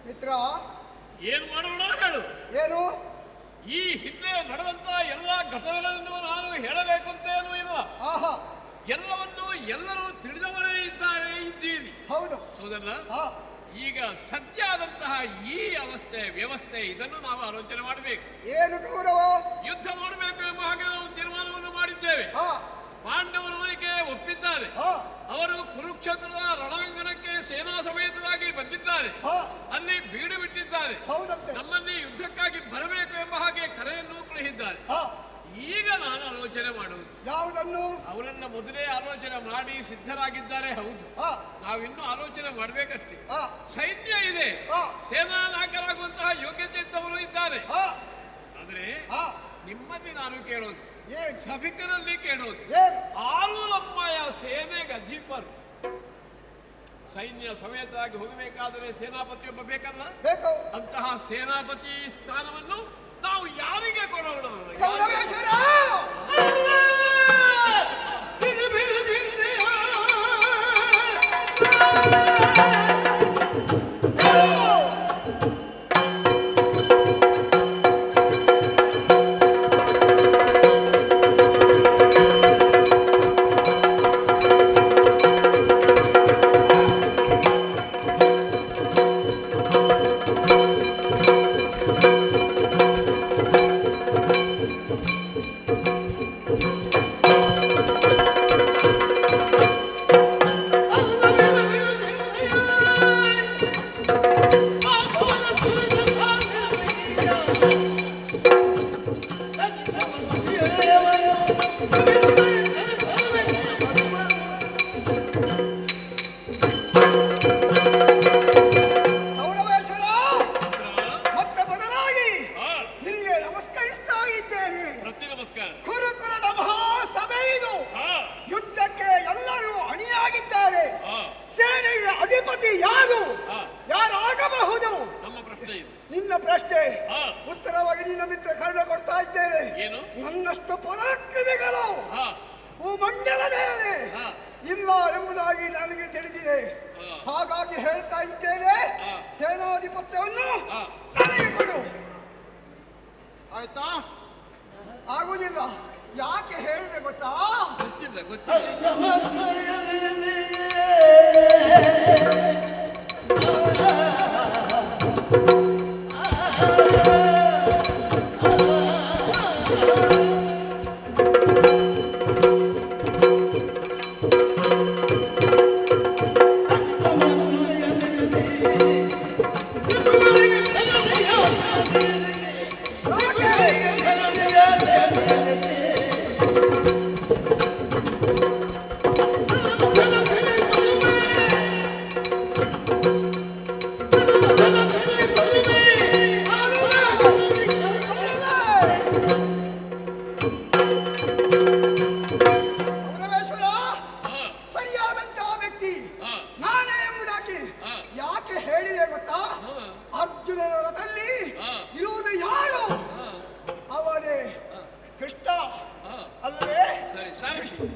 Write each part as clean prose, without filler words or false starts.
ಮಿತ್ರ, ಏನು ಮಾಡೋಣ ಹೇಳು. ಏನು ಈ ಹಿಂದೆ ನಡೆದಂತ ಎಲ್ಲ ಘಟನೆಗಳನ್ನು ನಾನು ಹೇಳಬೇಕು ಅಂತೇನೂ ಇಲ್ಲ. ಆಹಾ, ಎಲ್ಲವನ್ನು ಎಲ್ಲರೂ ತಿಳಿದವರೇ ಇದ್ದೀರಿ. ಹೌದು ಹೌದಲ್ಲ? ಈಗ ಸದ್ಯ ಆದಂತಹ ಈ ವ್ಯವಸ್ಥೆ ಇದನ್ನು ನಾವು ಆಲೋಚನೆ ಮಾಡಬೇಕು. ಏನು ಗೌರವ? ಯುದ್ಧ ಮಾಡಬೇಕು ಎಂಬ ಹಾಗೆ ನಾವು ತೀರ್ಮಾನವನ್ನು ಮಾಡಿದ್ದೇವೆ. ಪಾಂಡವರು ಅದಕ್ಕೆ ಒಪ್ಪಿದ್ದಾರೆ. ಅವರು ಕುರುಕ್ಷೇತ್ರದ ರಣಾಂಗಣಕ್ಕೆ ಸೇನಾ ಸಮೇತರಾಗಿ ಬಂದಿದ್ದಾರೆ. ಅಲ್ಲಿ ಬೀಡು ಬಿಟ್ಟಿದ್ದಾರೆ. ನಮ್ಮಲ್ಲಿ ಯುದ್ಧಕ್ಕಾಗಿ ಬರಬೇಕು ಎಂಬ ಹಾಗೆ ಕರೆಯನ್ನು ಕಳುಹಿದ್ದಾರೆ. ಈಗ ನಾನು ಆಲೋಚನೆ ಮಾಡುವುದು ಯಾವುದನ್ನು? ಅವರನ್ನ ಮೊದಲೇ ಆಲೋಚನೆ ಮಾಡಿ ಸಿದ್ಧರಾಗಿದ್ದಾರೆ. ಹೌದು, ನಾವಿನ್ನೂ ಆಲೋಚನೆ ಮಾಡಬೇಕಷ್ಟೇ. ಸೈನ್ಯ ಇದೆ, ಸೇನಾ ನಾಯಕರಾಗುವಂತಹ ಯೋಗ್ಯತೆ ಇದ್ದವರು ಇದ್ದಾರೆ. ಆದ್ರೆ ನಿಮ್ಮಲ್ಲಿ ನಾನು ಕೇಳೋದು, ಸಭಿಕರಲ್ಲಿ ಕೇಳೋದು, ಆರು ನಮ್ಮಯ ಸೇನೆಗೆ ಅಧಿಪರು ಸೈನ್ಯ ಸಮೇತರಾಗಿ ಹೋಗಬೇಕಾದರೆ ಸೇನಾಪತಿಯೊಬ್ಬ ಬೇಕಲ್ಲ? ಅಂತಹ ಸೇನಾಪತಿ ಸ್ಥಾನವನ್ನು ನಾವು ಯಾರಿಗೆ ಕೊಡೋಣ? ನಿನ್ನ ಪ್ರಶ್ನೆ ಉತ್ತರವಾಗಿ ನಿನ್ನ ಮಿತ್ರ ಕರ್ಣ ಕೊಡ್ತಾ ಇದ್ದೇನೆ. ನನ್ನಷ್ಟು ಪರಾಕ್ರಮಿಗಳು ಭೂಮಂಡಲದಲ್ಲಿ ಇಲ್ಲ ಎಂಬುದಾಗಿ ನನಗೆ ತಿಳಿದಿದೆ. ಹಾಗಾಗಿ ಹೇಳ್ತಾ ಇದ್ದೇನೆ, ಸೇನಾಧಿಪತ್ಯವನ್ನು ನನಗೆ ಕೊಡು. ಆಯ್ತಾ? ಆಗುದಿಲ್ಲ. ಯಾಕೆ ಹೇಳಿದೆ ಗೊತ್ತಾ?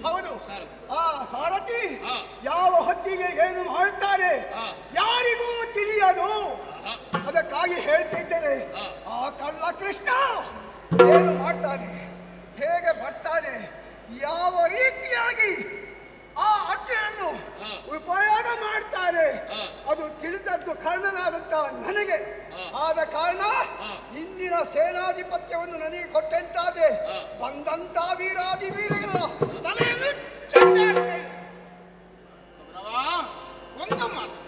ಹೌದು, ಆ ಸಾರಥಿ ಯಾವ ಹೊತ್ತಿಗೆ ಏನು ಮಾಡುತ್ತಾರೆ ಯಾರಿಗೂ ತಿಳಿಯದು. ಅದಕ್ಕಾಗಿ ಹೇಳ್ತಿದ್ದೇನೆ, ಆ ಕಳ್ಳ ಕೃಷ್ಣ ಏನು ಮಾಡ್ತಾನೆ, ಹೇಗೆ ಬರ್ತಾನೆ, ಯಾವ ರೀತಿಯಾಗಿ ಆ ಅರ್ಜುನನ್ನು ಉಪಯೋಗ ಮಾಡ್ತಾರೆ, ಅದು ತಿಳಿದದ್ದು ಕರ್ಣನಾದಂತ ನನಗೆ. ಆದ ಕಾರಣ ಇಂದಿನ ಸೇನಾಧಿಪತ್ಯವನ್ನು ನನಗೆ ಕೊಟ್ಟಂತಾದೆ. ಬಂದಂತ ವೀರಾದಿ ವೀರಗಳ ತಲೆಯನ್ನು ಚೆಂಡಾಡ್ತೇನೆ. ಒಂದು ಮಾತು,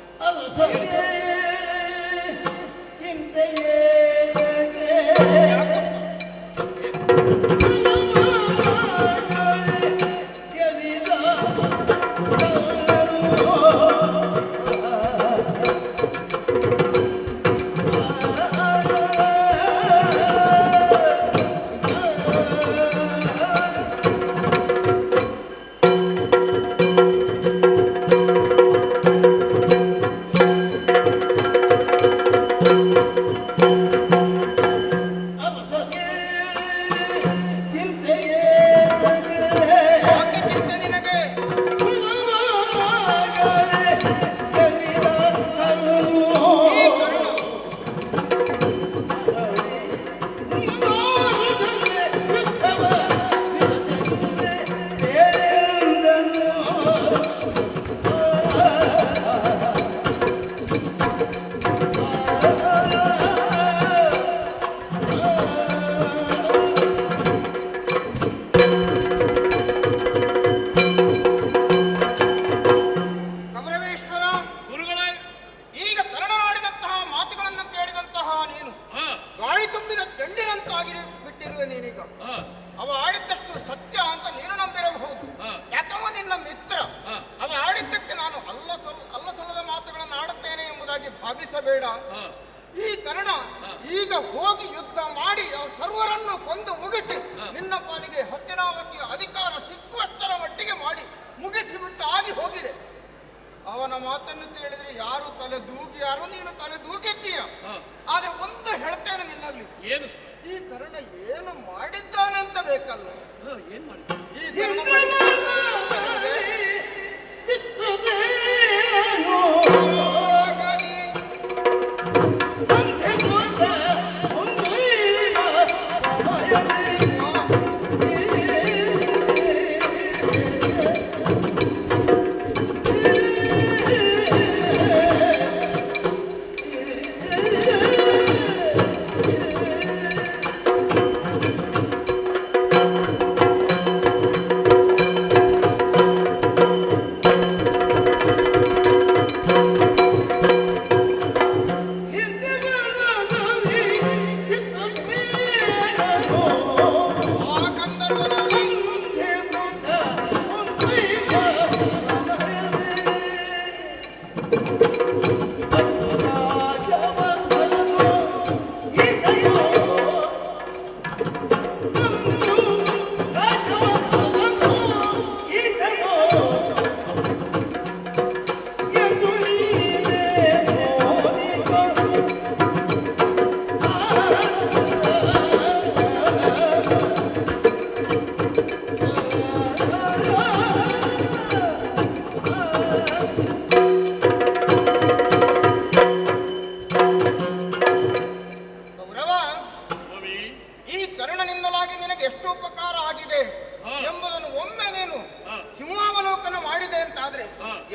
ನನ್ನ ಮಾತನ್ನು ಕೇಳಿದ್ರೆ ಯಾರು ತಲೆ ದೂಗಿಯಾರು, ನೀನು ತಲೆ ದೂಗಿದ್ದೀಯ. ಆದ್ರೆ ಒಂದು ಹೇಳ್ತೇನೆ ನಿನ್ನಲ್ಲಿ, ಏನು ಈ ಕರ್ಣ ಏನು ಮಾಡಿದ್ದಾನೆ ಅಂತ ಬೇಕಲ್ಲ. ಏನ್ ಮಾಡಿದ್ದಾನೆ? ಈ ಕರ್ಣ ಮಾಡಿದ್ದಾನೆ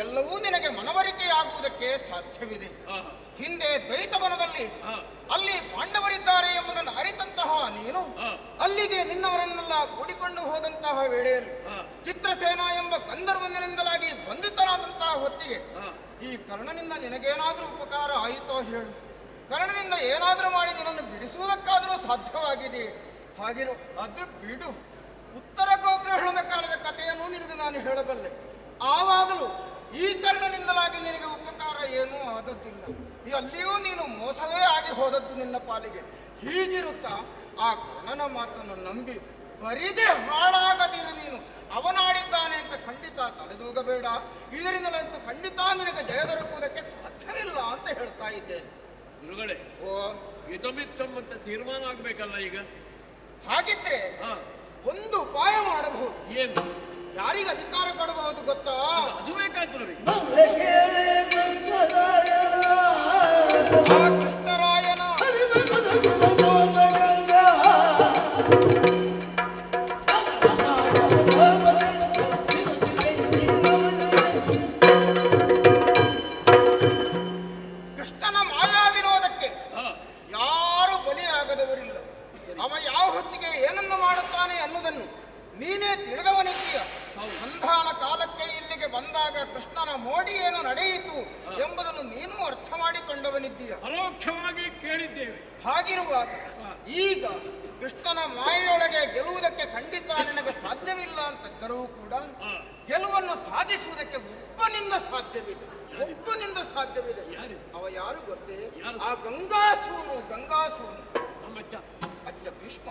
ಎಲ್ಲವೂ ನಿನಗೆ ಮನವರಿಕೆಯಾಗುವುದಕ್ಕೆ ಸಾಧ್ಯವಿದೆ. ಹಿಂದೆ ದ್ವೈತವನದಲ್ಲಿ ಅಲ್ಲಿ ಪಾಂಡವರಿದ್ದಾರೆ ಎಂಬುದನ್ನು ಅರಿತಂತಹ ನೀನು ಅಲ್ಲಿಗೆ ನಿನ್ನವರನ್ನೆಲ್ಲ ಕೂಡಿಕೊಂಡು ಹೋದಂತಹ ವೇಳೆಯಲ್ಲಿ ಚಿತ್ರಸೇನ ಎಂಬ ಗಂಧರ್ವನಿಂದಲಾಗಿ ಬಂಧಿತನಾದಂತಹ ಹೊತ್ತಿಗೆ ಈ ಕರ್ಣನಿಂದ ನಿನಗೇನಾದ್ರೂ ಉಪಕಾರ ಆಯಿತೋ ಹೇಳು. ಕರ್ಣನಿಂದ ಏನಾದ್ರೂ ಮಾಡಿ ನಿನ್ನನ್ನು ಬಿಡಿಸುವುದಕ್ಕಾದರೂ ಸಾಧ್ಯವಾಗಿದೆ. ಹಾಗಿರು ಅದು ಬಿಡು. ಉತ್ತರ ಗೋಗ್ರಹಣದ ಕಾಲದ ಕಥೆಯನ್ನು ನಿನಗೆ ನಾನು ಹೇಳಬಲ್ಲೆ. ಆವಾಗಲೂ ಈ ಕರ್ಣನಿಂದಲಾಗಿ ನಿನಗೆ ಉಪಕಾರ ಏನೂ ಆದದ್ದಿಲ್ಲ. ಅಲ್ಲಿಯೂ ನೀನು ಮೋಸವೇ ಆಗಿ ಹೋದದ್ದು ನಿನ್ನ ಪಾಲಿಗೆ. ಹೀಗಿರುತ್ತಾ ಆ ಕರ್ಣನ ಮಾತನ್ನು ನಂಬಿ ಬರಿದೇ ಹಾಳಾಗದಿರು. ನೀನು ಅವನಾಡಿದ್ದಾನೆ ಅಂತ ಖಂಡಿತ ತಲೆದೂಗಬೇಡ. ಇದರಿಂದಲಂತೂ ಖಂಡಿತ ನಿನಗೆ ಜಯ ದೊರಕುವುದಕ್ಕೆ ಸಾಧ್ಯವಿಲ್ಲ ಅಂತ ಹೇಳ್ತಾ ಇದ್ದೇನೆ. ಗುರುಗಳೇ, ಯುದ್ಧಮಿತ್ತಂ ಅಂತ ತೀರ್ಮಾನ ಆಗ್ಬೇಕಲ್ಲ ಈಗ. ಹಾಗಿದ್ರೆ ಒಂದು ಉಪಾಯ ಮಾಡಬಹುದು. ಏನು? ಯಾರಿಗೆ ಅಧಿಕಾರ ಕೊಡಬಹುದು ಗೊತ್ತಾ? ಅದು ಬೇಕಾದ್ರು ಕೃಷ್ಣರಾಯನ ಕೃಷ್ಣನ ಮಾಯಾ ವಿನೋದಕ್ಕೆ ಯಾರು ಬಲಿಯಾಗದವರಿಲ್ಲ. ಅವ ಯಾವ ಹೊತ್ತಿಗೆ ಏನನ್ನು ಮಾಡುತ್ತಾನೆ ಅನ್ನುವುದನ್ನು ನೀನೇ ತಿಳಿದವನಿದ್ದೀಯ. ಸಂಧಾನ ಕಾಲಕ್ಕೆ ಇಲ್ಲಿಗೆ ಬಂದಾಗ ಕೃಷ್ಣನ ಮೋಡಿ ಏನು ನಡೆಯಿತು ಎಂಬುದನ್ನು ನೀನು ಅರ್ಥ ಮಾಡಿಕೊಂಡವನಿದ್ದೀಯ. ಪರೋಕ್ಷವಾಗಿ ಕೇಳಿದ್ದೇವೆ. ಹಾಗಿರುವಾಗ ಈಗ ಕೃಷ್ಣನ ಮಾಯೆಯೊಳಗೆ ಗೆಲ್ಲುವುದಕ್ಕೆ ಖಂಡಿತ ನಿನಗೆ ಸಾಧ್ಯವಿಲ್ಲ ಅಂತದ್ದರೂ ಕೂಡ ಗೆಲುವನ್ನು ಸಾಧಿಸುವುದಕ್ಕೆ ಒಬ್ಬನಿಂದ ಸಾಧ್ಯವಿದೆ. ಒಬ್ಬನಿಂದ ಸಾಧ್ಯವಿದೆ. ಅವ ಯಾರು ಗೊತ್ತೇ? ಆ ಗಂಗಾಸೂನು. ಅಜ್ಜ ಭೀಷ್ಮ.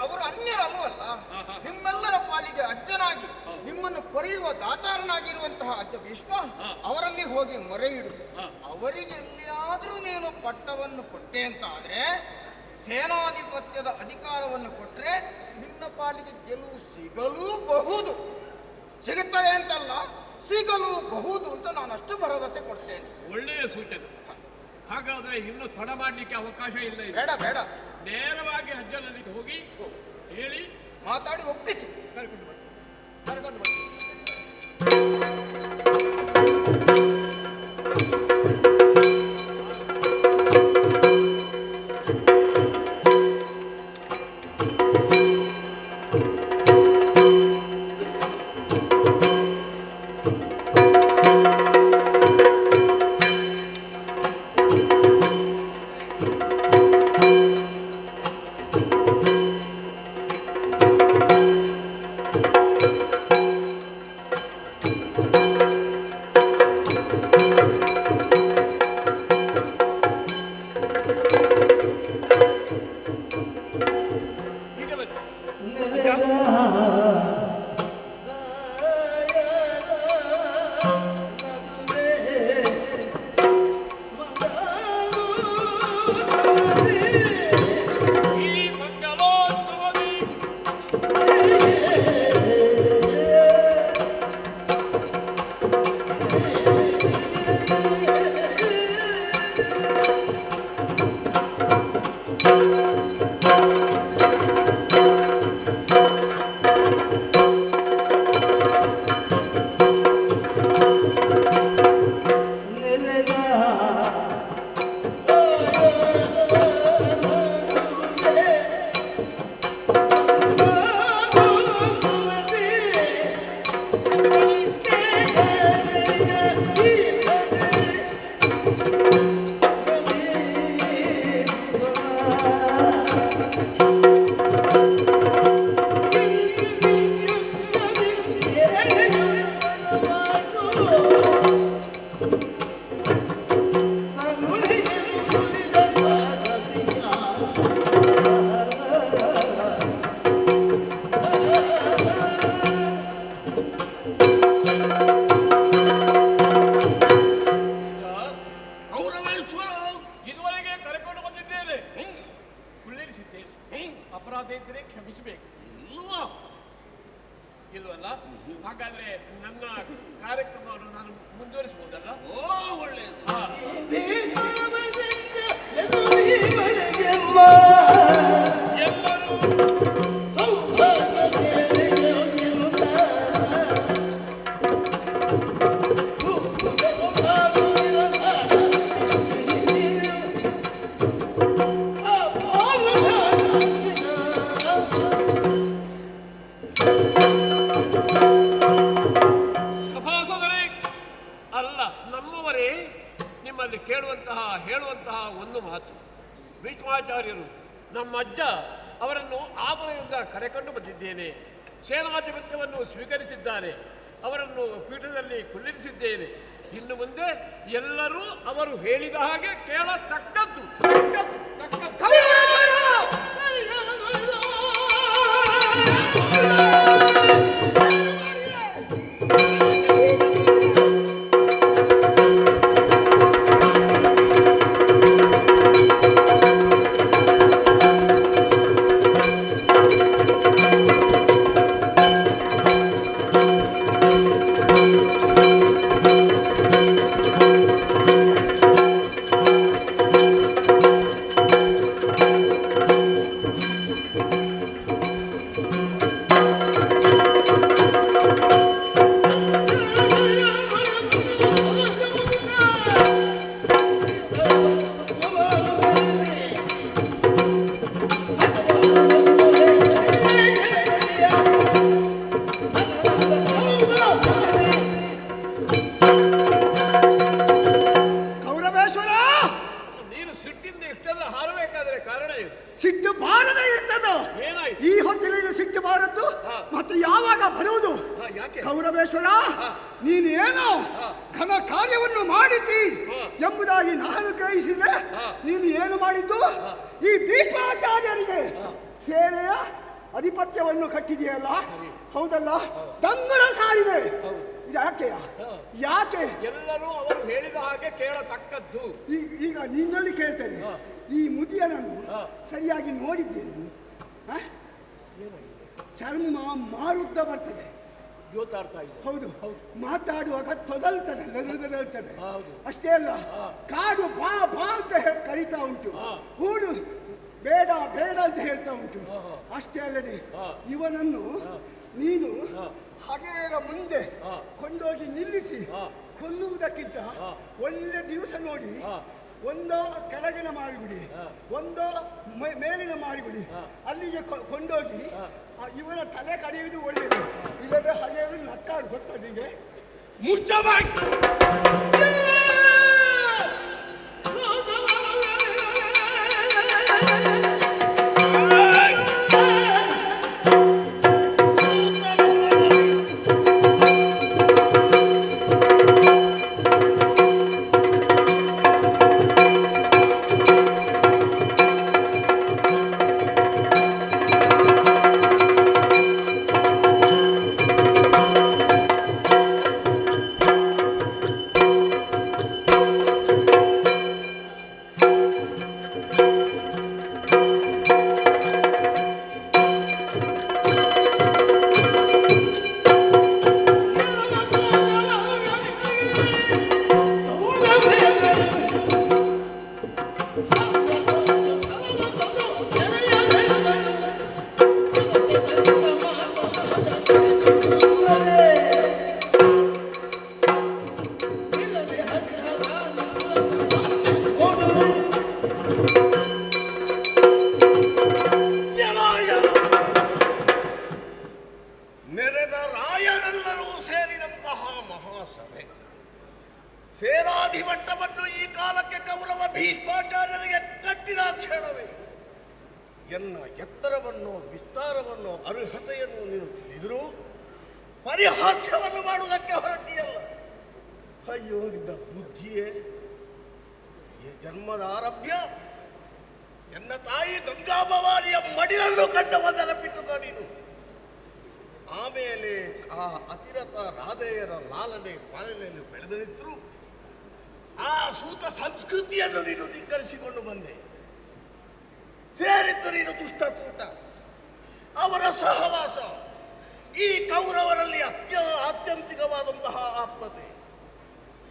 ಅವರು ಅನ್ಯರಲ್ವಲ್ಲ. ನಿಮ್ಮೆಲ್ಲರ ಪಾಲಿಗೆ ಅಜ್ಜನಾಗಿ ನಿಮ್ಮನ್ನು ಪೊರೆಯುವ ದಾತಾರನಾಗಿರುವಂತಹ ಅಜ್ಜ ಭೀಷ್ಮ ಅವರಲ್ಲಿ ಹೋಗಿ ಮೊರೆ ಇಡು. ಅವರಿಗೆ ಎಲ್ಲಿಯಾದ್ರೂ ನೀನು ಪಟ್ಟವನ್ನು ಕೊಟ್ಟೆ ಅಂತ ಆದ್ರೆ, ಸೇನಾಧಿಪತ್ಯದ ಅಧಿಕಾರವನ್ನು ಕೊಟ್ರೆ ನಿನ್ನ ಪಾಲಿಗೆ ಗೆಲುವು ಸಿಗಲೂಬಹುದು. ಸಿಗುತ್ತದೆ ಅಂತಲ್ಲ, ಸಿಗಲೂಬಹುದು ಅಂತ ನಾನು ಅಷ್ಟು ಭರವಸೆ ಕೊಡ್ತೇನೆ. ಒಳ್ಳೆಯ ಸೂಚನೆ. ಹಾಗಾದ್ರೆ ಇನ್ನು ತಡ ಮಾಡಲಿಕ್ಕೆ ಅವಕಾಶ ಇಲ್ಲ. ಬೇಡ ಬೇಡ, ನೇರವಾಗಿ ಅಜ್ಜನಿಗೆ ಹೋಗಿ ಹೇಳಿ ಮಾತಾಡಿ ಒಪ್ಪಿಸಿ ಕರ್ಕೊಂಡು ಬರ್ತೀನಿ. ಹಾಗಾದ್ರೆ ನನ್ನ ಕಾರ್ಯಕ್ರಮವನ್ನು ನಾನು ಮುಂದುವರಿಸಬಹುದಲ್ಲ? ಓ ಒಳ್ಳೆಯದು. ಹೇಳುವಂತಹ ಒಂದು ಮಾತು, ಭೀಷ್ಮಾಚಾರ್ಯರು ನಮ್ಮ ಅಜ್ಜ ಅವರನ್ನು ಆದರದಿಂದ ಕರೆಕೊಂಡು ಬಂದಿದ್ದೇನೆ, ಸೇನಾಧಿಪತ್ಯವನ್ನು ಸ್ವೀಕರಿಸಿದ್ದಾರೆ, ಅವರನ್ನು ಪೀಠದಲ್ಲಿ ಕುಳ್ಳಿರಿಸಿದ್ದೇನೆ. ಇನ್ನು ಮುಂದೆ ಎಲ್ಲರೂ ಅವರು ಹೇಳಿದ ಹಾಗೆ ಕೇಳತಕ್ಕದ್ದು. ಸಿಟ್ಟು ಬಾರದೆ ಇರ್ತದ. ಈ ಹೊತ್ತಿನ ಸಿಟ್ಟು ಬಾರದ್ದು ಮತ್ತೆ ಯಾವಾಗ ಬರುವುದು? ಕೌರವೇಶ್ವರ, ನೀನೇನೋ ಘನ ಕಾರ್ಯವನ್ನು ಮಾಡಿದ್ದಿ ಎಂಬುದಾಗಿ ನಾನು ಗ್ರಹಿಸಿದ್ರೆ ನೀನು ಏನು ಮಾಡಿದ್ದು? ಈ ಭೀಷ್ಮಾಚಾರ್ಯರಿಗೆ ಸೇನೆಯ ಅಧಿಪತ್ಯವನ್ನು ಕಟ್ಟಿದೆಯಲ್ಲ, ಹೌದಲ್ಲ? ತಂಗುರ ಸಾರಿದೆ. ಯಾಕೆ ಎಲ್ಲರೂ ಅವರು ಹೇಳಿದ ಹಾಗೆ ಕೇಳತಕ್ಕದ್ದು. ಈಗ ನಿನ್ನಲ್ಲಿ ಕೇಳ್ತೇನೆ, ಈ ಮುದಿಯನನ್ನು ಸರಿಯಾಗಿ ನೋಡಿದ್ದೇನೆ. ಚರ್ಮ ಮಾರುದ್ದ ಬರ್ತದೆ, ಹೌದು. ಮಾತಾಡುವಾಗ ತೊದಲ್ತದೆ, ಅಷ್ಟೇ ಅಲ್ಲ, ಕಾಡು ಬಾ ಬಾ ಅಂತ ಕರೀತಾ ಉಂಟು, ಹೂಡು ಬೇಡ ಬೇಡ ಅಂತ ಹೇಳ್ತಾ ಉಂಟು. ಅಷ್ಟೇ ಅಲ್ಲದೆ ಇವನನ್ನು ನೀನು ಹಗೆಯರ ಮುಂದೆ ಕೊಂಡೋಗಿ ನಿಲ್ಲಿಸಿ ಕೊಲ್ಲುವುದಕ್ಕಿಂತ ಒಳ್ಳೆ ದಿವಸ ನೋಡಿ ಒಂದೋ ಕೆಳಗಿನ ಮಾಡಿಬಿಡಿ, ಒಂದೋ ಮೇಲಿನ ಮಾಡಿಬಿಡಿ, ಅಲ್ಲಿಗೆ ಕೊಂಡೋಗಿ ಇವನ ತಲೆ ಕಡಿಯುವುದು ಒಳ್ಳೆಯದು. ಇಲ್ಲದೆ ಹಗೆಯರು ನಕ್ಕಾಡು, ಗೊತ್ತಾ ನಿಮಗೆ? ನೆರೆದ ರಾಯರೆಲ್ಲರೂ ಸೇರಿದಂತಹ ಮಹಾಸಭೆ, ಸೇನಾಧಿಪತ್ಯವನ್ನು ಈ ಕಾಲಕ್ಕೆ ಕೌರವ ಭೀಷ್ಮಾಚಾರ್ಯರಿಗೆ ಕಟ್ಟಿದ ಕ್ಷಣವೇ ಎನ್ನ ಎತ್ತರವನ್ನು, ವಿಸ್ತಾರವನ್ನು, ಅರ್ಹತೆಯನ್ನು ನೀನು ತಿಳಿದರೂ ಪರಿಹಾಸ್ಯವನ್ನು ಮಾಡುವುದಕ್ಕೆ ಹೊರಟಿಯಲ್ಲ. ಅಯ್ಯೋ ನಿನ್ನ ಬುದ್ಧಿಯೇ! ಈ ಜನ್ಮದ ಆರಭ್ಯ ಎನ್ನ ತಾಯಿ ಗಂಗಾಭವಾನಿಯ ಮಡಿಲನ್ನು ಕಂಡವದರ ಬಿಟ್ಟುದ ನೀನು. ಆಮೇಲೆ ಆ ಅತಿರಥ ರಾಧೆಯರ ಲಾಲನೆ ಪಾಲನೆಯಲ್ಲಿ ಬೆಳೆದರಿದ್ರು ಆ ಸೂತ ಸಂಸ್ಕೃತಿಯನ್ನು ನೀನು ಧಿಕ್ಕರಿಸಿಕೊಂಡು ಬಂದೆ. ಸೇರಿದ್ದು ನೀನು ದುಷ್ಟಕೂಟ, ಅವರ ಸಹವಾಸ, ಈ ಕೌರವರಲ್ಲಿ ಆತ್ಯಂತಿಕವಾದಂತಹ ಆತ್ಮತೆ.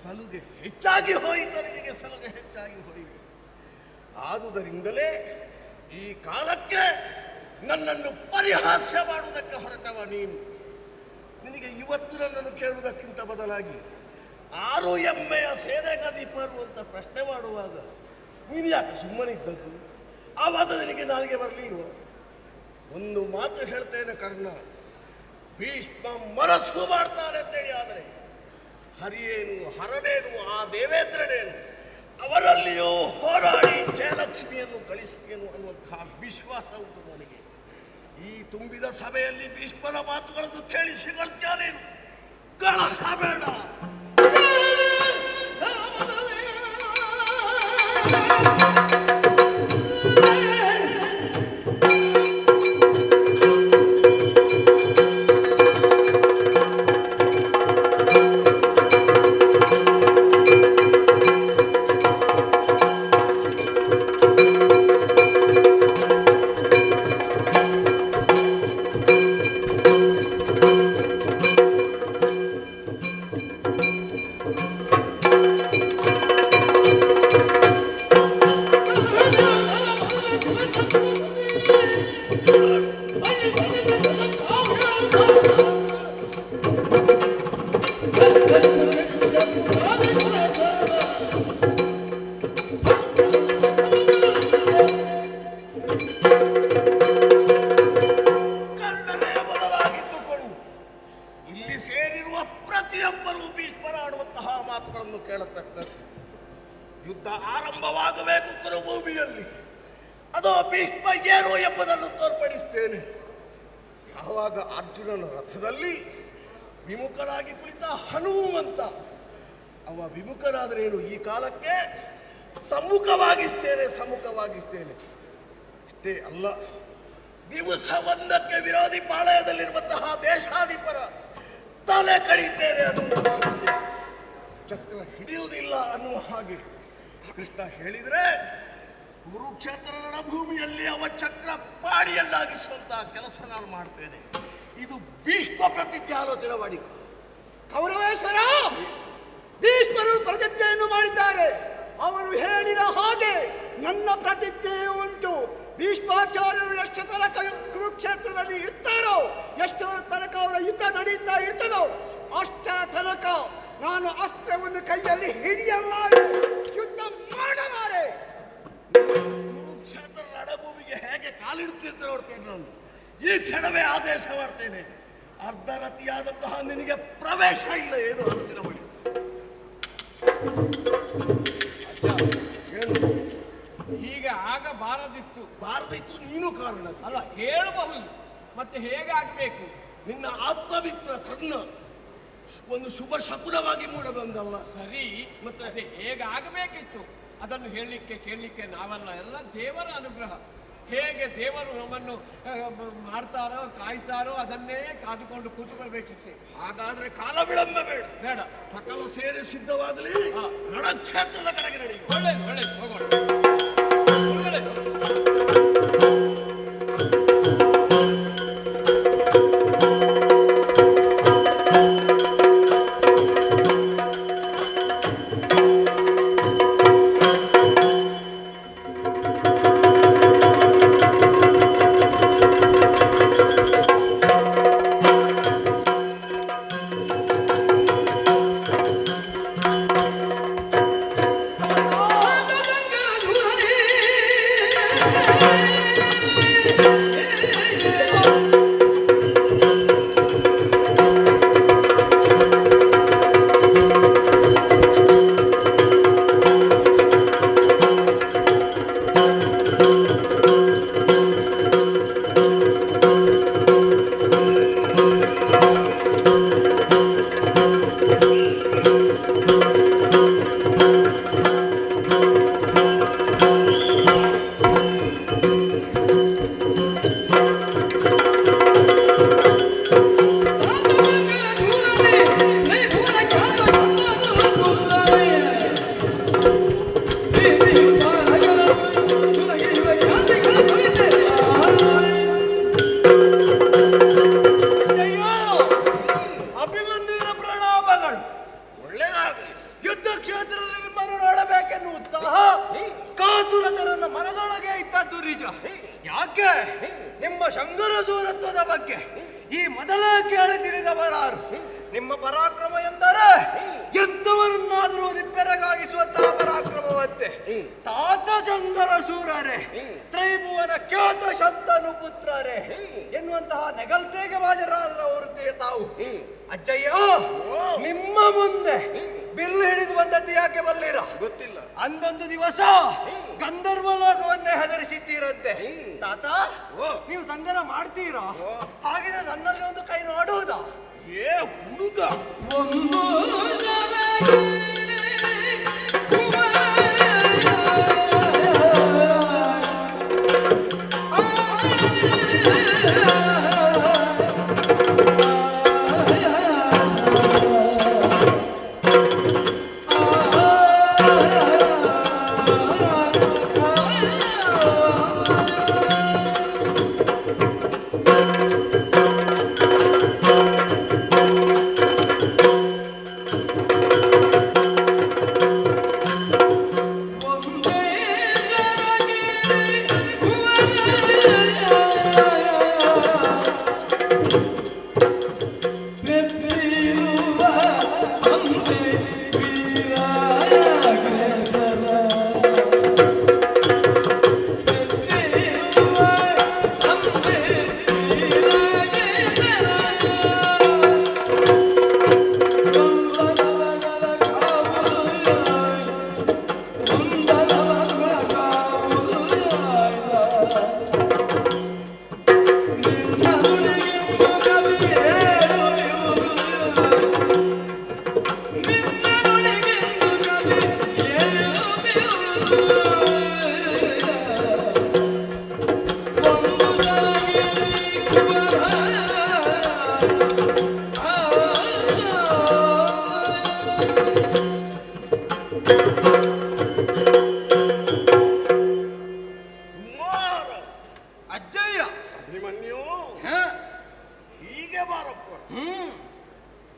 ಸಲುಗೆ ಹೆಚ್ಚಾಗಿ ಹೋಯಿತು, ನಿನಗೆ ಸಲುಗೆ ಹೆಚ್ಚಾಗಿ ಹೋಯಿತು. ಆದುದರಿಂದಲೇ ಈ ಕಾಲಕ್ಕೆ ನನ್ನನ್ನು ಪರಿಹಾಸ್ಯ ಮಾಡುವುದಕ್ಕೆ ಹೊರಟವ ನೀನು. ನಿನಗೆ ಇವತ್ತು ನನ್ನನ್ನು ಕೇಳುವುದಕ್ಕಿಂತ ಬದಲಾಗಿ 6 ಎಮ್ಮೆಯ ಸೇನೆಗದೀಪರು ಅಂತ ಪ್ರಶ್ನೆ ಮಾಡುವಾಗ ನೀನು ಯಾಕೆ ಸುಮ್ಮನಿದ್ದದ್ದು? ಆವಾಗ ನಿನಗೆ ನಾಲಿಗೆ ಬರಲಿಲ್ವ? ಒಂದು ಮಾತು ಹೇಳ್ತೇನೆ ಕರ್ಣ, ಭೀಷ್ಮ ಮನಸ್ಸು ಮಾಡ್ತಾರೆ ಅಂತೇಳಿ. ಆದರೆ ಹರಿಯೇನು, ಹರನೇನು, ಆ ದೇವೇಂದ್ರನೇನು, ಅವರಲ್ಲಿಯೂ ಹೋರಾಡಿ ಜಯಲಕ್ಷ್ಮಿಯನ್ನು ಗಳಿಸಿಯೇನು ಅನ್ನುವಂತಹ ವಿಶ್ವಾಸ ಉಂಟು ನನಗೆ. ಈ ತುಂಬಿದ ಸಭೆಯಲ್ಲಿ ಭೀಷ್ಮನ ಮಾತುಗಳನ್ನು ಕೇಳಿಸಿಕೊಳ್ತೇನೇನು? ಗಳಸಬೇಡ. ಯುದ್ಧ ಆರಂಭವಾಗಬೇಕು ಕುರುಭೂಮಿಯಲ್ಲಿ. ಅದೋ ಭೀಷ್ಮ ಏನು ಎಂಬುದನ್ನು ತೋರ್ಪಡಿಸ್ತೇನೆ. ಯಾವಾಗ ಅರ್ಜುನನ ರಥದಲ್ಲಿ ವಿಮುಖರಾಗಿ ಕುಳಿತ ಹನುಮಂತ, ಅವ ವಿಮುಖರಾದರೇನು, ಈ ಕಾಲಕ್ಕೆ ಸಮ್ಮುಖವಾಗಿಸ್ತೇನೆ. ಅಷ್ಟೇ ಅಲ್ಲ, ದಿವಸ ಒಂದಕ್ಕೆ ವಿರೋಧಿ ಪಾಳಯದಲ್ಲಿರುವಂತಹ ದೇಶಾಧಿಪರ ತಲೆ ಕಡಿತೇನೆ ಅನ್ನುವ ಚಕ್ರ ಹಿಡಿಯುವುದಿಲ್ಲ ಅನ್ನುವ ಹಾಗೆ ಕೃಷ್ಣ ಹೇಳಿದ್ರೆ, ಕುರುಕ್ಷೇತ್ರ ರಣಭೂಮಿಯಲ್ಲಿ ಅವ ಚಕ್ರ ಪಾಡಿಯನ್ನಾಗಿಸುವಂತಹ ಕೆಲಸ ನಾನು ಮಾಡ್ತೇನೆ. ಇದು ಭೀಷ್ಮ ಪ್ರತಿಜ್ಞೆ ಆಲೋಚನೆ ಮಾಡಿ. ಕೌರವೇಶ್ವರ, ಭೀಷ್ಮರು ಪ್ರತಿಜ್ಞೆಯನ್ನು ಮಾಡಿದ್ದಾರೆ. ಅವರು ಹೇಳಿದ ಹಾಗೆ ನನ್ನ ಪ್ರತಿಜ್ಞೆಯೂ ಉಂಟು. ಭೀಷ್ಮಾಚಾರ್ಯರು ಎಷ್ಟು ತನಕ ಕುರುಕ್ಷೇತ್ರದಲ್ಲಿ ಇರ್ತಾರೋ, ಎಷ್ಟು ತನಕ ಅವರ ಯುದ್ಧ ನಡೀತಾ ಇರ್ತದೋ, ಅಷ್ಟರ ತನಕ ನಾನು ಅಸ್ತ್ರವನ್ನು ಕೈಯಲ್ಲಿ ಹಿಡಿಯಲಾರೆ, ಯುದ್ಧ ಮಾಡಲಾರೆ. ಕುರುಕ್ಷೇತ್ರ ರಣಭೂಮಿಗೆ ಹೇಗೆ ಕಾಲಿಡುತ್ತಿದ್ದ ನೋಡ್ತೇನೆ ನಾನು. ಈ ಕ್ಷಣವೇ ಆದೇಶ ಮಾಡ್ತೇನೆ. ಅರ್ಧರತಿಯಾದಂತಹ ನಿನಗೆ ಪ್ರವೇಶ ಇಲ್ಲ. ಏನು ಆಲೋಚನೆ ಮಾಡಿ. ಹೀಗೆ ಬಾರದಿತ್ತು ನೀನು ಕಾರಣ ಅಲ್ಲ, ಹೇಳಬಹುದು. ಮತ್ತೆ ಹೇಗೆ ಆಗಬೇಕು? ನಿನ್ನ ಆತ್ಮಮಿತ್ರ ಕರ್ಣ ಒಂದು ಶುಭ ಶಕುನವಾಗಿ ಮೂಡ ಬಂದಲ್ಲ. ಸರಿ, ಮತ್ತೆ ಅದೇ ಹೇಗೆ ಆಗಬೇಕಿತ್ತು ಅದನ್ನು ಹೇಳಲಿಕ್ಕೆ ಕೇಳಲಿಕ್ಕೆ ನಾವಲ್ಲ, ಎಲ್ಲ ದೇವರ ಅನುಗ್ರಹ. ಹೇಗೆ ದೇವರು ನಮ್ಮನ್ನು ಮಾಡ್ತಾರೋ ಕಾಯ್ತಾರೋ ಅದನ್ನೇ ಕಾದುಕೊಂಡು ಕೂತುಕೊಳ್ಬೇಕಿತ್ತು. ಹಾಗಾದ್ರೆ ಕಾಲ ವಿಳಂಬ ಬೇಡ. ಸಕಲ ಸೇರಿ ಸಿದ್ಧವಾಗಲಿ. ರಣಕ್ಷೇತ್ರದ ಕಡೆಗೆ ನಡಿ. ಒಳ್ಳೆಯದು, ಹೋಗೋಣ. Yeah. ಕಾತುರತೆ ನನ್ನ ಮನದೊಳಗೆ ಇದ್ದದ್ದು ನಿಜ. ಯಾಕೆ ನಿಮ್ಮ ಶಂಕರ ಸೂರತ್ವದ ಬಗ್ಗೆ ಈ ಮೊದಲೇ ಕೇಳಿ ತಿಳಿದವರಾರು. ನಿಮ್ಮ ಪರಾಕ್ರಮ ಎಂದರೆ ಎಂತವರನ್ನಾದರೂ ನಿಬ್ಬೆರಗಾಗಿಸುವಂತಹ ಪರಾಕ್ರಮವಂತೆ. ತಾತ ಶಂಕರ ಸೂರರೇ, ತ್ರೈಭುವನ ಖ್ಯಾತ ಶಂತನು ಪುತ್ರರೇ ಎನ್ನುವಂತಹ ನೆಗಲ್ತೆಗೆ ಹಾಜರಾದವರದ್ದೇ ತಾವು. ಅಜ್ಜಯ್ಯ, ನಿಮ್ಮ ಮುಂದೆ ಬಿಲ್ಲು ಹಿಡಿದು ಬಂದದ್ದು ಯಾಕೆ ಬಲ್ಲಿರ? ಗೊತ್ತಿಲ್ಲ. ಅಂದೊಂದು ದಿವಸ ಗಂಧರ್ವ ಲೋಕವನ್ನೇ ಹೆದರಿಸಿದ್ದೀರಂತೆ. ತಾತ, ನೀವು ಸಂಗನ ಮಾಡ್ತೀರಾ? ಹಾಗಿದ್ರೆ ನನ್ನಲ್ಲಿ ಒಂದು ಕೈ ನೋಡುವುದಾ? ಏ ಹುಡುಗ,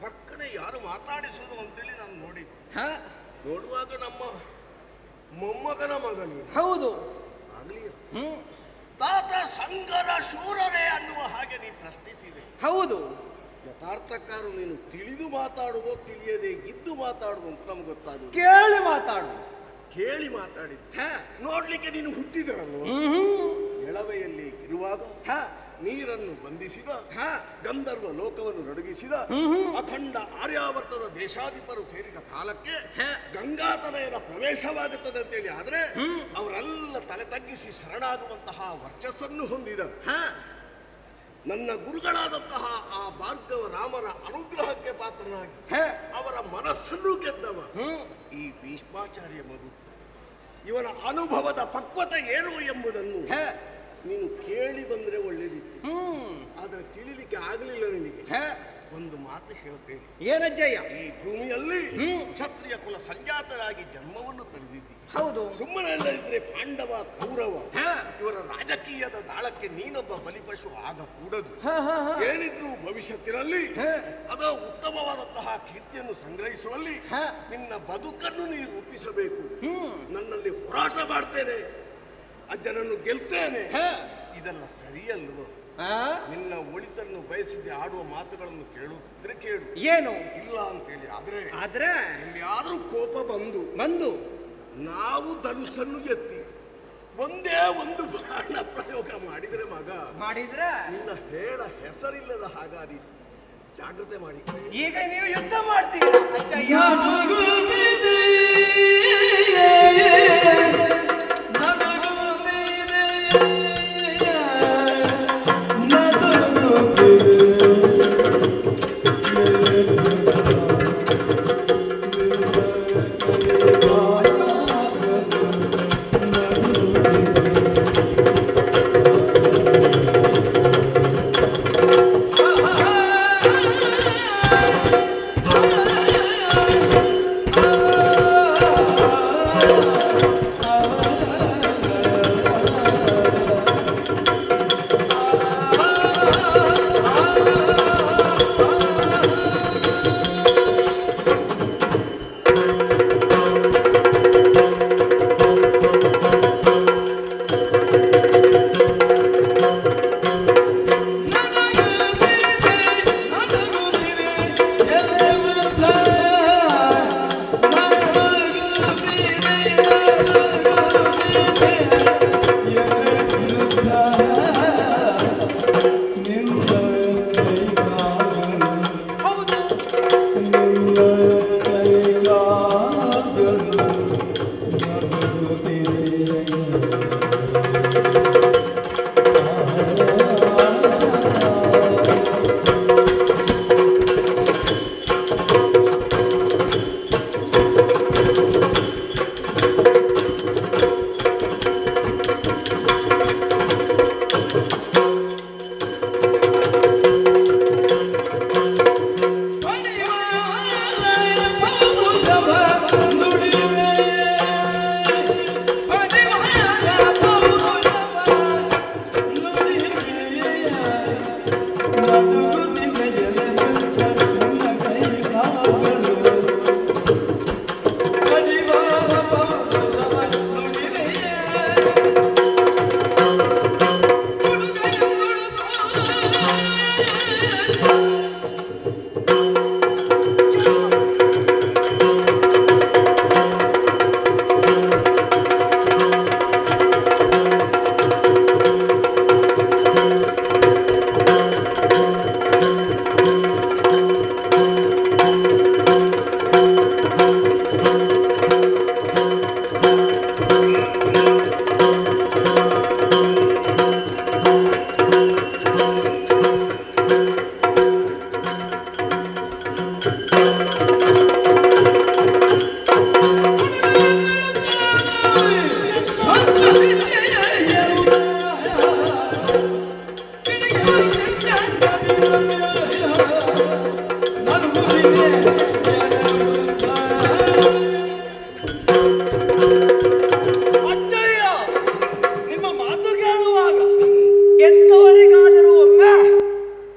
ಪಕ್ಕನೆ ಯಾರು ಮಾತಾಡಿಸುವುದು ಅಂತೇಳಿ ನಾನು ನೋಡಿದ್ದೆ. ನೋಡುವಾಗ ನಮ್ಮ ಮೊಮ್ಮಗನ ಮಗನು. ಹೌದು. ಆಗ್ಲಿ, ತಾತ ಸಂಗರ ಶೂರರೇ ಅನ್ನುವ ಹಾಗೆ ನೀ ಪ್ರಶ್ನಿಸಿದೆ. ಹೌದು. ಯಥಾರ್ಥಕ್ಕಾರು ನೀನು ತಿಳಿದು ಮಾತಾಡುವುದೋ ತಿಳಿಯದೆ ಇದ್ದು ಮಾತಾಡುದು ಅಂತ ನಮ್ಗೆ ಗೊತ್ತಾಗುದು. ಕೇಳಿ ಮಾತಾಡು. ಕೇಳಿ ಮಾತಾಡಿದ್ದ ನೋಡ್ಲಿಕ್ಕೆ ನೀನು ಹುಟ್ಟಿದ್ರಲ್ಲ, ಎಳವೆಯಲ್ಲಿ ಇರುವಾಗ ನೀರನ್ನು ಬಂಧಿಸಿದ, ಗಂಧರ್ವ ಲೋಕವನ್ನು ನಡುಗಿಸಿದ, ಅಖಂಡ ಆರ್ಯಾವರ್ತದ ದೇಶಾಧಿಪರು ಸೇರಿದ ಕಾಲಕ್ಕೆ ಗಂಗಾತನಯನ ಪ್ರವೇಶವಾಗುತ್ತದೆ ಅಂತೇಳಿ ಆದ್ರೆ ಅವರೆಲ್ಲ ತಲೆ ತಗ್ಗಿಸಿ ಶರಣಾಗುವಂತಹ ವರ್ಚಸ್ಸನ್ನು ಹೊಂದಿದ ನನ್ನ ಗುರುಗಳಾದಂತಹ ಆ ಭಾರ್ಗವ ರಾಮನ ಅನುಗ್ರಹಕ್ಕೆ ಪಾತ್ರನಾಗಿ ಅವರ ಮನಸ್ಸನ್ನು ಗೆದ್ದವ ಈ ಭೀಷ್ಮಾಚಾರ್ಯ ಮಗು. ಇವನ ಅನುಭವದ ಪಕ್ವತೆ ಏನು ಎಂಬುದನ್ನು ನೀನು ಕೇಳಿ ಬಂದ್ರೆ ಒಳ್ಳೇದಿತ್ತು. ಆದ್ರೆ ತಿಳಿಲಿಕ್ಕೆ ಆಗಲಿಲ್ಲ ನಿನಗೆ. ಒಂದು ಮಾತು ಹೇಳ್ತೇನೆ. ಏನಜ್ಜಯ್ಯ? ಈ ಭೂಮಿಯಲ್ಲಿ ಕ್ಷತ್ರಿಯ ಕುಲ ಸಂಜಾತರಾಗಿ ಜನ್ಮವನ್ನು ಪಡೆದಿದ್ದಿ. ಹೌದು. ಸುಮ್ಮನೆ ಇಲ್ಲದಿದ್ರೆ ಪಾಂಡವ ಕೌರವ ಇವರ ರಾಜಕೀಯದ ದಾಳಕ್ಕೆ ನೀನೊಬ್ಬ ಬಲಿಪಶು ಆಗಕೂಡದು. ಏನಿದ್ರು ಭವಿಷ್ಯತ್ತಿನಲ್ಲಿ ಅದ ಉತ್ತಮವಾದಂತಹ ಕೀರ್ತಿಯನ್ನು ಸಂಗ್ರಹಿಸುವಲ್ಲಿ ನಿನ್ನ ಬದುಕನ್ನು ನೀ ರೂಪಿಸಬೇಕು. ನನ್ನಲ್ಲಿ ಹೋರಾಟ ಮಾಡ್ತೇನೆ, ಅಜ್ಜನನ್ನು ಗೆಲ್ತೇನೆ, ಇದೆಲ್ಲ ಸರಿಯಲ್ವೋ? ನಿನ್ನ ಒಳಿತನ್ನು ಬಯಸಿದೆ ಆಡುವ ಮಾತುಗಳನ್ನು ಕೇಳುತ್ತಿದ್ರೆ ಕೇಳು. ಏನು ಇಲ್ಲ ಅಂತೇಳಿ ಆದ್ರೆ ಎಲ್ಲಿಯಾದ್ರೂ ಕೋಪ ಬಂದು ನಾವು ಧನುಸ್ಸನ್ನು ಎತ್ತಿ ಒಂದೇ ಒಂದು ಬಾಣ ಪ್ರಯೋಗ ಮಾಡಿದ್ರೆ ನಿನ್ನ ಹೇಳ ಹೆಸರಿಲ್ಲದ ಹಾಗಾದೀತು. ಜಾಗ್ರತೆ ಮಾಡಿ. ಈಗ ನೀವು ಯುದ್ಧ ಮಾಡ್ತೀರಾ? ನಿಮ್ಮ ಮಾತು ಕೇಳುವಾಗ ಎಂತವರಿಗಾದರೂ ಒಮ್ಮೆ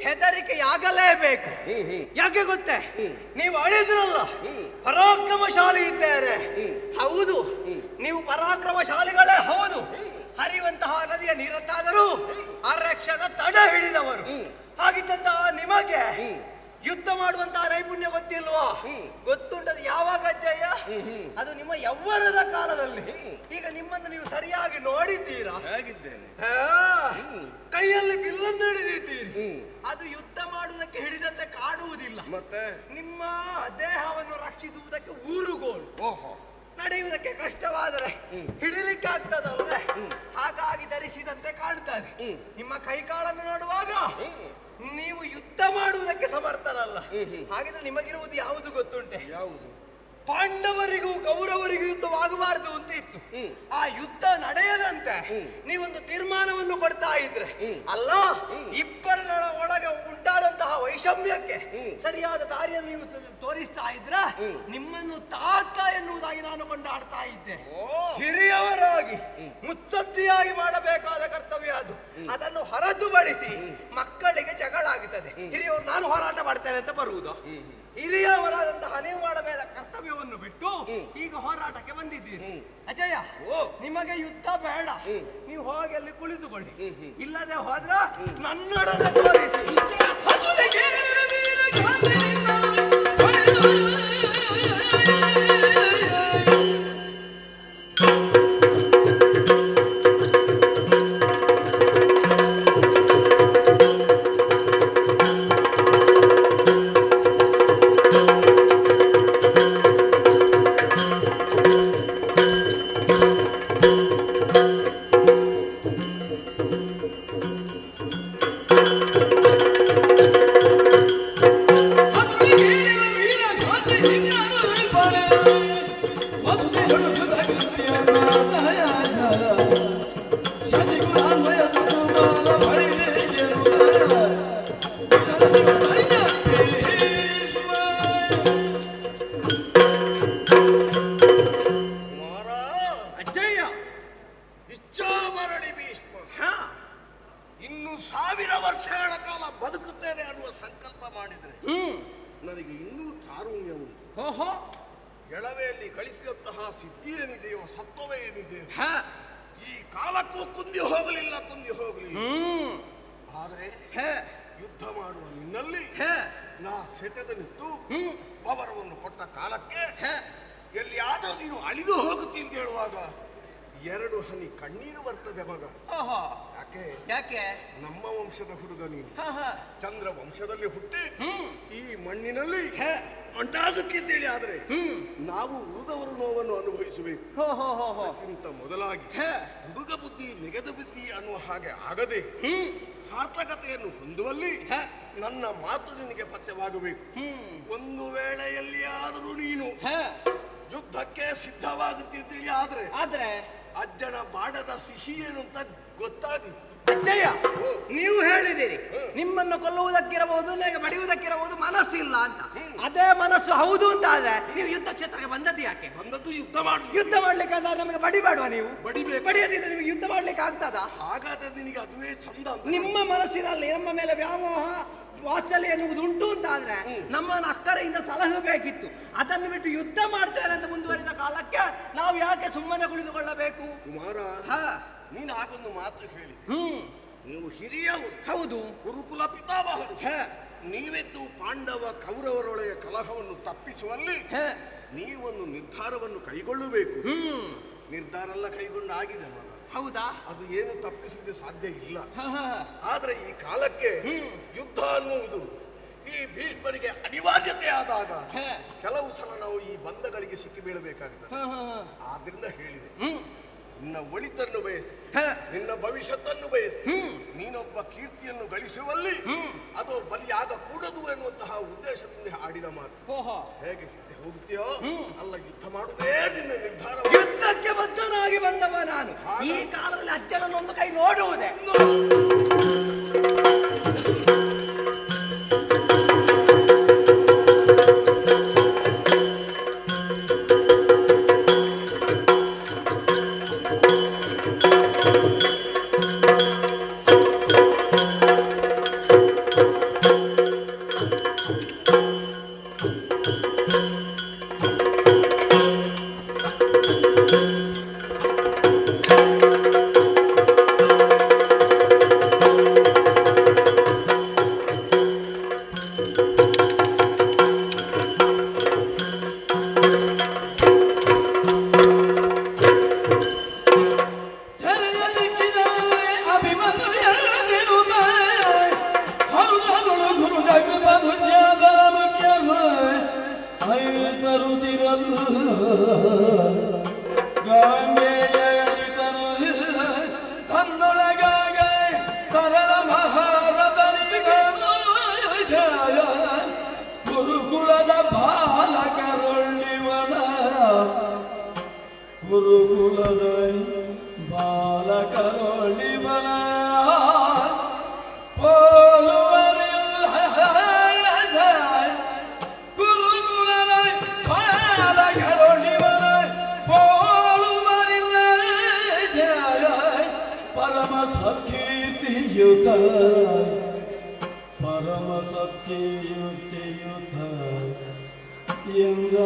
ಹೆದರಿಕೆಯಾಗಲೇಬೇಕು. ಯಾಕೆ ಗೊತ್ತೇ? ನೀವು ಅಳಿದ್ರಲ್ಲ ಪರಾಕ್ರಮಶಾಲಿ ಇದ್ದಾರೆ. ಹೌದು, ನೀವು ಪರಾಕ್ರಮಶಾಲಿಗಳೇ ಹೌದು. ಹರಿಯುವಂತಹ ನದಿಯ ನೀರನ್ನಾದರೂ ಆರಕ್ಷಣ ತಡೆ ಹಿಡಿದವರು. ಹಾಗಿದ್ದಂತಹ ನಿಮಗೆ ಯುದ್ಧ ಮಾಡುವಂತಹ ನೈಪುಣ್ಯ ಗೊತ್ತಿಲ್ವಾ? ಗೊತ್ತುಂಟದು ಯಾವಾಗ ಅಜ್ಜಯ್ಯ? ಅದು ನಿಮ್ಮ ಯೌವನದ ಕಾಲದಲ್ಲಿ. ಈಗ ನಿಮ್ಮನ್ನು ನೀವು ಸರಿಯಾಗಿ ನೋಡಿದ್ದೀರಾ? ಹೇಗಿದ್ದೇನೆ? ಕೈಯಲ್ಲಿ ಬಿಲ್ಲನ್ನು ಹಿಡಿದಿದ್ದೀರಿ. ಅದು ಯುದ್ಧ ಮಾಡುವುದಕ್ಕೆ ಹಿಡಿದಂತೆ ಕಾಡುವುದಿಲ್ಲ. ಮತ್ತೆ ನಿಮ್ಮ ದೇಹವನ್ನು ರಕ್ಷಿಸುವುದಕ್ಕೆ ಊರುಗೋಲು. ಓಹೋ, ನಡೆಯುವುದಕ್ಕೆ ಕಷ್ಟವಾದರೆ ಹಿಡಿಲಿಕ್ಕೆ ಆಗ್ತದಲ್ವೇ? ಹಾಗಾಗಿ ಧರಿಸಿದಂತೆ ಕಾಣ್ತದೆ. ನಿಮ್ಮ ಕೈಕಾಲನ್ನು ನೋಡುವಾಗ ನೀವು ಯುದ್ಧ ಮಾಡುವುದಕ್ಕೆ ಸಮರ್ಥರಲ್ಲ. ಹಾಗಿದ್ರೆ ನಿಮಗಿರುವುದು ಯಾವುದು ಗೊತ್ತುಂಟೆ? ಯಾವುದು? ಪಾಂಡವರಿಗೂ ಕೌರವರಿಗೂ ಯುದ್ಧವಾಗಬಾರದು ಅಂತ ಇತ್ತು. ಆ ಯುದ್ಧ ನಡೆಯದಂತೆ ನೀವೊಂದು ತೀರ್ಮಾನವನ್ನು ಕೊಡ್ತಾ ಇದ್ರೆ ಅಲ್ಲ, ಇಬ್ಬರ ಒಳಗೆ ಉಂಟಾದಂತಹ ವೈಷಮ್ಯಕ್ಕೆ ಸರಿಯಾದ ದಾರಿಯನ್ನು ನೀವು ತೋರಿಸ್ತಾ ಇದ್ರ ನಿಮ್ಮನ್ನು ತಾತ ಎನ್ನುವುದಾಗಿ ನಾನು ಕೊಂಡಾಡ್ತಾ ಇದ್ದೆ. ಹಿರಿಯವರಾಗಿ ಮುತ್ಸದ್ದಿಯಾಗಿ ಮಾಡಬೇಕಾದ ಕರ್ತವ್ಯ ಅದು. ಅದನ್ನು ಹೊರತುಪಡಿಸಿ ಮಕ್ಕಳಿಗೆ ಜಗಳ ಆಗುತ್ತದೆ. ಹಿರಿಯವರು ನಾನು ಹೋರಾಟ ಮಾಡ್ತೇನೆ ಅಂತ ಬರುವುದು. ಹಿರಿಯವರಾದಂತಹ ನೀವು ಮಾಡಬೇಕಾದ ಕರ್ತವ್ಯವನ್ನು ಬಿಟ್ಟು ಈಗ ಹೋರಾಟಕ್ಕೆ ಬಂದಿದ್ದೀರಿ. ಅಜಯ, ನಿಮಗೆ ಯುದ್ಧ ಬೇಡ, ನೀವು ಹೋಗಿ ಅಲ್ಲಿ ಕುಳಿತುಕೊಳ್ಳಿ. ಇಲ್ಲದೆ ಹೋದ್ರ ನನ್ನೊಡನೆ ತೋರಿಸಿ. ಇನ್ನು 1000 ವರ್ಷಗಳ ಕಾಲ ಬದುಕುತ್ತೇನೆ ಅನ್ನುವ ಸಂಕಲ್ಪ ಮಾಡಿದ್ರೆ ನನಗೆ ಇನ್ನೂ ತಾರುಣ್ಯ ಉಂಟು. ಎಳವೆಯಲ್ಲಿ ಗಳಿಸಿದಂತಹ ಸಿದ್ಧಿ ಏನಿದೆಯೋ, ಸತ್ವವೇ ಏನಿದೆ, ಈ ಕಾಲಕ್ಕೂ ಕುಂದಿ ಹೋಗಲಿಲ್ಲ. ಆದರೆ ಯುದ್ಧ ಮಾಡುವ ನಿನ್ನಲ್ಲಿ ನಾ ಸೆಟೆದ ನಿಂತು ಪವರವನ್ನು ಕೊಟ್ಟ ಕಾಲಕ್ಕೆ ಎಲ್ಲಿಯಾದರೂ ನೀನು ಅಳಿದು ಹೋಗುತ್ತಿ ಅಂತ ಹೇಳುವಾಗ 2 ಹನಿ ಕಣ್ಣೀರು ಬರ್ತದೆ ಮಗ. ಯಾಕೆ? ನಮ್ಮ ವಂಶದ ಹುಡುಗ ನೀನು, ಚಂದ್ರ ವಂಶದಲ್ಲಿ ಹುಟ್ಟಿ ಈ ಮಣ್ಣಿನಲ್ಲಿ ಅಂಟಾಗುತ್ತಿದ್ದೇಳಿ. ಆದ್ರೆ ನಾವು ಉಳಿದವರು ನೋವನ್ನು ಅನುಭವಿಸಬೇಕು. ಅದಕ್ಕಿಂತ ಮೊದಲಾಗಿ ಹುಡುಗ ಬುದ್ಧಿ ನೆಗೆದ ಬುದ್ಧಿ ಅನ್ನುವ ಹಾಗೆ ಆಗದೆ ಸಾರ್ಥಕತೆಯನ್ನು ಹೊಂದುವಲ್ಲಿ ನನ್ನ ಮಾತು ನಿನಗೆ ಪಥ್ಯವಾಗಬೇಕು. ಒಂದು ವೇಳೆ ಎಲ್ಲಿಯಾದರೂ ನೀನು ಯುದ್ಧಕ್ಕೆ ಸಿದ್ಧವಾಗುತ್ತಿದ್ದೀರಿ ಆದ್ರೆ ಅಜ್ಜನ ಬಾಡದ ಸಿಹಿ ಏನು ಅಂತ ಗೊತ್ತಾಗಿತ್ತು. ಅಜ್ಜಯ್ಯ, ನೀವು ಹೇಳಿದಿರಿ ನಿಮ್ಮನ್ನು ಕೊಲ್ಲುವುದಕ್ಕಿರಬಹುದು, ಬಡಿಯುವುದಕ್ಕಿರಬಹುದು, ಮನಸ್ಸಿಲ್ಲ ಅಂತ. ಅದೇ ಮನಸ್ಸು ಹೌದು ಅಂತ ಆದ್ರೆ ನೀವು ಯುದ್ಧ ಕ್ಷೇತ್ರಕ್ಕೆ ಬಂದದ್ದು ಯಾಕೆ? ಬಂದದ್ದು ಯುದ್ಧ ಮಾಡ್ಲಿಕ್ಕೆ ಅಂದ್ರೆ ನಮಗೆ ಬಡಿಬೇಡುವ? ನೀವು ಬಡಿಯದಿದ್ರೆ ನಿಮಗೆ ಯುದ್ಧ ಮಾಡ್ಲಿಕ್ಕೆ ಆಗ್ತದ? ಹಾಗಾದ್ರೆ ನಿನಗೆ ಅದುವೇ ಚಂದ. ನಿಮ್ಮ ಮನಸ್ಸಿನಲ್ಲಿ ನಮ್ಮ ಮೇಲೆ ವ್ಯಾಮೋಹ ವಾತ್ಸಲ್ಯ ಎನ್ನುವುದು ಉಂಟು ಅಂತ ಆದ್ರೆ ನಮ್ಮನ್ನು ಅಕ್ಕರೆಯಿಂದ ಸಲಹಬೇಕಿತ್ತು. ಅದನ್ನು ಬಿಟ್ಟು ಯುದ್ಧ ಮಾಡ್ತೇನೆ ಅಂತ ಮುಂದುವರಿದ ಕಾಲಕ್ಕೆ ನಾವು ಯಾಕೆ ಸುಮ್ಮನೆ ಕುಳಿತುಕೊಳ್ಳಬೇಕು? ಕುಮಾರ, ನೀನು ಆಗೊಂದು ಮಾತು ಹೇಳಿದೆ. ನೀವು ಹಿರಿಯವರು, ಹೌದು, ಗುರುಕುಲ ಪಿತಾಮಹರು. ನೀವೆದ್ದು ಪಾಂಡವ ಕೌರವರೊಳಗೆ ಕಲಹವನ್ನು ತಪ್ಪಿಸುವಲ್ಲಿ ನೀವೊಂದು ನಿರ್ಧಾರವನ್ನು ಕೈಗೊಳ್ಳಬೇಕು. ನಿರ್ಧಾರ ಎಲ್ಲ ಕೈಗೊಂಡು ಆಗಿದೆ ಮಗ. ಹೌದಾ? ಅದು ಏನು ತಪ್ಪಿಸುವುದು ಸಾಧ್ಯ ಇಲ್ಲ. ಆದ್ರೆ ಈ ಕಾಲಕ್ಕೆ ಯುದ್ಧ ಅನ್ನುವುದು ಈ ಭೀಷ್ಮರಿಗೆ ಅನಿವಾರ್ಯತೆ ಆದಾಗ ಕೆಲವು ಸಲ ನಾವು ಈ ಬಂಧಗಳಿಗೆ ಸಿಕ್ಕಿ ಬೀಳಬೇಕಾಗ್ತದೆ. ಆದ್ರಿಂದ ಹೇಳಿದೆ, ನಿನ್ನ ಒಳಿತನ್ನು ಬಯಸಿ, ನಿನ್ನ ಭವಿಷ್ಯತ್ತನ್ನು ಬಯಸಿ, ನೀನೊಬ್ಬ ಕೀರ್ತಿಯನ್ನು ಗಳಿಸುವಲ್ಲಿ ಅದು ಬಲಿಯಾಗ ಕೂಡದು ಎನ್ನುವಂತಹ ಉದ್ದೇಶದಿಂದ ಆಡಿದ ಮಾತು. ಹೇಗೆ ಹೋಗುತ್ತೀಯೋ ಅಲ್ಲ, ಯುದ್ಧ ಮಾಡುವುದೇ ನಿನ್ನ ನಿರ್ಧಾರ. ಯುದ್ಧಕ್ಕೆ ಬದ್ಧನಾಗಿ ಬಂದವ ನಾನು. ಈ ಕಾಲದಲ್ಲಿ ಅಜ್ಜನನ್ನೊಂದು ಕೈ ನೋಡುವುದೇ. ತರುತ್ತಿರಲು ಗಾಂಗೆಯಲಿತನು ತನ್ನೊಳಗಾಗ ತರಳ ಮಹಾರಥನಿಗನು ಗುರುಕುಲದ ಬಾಲಕರೊಳ್ಳಿವನ ಗುರುಕುಲದ ಬಾಲಕರೊಳ್ಳಿವನ ಪೋಲುವರಿಲ್ಲ ಗುರುಕುಲದ ಬಾಲಕರೊಳ್ಳಿವನ ಪೋಲುವರಿಲ್ಲ ಪರಮ ಸತ್ಕೀರ್ತಿಯುತ ಪರಮ ಸತ್ಕೀರ್ತಿಯುತ ಎಂದ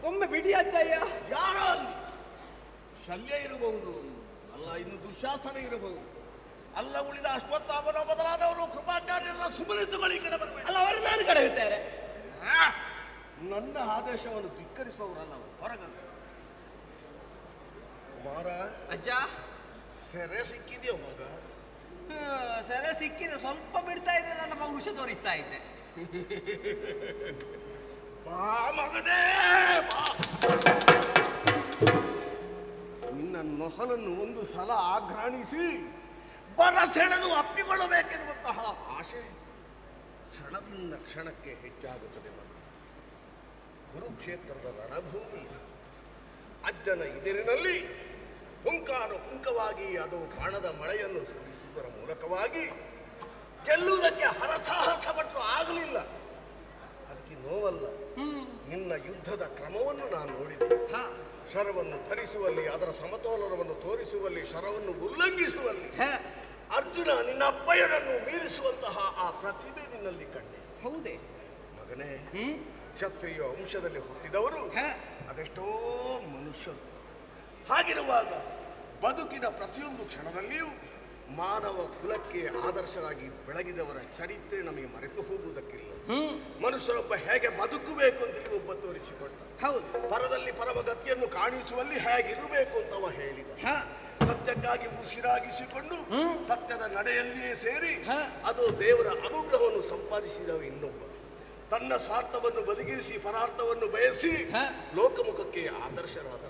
ಒಮ್ಮೆ ಬಿಡಿ ಅಜ್ಜಯ್ಯ. ಯಾರೋ ಅಲ್ಲಿ ಶಲ್ಯ ಇರಬಹುದು, ಅಲ್ಲ ಇನ್ನು ದುಶಾಸನ ಇರಬಹುದು, ಅಲ್ಲ ಉಳಿದ ಅಶ್ವತ್ಥಾಮನ ಬದಲಾದವರು ಕೃಪಾಚಾರ್ಯರ ಸುಮ್ಮನಿದ್ದುಗಳು ಈ ಕಡೆ ಬರಬೇಕು. ಅಲ್ಲ ಅವರು ನಾನು ಕರೆಯುತ್ತಾರೆ. ನನ್ನ ಆದೇಶವನ್ನು ಧಿಕ್ಕರಿಸುವವರಲ್ಲ ಅವರು, ಹೊರಗಂತ ಕುಮಾರ. ಅಜ್ಜ ಸೆರೆ ಸಿಕ್ಕಿದೆಯೋ ಮಗ? ಸೆರೆ ಸಿಕ್ಕಿದೆ, ಸ್ವಲ್ಪ ಬಿಡ್ತಾ ಇದ್ರೆ ನನ್ನ ಮಗುಷ ತೋರಿಸ್ತಾ ಇದ್ದೆ. ಬಾ ಮಗನೇ ಬಾ. ನಿನ್ನ ನೊಸಲನ್ನು ಒಂದು ಸಲ ಆಘ್ರಾಣಿಸಿ ಬರಸೆಳೆದು ಅಪ್ಪಿಕೊಳ್ಳಬೇಕೆನ್ನುವಂತಹ ಆಶೆ ಕ್ಷಣದಿಂದ ಕ್ಷಣಕ್ಕೆ ಹೆಚ್ಚಾಗುತ್ತದೆ ಮಗ. ಕುರುಕ್ಷೇತ್ರದ ರಣಭೂಮಿ ಅಜ್ಜನ ಎದುರಿನಲ್ಲಿ ಪುಂಕಾನು ಪುಂಕವಾಗಿ ಅದು ಬಾಣದ ಮಳೆಯನ್ನು ಸುರಿಸುವುದರ ಮೂಲಕವಾಗಿ ಗೆಲ್ಲುವುದಕ್ಕೆ ಹರಸಾಹಸ ಪಟ್ಟು ಆಗಲಿಲ್ಲ. ಅದಕ್ಕೆ ನೋವಲ್ಲ, ನಿನ್ನ ಯುದ್ಧದ ಕ್ರಮವನ್ನು ನಾನು ನೋಡಿದೆ. ಶರವನ್ನು ಧರಿಸುವಲ್ಲಿ, ಅದರ ಸಮತೋಲನವನ್ನು ತೋರಿಸುವಲ್ಲಿ, ಶರವನ್ನು ಉಲ್ಲಂಘಿಸುವಲ್ಲಿ ಅರ್ಜುನ ನಿನ್ನ ಅಪ್ಪಯ್ಯನನ್ನು ಮೀರಿಸುವಂತಹ ಆ ಪ್ರತಿಭೆ ನಿನ್ನಲ್ಲಿ ಕಂಡೆ. ಹೌದೇ ಮಗನೇ, ಕ್ಷತ್ರಿಯ ವಂಶದಲ್ಲಿ ಹುಟ್ಟಿದವರು ಅದೆಷ್ಟೋ ಮನುಷ್ಯರು. ಹಾಗಿರುವಾಗ ಬದುಕಿನ ಪ್ರತಿಯೊಂದು ಕ್ಷಣದಲ್ಲಿಯೂ ಮಾನವ ಕುಲಕ್ಕೆ ಆದರ್ಶರಾಗಿ ಬೆಳಗಿದವರ ಚರಿತ್ರೆ ನಮಗೆ ಮರೆತು ಹೋಗುವುದಕ್ಕಿಲ್ಲ. ಮನುಷ್ಯರೊಬ್ಬ ಹೇಗೆ ಬದುಕಬೇಕು ಅಂತ ಒಬ್ಬ ತೋರಿಸಿಕೊಟ್ಟ. ಹೌದು, ಪರದಲ್ಲಿ ಪರಮಗತಿಯನ್ನು ಕಾಣಿಸುವಲ್ಲಿ ಹೇಗಿರಬೇಕು ಅಂತ ಅವ ಹೇಳಿದ. ಸತ್ಯಕ್ಕಾಗಿ ಉಸಿರಾಗಿಸಿಕೊಂಡು ಸತ್ಯದ ನಡೆಯಲ್ಲಿಯೇ ಸೇರಿ ಅದು ದೇವರ ಅನುಗ್ರಹವನ್ನು ಸಂಪಾದಿಸಿದವ ಇನ್ನೊಬ್ಬ. ತನ್ನ ಸ್ವಾರ್ಥವನ್ನು ಬದಿಗಿರಿಸಿ ಪರಾರ್ಥವನ್ನು ಬಯಸಿ ಲೋಕಮುಖಕ್ಕೆ ಆದರ್ಶರಾದ.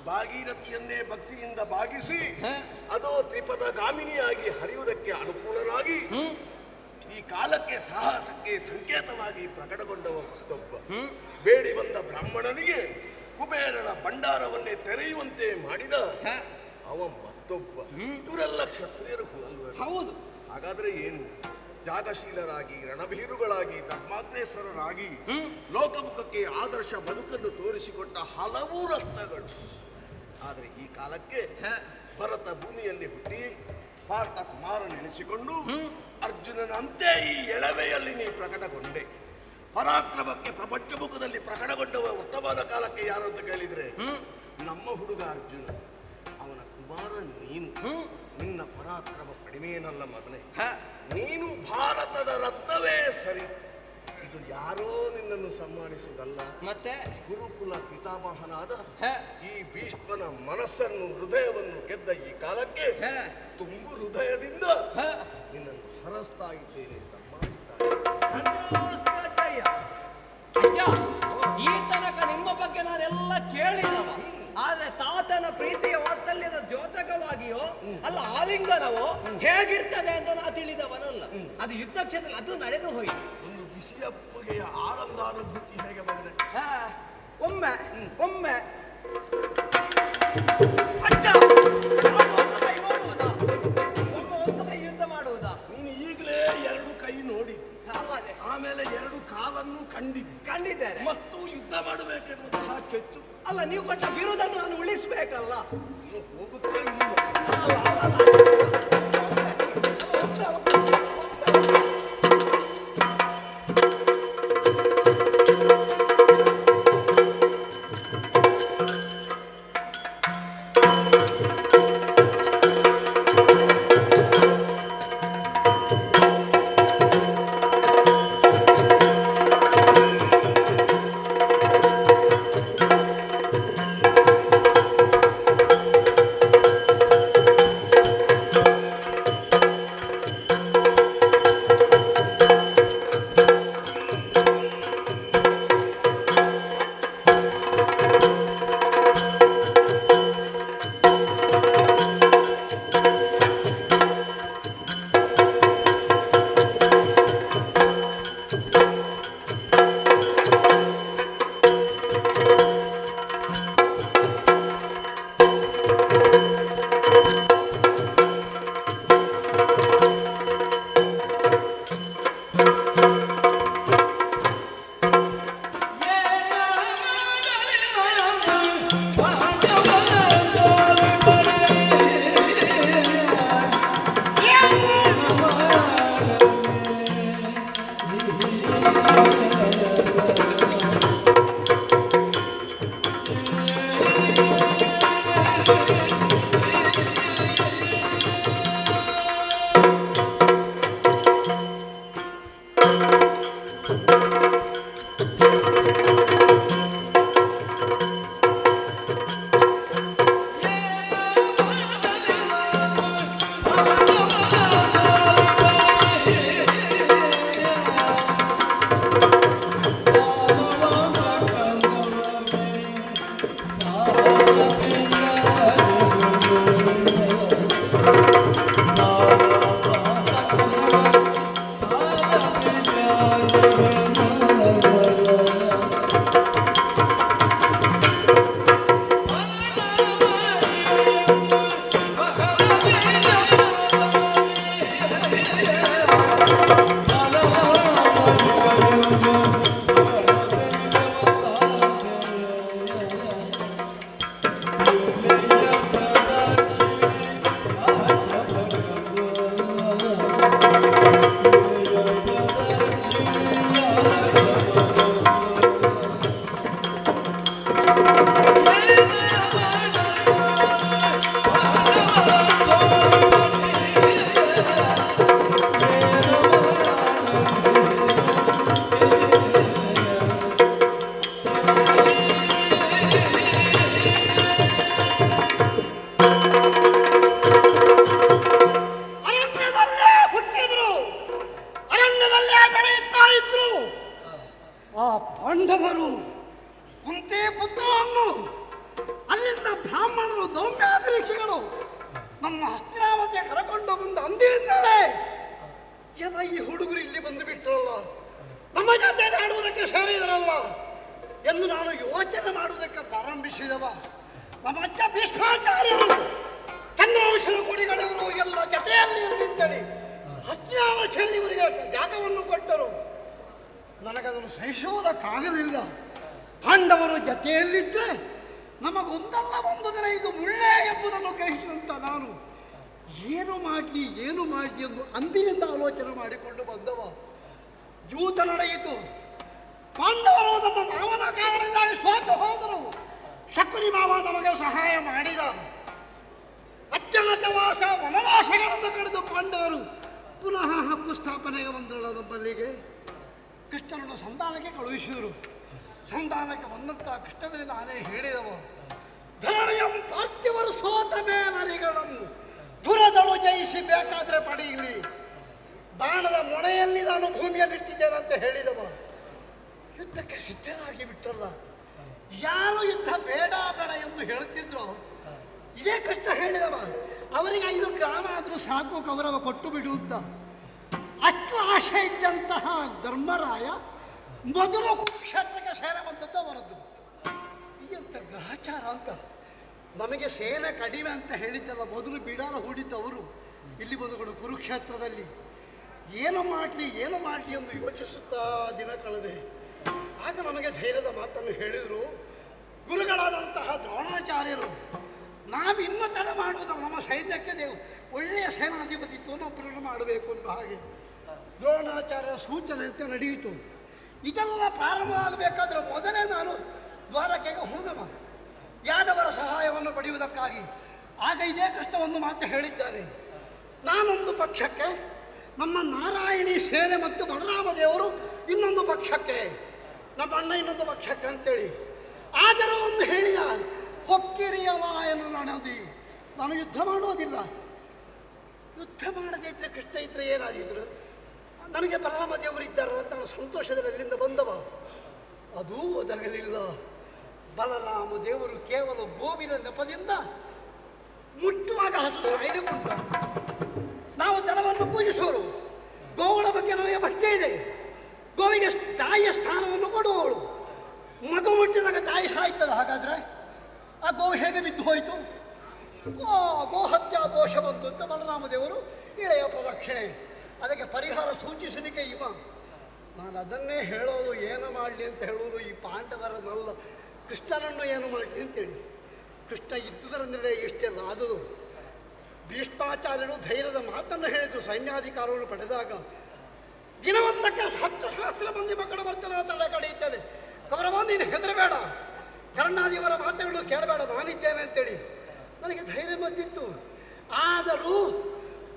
ಭಾಗೀರಥಿಯನ್ನೇ ಭಕ್ತಿಯಿಂದ ಭಾಗಿಸಿ ಅದು ತ್ರಿಪದ ಗಾಮಿನಿಯಾಗಿ ಹರಿಯುವುದಕ್ಕೆ ಅನುಕೂಲನಾಗಿ ಈ ಕಾಲಕ್ಕೆ ಸಾಹಸಕ್ಕೆ ಸಂಕೇತವಾಗಿ ಪ್ರಕಟಗೊಂಡವ ಮತ್ತೊಬ್ಬ. ಬೇಡಿ ಬಂದ ಬ್ರಾಹ್ಮಣನಿಗೆ ಕುಬೇರನ ಭಂಡಾರವನ್ನೇ ತೆರೆಯುವಂತೆ ಮಾಡಿದ ಅವ ಮತ್ತೊಬ್ಬ. ಇವರೆಲ್ಲ ಕ್ಷತ್ರಿಯರು ಅಲ್ವೇ? ಹೌದು. ಹಾಗಾದ್ರೆ ಏನು? ಜಾಗಶೀಲರಾಗಿ, ರಣಭೀರುಗಳಾಗಿ, ಧರ್ಮಾಗ್ರೇಸರರಾಗಿ ಲೋಕಮುಖಕ್ಕೆ ಆದರ್ಶ ಬದುಕನ್ನು ತೋರಿಸಿಕೊಟ್ಟ ಹಲವು ರತ್ನಗಳು. ಆದರೆ ಈ ಕಾಲಕ್ಕೆ ಭರತ ಭೂಮಿಯಲ್ಲಿ ಹುಟ್ಟಿ ಪಾರ್ಥ ಕುಮಾರನೆನಿಸಿಕೊಂಡು ಅರ್ಜುನನಂತೆ ಈ ಎಳವೆಯಲ್ಲಿ ನೀ ಪ್ರಕಟಗೊಂಡೆ. ಪರಾಕ್ರಮಕ್ಕೆ ಪ್ರಪಂಚ ಮುಖದಲ್ಲಿ ಪ್ರಕಟಗೊಂಡವ ವರ್ತಮಾನ ಕಾಲಕ್ಕೆ ಯಾರು ಅಂತ ಕೇಳಿದ್ರೆ ನಮ್ಮ ಹುಡುಗ ಅರ್ಜುನ. ಅವನ ಕುಮಾರ ನೀನು. ನಿನ್ನ ಪರಾಕ್ರಮ ಕಡಿಮೆಯೇನಲ್ಲ ಮಗನೇ. ನೀನು ಭಾರತದ ರತ್ನವೇ ಸರಿ. ಇದು ಯಾರೋ ನಿನ್ನನ್ನು ಸನ್ಮಾನಿಸುವುದಲ್ಲ, ಮತ್ತೆ ಗುರುಕುಲ ಪಿತಾಮಹನಾದ ಈ ಭೀಷ್ಮನ ಮನಸ್ಸನ್ನು, ಹೃದಯವನ್ನು ಗೆದ್ದ ಈ ಕಾಲಕ್ಕೆ ತುಂಬು ಹೃದಯದಿಂದ ನಿನ್ನನ್ನು ಹರಸ್ತಾ ಇದ್ದೇನೆ, ಸನ್ಮಾನಿಸ್ತಾ ಇದ್ದೇನೆ. ಈ ತನಕ ನಿಮ್ಮ ಬಗ್ಗೆ ನಾನೆಲ್ಲ ಕೇಳಿದವ, ಆದ್ರೆ ತಾತನ ಪ್ರೀತಿಯ ವಾತ್ಸಲ್ಯದ ದ್ಯೋತಕವಾಗಿಯೋ ಅಲ್ಲ ಆಲಿಂಗನವೋ ಹೇಗಿರ್ತದೆ ಅಂತ ನಾ ತಿಳಿದವನಲ್ಲ. ಅದು ಯುದ್ಧ ಕ್ಷೇತ್ರ, ಅದು ನಡೆದು ಹೋಯಿತು. ಒಂದು ಬಿಸಿಯಪ್ಪಗೆಯ ಆನಂದಾನುಭೂತಿ ಹೇಗೆ ಬಂದರೆ ಒಮ್ಮೆ ಒಮ್ಮೆ ಯುದ್ಧ ಮಾಡುವುದಾ? ನೀನು ಈಗಲೇ ಎರಡು ಕೈ ನೋಡಿ, ಆಮೇಲೆ ಎರಡು ಕಾಲನ್ನು ಕಂಡಿದ್ದೇನೆ ಮತ್ತು ಯುದ್ಧ ಮಾಡಬೇಕೆನ್ನುವಂತಹ ಕೆಚ್ಚು. ಅಲ್ಲ, ನೀವು ಕೊಟ್ಟ ಬಿರುದನ್ನು ನಾನು ಉಳಿಸ್ಬೇಕಲ್ಲ. ಹೋಗುತ್ತೆ ಪಾಂಡವರು ಕುಂತಿ ಪುತ್ರವನ್ನು ಅಲ್ಲಿಂದ ಬ್ರಾಹ್ಮಣರು ದೌಮ್ಯಾದೃಷಿಗಳು ನಮ್ಮ ಹಸ್ತಿನಾವತಿಯ ಕರಕೊಂಡು ಬಂದ ಅಂದಿನಿಂದಲೇ ಎಲ್ಲ ಈ ಹುಡುಗರು ಇಲ್ಲಿ ಬಂದು ಬಿಟ್ಟರಲ್ಲ, ನಮ್ಮ ಜೊತೆಯಲ್ಲಿ ಆಡುವುದಕ್ಕೆ ಸೇರಿದರಲ್ಲ ಎಂದು ನಾನು ಯೋಚನೆ ಮಾಡುವುದಕ್ಕೆ ಪ್ರಾರಂಭಿಸಿದವ. ನಮ್ಮ ಅಜ್ಜ ಭೀಷ್ಮಾಚಾರ್ಯರು ಚಂದ್ರವಂಶದ ಕೊಡಿಗಳಿವರು ಎಲ್ಲ ಜೊತೆಯಲ್ಲಿ ನಿಂತಳಿ ಹಸ್ತಿನಾವತಿಯಲ್ಲಿ ಇವರಿಗೆ ಜಾಗವನ್ನು ಕೊಟ್ಟರು. ನನಗದನ್ನು ಸಹಿಸುವುದಕ್ಕಾಗಲಿಲ್ಲ. ಪಾಂಡವರು ಜೊತೆಯಲ್ಲಿದ್ದರೆ ನಮಗೊಂದಲ್ಲ ಒಂದು ದಿನ ಇದು ಮುಳ್ಳೆ ಎಂಬುದನ್ನು ಗ್ರಹಿಸಿದಂತ ನಾನು ಏನು ಮಾಡಲಿ ಎಂದು ಅಂದಿನಿಂದ ಆಲೋಚನೆ ಮಾಡಿಕೊಂಡು ಬಂದವ. ಯೂತ ನಡೆಯಿತು. ಪಾಂಡವರು ನಮ್ಮ ಮಾವನ ಕಾರಣದಿಂದಾಗಿ ಸೋತು ಹೋದರು. ಶಕುನಿ ಮಾವ ನಮಗೆ ಸಹಾಯ ಮಾಡಿದ. ಅಜ್ಞಾತವಾಸ ವನವಾಸಗಳನ್ನು ಕಳೆದು ಪಾಂಡವರು ಪುನಃ ಹಕ್ಕು ಸ್ಥಾಪನೆಗೆ ಬಂದರಲ್ಲ ನಮ್ಮಲ್ಲಿಗೆ. ಕೃಷ್ಣನನ್ನು ಸಂಧಾನಕ್ಕೆ ಕಳುಹಿಸಿದರು. ಸಂಧಾನಕ್ಕೆ ಬಂದಂತ ಕೃಷ್ಣನಲ್ಲಿ ನಾನೇ ಹೇಳಿದವ, ಧರಣಿಯಂ ಪಾರ್ಥಿವರು ಸೋತ ಮೇನರಿಗಳನ್ನು ದುರದಳು ಜಯಿಸಿ ಬೇಕಾದ್ರೆ ಪಡೆಯಲಿ. ಬಾಣದ ಮೊಣೆಯಲ್ಲಿ ನಾನು ಭೂಮಿಯಲ್ಲಿಟ್ಟಿದ್ದೇನೆ ಅಂತ ಹೇಳಿದವ. ಯುದ್ಧಕ್ಕೆ ಸಿದ್ಧರಾಗಿ ಬಿಟ್ಟಲ್ಲ. ಯಾರು ಯುದ್ಧ ಬೇಡ ಬೇಡ ಎಂದು ಹೇಳುತ್ತಿದ್ರು ಇದೇ ಕೃಷ್ಣ ಹೇಳಿದವ. ಅವರಿಗೆ 5 ಗ್ರಾಮ ಆದರೂ ಸಾಕು ಕೌರವ ಕೊಟ್ಟು ಬಿಡುತ್ತ. ಅಷ್ಟು ಆಶೆ ಇದ್ದಂತಹ ಧರ್ಮರಾಯ ಮೊದಲು ಕುರುಕ್ಷೇತ್ರಕ್ಕೆ ಸೇನೆ ಬಂದದ್ದು ಅವರದ್ದು. ಎಂಥ ಗ್ರಹಚಾರ ಅಂತ. ನಮಗೆ ಸೇನೆ ಕಡಿಮೆ ಅಂತ ಹೇಳಿದ್ದಲ್ಲ, ಮೊದಲು ಬಿಡಾರ ಹೂಡಿದ್ದವರು ಇಲ್ಲಿ ಬಂದುಕೊಂಡು ಕುರುಕ್ಷೇತ್ರದಲ್ಲಿ ಏನು ಮಾಡಲಿ ಎಂದು ಯೋಚಿಸುತ್ತಾ ದಿನ ಕಳೆದೆ. ಆಗ ನಮಗೆ ಧೈರ್ಯದ ಮಾತನ್ನು ಹೇಳಿದರು ಗುರುಗಳಾದಂತಹ ದ್ರೋಣಾಚಾರ್ಯರು. ನಾವಿನ್ನೂ ತಡೆ ಮಾಡುವುದು ನಮ್ಮ ಸೈನ್ಯಕ್ಕೆ ಒಳ್ಳೆಯ ಸೇನಾಧಿಪತಿತ್ವವನ್ನು ಒಬ್ಬರನ್ನು ಮಾಡಬೇಕು ಎಂಬ ಹಾಗೆ ದ್ರೋಣಾಚಾರ್ಯರ ಸೂಚನೆ ಅಂತ ನಡೆಯಿತು. ಇದೆಲ್ಲ ಪ್ರಾರಂಭವಾಗಬೇಕಾದ್ರೆ ಮೊದಲೇ ನಾನು ದ್ವಾರಕೆಗೆ ಹೋದವ ಯಾದವರ ಸಹಾಯವನ್ನು ಪಡೆಯುವುದಕ್ಕಾಗಿ. ಆಗ ಇದೇ ಕೃಷ್ಣ ಒಂದು ಮಾತು ಹೇಳಿದ್ದಾನೆ, ನಾನೊಂದು ಪಕ್ಷಕ್ಕೆ, ನಮ್ಮ ನಾರಾಯಣಿ ಸೇನೆ ಮತ್ತು ಬಲರಾಮ ದೇವರು ಇನ್ನೊಂದು ಪಕ್ಷಕ್ಕೆ, ನಮ್ಮ ಅಣ್ಣ ಇನ್ನೊಂದು ಪಕ್ಷಕ್ಕೆ ಅಂತೇಳಿ. ಆದರೂ ಒಂದು ಹೇಳಿದ, ಹೊಕ್ಕಿರಿಯಲ್ಲ ಎಂದು ನನ್ನದಿ ನಾನು ಯುದ್ಧ ಮಾಡೋದಿಲ್ಲ. ಯುದ್ಧ ಮಾಡದೇ ಇದ್ರೆ ಕೃಷ್ಣ ಇದ್ರೆ ಏನಾದಿದ್ರು, ನಮಗೆ ಬಲರಾಮ ದೇವರು ಇದ್ದಾರೆ ಅಂತ ನಾನು ಸಂತೋಷದಲ್ಲಿ ಅಲ್ಲಿಂದ ಬಂದವ. ಅದೂ ಒದಗಲಿಲ್ಲ. ಬಲರಾಮ ದೇವರು ಕೇವಲ ಗೋವಿನ ನೆಪದಿಂದ ಮುಟ್ಟುವಾಗ ಹಸು ಸಾಯಲಿಕ್ಕುಂಟ. ನಾವು ಜನವನ್ನು ಪೂಜಿಸೋರು, ಗೋವುಗಳ ಬಗ್ಗೆ ನಮಗೆ ಭಕ್ತಿ ಇದೆ. ಗೋವಿಗೆ ತಾಯಿಯ ಸ್ಥಾನವನ್ನು ಕೊಡುವವಳು. ಮಗು ಮುಟ್ಟಿದಾಗ ತಾಯಿ ಸಾಯ್ತದ, ಹಾಗಾದ್ರೆ ಆ ಗೋವು ಹೇಗೆ ಬಿದ್ದು ಹೋಯಿತು? ಗೋಹತ್ಯಾ ದೋಷ ಬಂತು ಅಂತ ಬಲರಾಮ ದೇವರು ಇಳೆಯ ಪ್ರದಕ್ಷಿಣೆ, ಅದಕ್ಕೆ ಪರಿಹಾರ ಸೂಚಿಸಲಿಕ್ಕೆ ಇವ. ನಾನು ಅದನ್ನೇ ಹೇಳೋದು, ಏನು ಮಾಡಲಿ ಅಂತ ಹೇಳುವುದು ಈ ಪಾಂಡವರನ್ನೆಲ್ಲ, ಕೃಷ್ಣನನ್ನು ಏನು ಮಾಡಲಿ ಅಂತೇಳಿ. ಕೃಷ್ಣ ಇದ್ದುದರನ್ನೆಲ್ಲ ಎಷ್ಟೆಲ್ಲ ಆದದು. ಭೀಷ್ಮಾಚಾರ್ಯರು ಧೈರ್ಯದ ಮಾತನ್ನು ಹೇಳಿದರು. ಸೈನ್ಯಾಧಿಕಾರವನ್ನು ಪಡೆದಾಗ ದಿನವೊಂದಕ್ಕೆ 10,000 ಮಂದಿ ಮಕ್ಕಳು ಬರ್ತಾನೆ, ತಲೆ ಕಳೆಯುತ್ತಾನೆ. ಕೌರವ ನೀನು ಹೆದರಬೇಡ, ಕರ್ಣಾದಿಯವರ ಮಾತುಗಳು ಕೇಳಬೇಡ, ನಾನಿದ್ದೇನೆ ಅಂತೇಳಿ ನನಗೆ ಧೈರ್ಯ ಬಂದಿತ್ತು. ಆದರೂ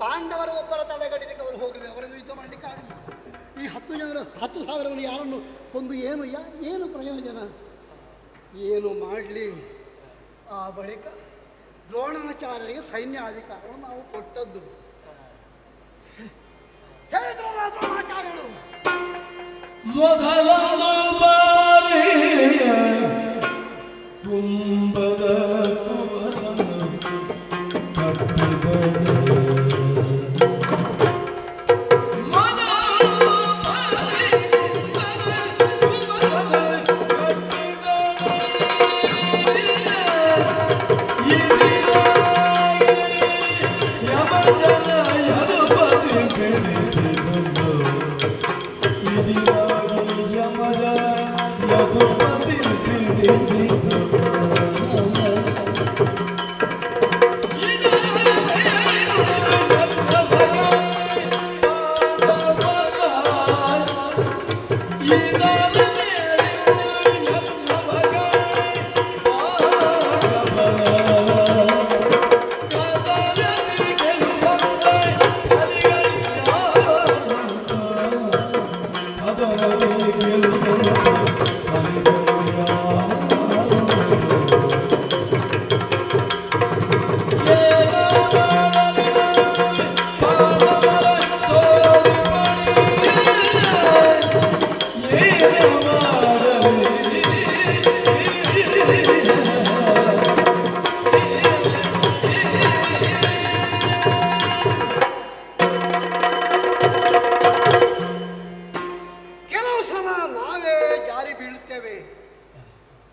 ಪಾಂಡವರ ಒಬ್ಬರ ತಲೆಗಡಿಲಿಕ್ಕೆ ಅವರು ಹೋಗಲಿಲ್ಲ, ಅವರನ್ನು ಯುದ್ಧ ಮಾಡಲಿಕ್ಕೆ ಆಗಲಿಲ್ಲ. ಈ 10,000 ಯಾರನ್ನು ಕೊಂದು ಏನು ಪ್ರಯೋಜನ? ಏನು ಮಾಡಲಿ? ಆ ಬಳಿಕ ದ್ರೋಣಾಚಾರ್ಯರಿಗೆ ಸೈನ್ಯಾಧಿಕಾರವನ್ನು ನಾವು ಕೊಟ್ಟದ್ದು. ಹೇಳಿದ್ರಲ್ಲ ದ್ರೋಣಾಚಾರ್ಯರು, ಮೊದಲೊಂದು ಬಾರಿ ಕುಂಭದ ಕುವರನ್ನು ಕಟ್ಟಿದರೆ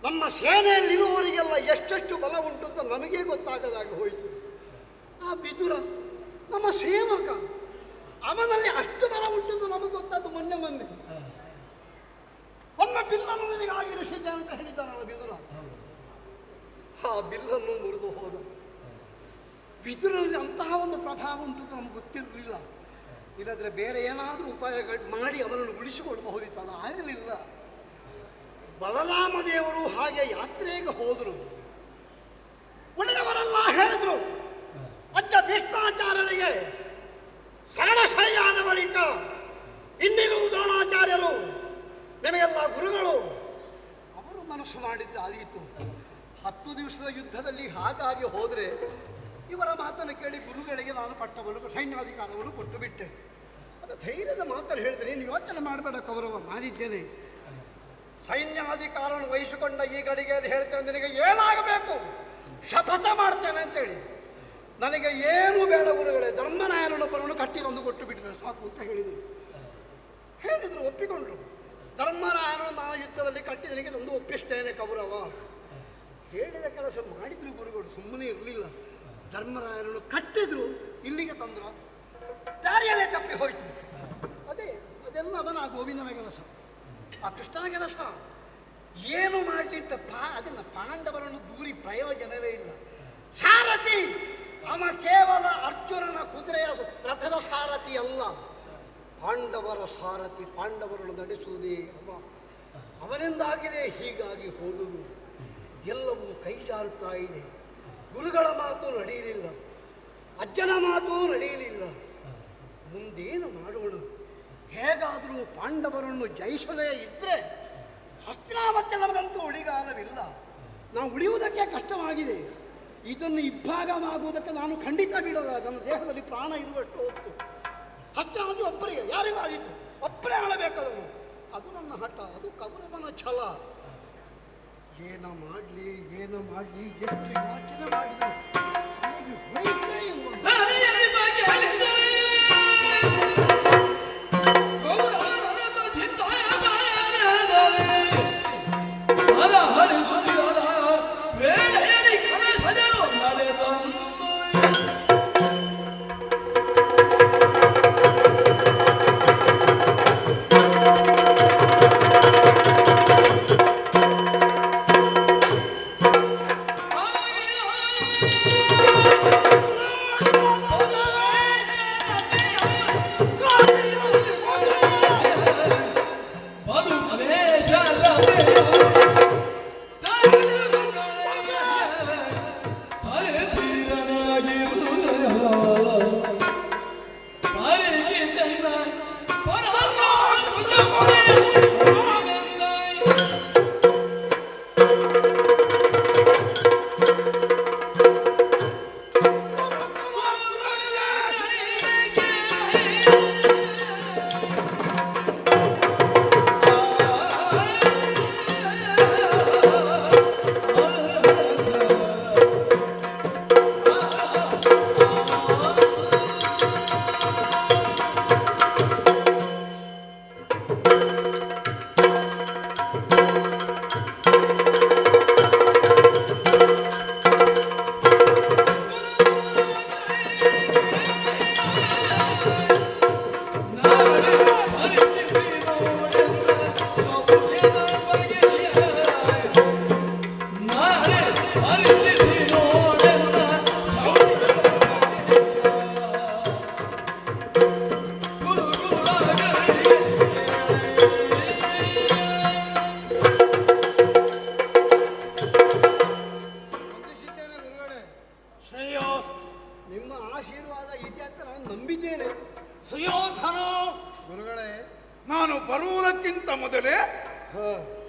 ನಮ್ಮ ಸೇನೆಯಲ್ಲಿರುವವರಿಗೆಲ್ಲ ಎಷ್ಟೆಷ್ಟು ಬಲ ಉಂಟು ಅಂತ ನಮಗೇ ಗೊತ್ತಾಗದಾಗಿ ಹೋಯಿತು. ಆ ವಿದುರ ನಮ್ಮ ಸೇವಕ, ಅವನಲ್ಲಿ ಅಷ್ಟು ಬಲ ಉಂಟು ಅಂತ ನಮಗೆ ಗೊತ್ತಾದ್ದು ಮೊನ್ನೆ ಒಮ್ಮ ಬಿಲ್ಲನ್ನು ನನಗಾಗಿ ರಕ್ಷಿದ್ದೆ ಅಂತ ಹೇಳಿದ್ದಾನಲ್ಲ ವಿದುರ. ಆ ಬಿಲ್ಲನ್ನು ಮುರಿದು ಹೋದ. ವಿದುರಲ್ಲಿ ಅಂತಹ ಒಂದು ಪ್ರಭಾವ ಉಂಟು ಅಂತ ನಮ್ಗೆ ಗೊತ್ತಿರಲಿಲ್ಲ. ಇಲ್ಲದ್ರೆ ಬೇರೆ ಏನಾದರೂ ಉಪಾಯಗಳು ಮಾಡಿ ಅವನನ್ನು ಉಳಿಸಿಕೊಳ್ಳಬಹುದಿತ್ತಲ್ಲ, ಆಗಲಿಲ್ಲ. ಬಲರಾಮದೇವರು ಹಾಗೆ ಯಾತ್ರೆಗೆ ಹೋದರು. ಉಳಿದವರೆಲ್ಲ ಹೇಳಿದ್ರು, ಅಜ್ಜ ಭೀಷ್ಮಾಚಾರ್ಯರಿಗೆ ಶರಣಶಯ ಆದ ಬಳಿಕ ಇನ್ನಿರುವುದು ದ್ರೋಣಾಚಾರ್ಯರು, ನಿಮಗೆಲ್ಲ ಗುರುಗಳು. ಅವರು ಮನಸ್ಸು ಮಾಡಿದ್ರೆ ಆದೀತು. 10 ದಿವಸದ ಯುದ್ಧದಲ್ಲಿ ಹಾಗಾಗಿ ಹೋದರೆ ಇವರ ಮಾತನ್ನು ಕೇಳಿ ಗುರುಗಳಿಗೆ ನಾನು ಪಟ್ಟವನ್ನು ಸೈನ್ಯಾಧಿಕಾರವನ್ನು ಕೊಟ್ಟು ಬಿಟ್ಟೆ. ಅದು ಧೈರ್ಯದ ಮಾತನ್ನು ಹೇಳಿದ್ರೆ, ನೀನು ಯೋಚನೆ ಮಾಡಬೇಡ ಕೌರವ, ಮಾಡಿದ್ದೇನೆ. ಸೈನ್ಯಾಧಿಕಾರವನ್ನು ವಹಿಸಿಕೊಂಡ ಈ ಗಡಿಗೆಯಲ್ಲಿ ಹೇಳ್ತೇನೆ, ನಿನಗೆ ಏನಾಗಬೇಕು ಶಪಥ ಮಾಡ್ತೇನೆ ಅಂತೇಳಿ. ನನಗೆ ಏನೂ ಬೇಡ ಗುರುಗಳೇ, ಧರ್ಮರಾಯನೊಬ್ಬನನ್ನು ಕಟ್ಟಿ ತಂದು ಕೊಟ್ಟು ಬಿಟ್ಟಿದ್ದಾರೆ ಸಾಕು ಅಂತ ಹೇಳಿದರು. ಒಪ್ಪಿಕೊಂಡ್ರು. ಧರ್ಮರಾಯನನ್ನು ನಾನು ಯುದ್ಧದಲ್ಲಿ ಕಟ್ಟಿ ನನಗೆ ತಂದು ಒಪ್ಪಿಸ್ತೇನೆ ಕೌರವ. ಹೇಳಿದ ಕೆಲಸ ಮಾಡಿದ್ರು ಗುರುಗಳು, ಸುಮ್ಮನೆ ಇರಲಿಲ್ಲ. ಧರ್ಮರಾಯನನ್ನು ಕಟ್ಟಿದ್ರು, ಇಲ್ಲಿಗೆ ತಂದ್ರ, ದಾರಿಯಲ್ಲೇ ತಪ್ಪಿ ಹೋಯ್ತು. ಅದೆಲ್ಲ ಅವನ ಆ ಗೋವಿಂದನ ಕೆಲಸ, ಆ ಕೃಷ್ಣನ ಕೆಲಸ. ಏನು ಮಾಡಲಿಂತ ಅದನ್ನು ಪಾಂಡವರನ್ನು ದೂರಿ ಪ್ರಯೋಜನವೇ ಇಲ್ಲ. ಸಾರಥಿ ಅವ ಕೇವಲ ಅರ್ಜುನನ ಕುದುರೆಯ ರಥದ ಸಾರಥಿ ಅಲ್ಲ, ಪಾಂಡವರ ಸಾರಥಿ. ಪಾಂಡವರನ್ನು ನಡೆಸುವುದೇ ಅವನಿಂದಾಗಿದೆ ಹೀಗಾಗಿ ಹೋದುದು. ಎಲ್ಲವೂ ಕೈ ಜಾರುತ್ತಾ ಇದೆ. ಗುರುಗಳ ಮಾತು ನಡೆಯಲಿಲ್ಲ, ಅಜ್ಜನ ಮಾತು ನಡೆಯಲಿಲ್ಲ. ಮುಂದೇನು ಮಾಡೋಣ? ಹೇಗಾದರೂ ಪಾಂಡವರನ್ನು ಜಯಿಸದೇ ಇದ್ದರೆ ಹಸ್ತಿನಾವತಿ ನಮಗಂತೂ ಉಳಿಗಾಲವಿಲ್ಲ. ನಾವು ಉಳಿಯುವುದಕ್ಕೆ ಕಷ್ಟವಾಗಿದೆ. ಇದನ್ನು ಇಬ್ಬಾಗವಾಗುವುದಕ್ಕೆ ನಾನು ಖಂಡಿತ ಬಿಡಲ್ಲ. ನನ್ನ ದೇಹದಲ್ಲಿ ಪ್ರಾಣ ಇರುವಷ್ಟು ಹೊತ್ತು ಹಸ್ತಿನಾವತಿ ಒಬ್ಬರಿಗೆ, ಯಾರಿಗೂ ಆಯಿತು, ಒಬ್ಬರೇ ಆಳಬೇಕಾದನು. ಅದು ನನ್ನ ಹಠ, ಅದು ಕೌರವನ ಛಲ. ಏನ ಮಾಡಲಿ ಎಷ್ಟು ಯೋಚನೆ ಮಾಡಿದ್ರು ಹೋಯ್ತೇ ಇಲ್ವ.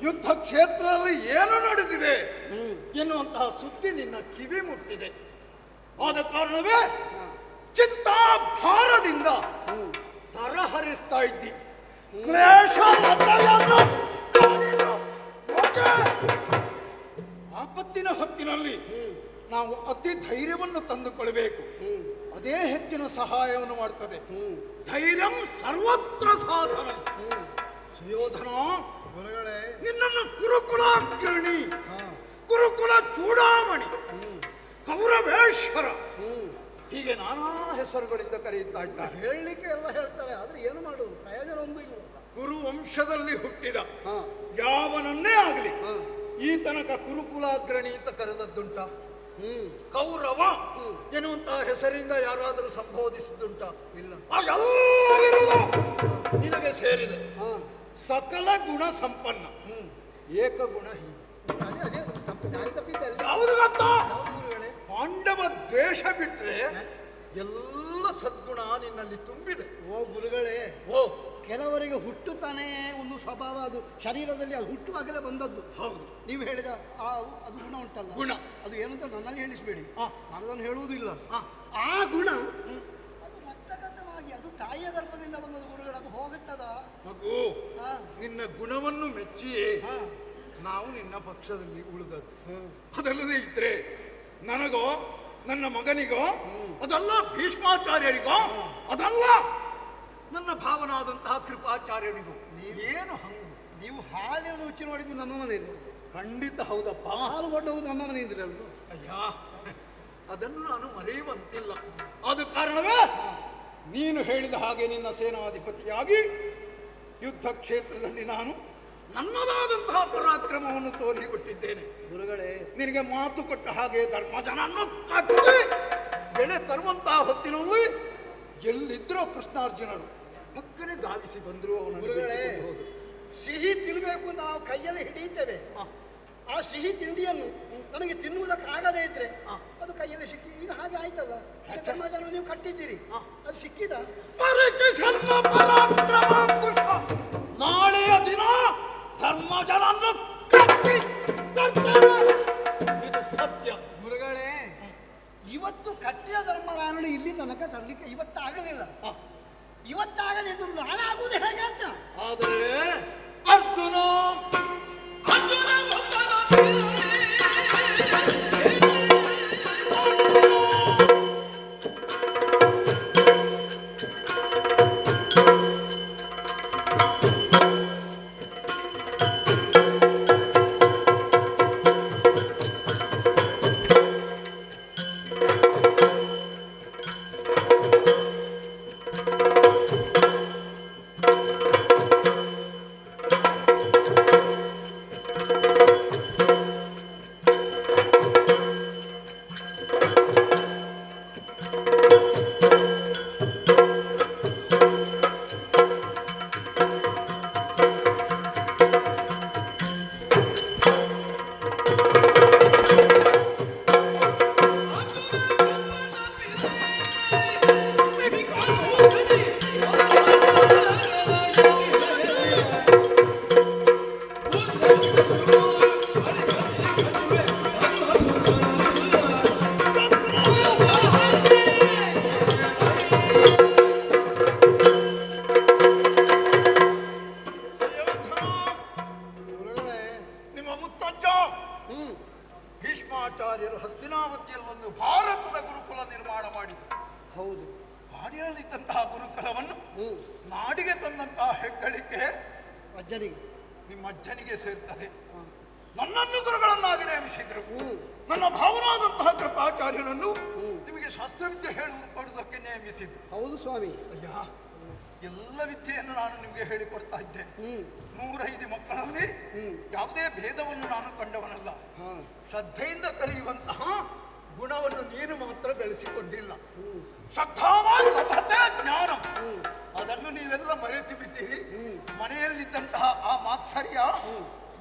ಯುದ್ಧ ಕ್ಷೇತ್ರದಲ್ಲಿ ಏನು ನಡೆದಿದೆ ಎನ್ನುವಂತಹ ಸುದ್ದಿ ನಿನ್ನ ಕಿವಿ ಮುಟ್ಟಿದೆ. ಆದ ಕಾರಣವೇ ಚಿತ್ತಾಭಾರದಿಂದ ತರಹರಿಸ್ತಾ ಇದ್ದಿ. ಆಪತ್ತಿನ ಹೊತ್ತಿನಲ್ಲಿ ನಾವು ಅತಿ ಧೈರ್ಯವನ್ನು ತಂದುಕೊಳ್ಬೇಕು. ಅದೇ ಹೆಚ್ಚಿನ ಸಹಾಯವನ್ನು ಮಾಡ್ತದೆ. ಧೈರ್ಯಂ ಸರ್ವತ್ರ ಸಾಧನ. ಸುಯೋಧನ, ನಿನ್ನನ್ನು ಕುರುಕುಲಾಗ್ರಣಿ ನಿನಗೆ ನಾನಾ ಹೆಸರುಗಳಿಂದ ಕರೆಯುತ್ತಾ ಇದ್ದಾರೆ. ಹೇಳಲಿಕ್ಕೆ ಎಲ್ಲ ಹೇಳ್ತಾರೆ, ಆದ್ರೆ ಏನು ಮಾಡುವುದು, ಪ್ರಯೋಜನ ಒಂದು ಇಲ್ವಲ್ಲ. ಕುರು ವಂಶದಲ್ಲಿ ಹುಟ್ಟಿದ ಯಾವನನ್ನೇ ಆಗಲಿ ಈ ತನಕ ಕುರುಕುಲಾಗ್ರಣಿ ಅಂತ ಕರೆದದ್ದುಂಟ? ಕೌರವ ಎನ್ನುವಂತಹ ಹೆಸರಿಂದ ಯಾರಾದರೂ ಸಂಬೋಧಿಸಿದ್ದುಂಟ? ಇಲ್ಲ. ಎಲ್ಲರಿಗೂ ನಿನಗೆ ಸೇರಿದೆ ಸಕಲ ಗುಣ ಸಂಪನ್ನ ಏಕಗುಣಹೀನ. ಅದೇ ದಾರಿ ತಪ್ಪಿದ್ದಲ್ಲಿ ಯಾವುದು ಗೊತ್ತಾ? ಯಾವುದು ಗುರುಗಳೇ? ಪಾಂಡವ ದ್ವೇಷ ಬಿಟ್ರೆ ಎಲ್ಲ ಸದ್ಗುಣ ನಿನ್ನಲ್ಲಿ ತುಂಬಿದೆ. ಓ ಗುರುಗಳೇ, ಓ ಕೆಲವರಿಗೆ ಹುಟ್ಟುತ್ತಾನೆ ಒಂದು ಸ್ವಭಾವ, ಅದು ಶರೀರದಲ್ಲಿ ಅದು ಹುಟ್ಟುವಾಗಲೇ ಬಂದದ್ದು. ಹೌದು, ನೀವು ಹೇಳಿದ ಅದು ಗುಣ ಉಂಟಲ್ಲ, ಗುಣ ಅದು ಏನಂತ ನನ್ನಲ್ಲಿ ಹೇಳಿಸಬೇಡಿ, ಅದನ್ನು ಹೇಳುವುದಿಲ್ಲ. ಆ ಆ ಗುಣ ಅದು ರಕ್ತಗತವಾಗಿ ಅದು ತಾಯಿಯ ಗರ್ಭದಿಂದ ಬಂದದ್ದು ಗುರುಗಳು, ಅದು ಹೋಗುತ್ತದ? ಮಗು, ನಿನ್ನ ಗುಣವನ್ನು ಮೆಚ್ಚಿಯೇ ನಾವು ನಿನ್ನ ಪಕ್ಷದಲ್ಲಿ ಉಳಿದದ್ದು. ಅದಲ್ಲದೆ ಇದ್ರೆ ನನಗೋ ನನ್ನ ಮಗನಿಗೋ ಅದಲ್ಲ, ಭೀಷ್ಮಾಚಾರ್ಯರಿಗೋ ಅದಲ್ಲ, ನನ್ನ ಭಾವನಾದಂತಹ ಕೃಪಾಚಾರ್ಯನಿಗೂ ಏನು ಹಂಗು? ನೀವು ಹಾಲಿನ ರುಚಿ ನೋಡಿದ್ದು ನಮ್ಮ ಮನೆಯಲ್ಲಿ? ಖಂಡಿತ ಹೌದಪ್ಪ. ಹಾಲು ಕೊಟ್ಟುವುದು ನಮ್ಮ ಮನೆಯಿಂದಲೇ ಅಲ್ವ? ಅಯ್ಯ, ಅದನ್ನು ನಾನು ಮರೆಯುವಂತಿಲ್ಲ. ಆದ ಕಾರಣವೇ ನೀನು ಹೇಳಿದ ಹಾಗೆ ನಿನ್ನ ಸೇನಾಧಿಪತಿಯಾಗಿ ಯುದ್ಧ ಕ್ಷೇತ್ರದಲ್ಲಿ ನಾನು ನನ್ನದಾದಂತಹ ಪರಾಕ್ರಮವನ್ನು ತೋರಿಕೊಟ್ಟಿದ್ದೇನೆ. ಗುರುಗಳೇ, ನಿನಗೆ ಮಾತು ಕೊಟ್ಟ ಹಾಗೆ ಧರ್ಮಜನನ್ನು ಕಟ್ಟಿ ಬೆಳೆ ತರುವಂತಹ ಹೊತ್ತಿನಲ್ಲಿ ಎಲ್ಲಿದ್ರೋ ಕೃಷ್ಣಾರ್ಜುನರು ಪಕ್ಕನೆ ಧಾವಿಸಿ ಬಂದರು. ಗುರುಗಳೇ, ಸಿಹಿ ತಿನ್ನಬೇಕು ಅಂತ ನಾವು ಕೈಯಲ್ಲಿ ಹಿಡಿಯುತ್ತೇವೆ. ಆ ಸಿಹಿ ತಿಂಡಿಯನ್ನು ನನಗೆ ತಿನ್ನುವುದಕ್ಕಾಗದೇ ಇದ್ರೆ ಅದು ಕೈಯಲ್ಲಿ ಸಿಕ್ಕಿ, ಈಗ ಹಾಗೆ ಆಯ್ತಲ್ಲ, ಧರ್ಮಜನ ನೀವು ಕಟ್ಟಿದ್ದೀರಿ, ಅದು ಸಿಕ್ಕಿದ? ನಾಳೆಯ ದಿನ ಧರ್ಮಜನನ್ನು ಕಟ್ಟಿ ತರ್ತೇನೆ. ಇದು ಸತ್ಯ. ಗುರುಗಳೇ, ಇವತ್ತು ಕಟ್ಟಿದ ಧರ್ಮರಾಯಣನು ಇಲ್ಲಿ ತನಕ ತರಲಿಕ್ಕೆ ಇವತ್ತಾಗಲಿಲ್ಲ. ಇವತ್ತಾಗದಿದ್ದು ನಾಳೆ ಆಗುವುದು ಹೇಗೆ ಅಂತ? ಆದರೆ ಅರ್ಜುನ ಭೀಷ್ಮಾಚಾರ್ಯರು ಹಸ್ತಿನಾವತಿಯಲ್ಲಿ ಒಂದು ಭಾರತದ ಗುರುಕುಲ ನಿರ್ಮಾಣ ಮಾಡಿದರು. ಹೌದು, ಕಾಡಿನಲ್ಲಿದ್ದಂತಹ ಗುರುಕುಲವನ್ನು ನಾಡಿಗೆ ತಂದಂತಹ ಹೆಗ್ಗಳಿಕೆ ಅಜ್ಜನಿಗೆ, ನಿಮ್ಮ ಅಜ್ಜನಿಗೆ ಸೇರ್ತದೆ. ನನ್ನನ್ನು ಗುರುಗಳನ್ನಾಗಿ ನೇಮಿಸಿದ್ರು. ನನ್ನ ಭಾವನಾದಂತಹ ಕೃಪಾಚಾರ್ಯನನ್ನು ನಿಮಗೆ ಶಾಸ್ತ್ರವಿದ್ಯೆ ಕೊಡುವುದಕ್ಕೆ ನೇಮಿಸಿದ್ರು. ಹೌದು ಸ್ವಾಮಿ. ಅಯ್ಯ, ಎಲ್ಲ ವಿದ್ಯೆಯನ್ನು ನಾನು ನಿಮಗೆ ಹೇಳಿಕೊಡ್ತಾ ಇದ್ದೆ. 105 ಮಕ್ಕಳಲ್ಲಿ ಯಾವುದೇ ಭೇದವನ್ನು ನಾನು ಕಂಡವನಲ್ಲ. ಶ್ರದ್ಧೆಯಿಂದ ಕಲಿಯುವಂತಹ ಗುಣವನ್ನು ನೀನು ಮಾತ್ರ ಬೆಳೆಸಿಕೊಂಡಿಲ್ಲ. ಶ್ರದ್ಧಾವಾನ್ ಲಭತೆ ಜ್ಞಾನ, ಅದನ್ನು ನೀವೆಲ್ಲ ಮರೆತು ಬಿಟ್ಟಿರಿ. ಮನೆಯಲ್ಲಿದ್ದಂತಹ ಆ ಮಾತ್ಸರ್ಯ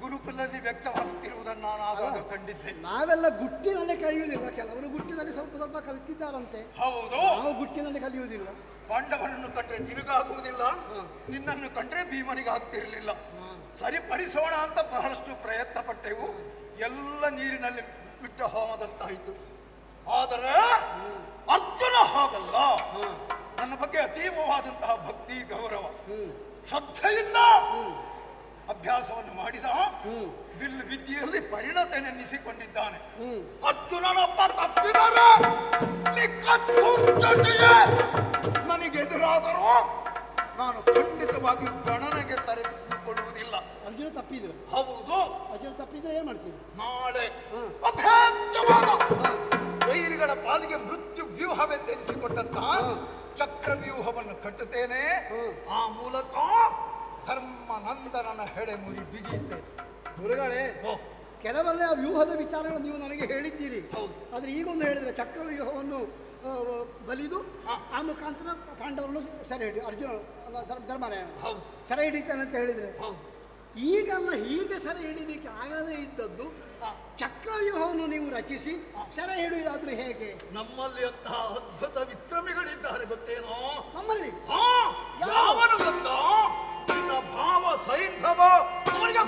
ಗುರುಕುಲದಲ್ಲಿ ವ್ಯಕ್ತವಾಗುತ್ತಿರುವುದನ್ನು ನಾನು ಆಗಾಗ ಕಂಡಿದ್ದೆ. ನಾವೆಲ್ಲ ಗುಟ್ಟಿನಲ್ಲಿ ಕಲಿಯುವುದಿಲ್ಲ, ಕೆಲವರು ಗುಟ್ಟಿನಲ್ಲಿ ಸ್ವಲ್ಪ ಸ್ವಲ್ಪ ಕಲಿತಿದ್ದಾರಂತೆ. ಹೌದು, ನಾವು ಗುಟ್ಟಿನಲ್ಲಿ ಕಲಿಯುವುದಿಲ್ಲ. ಪಾಂಡವನನ್ನು ಕಂಡ್ರೆ ನಿನಗಾಗುವುದಿಲ್ಲ, ನಿನ್ನನ್ನು ಕಂಡ್ರೆ ಭೀಮನಿಗಾಗ್ತಿರ್ಲಿಲ್ಲ. ಸರಿಪಡಿಸೋಣ ಅಂತ ಬಹಳಷ್ಟು ಪ್ರಯತ್ನ ಪಟ್ಟೆವು, ಎಲ್ಲ ನೀರಿನಲ್ಲಿ ಬಿಟ್ಟ ಹೋಮದಂತಾಯಿತು. ಆದರೆ ಅರ್ಜುನ ಹಾಗಲ್ಲ. ನನ್ನ ಬಗ್ಗೆ ಅತೀವವಾದಂತಹ ಭಕ್ತಿ ಗೌರವ ಶ್ರದ್ಧೆಯಿಂದ ಅಭ್ಯಾಸವನ್ನು ಮಾಡಿದ, ಬಿಲ್ಲು ವಿದ್ಯೆಯಲ್ಲಿ ಪರಿಣತನೆನ್ನಿಸಿಕೊಂಡಿದ್ದಾನೆ. ಅರ್ಜುನನೊಬ್ಬ ತಪ್ಪಿದರೆ ನನಗೆದುರಾದರೂ ನಾನು ಖಂಡಿತವಾಗಿ ಗಣನೆಗೆ ತೆರೆದುಕೊಳ್ಳುವುದಿಲ್ಲ. ಅರ್ಜುನ ತಪ್ಪಿದ್ರು? ಹೌದು. ಅರ್ಜುನ ತಪ್ಪಿದ್ರೆ ಏನ್ ಮಾಡ್ತೀವಿ? ನಾಳೆ ಅಭೇದ್ಯವಾದ ವೈರಿಗಳ ಪಾಲಿಗೆ ಮೃತ್ಯು ವ್ಯೂಹವೆಂದೆನಿಸಿಕೊಂಡಂತಹ ಚಕ್ರವ್ಯೂಹವನ್ನು ಕಟ್ಟುತ್ತೇನೆ. ಆ ಮೂಲಕ ಧರ್ಮನಂದನನ ಹೆಡೆ ಮುರಿ ಬಿಗಿಯುತ್ತೇನೆ. ಗುರುಗಳೇ, ಕೆಲವಲ್ಲೇ ಆ ವ್ಯೂಹದ ವಿಚಾರಗಳು ನೀವು ನನಗೆ ಹೇಳಿದ್ದೀರಿ. ಆದ್ರೆ ಈಗೊಂದು ಹೇಳಿದ್ರೆ ಚಕ್ರವ್ಯೂಹವನ್ನು ಬಲಿದು ಆ ಮುಖಾಂತರ ಪಾಂಡವರನ್ನು ಸೆರೆ ಹಿಡಿ ಅರ್ಜುನ ಧರ್ಮರಾಯ ಸೆರೆ ಹಿಡಿತಾನೆ ಅಂತ ಹೇಳಿದ್ರೆ, ಈಗಲ್ಲ ಹೀಗೆ ಸೆರೆ ಹಿಡಿಲಿಕ್ಕೆ ಆಗದೇ ಇದ್ದದ್ದು ಚಕ್ರವ್ಯೂಹವನ್ನು ನೀವು ರಚಿಸಿ ಸೆರೆ ಹಿಡಿಯುವುದಾದ್ರೂ ಹೇಗೆ? ನಮ್ಮಲ್ಲಿ ಅಂತಹ ಅದ್ಭುತ ವಿಕ್ರಮಿಗಳಿದ್ದಾರೆ ಗೊತ್ತೇನೋ? ನಮ್ಮಲ್ಲಿ ಯಾವನು ಗೊತ್ತೋ? ನಿನ್ನ ಭಾವ ಸೈಂಧವ. ಅವನಿಗೆ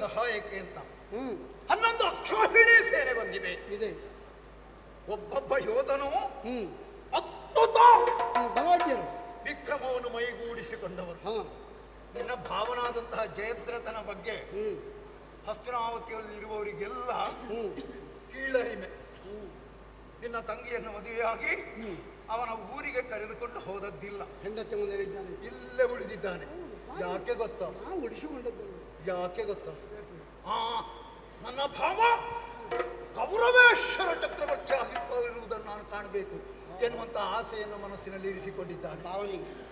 ಸಹಾಯಕ್ಕೆ ಅಂತ 11 ಅಕ್ಷೋಹಿಣಿ ಸೇನೆ ಬಂದಿದೆ. ಒಬ್ಬೊಬ್ಬ ಯೋಧನು ಅದ್ಭುತ ವಿಕ್ರಮವನ್ನು ಮೈಗೂಡಿಸಿಕೊಂಡವರು. ನಿನ್ನ ಭಾವನಾದಂತಹ ಜಯದ್ರಥನ ಬಗ್ಗೆ ಹಸ್ತಿನಾವತಿಯಲ್ಲಿರುವವರಿಗೆಲ್ಲ ಕೀಳರಿಮೆ. ನಿನ್ನ ತಂಗಿಯನ್ನು ಮದುವೆಯಾಗಿ ಅವನ ಊರಿಗೆ ಕರೆದುಕೊಂಡು ಹೋದದ್ದಿಲ್ಲ. ಹೆಂಡತಿ ಮುಂದೆ ಇಲ್ಲೇ ಉಳಿದಿದ್ದಾನೆ. ಯಾಕೆ ಗೊತ್ತಾ? ಉಳಿಸಿಕೊಂಡದ್ದು ಯಾಕೆ ಗೊತ್ತಾ? ನನ್ನ ಭಾವ ಕೌರವೇಶ್ವರ ಚಕ್ರವರ್ತಿ ಆಗಿರುವುದನ್ನು ನಾನು ಕಾಣಬೇಕು ಎನ್ನುವಂತ ಆಸೆಯನ್ನು ಮನಸ್ಸಿನಲ್ಲಿ ಇರಿಸಿಕೊಂಡಿದ್ದಾನೆ.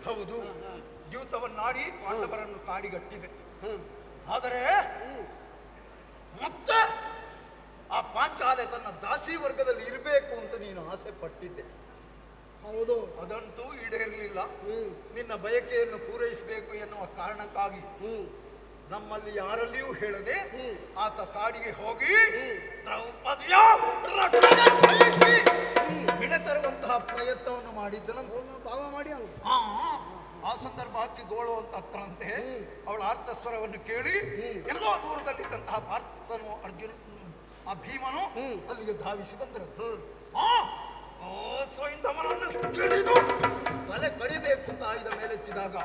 ಹೌದು, ದ್ಯೂತವನ್ನಾಡಿ ಪಾಂಡವರನ್ನು ಕಾಡಿಗಟ್ಟಿದೆ. ಆದರೆ ಮತ್ತೆ ಆ ಪಾಂಚಾಲೆ ತನ್ನ ದಾಸಿ ವರ್ಗದಲ್ಲಿ ಇರಬೇಕು ಅಂತ ನೀನು ಆಸೆ ಪಟ್ಟಿದ್ದೆ. ಹೌದು, ಅದಂತೂ ಈಡೇರಲಿಲ್ಲ. ನಿನ್ನ ಬಯಕೆಯನ್ನು ಪೂರೈಸಬೇಕು ಎನ್ನುವ ಕಾರಣಕ್ಕಾಗಿ ನಮ್ಮಲ್ಲಿ ಯಾರಲ್ಲಿಯೂ ಹೇಳದೆ ಆತ ಕಾಡಿಗೆ ಹೋಗಿ ದ್ರೌಪದಿಯ ಬಿಡ ತರುವಂತಹ ಪ್ರಯತ್ನವನ್ನು ಮಾಡಿದ್ದನಂತ ಭಾವ ಮಾಡಿ. ಆ ಸಂದರ್ಭಕ್ಕೆ ಗೋಳು ಅಂತ ಅತ್ತಂತೆ ಅವಳ ಆರ್ತಸ್ವರವನ್ನು ಕೇಳಿ ಎಲ್ಲೋ ದೂರದಲ್ಲಿದ್ದಂತಹ ಪಾರ್ಥನು ಅರ್ಜುನ ಆ ಭೀಮನು ಅಲ್ಲಿಗೆ ಧಾವಿಸಿ ಬಂದರು. ಸ್ವಯಂಧಮನನ್ನು ಹಿಡಿದು ತಲೆ ಕಡಿಬೇಕು ಅಂತ ಆಯುಧ ಮೇಲೆತ್ತಿದಾಗ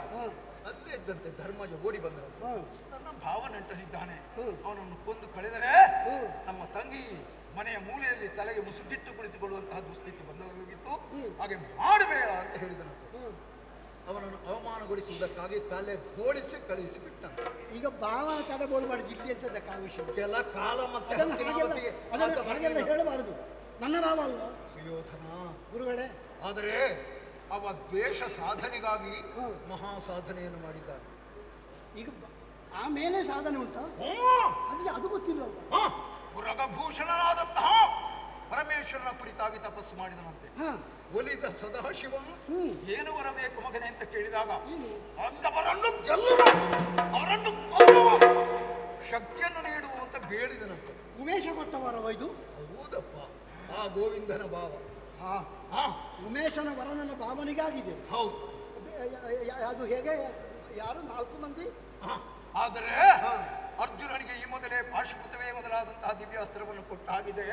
ಅಲ್ಲೇ ಇದ್ದಂತೆ ಧರ್ಮಜ ಓಡಿ ಬಂದರು. ನನ್ನ ಭಾವ ನೆಂಟನಿದ್ದಾನೆ, ಅವನನ್ನು ಕೊಂದು ಕಳೆದರೆ ನಮ್ಮ ತಂಗಿ ಮನೆಯ ಮೂಲೆಯಲ್ಲಿ ತಲೆಗೆ ಮುಸುಗಿಟ್ಟು ಕುಳಿತುಕೊಳ್ಳುವಂತಹ ದುಸ್ಥಿತಿ ಬಂದೋಗಿತ್ತು. ಹಾಗೆ ಮಾಡಬೇಡ ಅಂತ ಹೇಳಿದನು. ಅವನನ್ನು ಅವಮಾನಗೊಳಿಸುವುದಕ್ಕಾಗಿ ತಲೆ ಬೋಳಿಸಿ ಕಳುಹಿಸಿ ಬಿಟ್ಟನು. ಈಗ ಭಾವನ ತಲೆ ಬೋಳು ಮಾಡಿ ಜಿಪ್ಪಿ ಅಂತ ವಿಷಯ ಕೆಲ ಕಾಲ ಮತ್ತೆ ಹೇಳಬಾರದು. ನನ್ನ ಭಾವ ಅಲ್ವಾ ಸುಯೋಧನ ಗುರುಗಳೇ? ಆದರೆ ಅವ ದ್ವೇಷ ಸಾಧನೆಗಾಗಿ ಮಹಾ ಸಾಧನೆಯನ್ನು ಮಾಡಿದ್ದಾನೆ. ಈಗ ಆಮೇಲೆ ಸಾಧನೆ ಉಂಟು, ಅದು ಗೊತ್ತಿಲ್ಲ. ರಘಭೂಷಣನಾದಂತಹ ಪರಮೇಶ್ವರನ ಕುರಿತಾಗಿ ತಪಸ್ಸು ಮಾಡಿದನಂತೆ. ಒಲಿದ ಸದಾಶಿವ ಏನು ಬರಬೇಕು ಮಗನೆ ಅಂತ ಕೇಳಿದಾಗ ಅಂದವರನ್ನು ಗೆಲ್ಲುವ, ಅವರನ್ನು ಕೊಲ್ಲುವ ಶಕ್ತಿಯನ್ನು ನೀಡುವ ಅಂತ ಬೇಡಿದನಂತೆ. ಉಮೇಶ ಕೊಟ್ಟವರವ ಇದು? ಹೌದಪ್ಪ, ಆ ಗೋವಿಂದನ ಭಾವ. ಉಮೇಶನ ವರನನ್ನ ಭಾವನಿಗಾಗಿದೆ. ಹೌದು, ಅದು ಹೇಗೆ? ಯಾರು 4 ಮಂದಿ. ಆದರೆ ಅರ್ಜುನನಿಗೆ ಈ ಮೊದಲೇ ಪಾಶುಪತವೇ ಮೊದಲಾದಂತಹ ದಿವ್ಯಾಸ್ತ್ರವನ್ನು ಕೊಟ್ಟಾಗಿದೆ.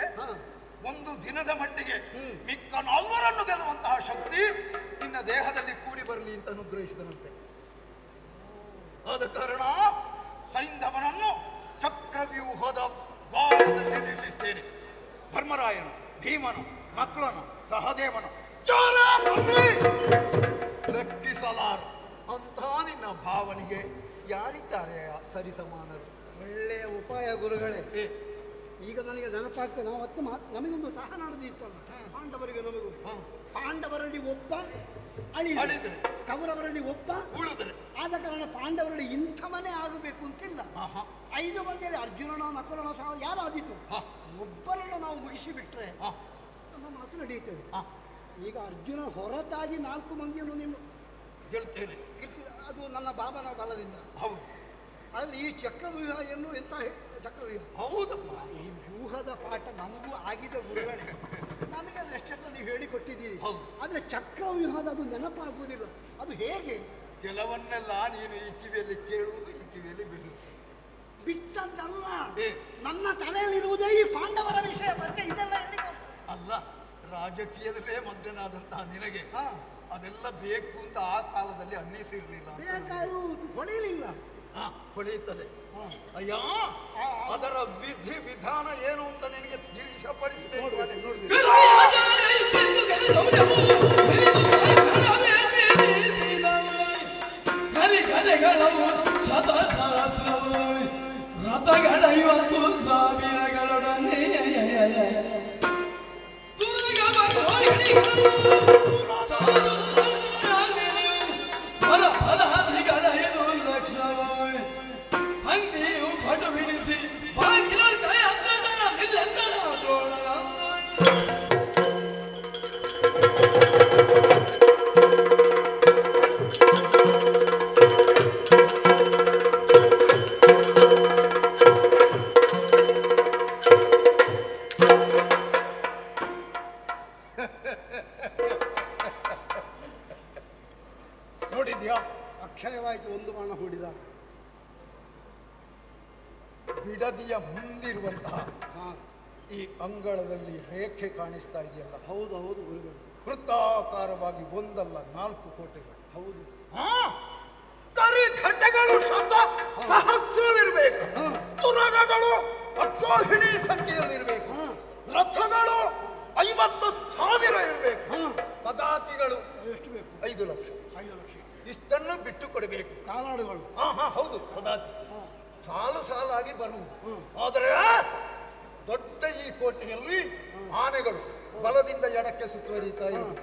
ಒಂದು ದಿನದ ಮಟ್ಟಿಗೆ ಮಿಕ್ಕ 4 ಗೆಲ್ಲುವಂತಹ ಶಕ್ತಿ ನಿನ್ನ ದೇಹದಲ್ಲಿ ಕೂಡಿ ಬರಲಿ ಅಂತ ಅನುಗ್ರಹಿಸಿದನಂತೆ. ಆದ ಕಾರಣ ಸೈಂಧವನನ್ನು ಚಕ್ರವ್ಯೂಹದ ಗಾಳದಲ್ಲಿ ನಿಲ್ಲಿಸ್ತೇನೆ. ಧರ್ಮರಾಯನು, ಭೀಮನು, ಮಕ್ಕಳನು, ಸಹದೇವನು ಲೆಕ್ಕಿಸಲಾರು ಅಂತ ನಿನ್ನ ಭಾವನೆಗೆ ಯಾರಿದ್ದಾರೆ ಸರಿಸಮಾನರು? ಒಳ್ಳೆಯ ಉಪಾಯ ಗುರುಗಳೇ. ಈಗ ನನಗೆ ನೆನಪಾಗ್ತದೆ, ನಾವು ಮತ್ತೆ ನಮಗೊಂದು ಸಹ ನಡೆದಿತ್ತಲ್ಲ, ಪಾಂಡವರಿಗೆ ನಮಗೂ. ಪಾಂಡವರಲ್ಲಿ ಒಬ್ಬ ಅಳಿದರೆ, ಕೌರವರಲ್ಲಿ ಒಬ್ಬ ಉಳಿದರೆ. ಆದ ಕಾರಣ ಪಾಂಡವರಲ್ಲಿ ಇಂಥವನೇ ಆಗಬೇಕು ಅಂತಿಲ್ಲ. 5 ಮಂದಿಯಲ್ಲಿ ಅರ್ಜುನನ ನಕುಲನ ಸಹ ಯಾರು ಆದೀತು, ಒಬ್ಬರನ್ನು ನಾವು ಮುಗಿಸಿಬಿಟ್ರೆ ನಮ್ಮ ಮಾತು ನಡೆಯುತ್ತದೆ. ಈಗ ಅರ್ಜುನ ಹೊರತಾಗಿ 4 ಮಂದಿಯನ್ನು ನೀವು ಗೆಲ್ತೇನೆ, ಅದು ನನ್ನ ಬಾಬನ ಬಲದಿಂದ. ಹೌದು. ಆದರೆ ಈ ಚಕ್ರವ್ಯೂಹ ಏನು ಎಂತ ಚಕ್ರವ್ಯೂಹ? ಹೌದಪ್ಪ, ಈ ವ್ಯೂಹದ ಪಾಠ ನಮಗೂ ಆಗಿದೆ ಗುರುಗಳೇ, ನಮಗೆ ಅದು ಎಷ್ಟೆಲ್ಲ ನೀವು ಹೇಳಿಕೊಟ್ಟಿದ್ದೀರಿ. ಆದರೆ ಚಕ್ರವ್ಯೂಹದ ಅದು ನೆನಪಾಗುವುದಿಲ್ಲ. ಅದು ಹೇಗೆ? ಕೆಲವನ್ನೆಲ್ಲ ನೀನು ಈ ಕಿವಿಯಲ್ಲಿ ಕೇಳುವುದು, ಈ ಕಿವಿಯಲ್ಲಿ ಬಿಡುವುದು. ಬಿಟ್ಟದ್ದಲ್ಲ, ನನ್ನ ತಲೆಯಲ್ಲಿರುವುದೇ ಈ ಪಾಂಡವರ ವಿಷಯ. ಮತ್ತೆ ಇದೆಲ್ಲ ಎಲ್ಲಿಗೆ ಹೋಗ್ತದೆ? ಅಲ್ಲ, ರಾಜಕೀಯದಲ್ಲೇ ಮಗ್ನನಾದಂತಹ ನಿನಗೆ ಅದೆಲ್ಲ ಬೇಕು ಅಂತ ಆ ಕಾಲದಲ್ಲಿ ಅನ್ನಿಸಿರ್ಲಿಲ್ಲ. ಬೇಕಾದು ಹೊಳೆಯಲಿಲ್ಲ. ಹೊಳೆಯುತ್ತದೆ. ಅಯ್ಯ, ಅದರ ವಿಧಿ ವಿಧಾನ ಏನು ಅಂತ ನಿನಗೆ ತಿಳಿಸಪಡಿಸಬೇಕು. ರಥಗಳ 50,000ಗಳೊಡನೆ ಪದಾಧಿಗಳ 5 ಲಕ್ಷ ಹಂದಿಯು ಪಟು ಬಿಡಿಸಿ ಬಾಗಿಲ ನೋಡಿದ್ಯಾ? ಅಕ್ಷಯವಾಯಿತು ಒಂದು ಬಾಣ ಹೂಡಿದ. ಬಿಡದಿಯ ಮುಂದಿರುವಂತಹ ಈ ಅಂಗಳದಲ್ಲಿ ರೇಖೆ ಕಾಣಿಸ್ತಾ ಇದೆಯಲ್ಲ? ಹೌದು ಹೌದು ಗುರುಗಳು, ವೃತ್ತಾಕಾರವಾಗಿ ಒಂದಲ್ಲ 4 ಕೋಟೆಗಳು. ಹೌದು. ಕರಿಘಟಗಳು ಸಹಸ್ರವಿರಬೇಕು, ತುರಗಗಳು ಅಕ್ಷೋಹಿಣಿ ಸಂಖ್ಯೆಯಲ್ಲಿರಬೇಕು, ರಥಗಳು 50,000 ಇರಬೇಕು, ಪದಾತಿಗಳು ಎಷ್ಟು ಬೇಕು? 5 ಲಕ್ಷ. 5 ಲಕ್ಷ. ಇಷ್ಟನ್ನು ಬಿಟ್ಟು ಕೊಡಬೇಕು. ಕಾಲಾಡುಗಳು. ಹೌದು, ಪದಾತಿ ಸಾಲು ಸಾಲಾಗಿ ಬರುವುದು. ಆದರೆ ದೊಡ್ಡ ಈ ಕೋಟೆಯಲ್ಲಿ ಆನೆಗಳು ಬಲದಿಂದ ಎಡಕ್ಕೆ ಸುತ್ತುವರಿತಾ ಇವೆ.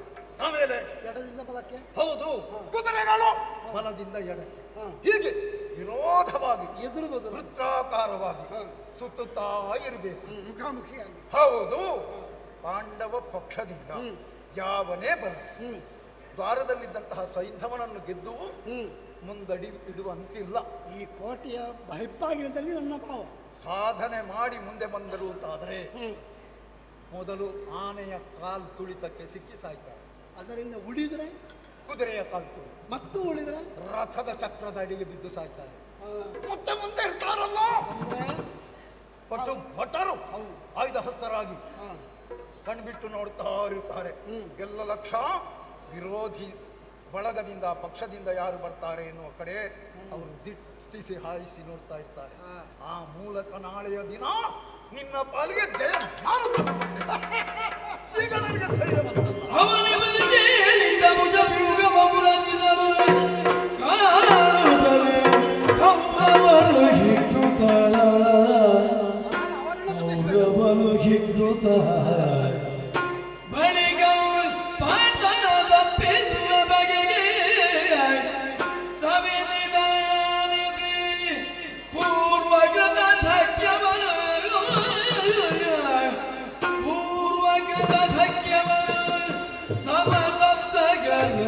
ಆಮೇಲೆ ಎಡದಿಂದ ಬಲಕ್ಕೆ. ಹೌದು, ಕುದುರೆಗಳು ಬಲದಿಂದ ಎಡಕ್ಕೆ, ಹೀಗೆ ವಿರೋಧವಾಗಿ ಎದುರು ಬದುರು ವೃತ್ತಾಕಾರವಾಗಿ ಸುತ್ತುತ್ತಾ ಇರಬೇಕು, ಮುಖಾಮುಖಿಯಾಗಿ. ಹೌದು. ಪಾಂಡವ ಪಕ್ಷದಿಂದ ಯಾವನೇ ಬರಲಿ ದ್ವಾರದಲ್ಲಿದ್ದಂತಹ ಸೈಂಧವನನ್ನು ಗೆದ್ದು ಮುಂದಡಿ ಇಡುವಂತಿಲ್ಲ. ಈ ಕೋಟೆಯ ಹೆಬ್ಬಾಗಿಲದಲ್ಲಿ ನನ್ನ ಭಾವ ಸಾಧನೆ ಮಾಡಿ ಮುಂದೆ ಬಂದರು ಅಂತಾದರೆ ಮೊದಲು ಆನೆಯ ಕಾಲು ತುಳಿತಕ್ಕೆ ಸಿಕ್ಕಿ ಸಾಯ್ತಾರೆ. ಅದರಿಂದ ಉಳಿದ್ರೆ ಕುದುರೆಯ ಕಾಲು ತುಳಿ, ಮತ್ತು ಉಳಿದ್ರೆ ರಥದ ಚಕ್ರದ ಅಡಿಗೆ ಬಿದ್ದು ಸಾಯ್ತಾರೆ. ಮತ್ತೆ ಮುಂದೆ ಇರ್ತಾರಲ್ಲ ಮತ್ತು ಭಟರು ಆಯುಧ ಹಸ್ತರಾಗಿ ಕಣ್ಬಿಟ್ಟು ನೋಡ್ತಾ ಇರ್ತಾರೆ. ಎಲ್ಲ ಲಕ್ಷ ವಿರೋಧಿ ಬಳಗದಿಂದ ಪಕ್ಷದಿಂದ ಯಾರು ಬರ್ತಾರೆ ಎನ್ನುವ ಕಡೆ ಅವರು ದಿಟ್ಟಿಸಿ ಹಾಯಿಸಿ ನೋಡ್ತಾ ಇರ್ತಾರೆ. ಆ ಮೂಲಕ ನಾಳೆಯ ದಿನ ನಿನ್ನ ಪಾಲಿಗೆ ಜಯ ನಾನು ತಂದುಕೊಟ್ಟೆ. ಈಗ ನನಗೆ ಧೈರ್ಯ ಬಂತಲ್ಲ. ಅವನ ಬದಿಗೆ ಹೇಳಿದ್ದ ಭುಜವ್ಯೂಹ ಮಗುರಚಿದರು ಕಾಣುತ್ತಲೇ ಕೌರವನು ಹಿಗ್ಗುತ್ತಾರ, ಕೌರವನು ಹಿಗ್ಗುತ್ತಾರ. ಬಳಿಕ ಪಾಂಡನ ತಪ್ಪಿಸುವ ಬಗೆಗೆ ತವಿನಿದಾನಿಸಿ ಪೂರ್ವಕೃತ ಸಖ್ಯವನ್ನು ಸಮಸಪ್ತಗರ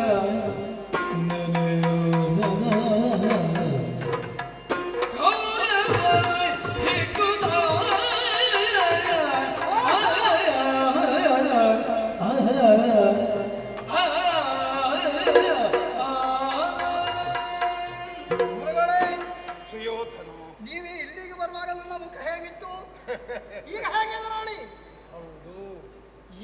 ನೀವೇ ಇಲ್ಲಿಗೆ ಬರುವಾಗ ನನ್ನ ಮುಖ ಹೇಗಿತ್ತು, ಈಗ ಹೇಗಿದೆ ನೋಡಿ. ಹೌದು,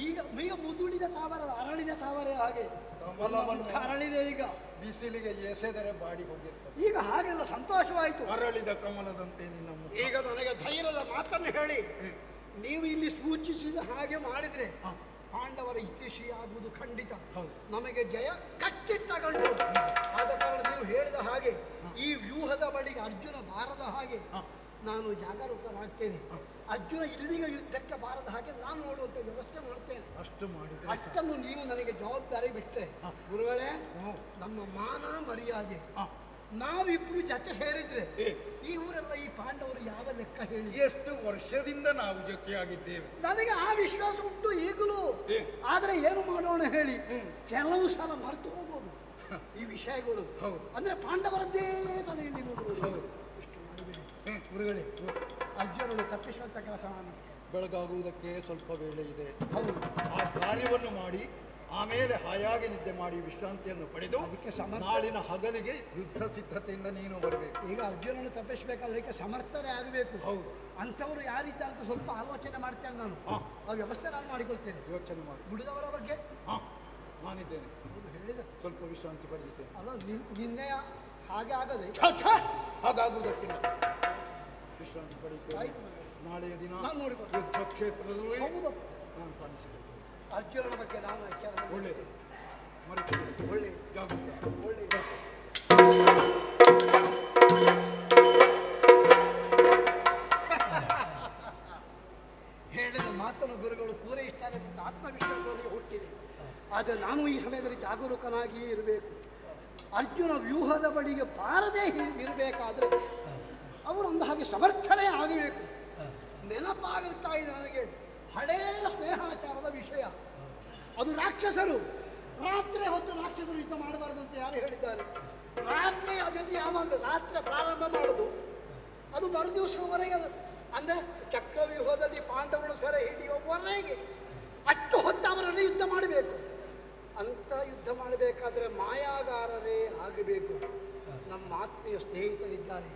ಈಗ ಮುದುಡಿದ ತಾವರ ಅರಳಿದ ತಾವರೆ ಹಾಗೆ ಕಮಲವನ್ನು ಅರಳಿದೆ. ಈಗ ಬಿಸಿಲಿಗೆ ಎಸೆದರೆ ಬಾಡಿ ಹೋಗಿರ್ತದೆ. ಈಗ ಹಾಗೆಲ್ಲ ಸಂತೋಷವಾಯಿತು. ಅರಳಿದ ಕಮಲದಂತೆ ನಿನ್ನ ಮುಖ. ಈಗ ನನಗೆ ಧೈರ್ಯದ ಮಾತನ್ನು ಹೇಳಿ, ನೀವು ಇಲ್ಲಿ ಸೂಚಿಸಿದ ಹಾಗೆ ಮಾಡಿದ್ರೆ ಪಾಂಡವರ ಇತಿಶಿ ಆಗುವುದು ಖಂಡಿತ. ನಮಗೆ ಜಯ ಕಟ್ಟಿಟ್ಟ ಗಂಟು. ಆದ ಕಾರಣ ನೀವು ಹೇಳಿದ ಹಾಗೆ ಈ ವ್ಯೂಹದ ಬಳಿಗೆ ಅರ್ಜುನ ಬಾರದ ಹಾಗೆ ನಾನು ಜಾಗರೂಕನಾಗ್ತೇನೆ. ಅರ್ಜುನ ಇಲ್ಲಿಗೆ ಯುದ್ಧಕ್ಕೆ ಬಾರದ ಹಾಗೆ ನಾನು ನೋಡುವಂಥ ವ್ಯವಸ್ಥೆ ಮಾಡ್ತೇನೆ. ಅಷ್ಟು ಮಾಡಿದ್ರೆ ಅಷ್ಟನ್ನು ನೀವು ನನಗೆ ಜವಾಬ್ದಾರಿ ಬಿಟ್ಟರೆ ಗುರುಗಳೇ, ನಮ್ಮ ಮಾನ ಮರ್ಯಾದೆ ನಾವಿಬ್ರು ಜೊತೆ ಸೇರಿದ್ರೆ ಈ ಊರೆಲ್ಲ ಈ ಪಾಂಡವರು ಯಾವ ಲೆಕ್ಕ ಹೇಳಿ? ಎಷ್ಟು ವರ್ಷದಿಂದ ನಾವು ಜೊತೆಯಾಗಿದ್ದೇವೆ. ನನಗೆ ಆ ವಿಶ್ವಾಸ ಉಂಟು ಈಗಲೂ. ಆದ್ರೆ ಏನು ಮಾಡೋಣ ಹೇಳಿ, ಕೆಲವು ಸಲ ಮರೆತು ಹೋಗೋದು ಈ ವಿಷಯಗಳು. ಅಂದ್ರೆ ಪಾಂಡವರದ್ದೇ ತಲೆಯಲ್ಲಿ ಹೋಗುವುದು. ಇಷ್ಟು ಮಾಡಬೇಡಿ ಗುರುಗಳೇ. ಅರ್ಜುನನ್ನು ತಪ್ಪಿಸುವಂತ ಕೆಲಸ ಮಾಡ್ತೇನೆ. ಬೆಳಗಾಗುವುದಕ್ಕೆ ಸ್ವಲ್ಪ ವೇಳೆ ಇದೆ. ಹೌದು, ಆ ಕಾರ್ಯವನ್ನು ಮಾಡಿ ಆಮೇಲೆ ಹಾಯಾಗಿ ನಿದ್ದೆ ಮಾಡಿ ವಿಶ್ರಾಂತಿಯನ್ನು ಪಡೆದು ಅದಕ್ಕೆ ನಾಳಿನ ಹಗಲಿಗೆ ಯುದ್ಧ ಸಿದ್ಧತೆಯಿಂದ ನೀನು ಬರಬೇಕು. ಈಗ ಅರ್ಜುನನ್ನು ತಪ್ಪಿಸಬೇಕಾದ್ರೆ ಸಮರ್ಥನೆ ಆಗಬೇಕು. ಹೌದು, ಅಂಥವ್ರು ಯಾರೀತಾರೆ ಅಂತ ಸ್ವಲ್ಪ ಆಲೋಚನೆ ಮಾಡ್ತೇನೆ ನಾನು. ಆ ವ್ಯವಸ್ಥೆ ನಾನು ಮಾಡಿಕೊಳ್ತೇನೆ. ಯೋಚನೆ ಮಾಡಿ. ಉಳಿದವರ ಬಗ್ಗೆ ನಾನಿದ್ದೇನೆ. ಹೌದು, ಹೇಳಿದೆ. ಸ್ವಲ್ಪ ವಿಶ್ರಾಂತಿ ಪಡೆದಿದ್ದೇನೆ. ಅಲ್ಲ, ನಿನ್ನೆ ಹಾಗೆ ಆಗದೆ ಹಾಗಾಗುವುದಕ್ಕಿಂತ ವಿಶ್ರಾಂತಿ ಪಡೆಯುತ್ತೇನೆ. ಆಯ್ತು. ನಾಳೆಯ ದಿನ ನಾನು ನೋಡಿಕೊಳ್ತೇನೆ. ಯುದ್ಧ ಕ್ಷೇತ್ರದಲ್ಲಿ ಹೌದು, ನಾನು ಕಾಣಿಸಿದ್ದೇನೆ. ಅರ್ಜುನನ ಬಗ್ಗೆ ನಾನು ವಿಚಾರ ಒಳ್ಳೆಯದು. ಮರೆತು ಒಳ್ಳೆ ಜಾಗೃತ. ಒಳ್ಳೆ ಹೇಳಿದ ಮಾತನ್ನು ಗುರುಗಳು ಪೂರೈಸ್ತಾರೆ ಮತ್ತು ಆತ್ಮವಿಶ್ವಾಸದಲ್ಲಿ ಹುಟ್ಟಿದೆ. ಆದರೆ ನಾನು ಈ ಸಮಯದಲ್ಲಿ ಜಾಗರೂಕನಾಗಿಯೇ ಇರಬೇಕು. ಅರ್ಜುನ ವ್ಯೂಹದ ಬಳಿಗೆ ಬಾರದೇ ಇರಬೇಕಾದ್ರೆ ಅವರೊಂದು ಹಾಗೆ ಸಮರ್ಥನೆ ಆಗಬೇಕು. ನೆನಪಾಗುತ್ತಾ ಇದೆ ನನಗೆ ಹಳೆಯ ಸ್ನೇಹಾಚಾರದ ವಿಷಯ. ಅದು ರಾಕ್ಷಸರು ರಾತ್ರಿ ಹೊತ್ತು ರಾಕ್ಷಸರು ಯುದ್ಧ ಮಾಡಬಾರದು ಅಂತ ಯಾರು ಹೇಳಿದ್ದಾರೆ? ರಾತ್ರಿ ಅದನ್ನು ಯಾವಾಗ ರಾತ್ರಿ ಪ್ರಾರಂಭ ಮಾಡೋದು ಅದು ಮರುದಿವಸವರೆಗೆ, ಅಂದರೆ ಚಕ್ರವ್ಯೂಹದಲ್ಲಿ ಪಾಂಡವರು ಸೆರೆ ಹಿಡಿಯುವವರೆಗೆ ಅಷ್ಟು ಹೊತ್ತು ಅವರನ್ನು ಯುದ್ಧ ಮಾಡಬೇಕು. ಅಂತ ಯುದ್ಧ ಮಾಡಬೇಕಾದ್ರೆ ಮಾಯಾಗಾರರೇ ಆಗಬೇಕು. ನಮ್ಮ ಆತ್ಮೀಯ ಸ್ನೇಹಿತರಿದ್ದಾರೆ,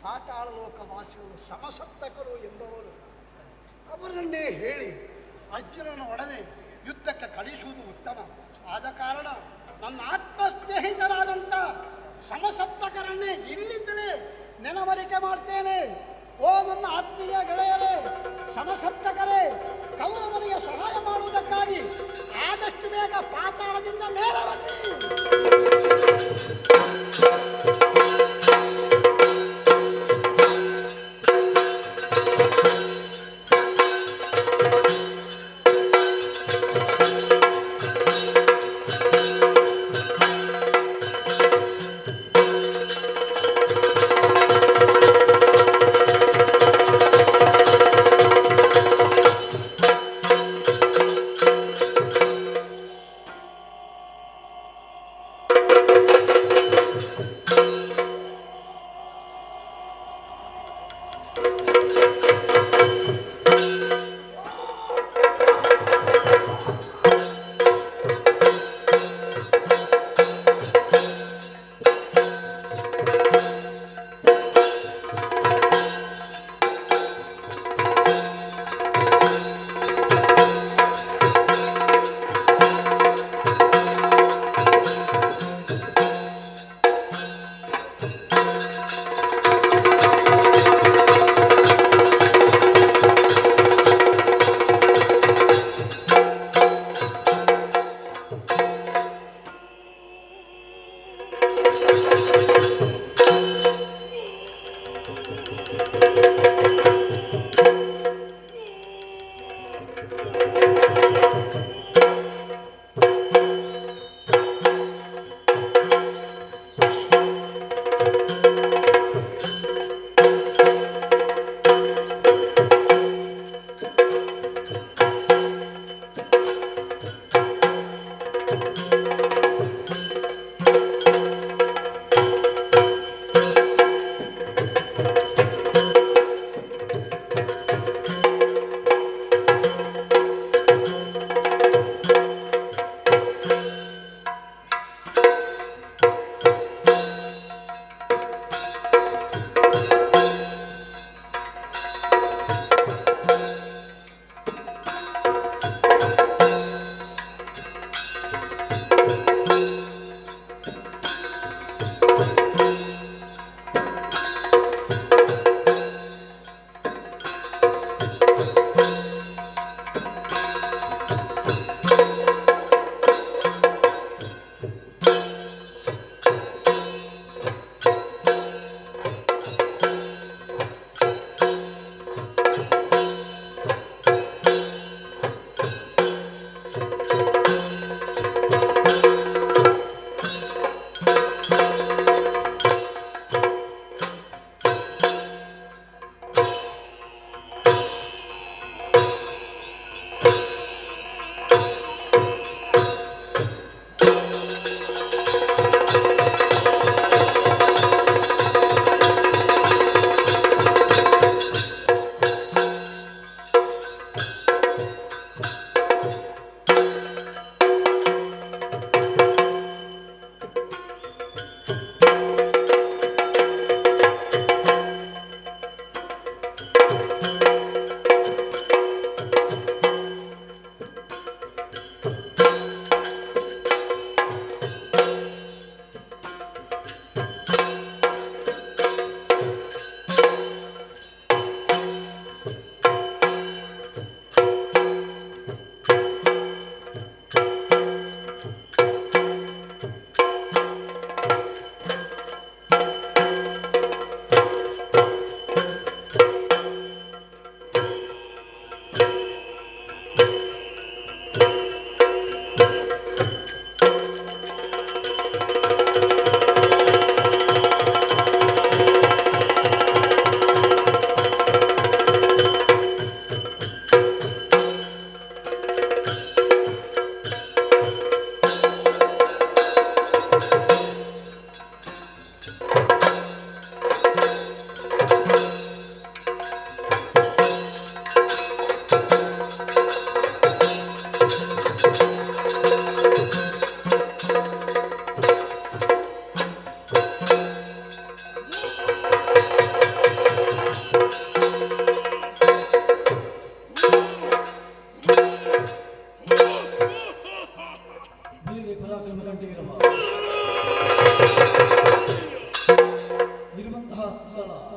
ಪಾತಾಳ ಲೋಕವಾಸಿಗಳು, ಸಮಸಪ್ತಕರು ಎಂಬವರು. ಅವರನ್ನೇ ಹೇಳಿ ಅರ್ಜುನನ ಒಡನೆ ಯುದ್ಧಕ್ಕೆ ಕಳಿಸುವುದು ಉತ್ತಮ. ಆದ ಕಾರಣ ನನ್ನ ಆತ್ಮ ಸ್ನೇಹಿತರಾದಂಥ ಸಮಸಪ್ತಕರನ್ನೇ ಇಲ್ಲಿಂದಲೇ ನೆನವರಿಕೆ ಮಾಡ್ತೇನೆ. ಓ ನನ್ನ ಆತ್ಮೀಯ ಗೆಳೆಯರೇ, ಸಮಸಪ್ತಕರೇ, ಕೌರವನಿಗೆ ಸಹಾಯ ಮಾಡುವುದಕ್ಕಾಗಿ ಆದಷ್ಟು ಬೇಗ ಪಾತಾಳದಿಂದ ಮೇಲೆ ಬನ್ನಿ.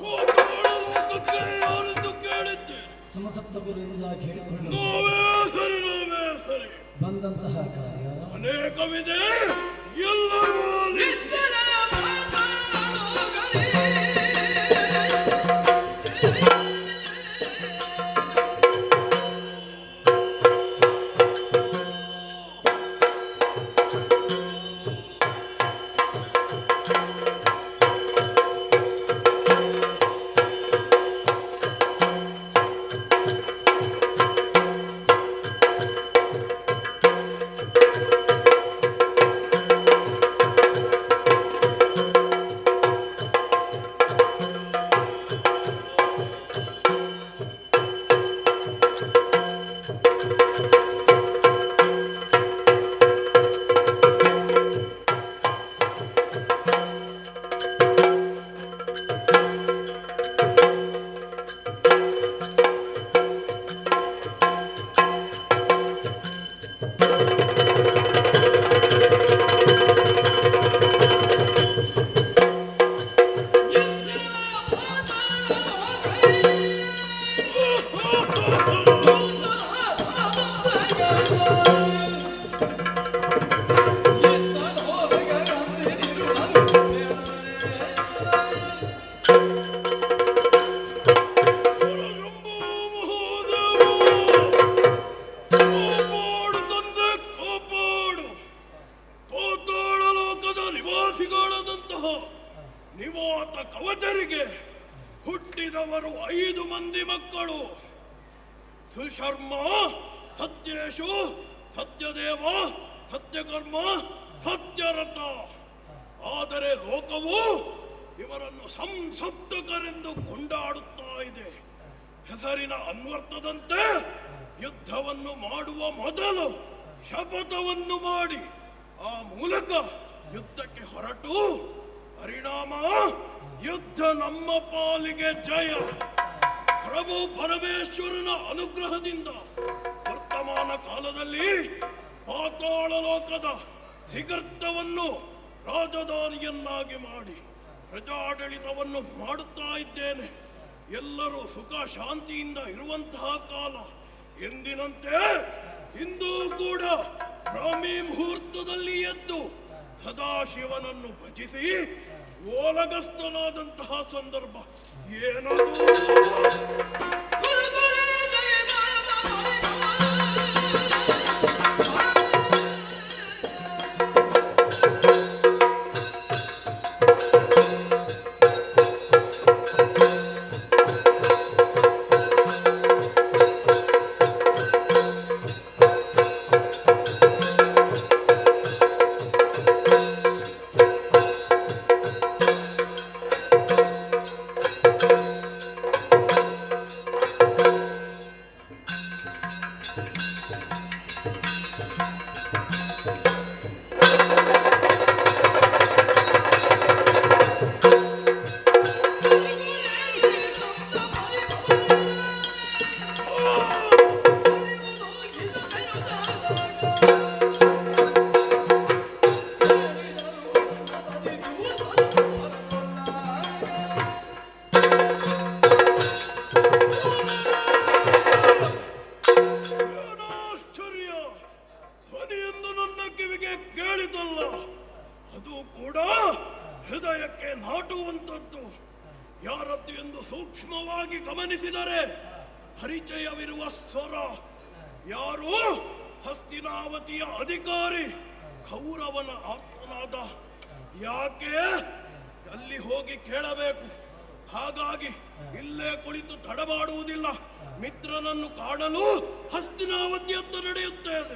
ಲೋಕಕ್ಕೆ ಯಾರೆಂದು ಕೇಳಿದ್ದೇನೆ. ಸಮಸಪ್ತ ಗುರುವಿಂದ ಕೇಳಿಕೊಳ್ಳಲು ನಾವೇ ಸರಿ ಬಂದಂತಹ ಕಾರ್ಯ ಅನೇಕವಿದೆ. ಎಲ್ಲರೂ ಅಲ್ಲಿ ನಿವಾತ ಕವಚರಿಗೆ ಹುಟ್ಟಿದವರು 5 ಮಂದಿ ಮಕ್ಕಳು. ಸುಶರ್ಮ, ಸತ್ಯೇಶು, ಸತ್ಯದೇವ, ಸತ್ಯಕರ್ಮ, ಸತ್ಯರಥ. ಆದರೆ ಲೋಕವು ಇವರನ್ನು ಸಂಸಪ್ತಕರೆಂದು ಕೊಂಡಾಡುತ್ತಾ ಇದೆ. ಹೆಸರಿನ ಅನ್ವರ್ಥದಂತೆ ಯುದ್ಧವನ್ನು ಮಾಡುವ ಮೊದಲು ಶಪಥವನ್ನು ಮಾಡಿ ಆ ಮೂಲಕ ಯುದ್ಧಕ್ಕೆ ಹೊರಟು ಪರಿಣಾಮ ಯುದ್ಧ ನಮ್ಮ ಪಾಲಿಗೆ ಜಯ. ಪ್ರಭು ಪರಮೇಶ್ವರನ ಅನುಗ್ರಹದಿಂದ ವರ್ತಮಾನ ಕಾಲದಲ್ಲಿ ಪಾತಾಳ ಲೋಕದ ತ್ರಿಗರ್ತವನ್ನು ರಾಜಧಾನಿಯನ್ನಾಗಿ ಮಾಡಿ ಪ್ರಜಾಡಳಿತವನ್ನು ಮಾಡುತ್ತಾ ಇದ್ದೇನೆ. ಎಲ್ಲರೂ ಸುಖ ಶಾಂತಿಯಿಂದ ಇರುವಂತಹ ಕಾಲ. ಎಂದಿನಂತೆ ಇಂದೂ ಕೂಡ ಬ್ರಾಹ್ಮಿ ಮುಹೂರ್ತದಲ್ಲಿ ಎದ್ದು ಸದಾಶಿವನನ್ನು ಭಜಿಸಿ ಓಲಗಸ್ತನಾದಂತಹ ಸಂದರ್ಭ ಏನದು? ಅದು ಕೂಡ ಹೃದಯಕ್ಕೆ ನಾಟುವಂಥದ್ದು. ಯಾರದ್ದು ಎಂದು ಸೂಕ್ಷ್ಮವಾಗಿ ಗಮನಿಸಿದರೆ ಪರಿಚಯವಿರುವ ಸ್ವರ. ಯಾರು? ಹಸ್ತಿನಾವತಿಯ ಅಧಿಕಾರಿ ಕೌರವನ ಆಪ್ತನಾದ. ಯಾಕೆ? ಅಲ್ಲಿ ಹೋಗಿ ಕೇಳಬೇಕು. ಹಾಗಾಗಿ ಇಲ್ಲೇ ಕುಳಿತು ತಡಮಾಡುವುದಿಲ್ಲ. ಮಿತ್ರನನ್ನು ಕಾಣಲು ಹಸ್ತಿನಾವತಿಯತ್ತ ನಡೆಯುತ್ತೇನೆ.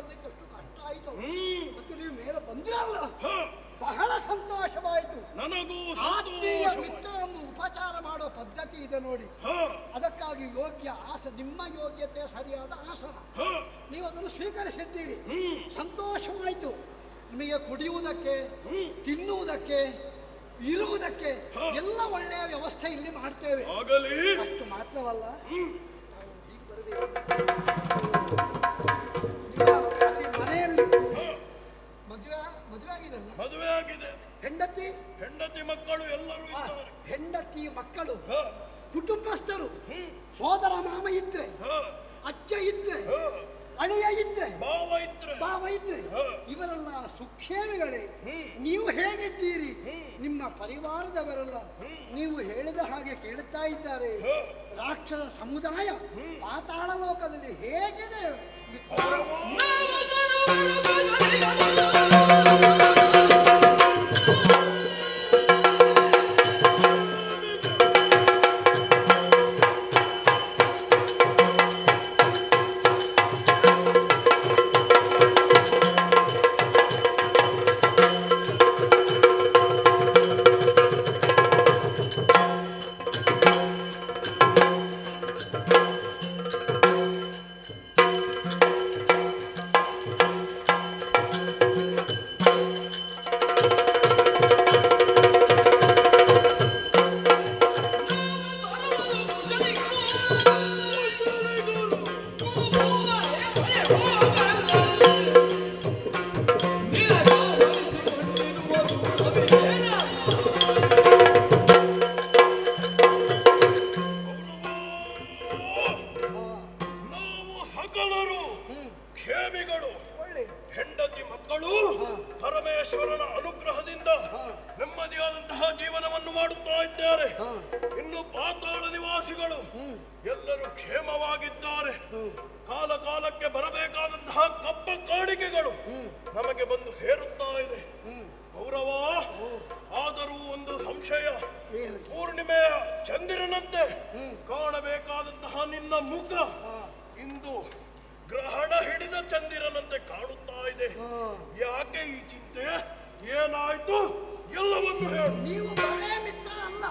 ಬರ್ಲಿಕ್ಕೆ ಎಷ್ಟು ಕಷ್ಟ ಆಯಿತು. ಮತ್ತು ನೀವು ಮೇಲೆ ಬಂದಿರಲ್ಲ, ಬಹಳ ಸಂತೋಷವಾಯಿತು. ನನಗೂ ಆತ್ಮೀಯ ಮಿತ್ರರನ್ನು ಉಪಚಾರ ಮಾಡುವ ಪದ್ಧತಿ ಇದೆ ನೋಡಿ, ಅದಕ್ಕಾಗಿ ಯೋಗ್ಯ ನಿಮ್ಮ ಯೋಗ್ಯತೆ ಸರಿಯಾದ ಆಸನ ನೀವು ಅದನ್ನು ಸ್ವೀಕರಿಸಿದ್ದೀರಿ. ಸಂತೋಷವಾಯಿತು. ನಿಮಗೆ ಕುಡಿಯುವುದಕ್ಕೆ, ತಿನ್ನುವುದಕ್ಕೆ, ಇರುವುದಕ್ಕೆ ಎಲ್ಲ ಒಳ್ಳೆಯ ವ್ಯವಸ್ಥೆ ಇಲ್ಲಿ ಮಾಡ್ತೇವೆ. ಅಷ್ಟು ಮಾತ್ರವಲ್ಲ, ಮನೆಯಲ್ಲಿ ಮದುವೆ ಆಗಿದೆ. ಹೆಂಡತಿ ಮಕ್ಕಳು ಎಲ್ಲರೂ ಇದ್ದಾರೆ. ಹೆಂಡತಿ ಮಕ್ಕಳು, ಕುಟುಂಬಸ್ಥರು, ಸೋದರ ಮಾಮ ಇದ್ರೆ, ಅಜ್ಜ ಇದ್ರೆ, ಅಳಿಯ ಇದ್ರೆ, ಭಾವ ಇದ್ರೆ, ಇವರೆಲ್ಲ ಸುಕ್ಷೇಮಿಗಳೇ. ನೀವು ಹೇಗಿದ್ದೀರಿ? ನಿಮ್ಮ ಪರಿವಾರದವರೆಲ್ಲ ನೀವು ಹೇಳಿದ ಹಾಗೆ ಕೇಳುತ್ತಾ ಇದ್ದಾರೆ. ರಾಕ್ಷಸ ಸಮುದಾಯ ಪಾತಾಳ ಲೋಕದಲ್ಲಿ ಹೇಗಿದೆ? ಹೆಂಡತಿ ಮಕ್ಕಳು ಪರಮೇಶ್ವರನ ಅನುಗ್ರಹದಿಂದ ನೆಮ್ಮದಿಯಾದಂತಹ ಜೀವನವನ್ನು ಮಾಡುತ್ತಾ ಇದ್ದಾರೆ. ಇನ್ನು ಪಾತಾಳ ನಿವಾಸಿಗಳು ಎಲ್ಲರೂ ಕ್ಷೇಮವಾಗಿದ್ದಾರೆ. ಕಾಲ ಕಾಲಕ್ಕೆ ಬರಬೇಕಾದಂತಹ ಕಪ್ಪ ಕಾಣಿಕೆಗಳು ನಮಗೆ ಬಂದು ಸೇರುತ್ತಾ ಇದೆ. ಗೌರವ, ಆದರೂ ಒಂದು ಸಂಶಯ. ಪೂರ್ಣಿಮೆಯ ಚಂದಿರನಂತೆ ಕಾಣಬೇಕಾದಂತಹ ನಿನ್ನ ಮುಖ ಇಂದು ಗ್ರಹಣ ಹಿಡಿದ ಚಂದಿರನಂತೆ ಕಾಣುತ್ತಾ ಇದೆ. ಯಾಕೆ ಈ ಚಿಂತೆ? ಏನಾಯ್ತು? ಎಲ್ಲವನ್ನು ಹೇಳು. ನೀವು ಬರೇ ಮಿತ್ರ ಅಲ್ಲ.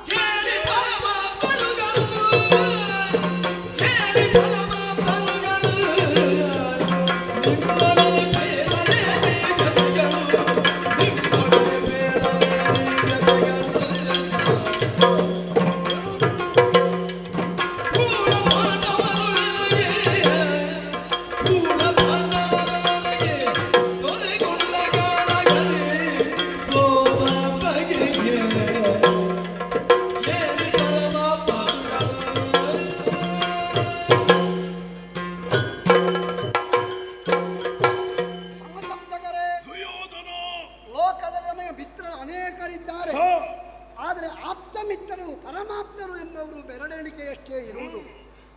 ಆದರೆ ಆಪ್ತ ಮಿತ್ರರು, ಪರಮಾಪ್ತರು ಎಂಬವರು ಬೆರಳೆಣಿಕೆಯಷ್ಟೇ ಇರುವುದು.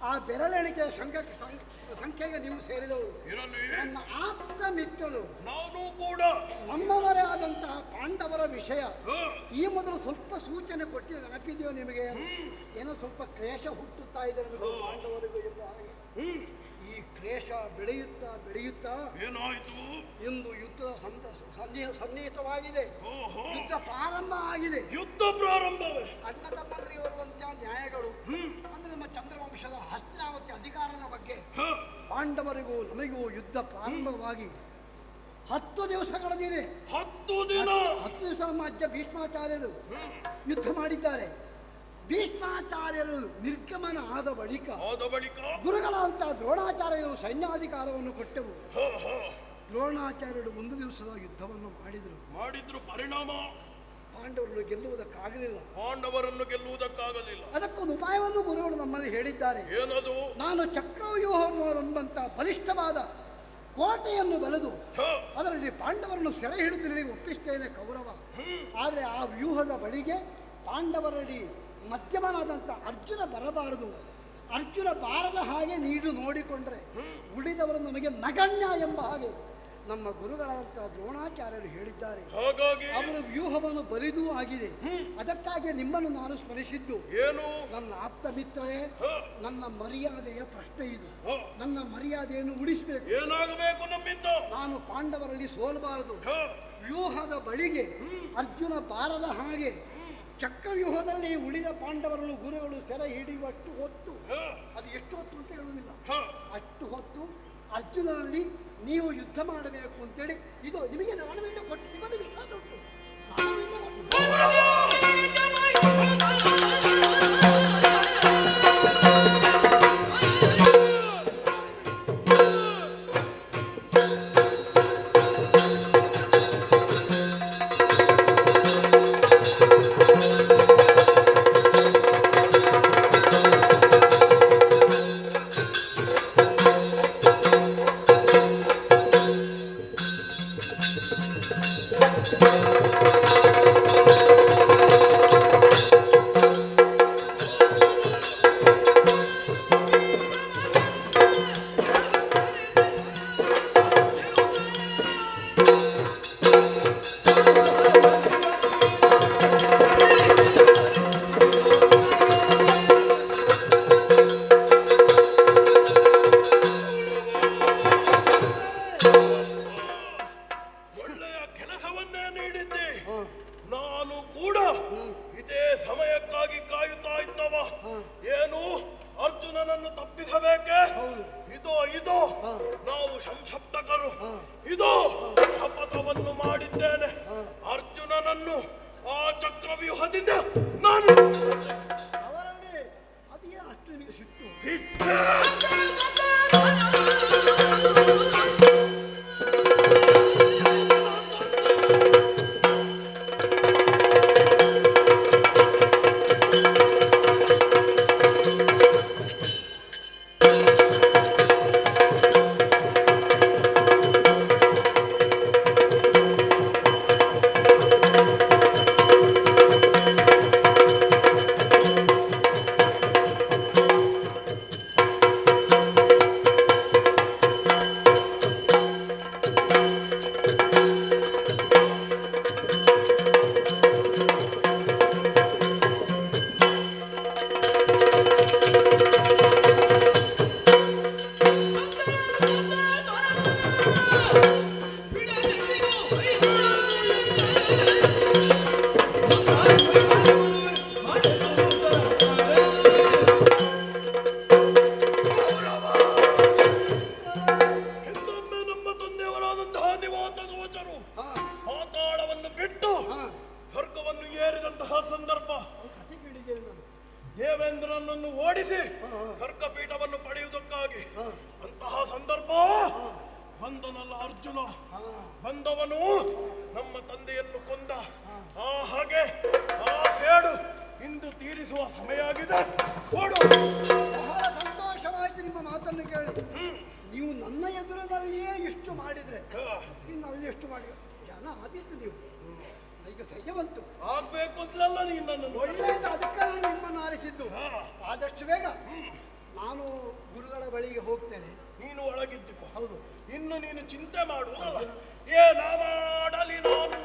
ಆ ಬೆರಳೆಣಿಕೆಯ ಸಂಖ್ಯೆಗೆ ನೀವು ಸೇರಿದವರು. ನನ್ನ ಆಪ್ತ ಮಿತ್ರರು ನಾನು ಕೂಡ ನಮ್ಮವರೇ ಆದಂತಹ ಪಾಂಡವರ ವಿಷಯ ಈ ಮೊದಲು ಸ್ವಲ್ಪ ಸೂಚನೆ ಕೊಟ್ಟಿದೆ, ನೆನಪಿದೆಯೋ ನಿಮಗೆ? ಏನೋ ಸ್ವಲ್ಪ ಕ್ಲೇಶ ಹುಟ್ಟುತ್ತಾ ಇದೆ ನಮಗೆ ಪಾಂಡವರಿಗೂ ಎಂಬ ಹಾಗೆ. ಈ ಕ್ಲೇಶ ಬೆಳೆಯುತ್ತಾ ಬೆಳೆಯುತ್ತಾ ಏನಾಯಿತು? ಇಂದು ಯುದ್ಧದ ಸನ್ನಿಹಿತವಾಗಿದೆ. ಯುದ್ಧ ಪ್ರಾರಂಭ ಆಗಿದೆ. ಯುದ್ಧ ಪ್ರಾರಂಭವೇ? ಅಣ್ಣ ತಮ್ಮಂದ್ರಿಗೆ ಬರುವಂತಹ ನ್ಯಾಯಗಳು ಅಂದ್ರೆ ನಮ್ಮ ಚಂದ್ರವಂಶದ ಹಸ್ತಿನಾವತಿ ಅಧಿಕಾರದ ಬಗ್ಗೆ ಪಾಂಡವರಿಗೂ ನಮಗೂ ಯುದ್ಧ ಪ್ರಾರಂಭವಾಗಿ 10 ದಿವಸ ಕಳೆದಿದೆ. 10 ದಿನ? 10 ದಿವಸ ನಮ್ಮ ಅಜ್ಜ ಭೀಷ್ಮಾಚಾರ್ಯರು ಯುದ್ಧ ಮಾಡಿದ್ದಾರೆ. ಭೀಷ್ಮಾಚಾರ್ಯರು ನಿರ್ಗಮನ ಆದ ಬಳಿಕ ಗುರುಗಳಂತ ದ್ರೋಣಾಚಾರ್ಯರು ಸೈನ್ಯಾಧಿಕಾರವನ್ನು ಕೊಟ್ಟವು. ದ್ರೋಣಾಚಾರ್ಯರು 1 ದಿವಸದ ಯುದ್ಧವನ್ನು ಮಾಡಿದ್ರು. ಪರಿಣಾಮ ಪಾಂಡವರನ್ನು ಗೆಲ್ಲುವುದಕ್ಕಾಗಲಿಲ್ಲ. ಅದಕ್ಕೊಂದು ಉಪಾಯವನ್ನು ಗುರುಗಳು ನಮ್ಮಲ್ಲಿ ಹೇಳಿದ್ದಾರೆ. ಏನದು? ನಾನು ಚಕ್ರವ್ಯೂಹ ಎಂಬಂತ ಬಲಿಷ್ಠವಾದ ಕೋಟೆಯನ್ನು ಬರೆದು ಅದರಲ್ಲಿ ಪಾಂಡವರನ್ನು ಸೆರೆ ಹಿಡಿದು ಒಪ್ಪಿಸ್ತೇನೆ ಕೌರವ. ಆದರೆ ಆ ವ್ಯೂಹದ ಬಳಿಗೆ ಪಾಂಡವರಲ್ಲಿ ಮಧ್ಯಮನಾದಂಥ ಅರ್ಜುನ ಬರಬಾರದು. ಅರ್ಜುನ ಬಾರದ ಹಾಗೆ ನೀಡು ನೋಡಿಕೊಂಡ್ರೆ ಉಳಿದವರು ನಮಗೆ ನಗಣ್ಯ ಎಂಬ ಹಾಗೆ ನಮ್ಮ ಗುರುಗಳಂತ ದ್ರೋಣಾಚಾರ್ಯರು ಹೇಳಿದ್ದಾರೆ. ಹಾಗಾಗಿ ಅವರ ವ್ಯೂಹವನ್ನು ಬಲಿದೂ ಆಗಿದೆ. ಅದಕ್ಕಾಗಿ ನಿಮ್ಮನ್ನು ನಾನು ಸ್ಮರಿಸಿದ್ದು ಏನು? ನನ್ನ ಆಪ್ತ ಮಿತ್ರರೇ, ನನ್ನ ಮರ್ಯಾದೆಯ ಪ್ರಶ್ನೆ ಇದು. ನನ್ನ ಮರ್ಯಾದೆಯನ್ನು ಉಳಿಸಬೇಕು. ಏನಾಗಬೇಕು ನಮ್ಮಿಂದ? ನಾನು ಪಾಂಡವರಲ್ಲಿ ಸೋಲಬಾರದು. ವ್ಯೂಹದ ಬಳಿಗೆ ಅರ್ಜುನ ಬಾರದ ಹಾಗೆ ಚಕ್ರವ್ಯೂಹದಲ್ಲಿ ಉಳಿದ ಪಾಂಡವರನ್ನು ಗುರುಗಳು ಸೆರೆ ಹಿಡಿಯುವಷ್ಟು ಹೊತ್ತು, ಅದು ಎಷ್ಟು ಹೊತ್ತು ಅಂತ ಹೇಳುವುದಿಲ್ಲ, ಅಷ್ಟು ಹೊತ್ತು ಅರ್ಜುನಲ್ಲಿ ನೀವು ಯುದ್ಧ ಮಾಡಬೇಕು ಅಂತೇಳಿ ಇದು ನಿಮಗೆ ನಾಣವೆಲ್ಲ ಕೊಟ್ಟು ನಿಮಗೆ ವಿಶ್ವಾಸ ಉಂಟು. ಒಳ್ಳೆಯ ಕೆಲಸವನ್ನೇ ನೀಡಿದ್ದೆ. ನಾನು ಕೂಡ ಇದೇ ಸಮಯಕ್ಕಾಗಿ ಕಾಯುತ್ತಾ ಇದ್ದವ. ಏನು, ಅರ್ಜುನನನ್ನು ತಪ್ಪಿಸಬೇಕೆ? ಇದೋ ನಾವು ಸಂಸಪ್ತಕರು. ಇದೋ ಶಪಥವನ್ನು ಮಾಡಿದ್ದೇನೆ. ಅರ್ಜುನನನ್ನು ಆ ಚಕ್ರವ್ಯೂಹದಿಂದ ನಾನು ಅವರಲ್ಲಿ ಅದೇನು ಅಷ್ಟು ನಿಮಗೆ ಸಿಟ್ಟು? ಪಾತಾಳವನ್ನು ಬಿಟ್ಟು ಸ್ವರ್ಗವನ್ನು ಏರಿದಂತಹ ಸಂದರ್ಭ. ದೇವೇಂದ್ರನನ್ನು ಓಡಿಸಿ ಸ್ವರ್ಗಪೀಠವನ್ನು ಪಡೆಯುವುದಕ್ಕಾಗಿ ಅಂತಹ ಸಂದರ್ಭ ಬಂದನಲ್ಲ ಅರ್ಜುನ. ಬಂದವನು ನಮ್ಮ ತಂದೆಯನ್ನು ಕೊಂದ. ಆ ಹಾಗೆ ಆ ಸೇಡು ಇಂದು ತೀರಿಸುವ ಸಮಯ ಆಗಿದೆ. ಬಹಳ ಸಂತೋಷವಾಯ್ತು ನಿಮ್ಮ ಮಾತನ್ನು ಕೇಳಿ. ನೀವು ನನ್ನ ಎದುರಿನಲ್ಲಿಯೇ ಇಷ್ಟು ಮಾಡಿದ್ರೆ ಇನ್ನು ಅಲ್ಲಿ ಎಷ್ಟು ಮಾಡಿ ಜನ ಆದಿತ್ತು. ನೀವು ಈಗ ಸಹ್ಯ ಬಂತು ಆಗ್ಬೇಕು ಅಂತಲಲ್ಲ ನೀನು ನನ್ನನ್ನು. ಒಳ್ಳೆಯದು, ಅದಕ್ಕೆ ನಾನು ನಿಮ್ಮನ್ನು ಆರಿಸಿದ್ದು. ಆದಷ್ಟು ಬೇಗ ನಾನು ಗುರುಗಳ ಬಳಿಗೆ ಹೋಗ್ತೇನೆ. ನೀನು ಒಳಗಿದ್ದು. ಹೌದು, ಇನ್ನು ನೀನು ಚಿಂತೆ ಮಾಡುವುದಲ್ಲ. ಏನ ಮಾಡಲಿ ನಾನು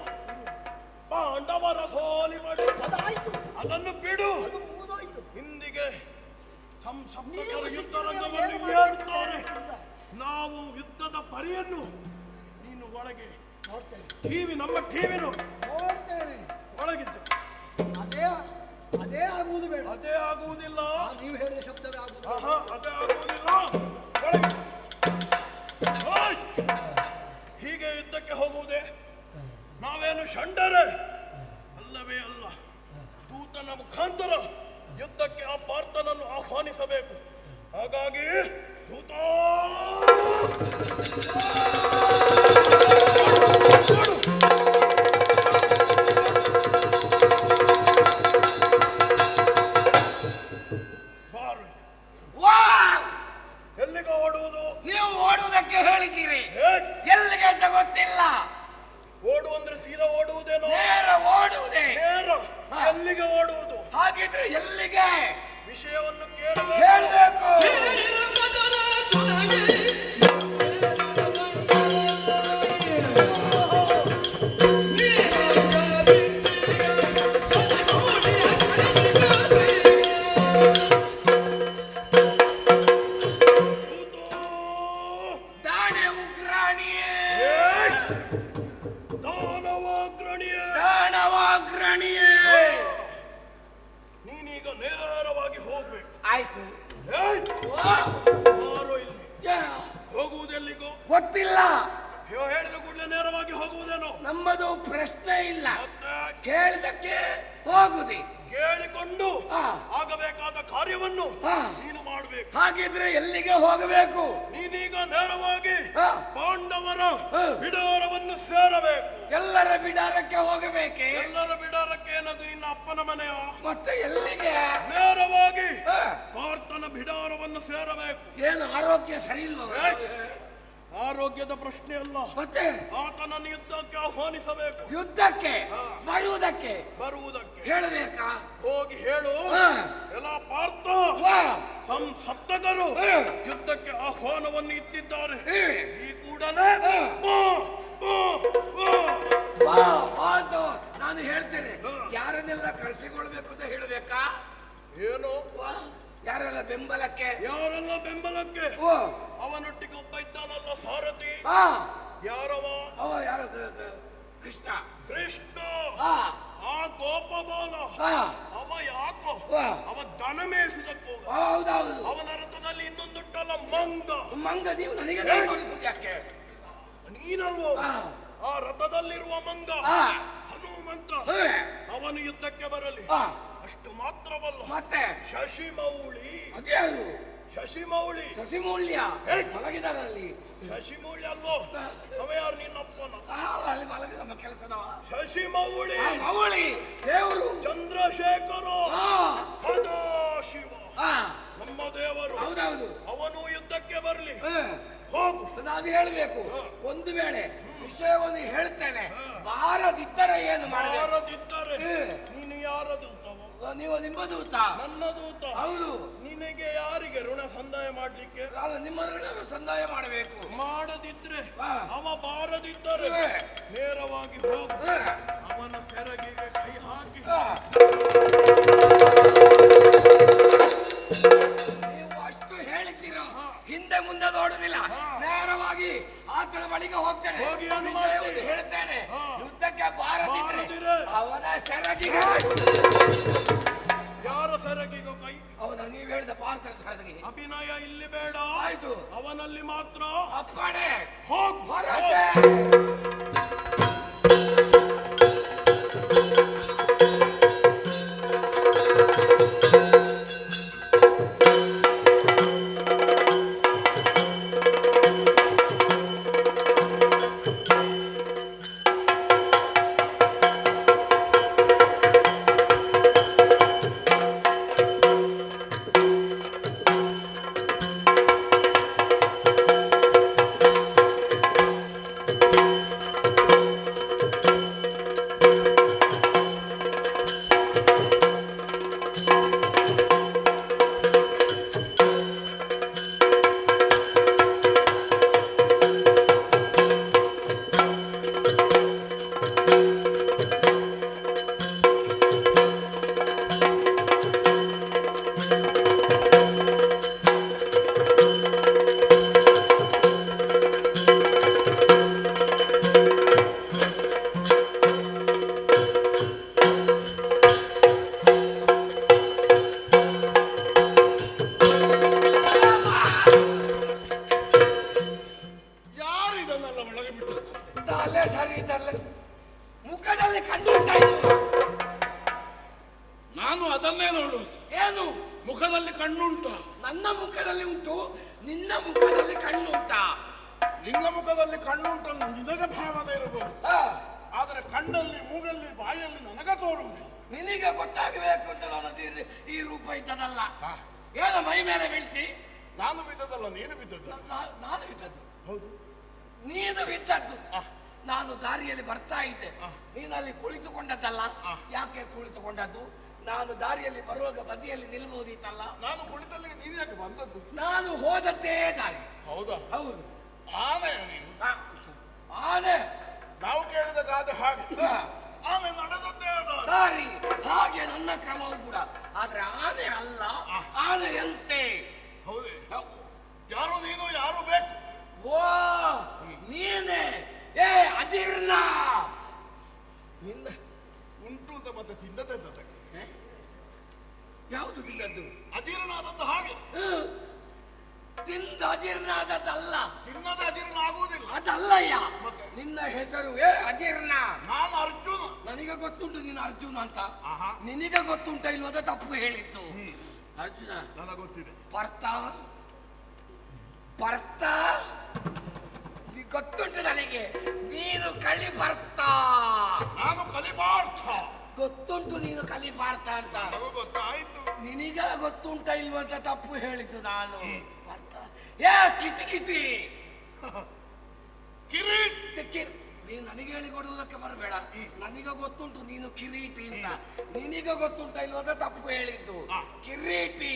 ಪಾಂಡವರ ಸೋಲಿ ಮಾಡಿ ಅದಾಯ್ತು, ಅದನ್ನು ಬಿಡು. ಅದು ಮುಗಿದೋಯ್ತು. ಇಂದಿಗೆ ನೀವು ಯುದ್ಧರಂಗವನ್ನು ಏರುತ್ತಾರೆ. ನಾವು ಯುದ್ಧದ ಪರಿಯನ್ನು ನೀನು ಒಳಗೆ ನೋಡ್ತೇನೆ. ಟಿವಿ ನಮ್ಮ ಟಿವಿನು ನೋಡ್ತೇನೆ. ಒಳಗಿದ್ದು ಅದೇ ಆಗುವುದು ಬೇಡ. ಅದೇ ಆಗುವುದಿಲ್ಲ. ನೀವು ಹೇಳಿದ ಶಬ್ದವೇ ಆಗುವುದು. ಅದೇ ಆಗುವುದಿಲ್ಲ. ಒಳಗೆ ಹೀಗೆ ಯುದ್ಧಕ್ಕೆ ಹೋಗುವುದೇ? ನಾವೇನು ಷಂಡರೇ? ಅಲ್ಲವೇ ಅಲ್ಲ. ದೂತನ ಮುಖಾಂತರ ಯುದ್ಧಕ್ಕೆ ಆ ಪಾರ್ಥನನ್ನು ಆಹ್ವಾನಿಸಬೇಕು. ಹಾಗಾಗಿ ದೂತ ಎಲ್ಲಿಗೆ ಓಡುವುದು? ನೀವು ಓಡುವುದಕ್ಕೆ ಹೇಳಿದ್ದೀರಿ, ಎಲ್ಲಿಗೆ ಅಂತ ಗೊತ್ತಿಲ್ಲ. ಓಡು ಅಂದ್ರೆ ಸೀದಾ ಓಡುವುದೇನೋ? ನೇರ ಓಡುವುದೇ. ನೇರ ಎಲ್ಲಿಗೆ ಓಡುವುದು? ಹಾಗಿದ್ರೆ ಎಲ್ಲಿಗೆ? ವಿಷಯವನ್ನು ಕೇಳಬೇಕು. ದಾನವಾಗ್ರಣಿಯೇ ದಾನವಾಗ್ರಣಿಯೇ ನೀನೀಗ ನೇರವಾಗಿ ಹೋಗ್ಬೇಕು. ಆಯ್ತು. ಏಯ್! ವಾ! ಬಾರೋ ಇಲ್ಲಿ. ಯಾ! ಹೋಗುವುದೆಲ್ಲಿಗೋ ಗೊತ್ತಿಲ್ಲ. ಹೇಳಿದ ಕೂಡಲೇ ನೇರವಾಗಿ ಹೋಗುವುದೇನೋ? ನಮ್ಮದು ಪ್ರಶ್ನೆ ಇಲ್ಲ, ಮತ್ತೆ ಕೇಳಿದಕ್ಕೆ ಹೋಗುದಿ. ಕೇಳಿಕೊಂಡು ಆ. ಆಗಬೇಕಾದ ಕಾರ್ಯವನ್ನು ಆ. ನೀನು ಮಾಡಬೇಕು. ಹಾಗಿದ್ರೆ ಎಲ್ಲಿಗೆ ಹೋಗಬೇಕು? ನೀನೀಗ ನೇರವಾಗಿ ಆ. ಪಾಂಡವರ ಆ. ಬಿಡಾರವನ್ನು ಸೇರಬೇಕು. ಎಲ್ಲರ ಬಿಡಾರಕ್ಕೆ ಹೋಗಬೇಕೆ? ಎಲ್ಲರ ಬಿಡಾರಕ್ಕೆ ಏನದು ನಿನ್ನ ಅಪ್ಪನ ಮನೆಯ? ಮತ್ತೆ ಎಲ್ಲಿಗೆ? ನೇರವಾಗಿ ಆ. ಪಾರ್ಥನ ಬಿಡಾರವನ್ನು ಸೇರಬೇಕು. ಏನು ಆರೋಗ್ಯ ಸರಿ ಇಲ್ವ? ಆರೋಗ್ಯದ ಪ್ರಶ್ನೆ ಅಲ್ಲ, ಮತ್ತೆ ಆತನನ್ನು ಯುದ್ಧಕ್ಕೆ ಆಹ್ವಾನಿಸಬೇಕು. ಯುದ್ಧಕ್ಕೆ ಬರುವುದಕ್ಕೆ ಬರುವುದಕ್ಕೆ ಹೇಳಬೇಕಾ? ಹೋಗಿ ಹೇಳು. ಆ. ಎಲ್ಲ ಪಾರ್ಥ ವಾ! ಸಪ್ತಕರು ಆ. ಯುದ್ಧಕ್ಕೆ ಆಹ್ವಾನವನ್ನು ಇಟ್ಟಿದ್ದಾರೆ. ಏ. ಈ ಕೂಡಲೇ ಆ. ಬಾ, ಬಾ, ಬಾ. ಬಾ ಬಾ ಅಂತ ನಾನು ಹೇಳ್ತೇನೆ. ಯಾರನ್ನೆಲ್ಲ ಕರೆಸಿಕೊಳ್ಬೇಕು ಅಂತ ಹೇಳಬೇಕಾ? ಏನು? ವಾ! ಯಾರೆಲ್ಲ ಬೆಂಬಲಕ್ಕೆ? ಯಾರೆಲ್ಲ ಬೆಂಬಲಕ್ಕೆ? ಓ ಅವನೊಟ್ಟಿಗೆ ಒಬ್ಬ ಇದ್ದಾನಲ್ಲ ಸಾರಥಿ. ಆ ಯಾರವ? ಅವ ಯಾರು? ಕೃಷ್ಣ. ಕೃಷ್ಣ. ಆ ಆ ಗೋಪಬಾಲ. ಆ ಅವ ಯಾಕೋ? ವಾ! ಅವ ದನ ಮೇಯಿಸುವುದಕ್ಕೆ ಹೋಗ. ಹೌದೌದು. ಅವನ ರಥದಲ್ಲಿ ಇನ್ನೊಂದುಂಟಲ್ಲ ಮಂಗ. ಮಂಗ. ನೀವು ನನಗೆ ತೋರಿಸುವುದು ಯಾಕೆ? ನೀನಲ್ವೋ ಆ ಆ ರಥದಲ್ಲಿರುವ ಮಂಗ ಆ ಹನುಮಂತ. ಏ. ಅವನು ಯುದ್ಧಕ್ಕೆ ಬರಲಿ. ಆ ಅಷ್ಟು ಮಾತ್ರವಲ್ಲ, ಮತ್ತೆ ಶಶಿಮೌಳಿ. ಅದ್ಯಾರು? ಶಶಿಮೌಳಿ. ಶಶಿಮೂಲ್ಯ ಹೇ. ಮಲಗಿದಾರಲ್ಲಿ. ಶಶಿಮೌಳಿ ಅಲ್ವೋ? ಅವ ಯಾರು? ನಿನ್ನಪ್ಪನ. ಅಲ್ಲಿ ಮಲಗಿ ನಮ್ಮ ಕೆಲಸದವ. ಶಶಿಮೌಳಿ. ಆ ಮೌಳಿ ದೇವರು. ಚಂದ್ರಶೇಖರ. ಆ ಸದಾಶಿವ ಆ ನಮ್ಮ ದೇವರು. ಹೌದೌದು. ಅವನು ಯುದ್ಧಕ್ಕೆ ಬರಲಿ. ಏ. ಹೋಗು. ನಾನು ಹೇಳ್ಬೇಕು. ಒಂದು ವೇಳೆ ವಿಷಯವನ್ನು ಹೇಳ್ತೇನೆ, ಬಾರದಿದ್ದರೆ ಏನು ಮಾಡಬೇಕು? ಯಾರದಿದ್ದರೆ ಏ. ನೀನು ಯಾರ ದೂತವ? ನೀವು ನಿಮ್ಮ ದೂತ. ನನ್ನ ದೂತ. ಹೌದು. ನಿನಗೆ ಯಾರಿಗೆ ಋಣ ಸಂದಾಯ ಮಾಡ್ಲಿಕ್ಕೆ? ಅಲ್ಲ, ನಿಮ್ಮ ಋಣ ಸಂದಾಯ ಮಾಡಬೇಕು. ಮಾಡದಿದ್ರೆ ಆ. ಅವ ಬಾರದಿದ್ದರೆ ಏ. ನೇರವಾಗಿ ಹೋಗು. ಏ. ಅವನ ಸೆರಗಿಗೆ ಕೈ ಹಾಕಿ ಆ. ನೀವು ಅಷ್ಟು ಹೇಳಿದ್ದೀರೋ, ಹಿಂದೆ ಮುಂದೆ ನೋಡುದಿಲ್ಲ, ನೇರವಾಗಿ ಆತನ ಬಳಿಗೆ ಹೋಗ್ತೇನೆ. ಹೋಗಿ ಏನು ವಿಷಯವನ್ನು ಮಾಡ್ತೀರಿ? ಹೇಳ್ತೇನೆ. ಹಾ. ಯುದ್ಧಕ್ಕೆ ಬಾರದಿದ್ರೆ ಬಾರದಿದ್ರೆ ಅವನ ಸೆರಗಿಗೆ. ಯಾರ ಸೆರಗಿಗೂ ಕೈ? ಅವನ ನೀವು ಹೇಳಿದ ಪಾರ್ಥನ ಸೆರಗಿಗೆ. ಅಭಿನಯ ಇಲ್ಲಿ ಬೇಡ. ಆಯ್ತು. ಅವನಲ್ಲಿ ಮಾತ್ರ. ಅಪ್ಪಣೆ. ಹೋಗು. ಹೊರಗೆ. ಮುಖದಲ್ಲಿ ಕಣ್ಣುಂಟು. ನನ್ನ ಮುಖದಲ್ಲಿ ಉಂಟು, ನಿನ್ನ ಮುಖದಲ್ಲಿ ಕಣ್ಣುಂಟಾ? ನಿನ್ನ ಮುಖದಲ್ಲಿ ಕಣ್ಣುಂಟು ನಿನಗೆ ಭಾವನೆ ಇರಬಹುದು, ಆದರೆ ಕಣ್ಣಲ್ಲಿ ಮೂಗಲ್ಲಿ ಬಾಯಲ್ಲಿ ನನಗ ತೋರುವುದಿಲ್ಲ. ನಿನಗೆ ಗೊತ್ತಾಗಬೇಕು ಅಂತ ನಾನು ಈ ರೂಪ ಇದ್ದದಲ್ಲ. ಏನೋ ಮೈ ಮೇಲೆ ಬೀಳ್ತಿ. ನಾನು ಬಿದ್ದದಲ್ಲ, ನೀನು ಬಿದ್ದದ್ದು. ನಾನು ಬಿದ್ದದ್ದು. ಹೌದು, ನೀನು ಬಿದ್ದದ್ದು. ನಾನು ದಾರಿಯಲ್ಲಿ ಬರ್ತಾ ಇದ್ದೆ, ನೀನು ಅಲ್ಲಿ ಕುಳಿತುಕೊಂಡದ್ದಲ್ಲ. ಯಾಕೆ ಕುಳಿತುಕೊಂಡದ್ದು? ನಾನು ದಾರಿಯಲ್ಲಿ ಬರುವಾಗ ಬದಿಯಲ್ಲಿ ನಿಲ್ಬಹುದಿತ್ತಲ್ಲ. ನಾನು ಕುಳಿತಲ್ಲಿ ನೀನು ಯಾಕೆ ಬಂದದ್ದು? ನಾನು ಹೋದದ್ದೇ ದಾರಿ. ಹೌದಾ? ಹೌದು. ಆನೆ ನೀನು? ಆನೆ. ನಾವು ಕೇಳಿದ ಗಾದೆ ಹಾಗೆ. ಆನೆ ನಡೆದದ್ದೇ ದಾರಿ. ಹಾಗೆ ನನ್ನ ಕ್ರಮವು ಕೂಡ. ಆದ್ರೆ ಆನೆ ಅಲ್ಲ, ಆನೆ ಎಂತೆ. ಹೌದೇ? ಯಾರು ನೀನು, ಯಾರು ಬೇಕು? ಓ ನೀನೆ. ಏ ಅಜೀರ್ಣ ನಿನ್ನ ಉಂಟು ಅಂತ ಮತ್ತೆ ತಿಂದತೆ ಯಾವುದು ತಿಂದದ್ದು? ಅಜೀರ್ಣ ಆದದ್ದು ಹಾಗೆ. ತಿಂದು ಅಜೀರ್ಣ ಆದದ್ದಲ್ಲ. ತಿನ್ನದ ಅಜೀರ್ಣ ಆಗುವುದಿಲ್ಲ. ಅದಲ್ಲಯ್ಯ. ಮತ್ತೆ? ನಿನ್ನ ಹೆಸರು ಅಜೀರ್ಣ. ನಾನು ಅರ್ಜುನ. ನನಗೆ ಗೊತ್ತುಂಟು ನೀನು ಅರ್ಜುನ ಅಂತ. ಆಹಾ. ನಿನಗೆ ಗೊತ್ತುಂಟ ಇಲ್ವದ ತಪ್ಪು ಹೇಳಿದ್ದು. ಅರ್ಜುನ ನನಗೆ ಗೊತ್ತಿದೆ. ಪರ್ತ ಪರ್ತ ಗೊತ್ತುಂಟು ನನಗೆ. ನೀನು ಕಲಿಪರ್ತ. ನಾನು ಕಲಿಪಾರ್ಥ. ಗೊತ್ತುಂಟು ನೀನು ಕಲಿಪಾರ್ಥ ಅಂತ. ನನಗೂ ಗೊತ್ತಾಯ್ತು. ನಿನಗ ಗೊತ್ತುಂಟ ಇಲ್ವಂತ ತಪ್ಪು ಹೇಳಿದ್ದು ನಾನು. ಪರ್ತ ಕಿಟಿ ಕಿರೀಟ್. ನೀನು ನನಗೆ ಹೇಳಿಕೊಡುವುದಕ್ಕೆ ಬರಬೇಡ. ನನಗ ಗೊತ್ತುಂಟು ನೀನು ಕಿರೀಟಿ ಅಂತ. ನಿನಗ ಗೊತ್ತುಂಟ ಇಲ್ವಂತ ತಪ್ಪು ಹೇಳಿದ್ದು. Kiriti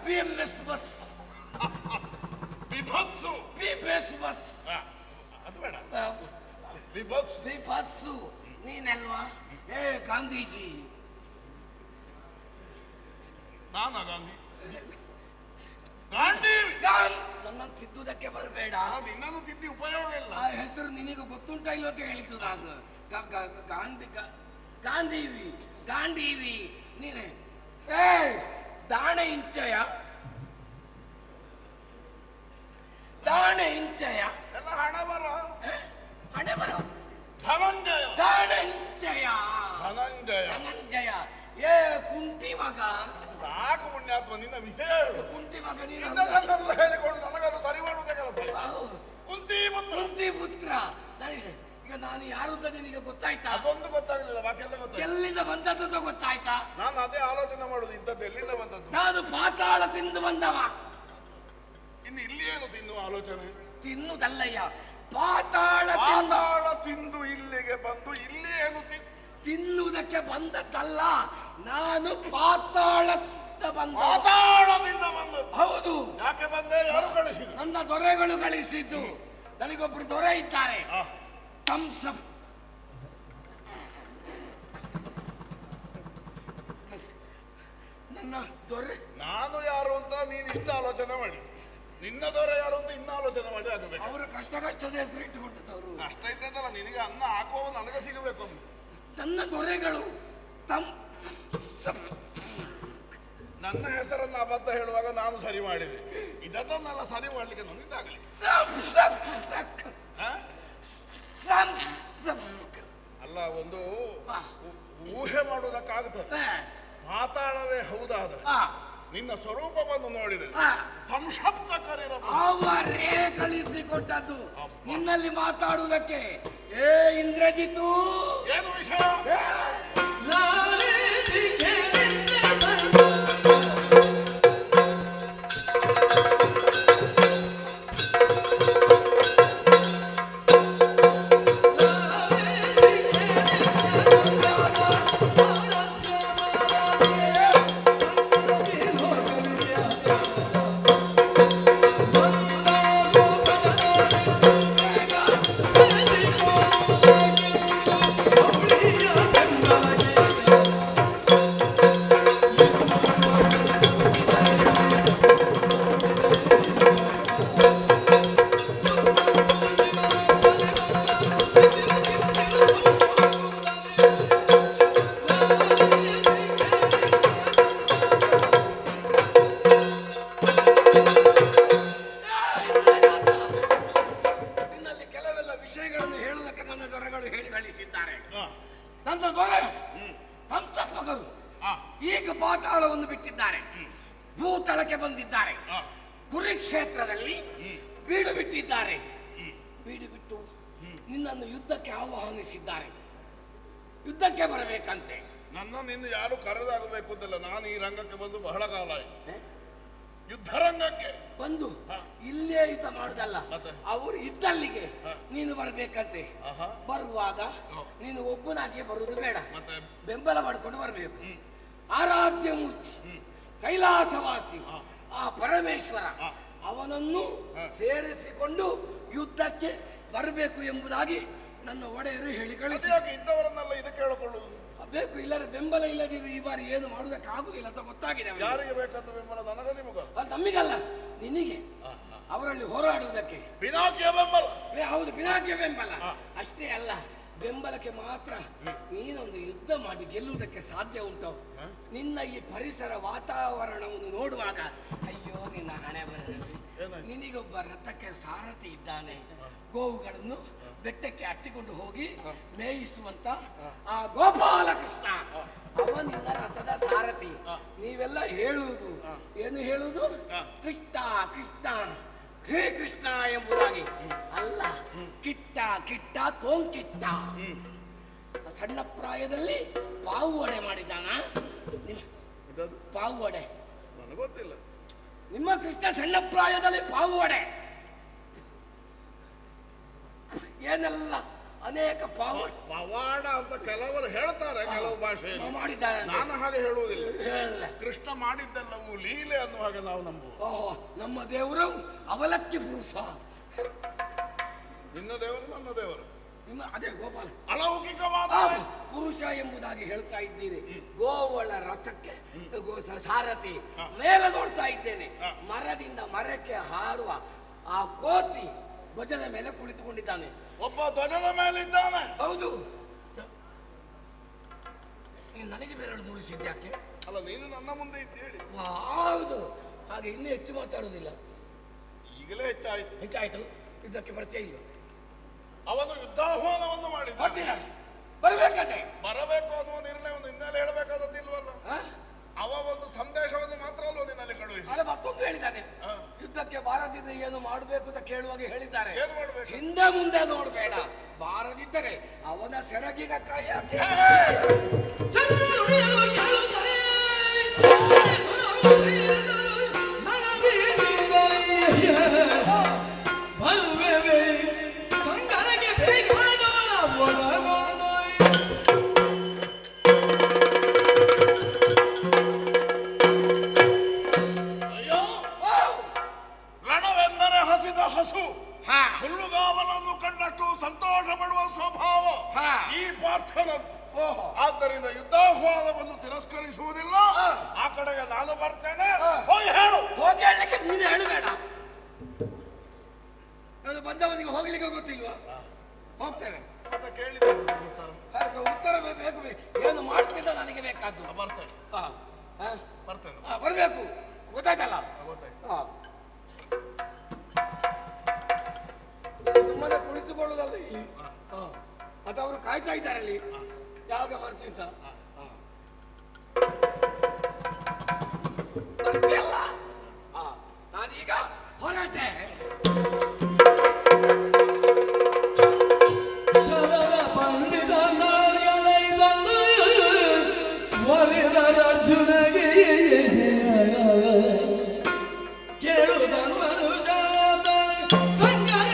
BMS bus. Vibhatsu. BMS bus. ಅದು ಬೇಡ. ವಿಭತ್ಸು. ನೀನಲ್ವಾ? ಗಾಂಧೀಜಿ. ನಾನಾ ಗಾಂಧಿ? ನನ್ನ ತಿದ್ದುದಕ್ಕೆ ಬರಬೇಡ. ಇನ್ನೊಂದು ತಿದ್ದಿ ಉಪಯೋಗ ಇಲ್ಲ. ಆ ಹೆಸರು ನಿನಗೆ ಗೊತ್ತುಂಟ ಇಲ್ಲ ಅಂತ ಹೇಳಿದ್ದು ನಾನು. ಗಾಂಧೀವಿ ನೀನೆ. ದಾಣೆ ಇಂಚಯ ಎಲ್ಲ ಹಣ ಬರ. ಹಣೆ ಬರ. ಧನಂಜಯ. ಕುಂಟಿ ಮಗ. ಸಾಕು ಪುಣ್ಯಾತ್ಮ, ನಿನ್ನ ವಿಷಯ ಹೇಳು. ಕುಂಟಿ ಮಗ ನೀನು. ಇದನ್ನೆಲ್ಲ ಹೇಳಿಕೊಂಡು ನನಗದು ಸರಿ ಮಾಡುವುದೇ ಕೆಲಸ. ಕುಂತಿ ಪುತ್ರ. ಈಗ ನಾನು ಯಾರು ಅಂತ ನಿನಗೆ ಗೊತ್ತಾಯ್ತಾ? ಅದೊಂದು ಗೊತ್ತಾಗಲಿಲ್ಲ, ಬಾಕಿ ಎಲ್ಲ ಗೊತ್ತಾಯ್ತು. ಎಲ್ಲಿಂದ ಬಂದದ್ದು ಗೊತ್ತಾಯ್ತಾ? ನಾನು ಅದೇ ಆಲೋಚನೆ ಮಾಡುದು, ಇಂಥದ್ದು ಎಲ್ಲಿಂದ ಬಂದದ್ದು. ನಾನು ಪಾತಾಳ ತಿಂದು ಬಂದವ. ಇನ್ನು ಇಲ್ಲಿ ಏನು ತಿನ್ನುವ ಆಲೋಚನೆ? ತಿನ್ನುದಲ್ಲಯ್ಯ, ಪಾತಾಳ ತಿಂದು ಇಲ್ಲಿಗೆ ಬಂದು ಇಲ್ಲಿ ಏನು ತಿನ್ನುವುದಕ್ಕೆ ಬಂದದ್ದಲ್ಲ. ನಾನು ಪಾತಾಳದಿಂದ ಬಂದದ್ದು. ಹೌದು. ಯಾಕೆ ಬಂದೆ? ಯಾರು ಕಳಿಸಿದ್ರು? ನನ್ನ ದೊರೆಗಳು ಕಳಿಸಿದ್ದು. ನನಗೊಬ್ರು ದೊರೆ ಇದ್ದಾರೆ. ನನ್ನ ದೊರೆ. ನಾನು ಯಾರು ಅಂತ ನೀನು ಇಷ್ಟ ಆಲೋಚನೆ ಮಾಡಿ, ನಿನ್ನ ದೊರೆ ಯಾರು ಅಂತ ಇನ್ನ ಆಲೋಚನೆ ಮಾಡಿ ಆಗಬೇಕು. ಅವರು ಕಷ್ಟದ ಹೆಸರು ಇಟ್ಟುಕೊಂಡಿದ್ದವರು. ಕಷ್ಟ ಇಟ್ಟದಲ್ಲ, ನಿನಗೆ ಅನ್ನ ಹಾಕುವ ನನಗೆ ಸಿಗಬೇಕು. ನನ್ನ ದೊರೆಗಳು ನನ್ನ ಹೆಸರನ್ನು ಅಬದ್ಧ ಹೇಳುವಾಗ ನಾನು ಸರಿ ಮಾಡಿದೆ. ಇದನ್ನೆಲ್ಲ ಸರಿ ಮಾಡ್ಲಿಕ್ಕೆ ನನ್ನಿಂದಾಗಲಿ. ಅಲ್ಲ, ಒಂದು ಊಹೆ ಮಾಡುವುದಕ್ಕಾಗುತ್ತದೆ. ಪಾತಾಳವೇ ಹೌದಾದ್ರೆ ನಿನ್ನ ಸ್ವರೂಪವನ್ನು ನೋಡಿದರೆ ಅವರೇ ಕಳಿಸಿಕೊಟ್ಟದ್ದು ನಿನ್ನಲ್ಲಿ ಮಾತಾಡುವುದಕ್ಕೆ. ಇಂದ್ರಜಿತು, ಏನು ವಿಷಯ? ಈಗ ಪಾತಾಳವನ್ನು ಬಿಟ್ಟಿದ್ದಾರೆ, ಭೂತಳಕ್ಕೆ ಬಂದಿದ್ದಾರೆ. ಕುರುಕ್ಷೇತ್ರದಲ್ಲಿ ಬೀಡು ಬಿಟ್ಟಿದ್ದಾರೆ. ಬೀಡು ಬಿಟ್ಟು ನಿನ್ನನ್ನು ಯುದ್ಧಕ್ಕೆ ಆಹ್ವಾನಿಸಿದ್ದಾರೆ. ಯುದ್ಧಕ್ಕೆ ಬರಬೇಕಂತೆ. ನಿನ್ನ ಯಾರು ಕರೆದಾಗಬೇಕು ಅಂತಲ್ಲ, ನಾನು ಈ ರಂಗಕ್ಕೆ ಬಂದು ಬಹಳ ಕಾಲ ಆಯ್ತು. ಯುದ್ಧ ರಂಗಕ್ಕೆ ಬಂದು ಇಲ್ಲೇ ಯುದ್ಧ ಮಾಡುದಲ್ಲ, ಅವರು ಇದ್ದಲ್ಲಿಗೆ ನೀನು ಬರಬೇಕಂತೆ. ಬರುವಾಗ ನೀನು ಒಬ್ಬನಾಗೆ ಬರುವುದು ಬೇಡ, ಬೆಂಬಲ ಮಾಡಿಕೊಂಡು ಬರಬೇಕು. ಆರಾಧ್ಯ ಮೂರ್ತಿ ಕೈಲಾಸವಾಸಿ ಆ ಪರಮೇಶ್ವರ ಅವನನ್ನು ಸೇರಿಸಿಕೊಂಡು ಯುದ್ಧಕ್ಕೆ ಬರಬೇಕು ಎಂಬುದಾಗಿ ನನ್ನ ಒಡೆಯರು ಹೇಳಿ ಕಳಿಸಿ. ಇದ್ದವರನ್ನೆಲ್ಲ ಇದು ಕೇಳಿಕೊಳ್ಳುವುದು ಬೇಕು. ಇಲ್ಲರ ಬೆಂಬಲ ಇಲ್ಲದಿದ್ರೆ ಈ ಬಾರಿ ಏನು ಮಾಡುವುದಕ್ಕೆ ಆಗುದಿಲ್ಲ ಅಂತ ಗೊತ್ತಾಗಿದೆ. ಯಾರಿಗೆ ಬೇಕಂತ ಬೆಂಬಲ? ನನಗ ನಿಮಗ? ನಮಗಲ್ಲ, ನಿನಗೆ. ಅವರಲ್ಲಿ ಹೋರಾಡುವುದಕ್ಕೆ ಪಿನಾಕಿಯ ಬೆಂಬಲ. ಹೌದು, ಪಿನಾಕಿಯ ಬೆಂಬಲ. ಅಷ್ಟೇ ಅಲ್ಲ, ಬೆಂಬಲಕ್ಕೆ ಮಾತ್ರ ನೀನೊಂದು ಯುದ್ಧ ಮಾಡಿ ಗೆಲ್ಲುವುದಕ್ಕೆ ಸಾಧ್ಯ ಉಂಟು? ನಿನ್ನ ಈ ಪರಿಸರ ವಾತಾವರಣವನ್ನು ನೋಡುವಾಗ ಅಯ್ಯೋ ನಿನ್ನ ಹಣೆ ಬರಲಿ. ನಿನಗೊಬ್ಬ ರಥಕ್ಕೆ ಸಾರಥಿ ಇದ್ದಾನೆ, ಗೋವುಗಳನ್ನು ಬೆಟ್ಟಕ್ಕೆ ಹತ್ತಿಕೊಂಡು ಹೋಗಿ ಮೇಯಿಸುವಂತ ಆ ಗೋಪಾಲಕೃಷ್ಣ, ಅವ ನಿನ್ನ ರಥದ ಸಾರಥಿ. ನೀವೆಲ್ಲ ಹೇಳುವುದು ಏನು ಹೇಳುವುದು? ಕೃಷ್ಣ ಕೃಷ್ಣ ಶ್ರೀಕೃಷ್ಣ ಎಂಬುದಾಗಿ ಅಲ್ಲ, ಕಿಟ್ಟ ಕಿಟ್ಟ ತೋಂಕಿಟ್ಟ. ಸಣ್ಣ ಪ್ರಾಯದಲ್ಲಿ ಪಾವು ವಡೆ ಮಾಡಿದ್ದಾನ? ಪಾವು ವಡೆ ಗೊತ್ತಿಲ್ಲ. ನಿಮ್ಮ ಕೃಷ್ಣ ಸಣ್ಣ ಪ್ರಾಯದಲ್ಲಿ ಪಾವು ವಡೆ ಏನೆಲ್ಲ ಅನೇಕ ಪವಾಡ ಅಂತ ಕೆಲವರು ಹೇಳ್ತಾರೆ, ಕೆಲವು ಭಾಷೆಯಲ್ಲಿ ಮಾಡಿದ್ದಾರೆ. ನಾನು ಹಾಗೆ ಹೇಳುವುದಿಲ್ಲ. ಹೇಳಲ್ಲ. ಕೃಷ್ಣ ಮಾಡಿದ್ದೆಲ್ಲವೂ ಲೀಲೆ ಅನ್ನುವ ಹಾಗೆ ನಾವು ನಂಬುವ. ಓಹೋ, ನಮ್ಮ ದೇವರು ಅವಲಕ್ಕಿ ಪುರುಷ. ನಿನ್ನ ದೇವರು ನನ್ನ ದೇವರು ನಿಮ್ಮ ಅದೇ ಗೋಪಾಲ ಅಲೌಕಿಕವಾದ ಪುರುಷ ಎಂಬುದಾಗಿ ಹೇಳ್ತಾ ಇದ್ದೀರಿ. ಗೋವಳ ರಥಕ್ಕೆ ಸಾರಥಿ ಮೇಲೆ ನೋಡ್ತಾ ಇದ್ದೇನೆ. ಮರದಿಂದ ಮರಕ್ಕೆ ಹಾರುವ ಆ ಕೋತಿ ಧ್ವಜದ ಮೇಲೆ ಕುಳಿತುಕೊಂಡಿದ್ದಾನೆ. ಒಬ್ಬ ಧ್ವಜದ ಮೇಲೆ ಇದ್ದಾನೆ. ಹೌದು. ನನಗೆ ಬೇರೆ ತೋರಿಸಿದ್ಯಾಕೆ? ಅಲ್ಲ, ನೀನು ನನ್ನ ಮುಂದೆ ಇದ್ದೇಳಿ. ಹೌದು, ಹಾಗೆ ಇನ್ನೂ ಹೆಚ್ಚು ಮಾತಾಡುವುದಿಲ್ಲ. ಈಗಲೇ ಹೆಚ್ಚಾಯ್ತು. ಇದಕ್ಕೆ ಪರಿಚಯ ಇಲ್ಲ. ಅವನು ಯುದ್ಧಾಹ್ವಾನವನ್ನು ಮಾಡಿದ್ದಾನೆ. ಬರಬೇಕಂತೆ. ಬರಬೇಕು ಅನ್ನುವ ನಿರ್ಣಯವನ್ನು ಹಿನ್ನೆಲೆ ಹೇಳಬೇಕಾದದ್ದಿಲ್ವಲ್ಲ. ಅವ ಒಂದು ಸಂದೇಶವನ್ನು ಮಾತ್ರ ಅಲ್ವ ನಿನ್ನಲ್ಲಿ ಕಳುಹಿಸಿ. ಅಲ್ಲ, ಮತ್ತೊಂದು ಹೇಳಿದ್ದಾನೆ, ಯುದ್ಧಕ್ಕೆ ಬಾರದಿದ್ದರೆ ಏನು ಮಾಡಬೇಕು ಅಂತ ಕೇಳುವಾಗ ಹೇಳಿದ್ದಾರೆ, ಏನು ಮಾಡಬೇಕು? ಹಿಂದೆ ಮುಂದೆ ನೋಡಬೇಡ, ಬಾರದಿದ್ದರೆ ಅವನ ಸೆರಗಿಗ ಕೈ ಹಾಕಿ. ರಣವೆಂದರೆ ಹಸಿದ ಹಸು, ಹುಲ್ಲುಗಾವಲನ್ನು ಕಂಡಷ್ಟು ಸಂತೋಷ ಪಡುವ ಸ್ವಭಾವ ಈ ಪಾರ್ಥನದು. ಆದ್ದರಿಂದ ಯುದ್ಧಾಹ್ವಾನವನ್ನು ತಿರಸ್ಕರಿಸುವುದಿಲ್ಲ. ಆ ಕಡೆಗೆ ನಾನು ಬರ್ತೇನೆ. ಹೋಗಿ ಹೇಳು. ಹೋಗಿ ಹೇಳಲಿಕ್ಕೆ ನೀನು ಹೇಳಬೇಡ. ನಾನು ಬಂದವನಿಗೆ ಹೋಗ್ಲಿಕ್ಕೆ ಗೊತ್ತಿಲ್ವಾ? ಹೋಗ್ತೇನೆ. ಕೇಳಿದೆ ಉತ್ತರ ಬೇಕು. ಏನು ಮಾಡ್ತಿದ್ದ ನನಗೆ ಬೇಕಾದ್ದು. ಬರ್ತೇನೆ. ಬರ್ತೇನೆ. ಬರಬೇಕು. ಗೊತ್ತಾಯ್ತಲ್ಲ? ಸುಮ್ಮನೆ ಕುಳಿತುಕೊಳ್ಳುವುದಲ್ಲಿ ಅಥವಾ ಅವರು ಕಾಯ್ತಾ ಇದ್ದಾರೆ ಅಲ್ಲಿ ಯಾವಾಗ ಬರ್ತಿದ್ದ. ಬರ್ತಿಯಲ್ಲ, ನಾನೀಗ ಹೊರಟೆ. ಅರ್ಜುನಗೆ ಕೇಳುವುದನ್ನು ಜಾತ ಸಂಗರ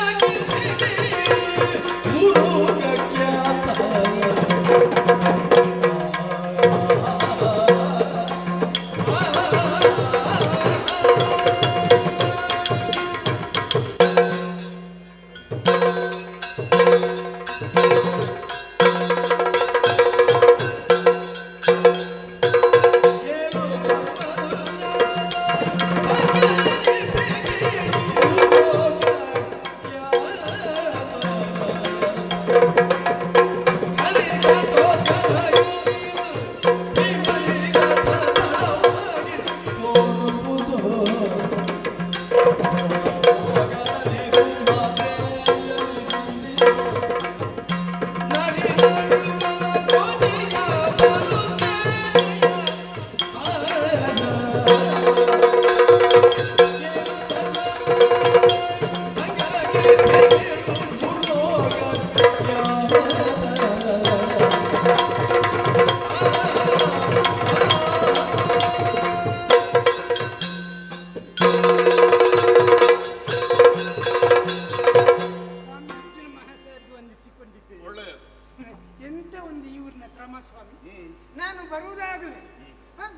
ಎಂತ ಒಂದು ಈ ಊರಿನ ಕ್ರಮ ಸ್ವಾಮಿ. ನಾನು ಬರುವುದಾಗಲೇ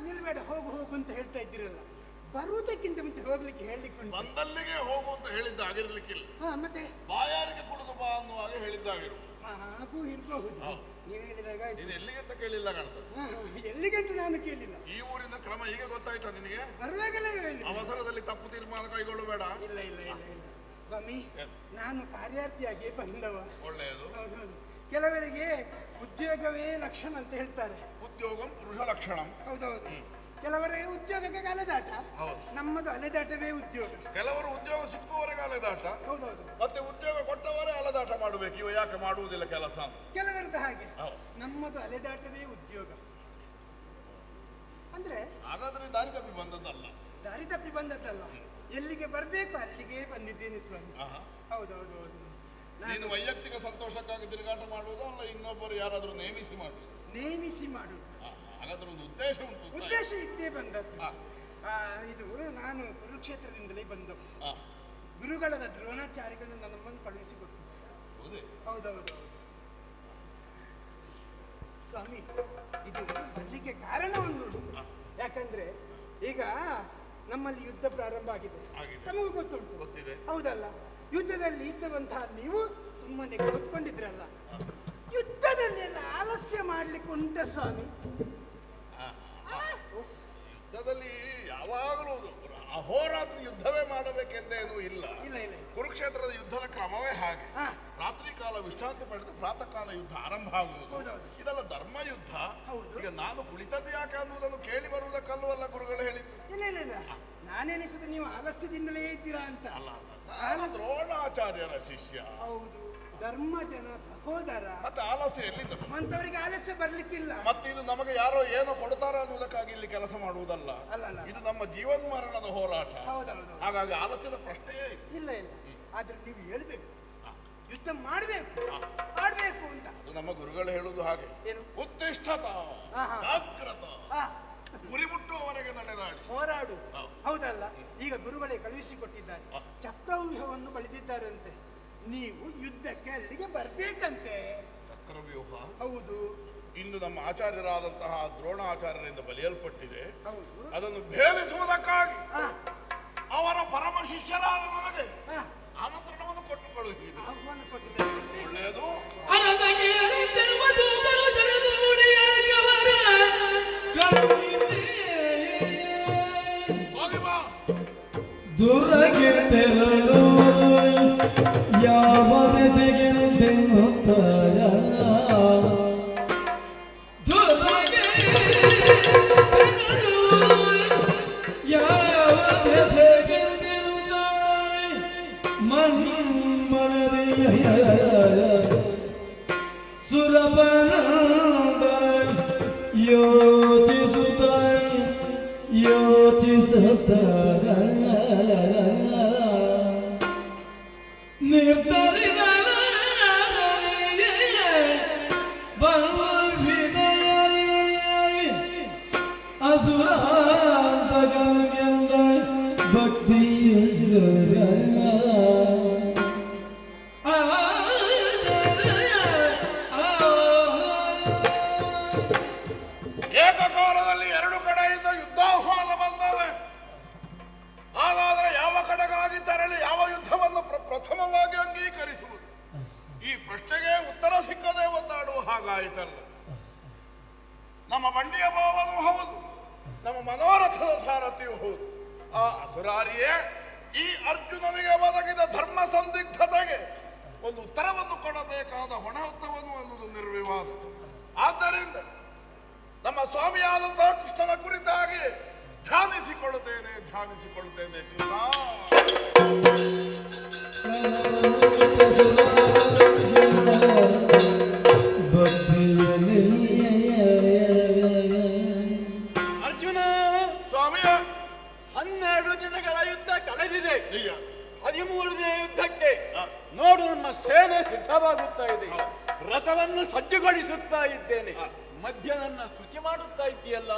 ನಿಲ್ಬೇಡ, ಹೋಗು ಹೋಗು ಅಂತ ಹೇಳ್ತಾ ಇದ್ದೀರಲ್ಲ, ಬರುವುದಕ್ಕಿಂತ ಮುಂಚೆ ಹೋಗ್ಲಿಕ್ಕೆ ಹೇಳಲಿಕ್ಕೆ ಬಂದಲ್ಲಿಗೆ ಹೋಗು ಅಂತ ಹೇಳಿದ್ದಾಗಿರ್ಲಿಕ್ಕಿಲ್ಲ. ಮತ್ತೆ ಬಾಯಾರಿಗೆ ಕುಡಿದು ಬಾ ಅನ್ನುವಾಗ ಹೇಳಿದ್ದಾಗಿರು. ಹಾಗೂ ಇರಬಹುದು. ನೀವು ಹೇಳಿದಾಗ ಆಯ್ತು. ನೀನು ಎಲ್ಲಿಗೆ ಅಂತ ಕೇಳಿಲ್ಲ ಕಾಣ್ತದೆ. ಎಲ್ಲಿಗಂತ ನಾನು ಕೇಳಿಲ್ಲ. ಈ ಊರಿನ ಕ್ರಮ ಈಗ ಗೊತ್ತಾಯ್ತಾ ನಿನಗೆ? ಬರುವಾಗಲೇ ಅವಸರದಲ್ಲಿ ತಪ್ಪು ತೀರ್ಮಾನ ಕೈಗೊಳ್ಳಬೇಡ. ಇಲ್ಲ ಇಲ್ಲ ಇಲ್ಲ ಇಲ್ಲ ಸ್ವಾಮಿ, ನಾನು ಕಾರ್ಯಾರ್ಥಿಯಾಗಿ ಬಂದವ. ಒಳ್ಳೆಯದು. ಹೌದೌದು. ಕೆಲವರಿಗೆ ಉದ್ಯೋಗವೇ ಲಕ್ಷಣ ಅಂತ ಹೇಳ್ತಾರೆ. ಉದ್ಯೋಗಂ ಪುರುಷ ಲಕ್ಷಣ. ಹೌದೌದು. ಕೆಲವರಿಗೆ ಉದ್ಯೋಗಕ್ಕೆ ಅಲೆದಾಟ. ನಮ್ಮದು ಅಲೆದಾಟವೇ ಉದ್ಯೋಗ. ಕೆಲವರು ಉದ್ಯೋಗ ಸಿಕ್ಕುವವರೆಗೆ ಅಲೆದಾಟ. ಹೌದೌದು. ಮತ್ತೆ ಉದ್ಯೋಗ ಕೊಟ್ಟವರೇ ಅಲೆದಾಟ ಮಾಡಬೇಕು. ಇವ ಯಾಕೆ ಮಾಡುವುದಿಲ್ಲ ಕೆಲಸ? ಕೆಲವರದ್ದು ಹಾಗೆ. ನಮ್ಮದು ಅಲೆದಾಟವೇ ಉದ್ಯೋಗ. ಅಂದ್ರೆ ಹಾಗಾದ್ರೆ ದಾರಿ ತಪ್ಪಿ ಬಂದದ್ದಲ್ಲ. ದಾರಿ ತಪ್ಪಿ ಬಂದದ್ದಲ್ಲ, ಎಲ್ಲಿಗೆ ಬರಬೇಕು ಅಲ್ಲಿಗೆ ಬಂದಿದ್ದೇನೆ ಸ್ವಾಮಿ. ಹೌದೌದು. ನೀನು ವೈಯಕ್ತಿಕ ಸಂತೋಷಕ್ಕಾಗಿ ತಿರುಗಾಟ ಮಾಡುವುದು ಅಲ್ಲ, ಇನ್ನೊಬ್ಬರು ಯಾರಾದ್ರೂ ನೇಮಿಸಿ ಮಾಡುವುದು? ನೇಮಿಸಿ ಮಾಡುದು. ಹಾಗಾದ್ರೆ ಒಂದು ಉದ್ದೇಶ ಉಂಟು. ಉದ್ದೇಶ ಇದ್ದೇ ಬಂದದ್ದು. ಇದು ನಾನು ಕುರುಕ್ಷೇತ್ರದಿಂದಲೇ ಬಂದವು. ಗುರುಗಳಾದ ದ್ರೋಣಾಚಾರ್ಯಗಳು ನನ್ನನ್ನು ಕಳುಹಿಸಿಕೊಟ್ಟಿದ್ದಾರೆ. ಹೌದೌದು ಸ್ವಾಮಿ, ಇದು ಬರ್ಲಿಕ್ಕೆ ಕಾರಣ ಒಂದು. ಯಾಕಂದ್ರೆ ಈಗ ನಮ್ಮಲ್ಲಿ ಯುದ್ಧ ಪ್ರಾರಂಭ ಆಗಿದೆ, ತಮಗೂ ಗೊತ್ತುಂಟು. ಹೌದಲ್ಲ? ಯುದ್ಧದಲ್ಲಿ ಇದ್ದಂತಹ ನೀವು ಸುಮ್ಮನೆ ಕೂತ್ಕೊಂಡಿದ್ರಲ್ಲ, ಯುದ್ಧದಲ್ಲಿ ಎಲ್ಲ ಆಲಸ್ಯ ಮಾಡ್ಲಿಕ್ಕೆ ಉಂಟ ಸ್ವಾಮಿ? ಯುದ್ಧದಲ್ಲಿ ಯಾವಾಗಲೂ ಅಹೋರಾತ್ರಿ ಯುದ್ಧವೇ ಮಾಡಬೇಕೆಂದೇನೂ ಇಲ್ಲ. ಇಲ್ಲ ಇಲ್ಲ. ಕುರುಕ್ಷೇತ್ರದ ಯುದ್ಧದ ಕ್ರಮವೇ ಹಾಗೆ. ರಾತ್ರಿ ಕಾಲ ವಿಶ್ರಾಂತಿ ಪಡೆದು ಪ್ರಾತಃ ಕಾಲ ಯುದ್ಧ ಆರಂಭ ಆಗುವುದು. ಇದೆಲ್ಲ ಧರ್ಮ ಯುದ್ಧ. ಈಗ ನಾನು ಕುಳಿತದ್ದು ಯಾಕೆ ಅನ್ನುವುದನ್ನು ಕೇಳಿ ಬರುವುದಕ್ಕಲ್ವಲ್ಲ ಗುರುಗಳು ಹೇಳಿದ್ದು. ಇಲ್ಲ ಇಲ್ಲ ಇಲ್ಲ, ನಾನೆನಿಸುದು ನೀವು ಆಲಸ್ಯದಿಂದಲೇ ಇದ್ದೀರಾ ಅಂತ. ಅಲ್ಲ, ದ್ರೋಣಾಚಾರ್ಯರ ಶಿಷ್ಯ. ಹೌದು, ಧರ್ಮ ಜನ ಸಹೋದರ. ಮತ್ತೆ ಆಲಸ್ಯ ಎಲ್ಲಿಂದ? ಅಂತವರಿಗೆ ಆಲಸ್ಯ ಬರ್ಲಿಕ್ಕಿಲ್ಲ. ಮತ್ತೆ ಇದು ನಮಗೆ ಯಾರೋ ಏನೋ ಕೊಡ್ತಾರೆ ಅನ್ನುವುದಕ್ಕಾಗಿ ಇಲ್ಲಿ ಕೆಲಸ ಮಾಡುವುದಲ್ಲ. ಇದು ನಮ್ಮ ಜೀವನ್ಮರಣದ ಹೋರಾಟ. ಹಾಗಾಗಿ ಆಲಸ್ಯದ ಪ್ರಶ್ನೆಯೇ ಇಲ್ಲ ಇಲ್ಲ. ಆದ್ರೆ ನೀವು ಹೇಳ್ಬೇಕು, ಯುದ್ಧ ಮಾಡಬೇಕು ಆಡ್ಬೇಕು ಅಂತ. ನಮ್ಮ ಗುರುಗಳು ಹೇಳುವುದು ಹಾಗೆ. ಉತ್ತಿಷ್ಠತ ಜಾಗ್ರತ, ಗುರಿ ಮುಟ್ಟುವವರೆಗೆ ನಡೆದಾಡಿ ಹೋರಾಡು. ಹೌದಲ್ಲ? ಈಗ ಗುರುಗಳೇ ಕಳುಹಿಸಿಕೊಟ್ಟಿದ್ದಾರೆ, ಚಕ್ರವ್ಯೂಹವನ್ನು ಬಳಿದಿದ್ದಾರಂತೆ. ನೀವು ಯುದ್ಧಕ್ಕೆ ಅಲ್ಲಿಗೆ ಬರ್ಬೇಕಂತೆ. ಚಕ್ರವ್ಯೂಹ? ಹೌದು. ಇಂದು ನಮ್ಮ ಆಚಾರ್ಯರಾದಂತಹ ದ್ರೋಣಾಚಾರ್ಯರಿಂದ ಬಲಿಯಲ್ಪಟ್ಟಿದೆ. ಅದನ್ನು ಭೇದಿಸುವುದಕ್ಕಾಗಿ ಅವರ ಪರಮ ಶಿಷ್ಯರಾದ ನನಗೆ ಆಮಂತ್ರಣವನ್ನು ಕೊಟ್ಟು ಕಳುಹಿಸಿದೆ. ಆಹ್ವಾನ ಕೊಟ್ಟಿದ್ದಾರೆ. ಒಳ್ಳೆಯದು. ದುರಗೆ ತೆರಳು ಯಾವ ದೆಸೆಗೆನುತ್ತೆನ್ನುತ್ತಾಯ, ದುರಗೆ ತೆರಳು ಯಾವ ದೆಸೆಗೆಂದೆನುತ್ತಾಯ, ಮನ್ಮನದಿಯ ಸುರಪನಂದನ ಯೋಚಿಸುತ್ತಾಯ ಯೋಚಿಸುತ್ತಾಯ ನಿರ್ಧರಿದ ಅಸುರಾಂತಗಂದ ಭಕ್ತಿಯಿಂದ ಏಕಕಾಲದಲ್ಲಿ ಎರಡು ಕಡೆಯಿಂದ ಯುದ್ಧಾಹ್ವಾನ ಬಂದವೆ. ಹಾಗಾದರೆ ಯಾವ ಕಡೆಗಾಗಿ ತೆರಳಿ ಯಾವ ಯುದ್ಧವನ್ನು ಪ್ರಥಮವಾಗಿ ಅಂಗೀಕರಿಸುವುದು? ಈ ಪ್ರಶ್ನೆಗೆ ಉತ್ತರ ಸಿಕ್ಕದೆ ಒಂದಾಡುವ ಹಾಗಾಯಿತಲ್ಲ. ನಮ್ಮ ಬಂಡಿಯ ಭಾವನೂ ಹೌದು, ನಮ್ಮ ಮನೋರಥದ ಸಾರಥಿಯೂ ಹೌದು. ಆ ಅಸುರಾರಿಯೇ ಈ ಅರ್ಜುನನಿಗೆ ಒದಗಿದ ಧರ್ಮ ಸಂದಿಗ್ಧತೆಗೆ ಒಂದು ಉತ್ತರವನ್ನು ಕೊಡಬೇಕಾದ ಹೊಣೆತನವನ್ನು ಅನ್ನುವುದು ನಿರ್ವಿವಾದ. ಆದ್ದರಿಂದ ನಮ್ಮ ಸ್ವಾಮಿಯಾದಂತಹ ಕೃಷ್ಣನ ಕುರಿತಾಗಿ ಧ್ಯಾನಿಸಿಕೊಳ್ಳುತ್ತೇನೆ ಕೃಷ್ಣ. ಅರ್ಜುನ, ಸ್ವಾಮಿಯ 12 ದಿನಗಳ ಯುದ್ಧ ಕಳೆದಿದೆ. 13ನೇ ಯುದ್ಧಕ್ಕೆ ನೋಡು, ನಮ್ಮ ಸೇನೆ ಸಿದ್ಧವಾಗುತ್ತಾ ಇದೆ. ರಥವನ್ನು ಸಜ್ಜುಗೊಳಿಸುತ್ತಾ ಇದ್ದೇನೆ. ಮಧ್ಯ ನನ್ನ ಸ್ತುತಿ ಮಾಡುತ್ತಾ ಇದ್ದೀಯಲ್ಲ.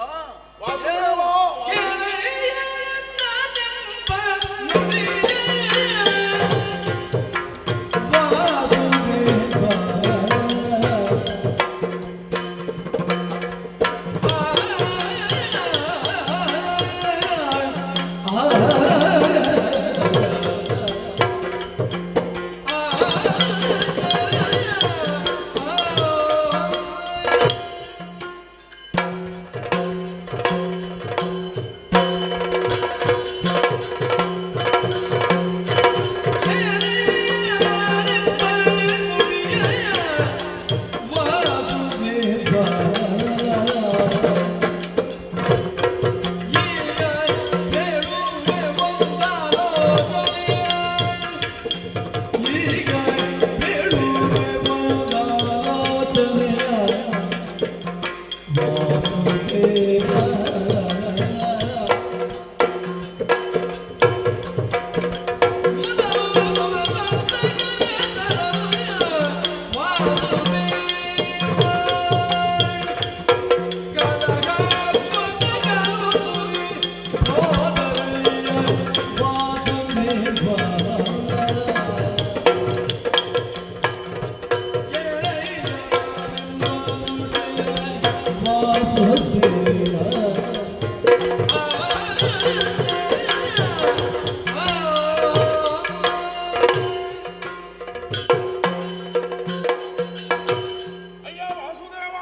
ಅಯ್ಯ ವಾಸುದೇವ,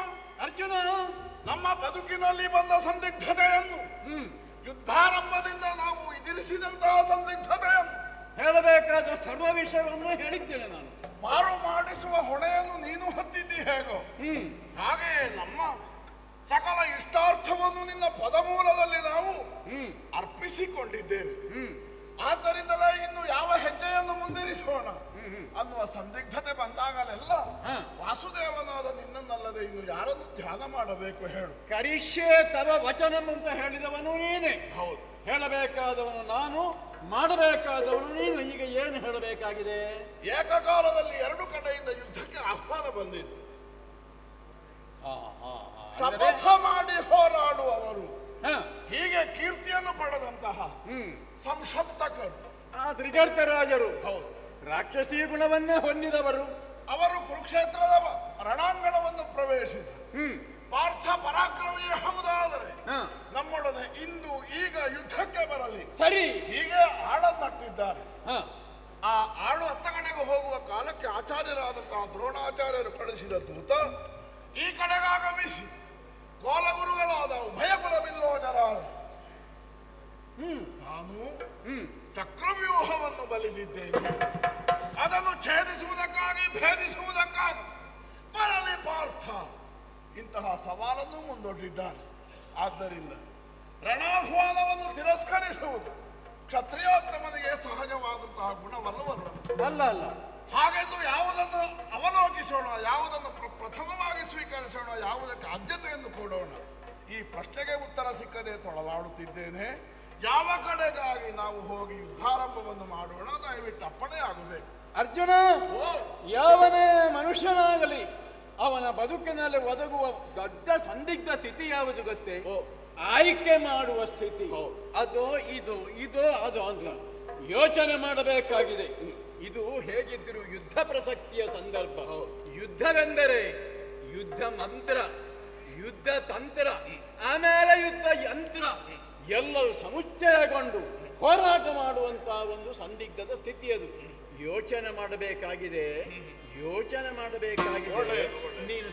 ಅರ್ಜುನ, ನಮ್ಮ ಬದುಕಿನಲ್ಲಿ ಬಂದ ಸಂದಿಗ್ಧತೆಯನ್ನು ಯುದ್ಧಾರಂಭದಿಂದ ನಾವು ಎದುರಿಸಿದಂತಹ ಸಂದಿಗ್ಧತೆಯನ್ನು ಹೇಳಬೇಕಾದ ಸರ್ವ ವಿಷಯವನ್ನು ಹೇಳಿದ್ದೇನೆ ನಾನು. ಮಾರು ಮಾಡಿಸುವ ಹೊಣೆಯನ್ನು ನೀನು ಹೊತ್ತಿದ್ದಿ ಹೇಗೋ ಹಾಗೆಯೇ ನಮ್ಮ ಸಕಲ ಇಷ್ಟಾರ್ಥವನ್ನು ನಿನ್ನ ಪದಮೂಲದಲ್ಲಿ ನಾವು ಅರ್ಪಿಸಿಕೊಂಡಿದ್ದೇವೆ. ಆದ್ದರಿಂದಲೇ ಇನ್ನು ಯಾವ ಹೆಜ್ಜೆಯನ್ನು ಮುಂದಿರಿಸೋಣ ಅನ್ನುವ ಸಂದಿಗ್ಧತೆ ಬಂದಾಗಲೆಲ್ಲ ವಾಸುದೇವನಾದ ನಿನ್ನನ್ನಲ್ಲದೆ ಇನ್ನು ಯಾರನ್ನು ಧ್ಯಾನ ಮಾಡಬೇಕು ಹೇಳು. ಕರಿಷ್ಯೆ ತವ ವಚನಂ ಅಂತ ಹೇಳಿದವನು ನೀನೆ. ಹೌದು, ಹೇಳಬೇಕಾದವನು ನಾನು, ಮಾಡಬೇಕಾದವನು ನೀನು. ಈಗ ಏನು ಹೇಳಬೇಕಾಗಿದೆ? ಏಕಕಾಲದಲ್ಲಿ ಎರಡು ಕಡೆಯಿಂದ ಯುದ್ಧಕ್ಕೆ ಆಹ್ವಾನ ಬಂದಿದೆ. ಶಪಥ ಮಾಡಿ ಹೋರಾಡುವವರು, ಹೀಗೆ ಕೀರ್ತಿಯನ್ನು ಪಡೆದಂತಹ ಸಂಶಪ್ತಕರು, ಆ ತ್ರಿಗರ್ತರಾಜರು, ಹೌದು, ರಾಕ್ಷಸೀ ಗುಣವನ್ನೇ ಹೊಂದಿದವರು, ಅವರು ಕುರುಕ್ಷೇತ್ರದ ರಣಾಂಗಣವನ್ನು ಪ್ರವೇಶಿಸಿ ಪಾರ್ಥ ಪರಾಕ್ರಮಿಯೇ ಹೌದಾದರೆ ನಮ್ಮೊಡನೆ ಇಂದು ಈಗ ಯುದ್ಧಕ್ಕೆ ಬರಲಿ ಸರಿ ಹೀಗೆ ಆಳನ್ನಟ್ಟಿದ್ದಾರೆ. ಆ ಆಳು ಹತ್ತ ಕಡೆಗೆ ಹೋಗುವ ಕಾಲಕ್ಕೆ ಆಚಾರ್ಯರಾದಂತಹ ದ್ರೋಣಾಚಾರ್ಯರು ಕಳಿಸಿದ ದೂತ ಈ ಕಡೆಗಾಗಮಿಸಿ ಕೋಲಗುರುಗಳಾದ ಉಭಯ ಕುಲ ಬಿಲ್ಲೋಜರಾದ ತಾನು ಚಕ್ರವ್ಯೂಹವನ್ನು ಬಲಿದಿದ್ದೇನೆ, ಅದನ್ನು ಛೇದಿಸುವುದಕ್ಕಾಗಿ ಭೇದಿಸುವುದಕ್ಕಾಗಿ ಬರಲಿ ಪಾರ್ಥ ಇಂತಹ ಸವಾಲನ್ನು ಮುಂದೊಡ್ಡಿದ್ದಾರೆ. ಆದ್ದರಿಂದ ರಣಾಹ್ವಾನವನ್ನು ತಿರಸ್ಕರಿಸುವುದು ಕ್ಷತ್ರಿಯೋತ್ತಮನಿಗೆ ಸಹಜವಾದಂತಹ ಗುಣವಲ್ಲವಲ್ಲ. ಅಲ್ಲ ಅಲ್ಲ, ಹಾಗೆಂದು ಯಾವುದನ್ನು ಅವಲೋಕಿಸೋಣ, ಯಾವುದನ್ನು ಪ್ರಥಮವಾಗಿ ಸ್ವೀಕರಿಸೋಣ, ಯಾವುದಕ್ಕೆ ಆದ್ಯತೆಯನ್ನು ಕೊಡೋಣ, ಈ ಪ್ರಶ್ನೆಗೆ ಉತ್ತರ ಸಿಕ್ಕದೆ ತೊಳಲಾಡುತ್ತಿದ್ದೇನೆ. ಯಾವ ಕಡೆಗಾಗಿ ನಾವು ಹೋಗಿ ಯುದ್ಧಾರಂಭವನ್ನು ಮಾಡೋಣ, ದಯವಿಟ್ಟು ಅಪ್ಪಣೆ ಆಗಬೇಕು. ಅರ್ಜುನ, ಯಾವನೇ ಮನುಷ್ಯನಾಗಲಿ ಅವನ ಬದುಕಿನಲ್ಲಿ ಒದಗುವ ದೊಡ್ಡ ಸಂದಿಗ್ಧ ಸ್ಥಿತಿ ಯಾವುದು ಗೊತ್ತೇ? ಆಯ್ಕೆ ಮಾಡುವ ಸ್ಥಿತಿ. ಅದು ಇದು ಅದು ಅಂತ ಯೋಚನೆ ಮಾಡಬೇಕಾಗಿದೆ. ಇದು ಹೇಗಿದ್ದರೂ ಯುದ್ಧ ಪ್ರಸಕ್ತಿಯ ಸಂದರ್ಭ. ಯುದ್ಧವೆಂದರೆ ಯುದ್ಧ ಮಂತ್ರ, ಯುದ್ಧ ತಂತ್ರ, ಆಮೇಲೆ ಯುದ್ಧ ಯಂತ್ರ ಎಲ್ಲರೂ ಸಮುಚ್ಚಯಗೊಂಡು ಹೋರಾಟ ಮಾಡುವಂತಹ ಒಂದು ಸಂದಿಗ್ಧದ ಸ್ಥಿತಿ ಅದು. ಯೋಚನೆ ಮಾಡಬೇಕಾಗಿದೆ, ಯೋಚನೆ ಮಾಡಬೇಕಾಗಿದೆ. ನೀನು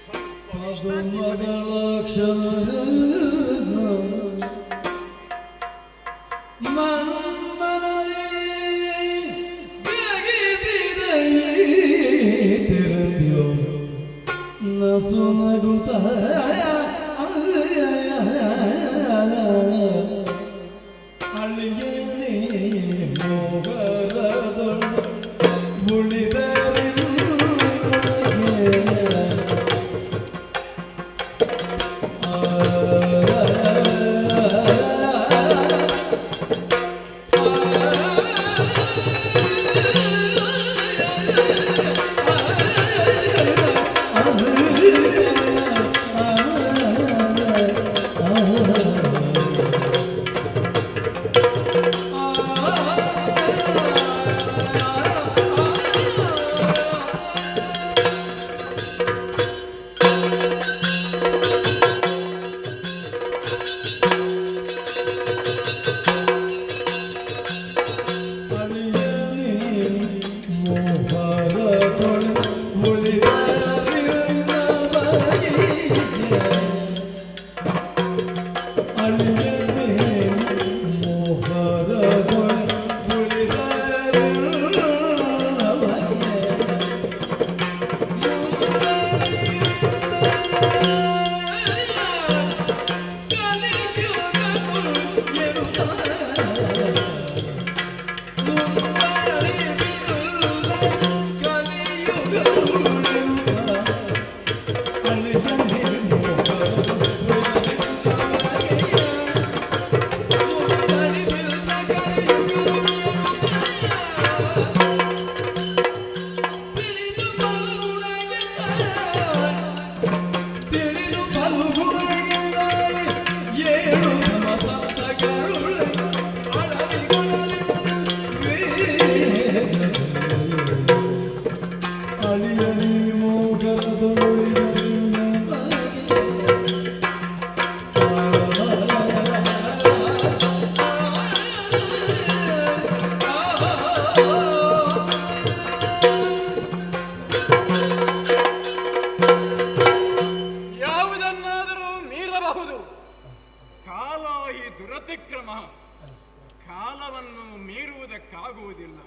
ಮನಸ್ಸನ್ನು ಮೀರುವುದಕ್ಕಾಗುವುದಿಲ್ಲ.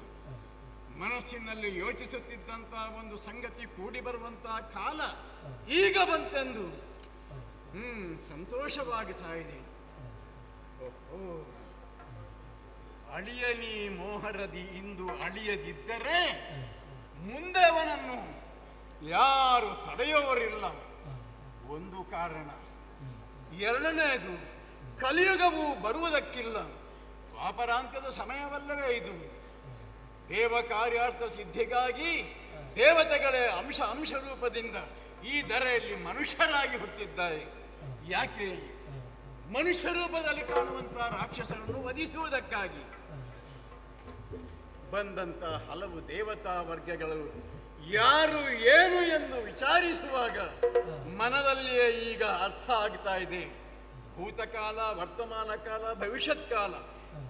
ಮನಸ್ಸಿನಲ್ಲಿ ಯೋಚಿಸುತ್ತಿದ್ದಂತ ಒಂದು ಸಂಗತಿ ಕೂಡಿ ಬರುವಂತಹ ಕಾಲ ಈಗ ಬಂತೆಂದು ಸಂತೋಷವಾಗುತ್ತಾ ಇದೆ. ಓಹೋ, ಅಳಿಯಲಿ ಮೋಹರದಿ ಇಂದು ಅಳಿಯದಿದ್ದರೆ ಮುಂದೆ ಅವನನ್ನು ಯಾರು ತಡೆಯುವವರಿಲ್ಲ. ಒಂದು ಕಾರಣ. ಎರಡನೆಯದು, ಕಲಿಯುಗವು ಬರುವುದಕ್ಕಿಲ್ಲ. ದ್ವಾಪರಾಂತ್ಯದ ಸಮಯವಲ್ಲವೇ ಇದು. ದೇವ ಕಾರ್ಯಾರ್ಥ ಸಿದ್ಧಿಗಾಗಿ ದೇವತೆಗಳೇ ಅಂಶ ರೂಪದಿಂದ ಈ ಧರೆಯಲ್ಲಿ ಮನುಷ್ಯರಾಗಿ ಹುಟ್ಟಿದ್ದಾರೆ. ಯಾಕೆ? ಮನುಷ್ಯ ರೂಪದಲ್ಲಿ ಕಾಣುವಂತಹ ರಾಕ್ಷಸರನ್ನು ವಧಿಸುವುದಕ್ಕಾಗಿ. ಬಂದಂತ ಹಲವು ದೇವತಾ ವರ್ಗಗಳು ಯಾರು ಏನು ಎಂದು ವಿಚಾರಿಸುವಾಗ ಮನದಲ್ಲಿಯೇ ಈಗ ಅರ್ಥ ಆಗ್ತಾ ಇದೆ. ಭೂತಕಾಲ, ವರ್ತಮಾನ ಕಾಲ, ಭವಿಷ್ಯತ್ ಕಾಲ,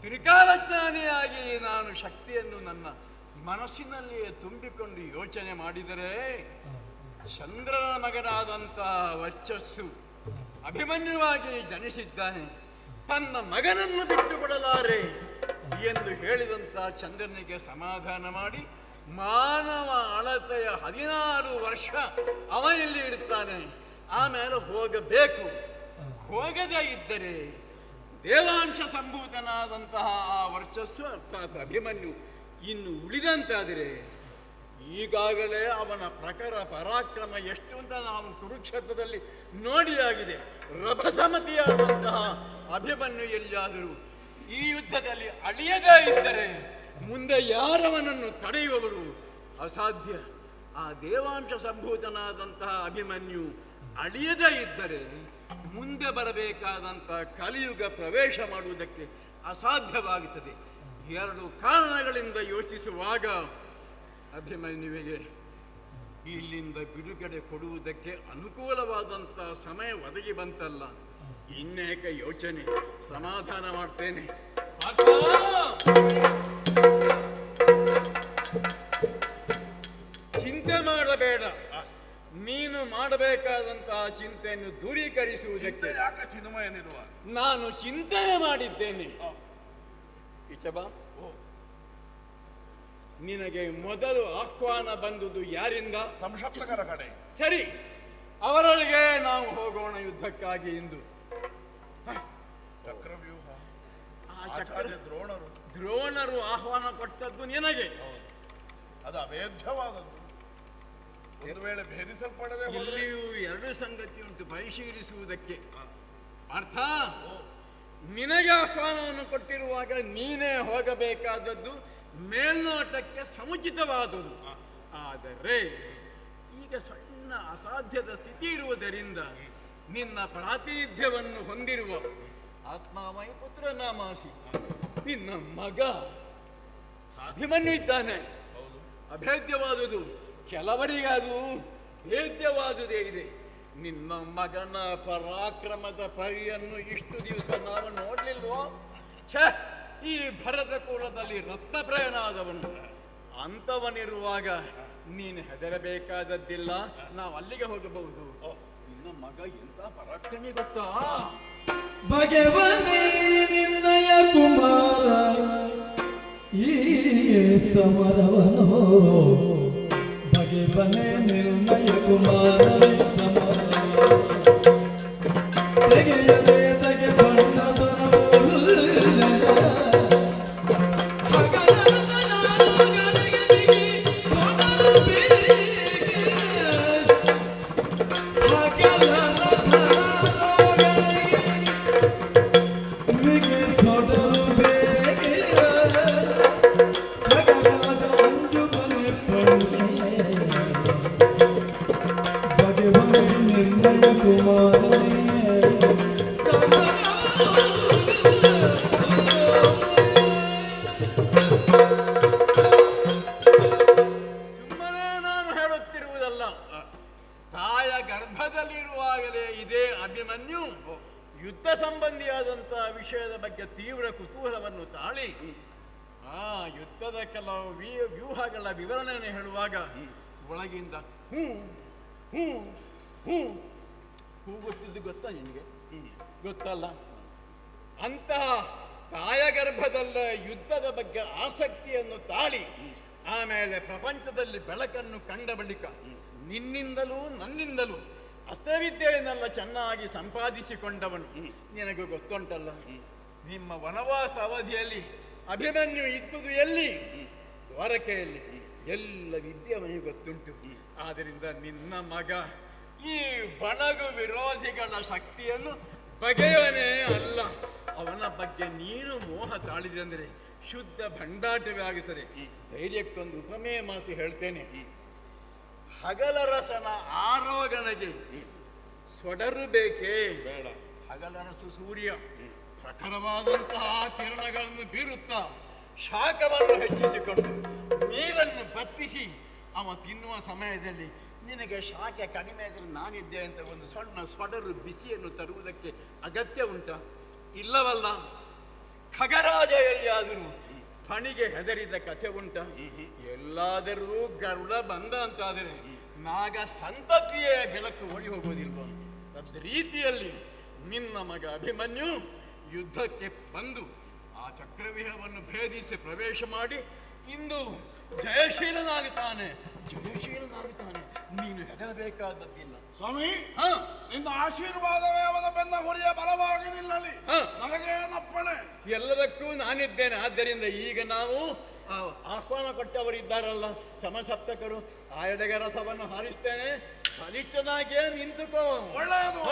ತ್ರಿಕಾಲಜ್ಞಾನಿಯಾಗಿ ನಾನು ಶಕ್ತಿಯನ್ನು ನನ್ನ ಮನಸ್ಸಿನಲ್ಲಿಯೇ ತುಂಬಿಕೊಂಡು ಯೋಚನೆ ಮಾಡಿದರೆ ಚಂದ್ರನ ಮಗನಾದಂಥ ವರ್ಚಸ್ಸು ಅಭಿಮನ್ಯುವಾಗಿ ಜನಿಸಿದ್ದಾನೆ. ತನ್ನ ಮಗನನ್ನು ಬಿಟ್ಟುಕೊಡಲಾರೆ ಎಂದು ಹೇಳಿದಂಥ ಚಂದ್ರನಿಗೆ ಸಮಾಧಾನ ಮಾಡಿ ಮಾನವ ಅಳತೆಯ 16 ವರ್ಷ ಅವ ಇಲ್ಲಿ ಇರ್ತಾನೆ. ಆಮೇಲೆ ಹೋಗಬೇಕು. ಹೋಗದೇ ಇದ್ದರೆ ದೇವಾಂಶ ಸಂಭೂತನಾದಂತಹ ಆ ವರ್ಚಸ್ಸು ಅರ್ಥಾತ್ ಅಭಿಮನ್ಯು ಇನ್ನು ಉಳಿದಂತಾದರೆ ಈಗಾಗಲೇ ಅವನ ಪ್ರಖರ ಪರಾಕ್ರಮ ಎಷ್ಟು ಅಂತ ನಾವು ಕುರುಕ್ಷೇತ್ರದಲ್ಲಿ ನೋಡಿಯಾಗಿದೆ. ರಭಸಮತಿಯಾದಂತಹ ಅಭಿಮನ್ಯು ಎಲ್ಲಿಯಾದರೂ ಈ ಯುದ್ಧದಲ್ಲಿ ಅಳಿಯದೇ ಇದ್ದರೆ ಮುಂದೆ ಯಾರವನನ್ನು ತಡೆಯುವವರು? ಅಸಾಧ್ಯ. ಆ ದೇವಾಂಶ ಸಂಭೂತನಾದಂತಹ ಅಭಿಮನ್ಯು ಅಳಿಯದೇ ಇದ್ದರೆ ಮುಂದೆ ಬರಬೇಕಾದಂತಹ ಕಲಿಯುಗ ಪ್ರವೇಶ ಮಾಡುವುದಕ್ಕೆ ಅಸಾಧ್ಯವಾಗುತ್ತದೆ. 2 ಕಾರಣಗಳಿಂದ ಯೋಚಿಸುವಾಗ ಅಭಿಮನ್ಯುವಿಗೆ ಇಲ್ಲಿಂದ ಬಿಡುಗಡೆ ಕೊಡುವುದಕ್ಕೆ ಅನುಕೂಲವಾದಂಥ ಸಮಯ ಒದಗಿ ಬಂತಲ್ಲ. ಇನ್ನೇಕ ಯೋಚನೆ, ಸಮಾಧಾನ ಮಾಡ್ತೇನೆ. ಚಿಂತೆ ಮಾಡಬೇಡ. ನೀನು ಮಾಡಬೇಕಾದಂತಹ ಚಿಂತೆಯನ್ನು ದೂರೀಕರಿಸುವುದಕ್ಕೆ ನಾನು ಚಿಂತನೆ ಮಾಡಿದ್ದೇನೆ. ಇಚಬಾ, ನಿನಗೆ ಮೊದಲು ಆಹ್ವಾನ ಬಂದುದು ಯಾರಿಂದ? ಸಂಶಪ್ತಕರ ಕಡೆ. ಸರಿ, ಅವರೊಳಗೆ ನಾವು ಹೋಗೋಣ ಯುದ್ಧಕ್ಕಾಗಿ ಎಂದು. ಚಕ್ರವ್ಯೂಹ. ದ್ರೋಣರು ಆಹ್ವಾನ ಕೊಟ್ಟದ್ದು ನಿನಗೆ. ಅದು ಅವೇಧ್ಯವಾದದ್ದು. ಒಂದು ವೇಳೆ ಭೇದಿಸಲ್ಪಡದೆ ಇಲ್ಲಿಯೂ 2 ಸಂಗತಿ ಉಂಟು ಪರಿಶೀಲಿಸುವುದಕ್ಕೆ. ಅರ್ಥ, ನಿನಗೆ ಆಹ್ವಾನವನ್ನು ಕೊಟ್ಟಿರುವಾಗ ನೀನೇ ಹೋಗಬೇಕಾದದ್ದು ಮೇಲ್ನೋಟಕ್ಕೆ ಸಮುಚಿತವಾದುದು. ಆದರೆ ಈಗ ಸಣ್ಣ ಅಸಾಧ್ಯದ ಸ್ಥಿತಿ ಇರುವುದರಿಂದ ನಿನ್ನ ಪ್ರಾತಿನಿಧ್ಯವನ್ನು ಹೊಂದಿರುವ ಆತ್ಮಾಮಯ ಪುತ್ರ ನಾಮಾಸಿ ನಿನ್ನ ಮಗ ಅಭಿಮನ್ಯು ಇದ್ದಾನೆ. ಅಭೇದ್ಯವಾದುದು. ಕೆಲವರಿಗದು ಭೇದ್ಯವಾದುದೇ ಇದೆ. ನಿನ್ನ ಮಗನ ಪರಾಕ್ರಮದ ಪರಿಯನ್ನು ಇಷ್ಟು ದಿವಸ ನಾವು ನೋಡ್ಲಿಲ್ವೋ? ಈ ಭರತ ಕುಲದಲ್ಲಿ ರತ್ನಪ್ರಾಯನಾದವನು ಅಂತವನಿರುವಾಗ ನೀನು ಹೆದರಬೇಕಾದದ್ದಿಲ್ಲ. ನಾವು ಅಲ್ಲಿಗೆ ಹೋಗಬಹುದು. ನಿನ್ನ ಮಗ ಎಂತ ಪರಾಕ್ರಮಿ ಗೊತ್ತಾ? ಭಗವನೇ ನಿನ್ನಯ ಕುಮಾರ ಈ ಸಮರವನೋ. ಭಗವನೇ ನಿರ್ಣಯ ಕುಮಾರ ಸಮರ ತೆಗೆಯದೆ ತೆಗೆ ಬಣ್ಣ ಯುದ್ಧ ಸಂಬಂಧಿಯಾದಂತಹ ವಿಷಯದ ಬಗ್ಗೆ ತೀವ್ರ ಕುತೂಹಲವನ್ನು ತಾಳಿ ಯುದ್ಧದ ಕೆಲವು ವ್ಯೂಹಗಳ ವಿವರಣೆಯನ್ನು ಹೇಳುವಾಗ ಒಳಗಿಂದ ಹೂ ಹೂ ಹೂ ಕೂಗುತ್ತಿದ್ದು ಗೊತ್ತಾ ನಿನಗೆ? ಗೊತ್ತಲ್ಲ. ಅಂತಹ ಕಾಯಗರ್ಭದಲ್ಲ ಯುದ್ಧದ ಬಗ್ಗೆ ಆಸಕ್ತಿಯನ್ನು ತಾಳಿ ಆಮೇಲೆ ಪ್ರಪಂಚದಲ್ಲಿ ಬೆಳಕನ್ನು ಕಂಡ ಬಳಿಕ ನಿನ್ನಿಂದಲೂ ನನ್ನಿಂದಲೂ ಅಸ್ತ್ರವಿದ್ಯೆಯನ್ನೆಲ್ಲ ಚೆನ್ನಾಗಿ ಸಂಪಾದಿಸಿಕೊಂಡವನು ನಿನಗೂ ಗೊತ್ತುಂಟಲ್ಲ. ನಿಮ್ಮ ವನವಾಸ ಅವಧಿಯಲ್ಲಿ ಅಭಿಮನ್ಯು ಇದ್ದುದು ಎಲ್ಲಿ? ದ್ವಾರಕೆಯಲ್ಲಿ. ಎಲ್ಲ ವಿದ್ಯೆ ಅವನಿಗೆ ಗೊತ್ತುಂಟು. ಆದ್ದರಿಂದ ನಿನ್ನ ಮಗ ಈ ಬಣಗು ವಿರೋಧಿಗಳ ಶಕ್ತಿಯನ್ನು ಬಗೆಯವನೇ ಅಲ್ಲ. ಅವನ ಬಗ್ಗೆ ನೀನು ಮೋಹ ತಾಳಿದೆ ಅಂದರೆ ಶುದ್ಧ ಭಂಡಾಟವೇ ಆಗುತ್ತದೆ. ಧೈರ್ಯಕ್ಕೊಂದು ಉಪಮೇಯ ಮಾತು ಹೇಳ್ತೇನೆ. ಹಗಲರಸನ ಆರೋಗಣಗೆ ಸೊಡರು ಬೇಕೇ ಬೇಡ. ಹಗಲರಸು ಸೂರ್ಯ ಪ್ರಖರವಾದಂತಹ ಕಿರಣಗಳನ್ನು ಬೀರುತ್ತಾ ಶಾಖವನ್ನು ಹೆಚ್ಚಿಸಿಕೊಂಡು ನೀರನ್ನು ಬತ್ತಿಸಿ ಅವ ತಿನ್ನುವ ಸಮಯದಲ್ಲಿ ನಿನಗೆ ಶಾಖೆ ಕಡಿಮೆ ಆದರೆ ನಾನಿದ್ದೆ ಅಂತ ಒಂದು ಸಣ್ಣ ಸೊಡರು ಬಿಸಿಯನ್ನು ತರುವುದಕ್ಕೆ ಅಗತ್ಯ ಉಂಟಾ? ಇಲ್ಲವಲ್ಲ. ಖಗರಾಜ ಎಲ್ಲಿಯಾದರೂ ಫಣಿಗೆ ಹೆದರಿದ ಕಥೆ ಉಂಟ? ಎಲ್ಲಾದರೂ ಗರುಡ ಬಂದ ಅಂತಾದರೆ ನಾಗ ಸಂತತಿಯೇ ಬೆಳಕು ಓಡಿ ಹೋಗೋದಿಲ್ವ? ತದ್ ರೀತಿಯಲ್ಲಿ ನಿನ್ನ ಮಗ ಅಭಿಮನ್ಯು ಯುದ್ಧಕ್ಕೆ ಬಂದು ಆ ಚಕ್ರವ್ಯೂಹವನ್ನು ಭೇದಿಸಿ ಪ್ರವೇಶ ಮಾಡಿ ಇಂದು ಜಯಶೀಲನಾಗುತ್ತಾನೆ. ನೀನು ಹೆದರಬೇಕಾದದ್ದಿಲ್ಲ ಸ್ವಾಮಿ. ನಿನ್ನ ಆಶೀರ್ವಾದವೇ ಅವನ ಬೆನ್ನ ಹೊರೆಯ ಬಲವಾಗಿ ನಿಲ್ಲಲಿ. ನನಗೇನಪ್ಪಣೆ? ಎಲ್ಲದಕ್ಕೂ ನಾನಿದ್ದೇನೆ. ಆದ್ದರಿಂದ ಈಗ ನಾವು ಆಹ್ವಾನ ಕೊಟ್ಟವರಿದ್ದಾರಲ್ಲ ಸಮಸಪ್ತಕರು, ಆ ಎಡೆಗೆ ರಥವನ್ನು ಹಾರಿಸ್ತೇನೆ. ಬಲಿಷ್ಠನಾಗಿಯೇ ನಿಂತುಕೋ. ಒಳ್ಳೆಯದು.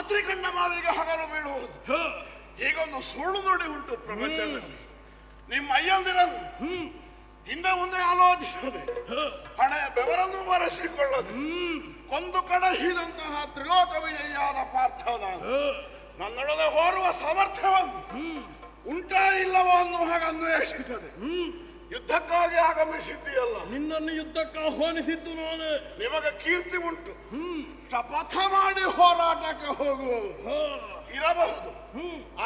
ರಾತ್ರಿ ಕಂಡ ಮಾವಿಗೆ ಹಗಲು ಬೀಳುವುದು. ಹೀಗೊಂದು ಸುಳ್ಳು ನುಡಿ ಉಂಟು ಪ್ರಪಂಚದಲ್ಲಿ. ನಿಮ್ಮ ಅಯ್ಯಂದಿರನ್ನು ಹಿಂದೆ ಮುಂದೆ ಆಲೋಚಿಸದೆ ಹಣೆಯ ಬೆವರನ್ನು ಬರೆಸಿಕೊಳ್ಳದೆ ಕೊಂದು ಕಡಹಿದಂತಹ ತ್ರಿಲೋಕ ವಿಜಯಿಯಾದ ಪಾರ್ಥ ನನ್ನೊಡನೆ ಹೋರುವ ಸಾಮರ್ಥ್ಯವನ್ನು ಉಂಟಾ ಇಲ್ಲವೋ ಅನ್ನೋ ಹಾಗೆ ಅನ್ವೇಷಿಸದೆ ಯುದ್ಧಕ್ಕಾಗಿ ಆಗಮಿಸಿದ್ದೀಯಲ್ಲ. ನಿನ್ನನ್ನು ಯುದ್ಧಕ್ಕೆ ಆಹ್ವಾನಿಸಿದ್ದು ನಾನೇ. ನಿಮಗೆ ಕೀರ್ತಿ ಉಂಟು. ಶಪಥ ಮಾಡಿ ಹೋರಾಟಕ್ಕೆ ಹೋಗುವವರು ಇರಬಹುದು.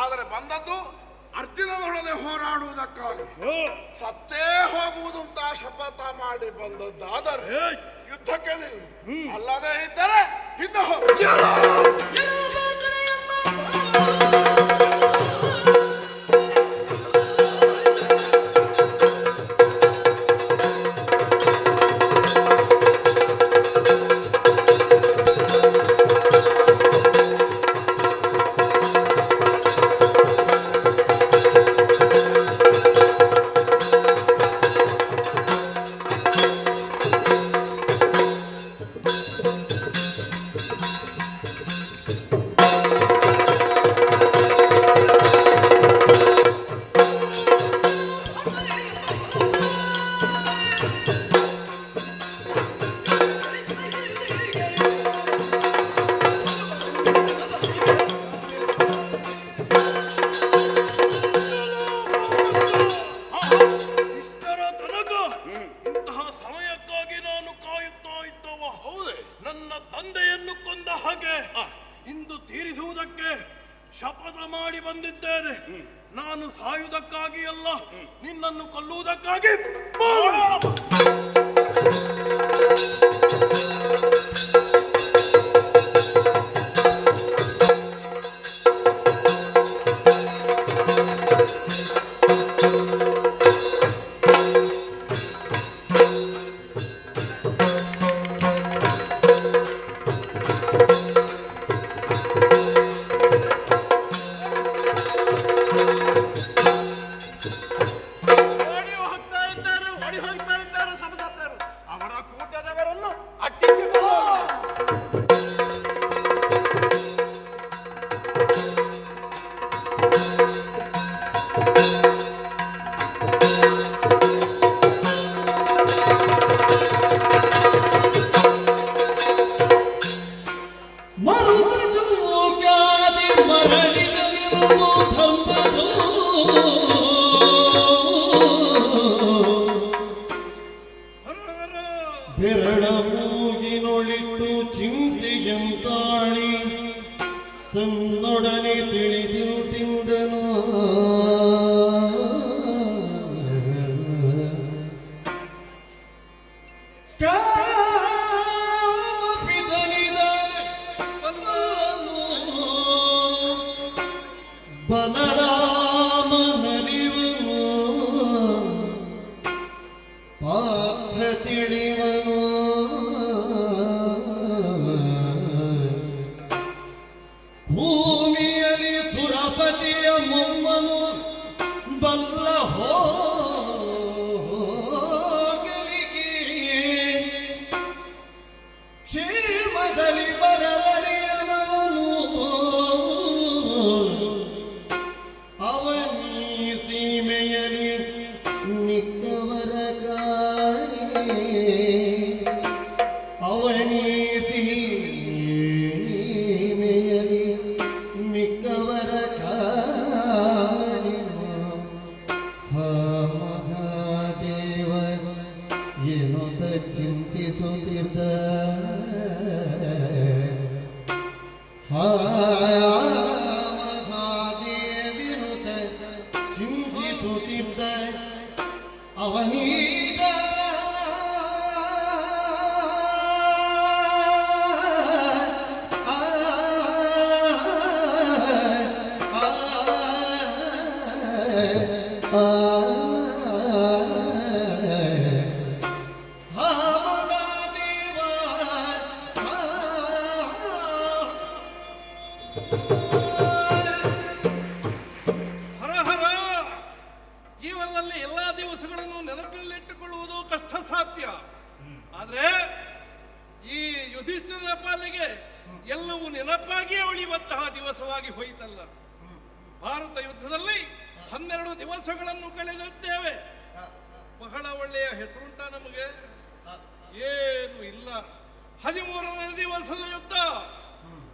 ಆದರೆ ಬಂದದ್ದು ಅರ್ಜುನನೊಡನೆ ಹೋರಾಡುವುದಕ್ಕಾಗಿ. ಸತ್ತೇ ಹೋಗುವುದು ಅಂತ ಶಪಥ ಮಾಡಿ ಬಂದದ್ದಾದರೆ ಯುದ್ಧಕ್ಕೆ ನಿಲ್ಲು. ಅಲ್ಲದೆ ಇದ್ದರೆ ಹಿಂದೆ ಹೋಗು. ಶಪಥ ಮಾಡಿ ಬಂದಿದ್ದೇನೆ. ನಾನು ಸಾಯುವುದಕ್ಕಾಗಿ ಅಲ್ಲ, ನಿನ್ನನ್ನು ಕೊಲ್ಲುವುದಕ್ಕಾಗಿ. ಬೆರಳ ಮೂಗಿನೊಳಿಟ್ಟು ಚಿಂತೆಯಂತಾಳಿ ತನ್ನೊಡನೆ ತಿಳಿದಿರುತ್ತಿಂದನು. ಬಲರಾಮನರಿವನು ಪಾತ್ರ ತಿಳಿವನು. ಭೂಮಿಯಲ್ಲಿ ಸುರಪತಿಯ ಮೊಮ್ಮನು ಬಲ್ಲ ಹೋಗಲಿಗೆ ಕ್ಷೇಮದಲ್ಲಿ ಬರಲರಿಯನವನು. ಅವನೀ ಸೀಮೆಯಲ್ಲಿ ನಿಕ್ಕವರ ಕಾಣೆ, ಅವನೀ ಸೀಮೆಯಲ್ಲಿ ಮಿಕ್ಕವರ ಕಾಣೆ. ಮಹಾದೇವ ಏನೊಂದ ಚಿಂತಿಸುತ್ತಿದ್ದ. ಮಹಾದೇವಿನುತ ಚಿಂತಿಸುತ್ತಿದ್ದ ಅವನೀಶ ಹರಹರ. ಜೀವನದಲ್ಲಿ ಎಲ್ಲಾ ದಿವಸಗಳನ್ನು ನೆನಪಿನಲ್ಲಿಟ್ಟುಕೊಳ್ಳುವುದು ಕಷ್ಟ ಸಾಧ್ಯ. ಆದ್ರೆ ಈ ಯುಧಿಷ್ಠಿರನ ಪಾಲಿಗೆ ಎಲ್ಲವೂ ನೆನಪಾಗಿಯೇ ಉಳಿಯುವಂತಹ ದಿವಸವಾಗಿ ಹೋಯಿತಲ್ಲ. ಭಾರತ ಯುದ್ಧದಲ್ಲಿ 12 ದಿವಸಗಳನ್ನು ಕಳೆದಿದ್ದೇವೆ. ಬಹಳ ಒಳ್ಳೆಯ ಹೆಸರುಂಟ ನಮಗೆ? ಏನು ಇಲ್ಲ. 13ನೇ ದಿವಸದ ಯುದ್ಧ.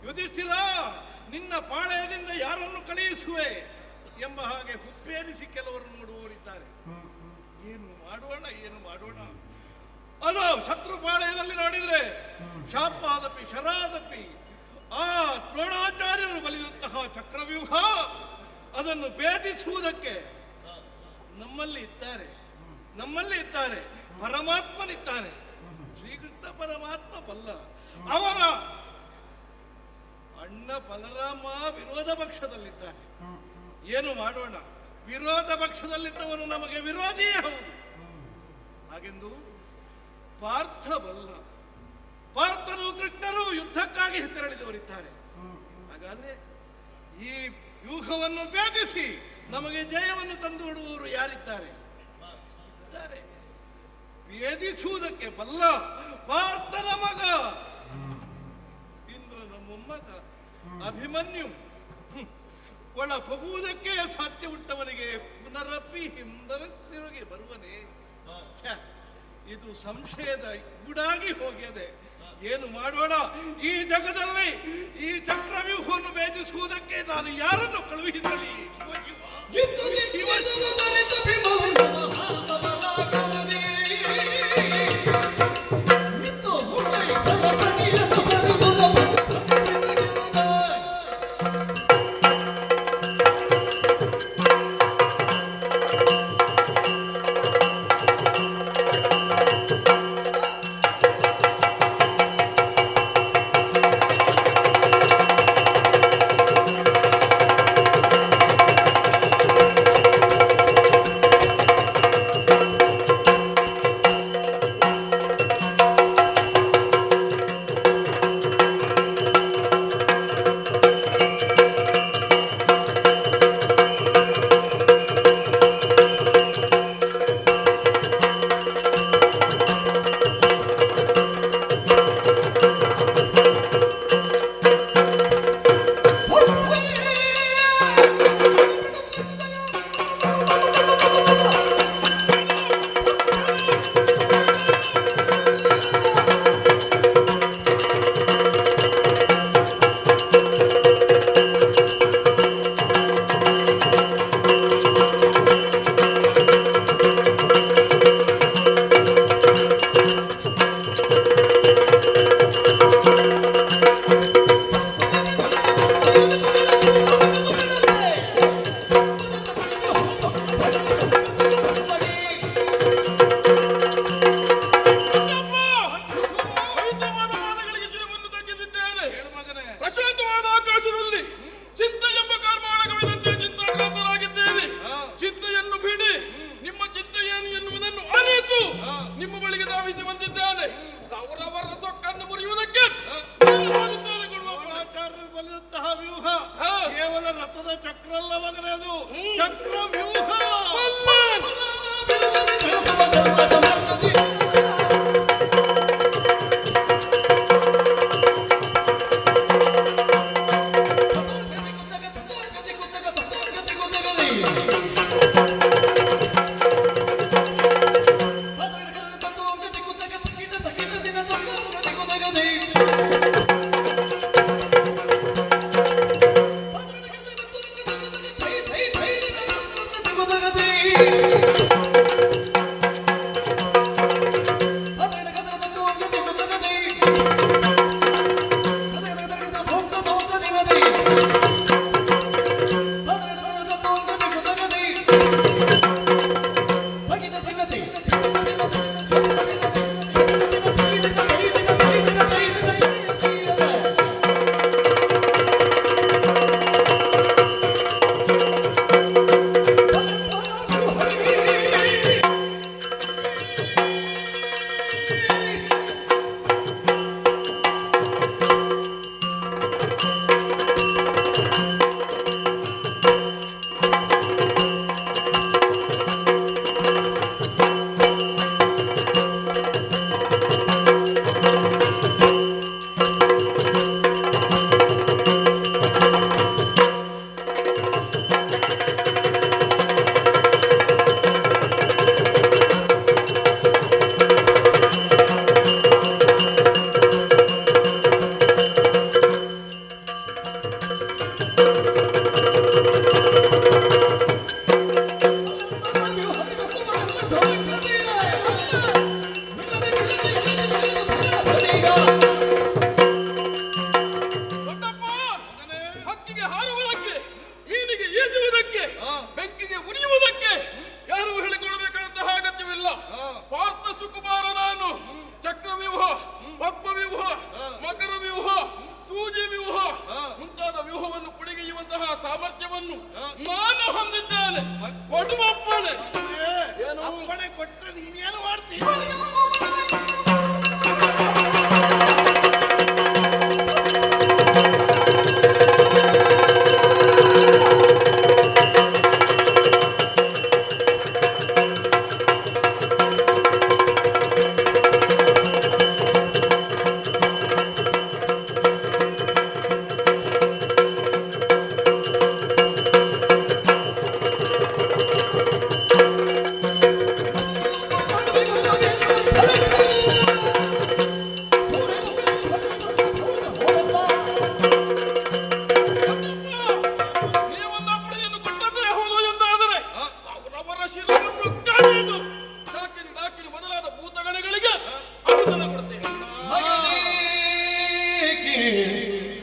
ಯುಧಿಷ್ಠಿರ, ನಿನ್ನ ಪಾಳೆಯದಿಂದ ಯಾರನ್ನು ಕಳುಹಿಸುವೆ ಎಂಬ ಹಾಗೆ ಹುಪ್ಪೇರಿಸಿ ಕೆಲವರು ನೋಡುವವರಿದ್ದಾರೆ. ಏನು ಮಾಡೋಣ? ಅದು ಶತ್ರು ಪಾಳೆಯದಲ್ಲಿ ನೋಡಿದ್ರೆ ಶಾಪಾದಪಿ ಶರಾದಪಿ ಆ ದ್ರೋಣಾಚಾರ್ಯರು ಬಲಿದಂತಹ ಚಕ್ರವ್ಯೂಹ ಅದನ್ನು ಭೇದಿಸುವುದಕ್ಕೆ ನಮ್ಮಲ್ಲಿ ಇದ್ದಾರೆ. ಪರಮಾತ್ಮನಿದ್ದಾನೆ. ಶ್ರೀಕೃಷ್ಣ ಪರಮಾತ್ಮ ಬಲ್ಲ. ಅವರ ಅಣ್ಣ ಬಲರಾಮ ವಿರೋಧ ಪಕ್ಷದಲ್ಲಿದ್ದಾನೆ. ಏನು ಮಾಡೋಣ? ವಿರೋಧ ಪಕ್ಷದಲ್ಲಿದ್ದವನು ನಮಗೆ ವಿರೋಧಿಯೇ ಹೌದು. ಹಾಗೆಂದು ಪಾರ್ಥ ಬಲ್ಲ. ಪಾರ್ಥನು ಕೃಷ್ಣರು ಯುದ್ಧಕ್ಕಾಗಿ ತೆರಳಿದವರಿದ್ದಾರೆ. ಹಾಗಾದ್ರೆ ಈ ವ್ಯೂಹವನ್ನು ಭೇದಿಸಿ ನಮಗೆ ಜಯವನ್ನು ತಂದುಕೊಡುವವರು ಯಾರಿದ್ದಾರೆ? ಭೇದಿಸುವುದಕ್ಕೆ ಬಲ್ಲ ಪಾರ್ಥನ ಮಗ ಇಂದ್ರನ ಮೊಮ್ಮಗ ಅಭಿಮನ್ಯು. ಒಳ ಹೋಗುವುದಕ್ಕೆ ಸಾಧ್ಯ ಉಂಟವನಿಗೆ ಪುನರಪಿ ಹಿಂದರತಿರುಗಿ ಬರುವನೇ? ಇದು ಸಂಶಯದ ಗೂಡಾಗಿ ಹೋಗಿದೆ. ಏನು ಮಾಡೋಣ? ಈ ಜಗದಲ್ಲಿ ಈ ಚಕ್ರವ್ಯೂಹವನ್ನು ಭೇದಿಸುವುದಕ್ಕೆ ನಾನು ಯಾರನ್ನು ಕಳುಹಿಸಲಿ?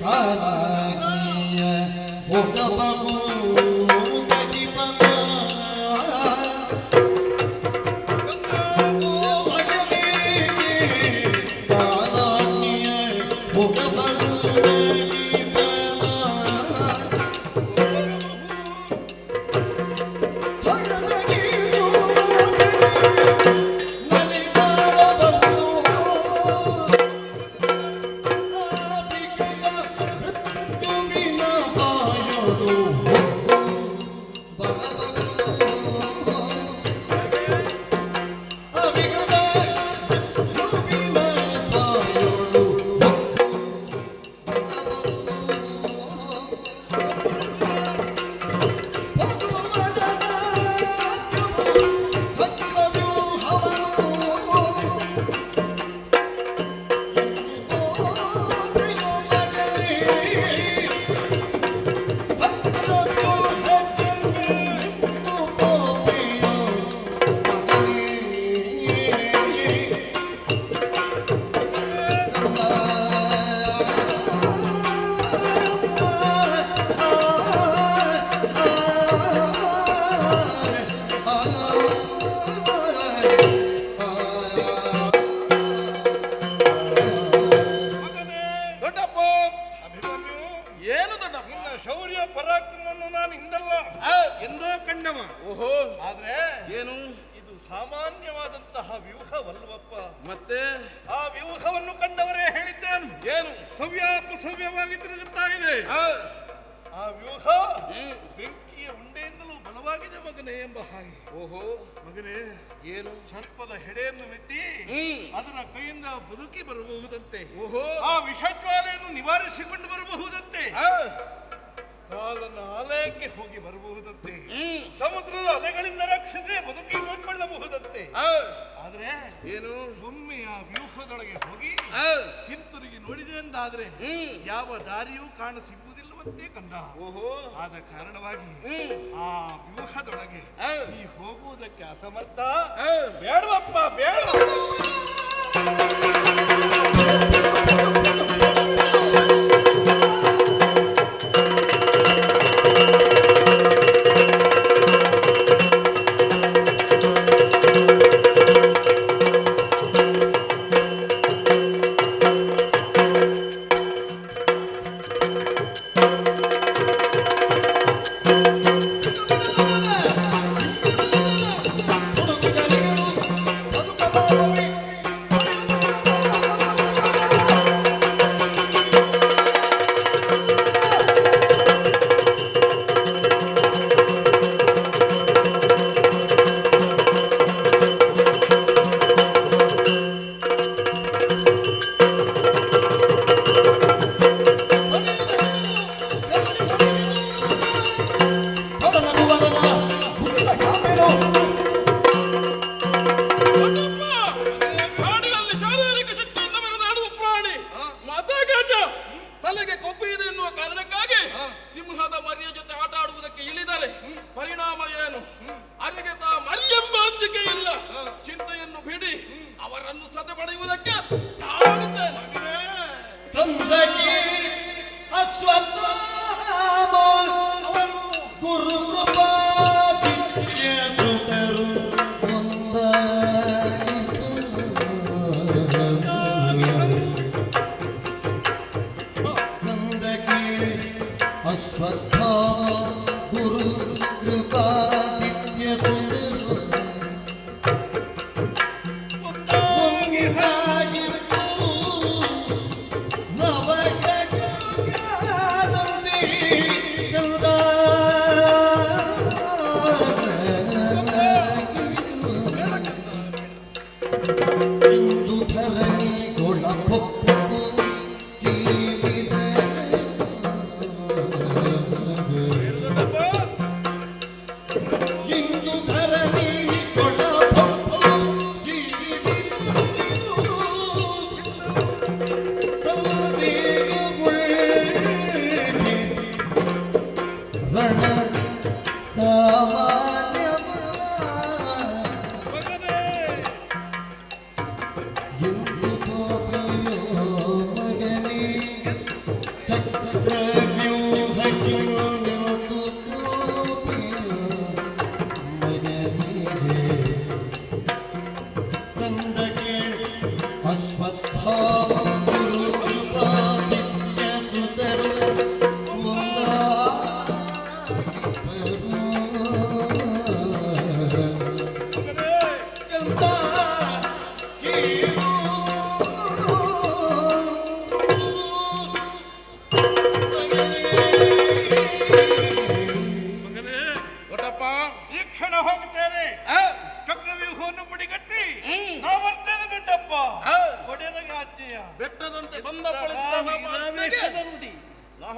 ಕಾಲಾಗ್ನಿಯ ಹೋಗಬಹುದು ಶೌರ್ಯ ಪರಾಕ್ರಮವನ್ನು ನಾನು ಹಿಂದಲ್ಲ ಎಂದೋ ಕಂಡವ. ಓಹೋ, ಆದ್ರೆ ಏನು ಇದು ಸಾಮಾನ್ಯವಾದಂತಹ ವ್ಯೂಹವಲ್ವಪ್ಪ. ಮತ್ತೆ ಆ ವ್ಯೂಹವನ್ನು ಕಂಡವರೇ ಹೇಳಿದ್ದೇನು, ಏನು ಸವ್ಯವಾಗಿ ತಿರುಗುತ್ತಾ ಇದೆ. ಆ ವ್ಯೂಹ ಬೆಂಕಿಯ ಉಂಡೆಯಿಂದಲೂ ಬಲವಾಗಿದೆ ಮಗನೇ ಎಂಬ ಹಾಗೆ. ಓಹೋ ಮಗನೇ, ಏನು ಸರ್ಪದ ಹೆಡೆಯನ್ನು ಮೆಟ್ಟಿ ಅದರ ಕೈಯಿಂದ ಬದುಕಿ ಬರಬಹುದಂತೆ. ಓಹೋ, ಆ ವಿಷಜ್ವಾಲೆಯನ್ನು ನಿವಾರಿಸಿಕೊಂಡು ಬರಬಹುದಂತೆ. ಕಾಲನ ಆಲಯಕ್ಕೆ ಹೋಗಿ ಬರಬಹುದಂತೆ. ಸಮುದ್ರದ ಅಲೆಗಳಿಂದ ರಕ್ಷಿಸಿ ಬದುಕಿ ಹೋಗಿಕೊಳ್ಳಬಹುದಂತೆ. ಆದ್ರೆ ಏನು ಒಮ್ಮೆ ಆ ವ್ಯೂಹದೊಳಗೆ ಹೋಗಿ ಹಿಂತಿರುಗಿ ನೋಡಿದೆ ಎಂದಾದ್ರೆ ಯಾವ ದಾರಿಯೂ ಕಾಣಸಿಗುವುದಿಲ್ಲವಂತೆ ಕಂದ. ಓಹೋ, ಆದ ಕಾರಣವಾಗಿ ಆ ವ್ಯೂಹದೊಳಗೆ ಈ ಹೋಗುವುದಕ್ಕೆ ಅಸಮರ್ಥ. ಬೇಡವಪ್ಪ, ಬೇಡ. ತಲೆಗೆ ಕೊಬ್ಬು ಇದೆ ಎನ್ನುವ ಕಾರಣಕ್ಕಾಗಿ ಸಿಂಹದ ಮರಿಯ ಜೊತೆ ಆಟ ಆಡುವುದಕ್ಕೆ ಇಳಿದರೆ ಪರಿಣಾಮ ಏನು? ಅರಿಗೆತ ಮರಿಯೆಂಬ ಅಂಜಿಕೆ ಇಲ್ಲ. ಚಿಂತೆಯನ್ನು ಬಿಡಿ, ಅವರನ್ನು ಸದೆ ಪಡೆಯುವುದಕ್ಕೆ ಗುರು ಅಶ್ವತ್ಥಾಮ ಗುರು ಕೃಪಾದಿತ್ಯ ಇಂದು ಧರಣಿ ಕೊಳಪೊಪ್ಪು ಜೀವಿಸ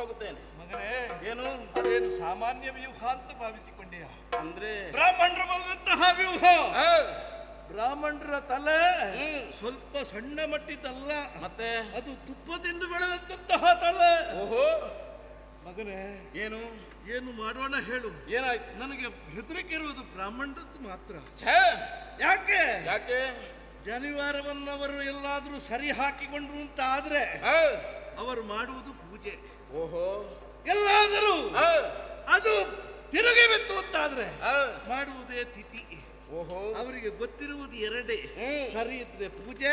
ಹೋಗುತ್ತೇನೆ. ಮಗನೇ, ಏನು ಅದೇನು ಸಾಮಾನ್ಯ ವ್ಯೂಹ ಅಂತ ಭಾವಿಸಿಕೊಂಡೆಯ? ಅಂದ್ರೆ ಬ್ರಾಹ್ಮಣರು ಬಂದಂತಹ ವ್ಯೂಹ. ಬ್ರಾಹ್ಮಣರ ತಲೆ ಸ್ವಲ್ಪ ಸಣ್ಣ ಮಟ್ಟಿದ್ದಲ್ಲ, ಮತ್ತೆ ಅದು ತುಪ್ಪದಿಂದ ಬೆಳೆದಂತಹ ತಲೆ. ಓಹೋ ಮಗನೇ, ಏನು ಏನು ಮಾಡೋಣ ಹೇಳು? ಏನಾಯ್ತು? ನನಗೆ ಹೆದರಿಕೆ ಇರುವುದು ಬ್ರಾಹ್ಮಣರದ್ದು ಮಾತ್ರ. ಯಾಕೆ? ಜನಿವಾರವನ್ನವರು ಎಲ್ಲಾದ್ರೂ ಸರಿ ಹಾಕಿಕೊಂಡ್ರು ಅಂತ ಆದ್ರೆ ಅವರು ಮಾಡುವುದು ಪೂಜೆ. ಓಹೋ, ಎಲ್ಲಾದರೂ ಅದು ತಿರುಗಿ ಬಿತ್ತು ಅಂತಾದ್ರೆ ಮಾಡುವುದೇ ತಿಥಿ. ಓಹೋ, ಅವರಿಗೆ ಗೊತ್ತಿರುವುದು ಎರಡೇ, ಸರಿ ಇದ್ರೆ ಪೂಜೆ,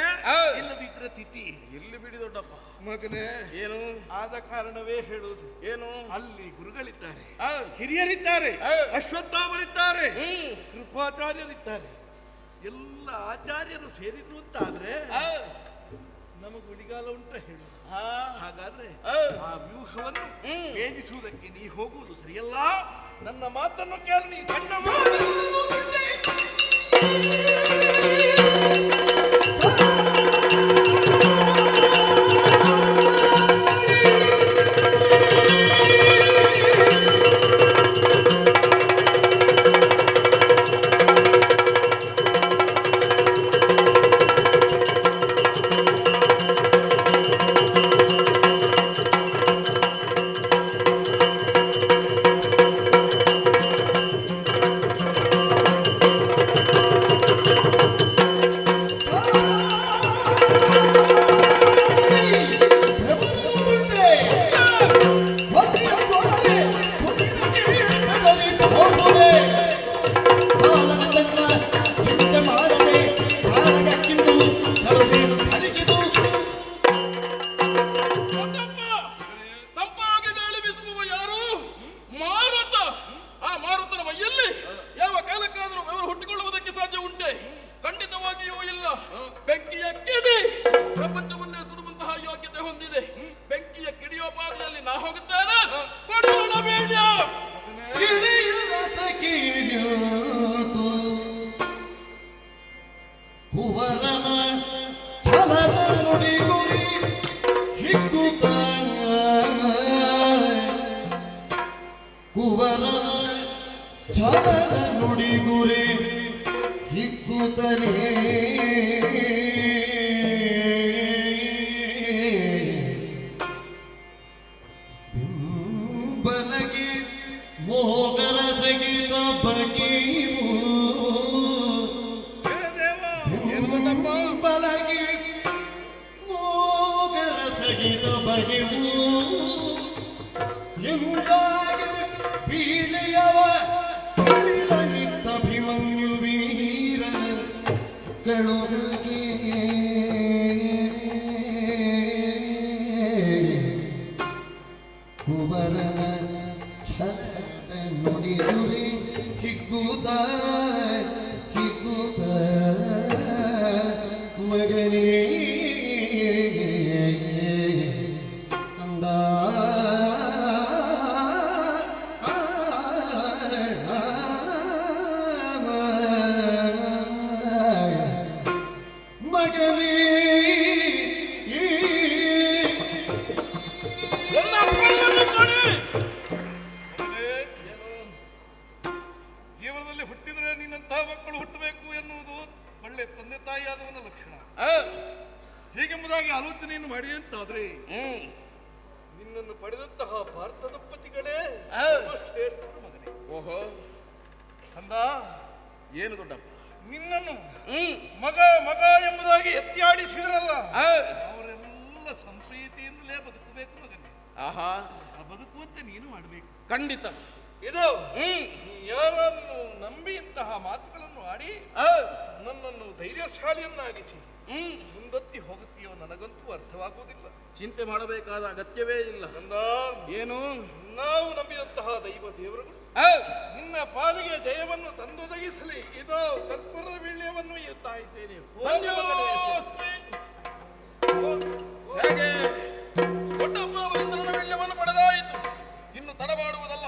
ಇಲ್ಲದಿದ್ರೆ ತಿಥಿ. ಇಲ್ಲಿ ಬಿಡಿ ದೊಡ್ಡಪ್ಪ. ಮಗನೇ, ಏನು? ಆದ ಕಾರಣವೇ ಹೇಳುವುದು. ಏನು? ಅಲ್ಲಿ ಗುರುಗಳಿದ್ದಾರೆ, ಹಿರಿಯರಿದ್ದಾರೆ, ಅಶ್ವತ್ಥಾಮರಿದ್ದಾರೆ, ಕೃಪಾಚಾರ್ಯರಿದ್ದಾರೆ. ಎಲ್ಲ ಆಚಾರ್ಯರು ಸೇರಿದ್ರು ಅಂತಾದ್ರೆ ನಮಗೆ ಉಳಿಗಾಲ ಉಂಟ ಹೇಳು. ಹಾಗಾದ್ರೆ ಆ ವ್ಯೂಹವನ್ನು ಭೇದಿಸುವುದಕ್ಕೆ ನೀ ಹೋಗುವುದು ಸರಿಯಲ್ಲ. ನನ್ನ ಮಾತನ್ನು ಕೇಳಿ ನೀ ಸಣ್ಣ ನುಡಿಗುರಿ ಹಿಗ್ಗುತ್ತಲೇ ಬಿಂಬಲಗಿ ಮೋಗರ ತೆಗಿದ ಬಗೆಯು ಬಿಂಬಲಗಿ ಮೋಗರ ತೆಗಿದ ಬಗೆಯು ಎಂದಾಗಿ ಬೀಳೆಯವ ಅಭಿಮನ್ಯು ವೀರನ ಕಳುಗೆ ಕುಬರನ ಛಲದ ನುಡಿಗುರಿ ಹಿಗ್ಗುತ್ತ ಹಿಗ್ಗುತ್ತ ಮಗನೇ ಕಂದ ಜೀವನದಲ್ಲಿ ಹುಟ್ಟಿದ್ರೆ ನಿನ್ನಂತಹ ಮಕ್ಕಳು ಹುಟ್ಟಬೇಕು ಎನ್ನುವುದು ಒಳ್ಳೆ ತಂದೆ ತಾಯಿಯಾದವನ ಲಕ್ಷಣ. ಹೀಗೆಂಬುದಾಗಿ ಆಲೋಚನೆಯನ್ನು ಮಾಡಿ ಅಂತಾದ್ರೆ ನಿನ್ನನ್ನು ಪಡೆದಂತಹ ಭಾರತ ದಂಪತಿಗಳೇ ಶ್ರೇಷ್ಠರು ಮಗನೇ. ಓಹೋ ಕಂದ, ಏನು ದೊಡ್ಡಪ್ಪ, ನಿನ್ನನ್ನು ಮಗ ಮಗ ಎಂಬುದಾಗಿ ಎತ್ತಿಯಾಡಿಸಿದ್ರಲ್ಲ, ಅವರೆಲ್ಲ ಸಂಪ್ರೀತಿಯಿಂದಲೇ ಬದುಕಬೇಕು ಮಗನೇ. ಆಹಾ, ಬದುಕುವಂತೆ ನೀನು ಮಾಡಬೇಕು. ಖಂಡಿತ. ಇದು ಯಾರನ್ನು ನಂಬಿ ಇಂತಹ ಮಾತುಗಳನ್ನು ಆಡಿ ನನ್ನನ್ನು ಧೈರ್ಯಶಾಲಿಯನ್ನಾಗಿಸಿ ಮುಂದೊತ್ತಿ ಹೋಗುತ್ತೀಯೋ ನನಗಂತೂ ಅರ್ಥವಾಗುವುದಿಲ್ಲ. ಚಿಂತೆ ಮಾಡಬೇಕಾದ ಅಗತ್ಯವೇ ಇಲ್ಲ. ಏನು ನಾವು ನಂಬಿದಂತಹ ದೈವ ದೇವರುಗಳು ನಿನ್ನ ಪಾಲಿಗೆ ಜಯವನ್ನು ತಂದೊದಗಿಸಲಿ. ಇದೋ ಕರ್ಪೂರದ ವೀಳ್ಯವನ್ನು ಎತ್ತಾ ಇದ್ದೇನೆ. ಹೇಗೆ ದೊಡ್ಡಮ್ಮ ಅವರಿಂದ ವೀಳ್ಯವನ್ನು ಪಡೆದಾಯಿತು. ಇನ್ನು ತಡಮಾಡುವುದಲ್ಲ,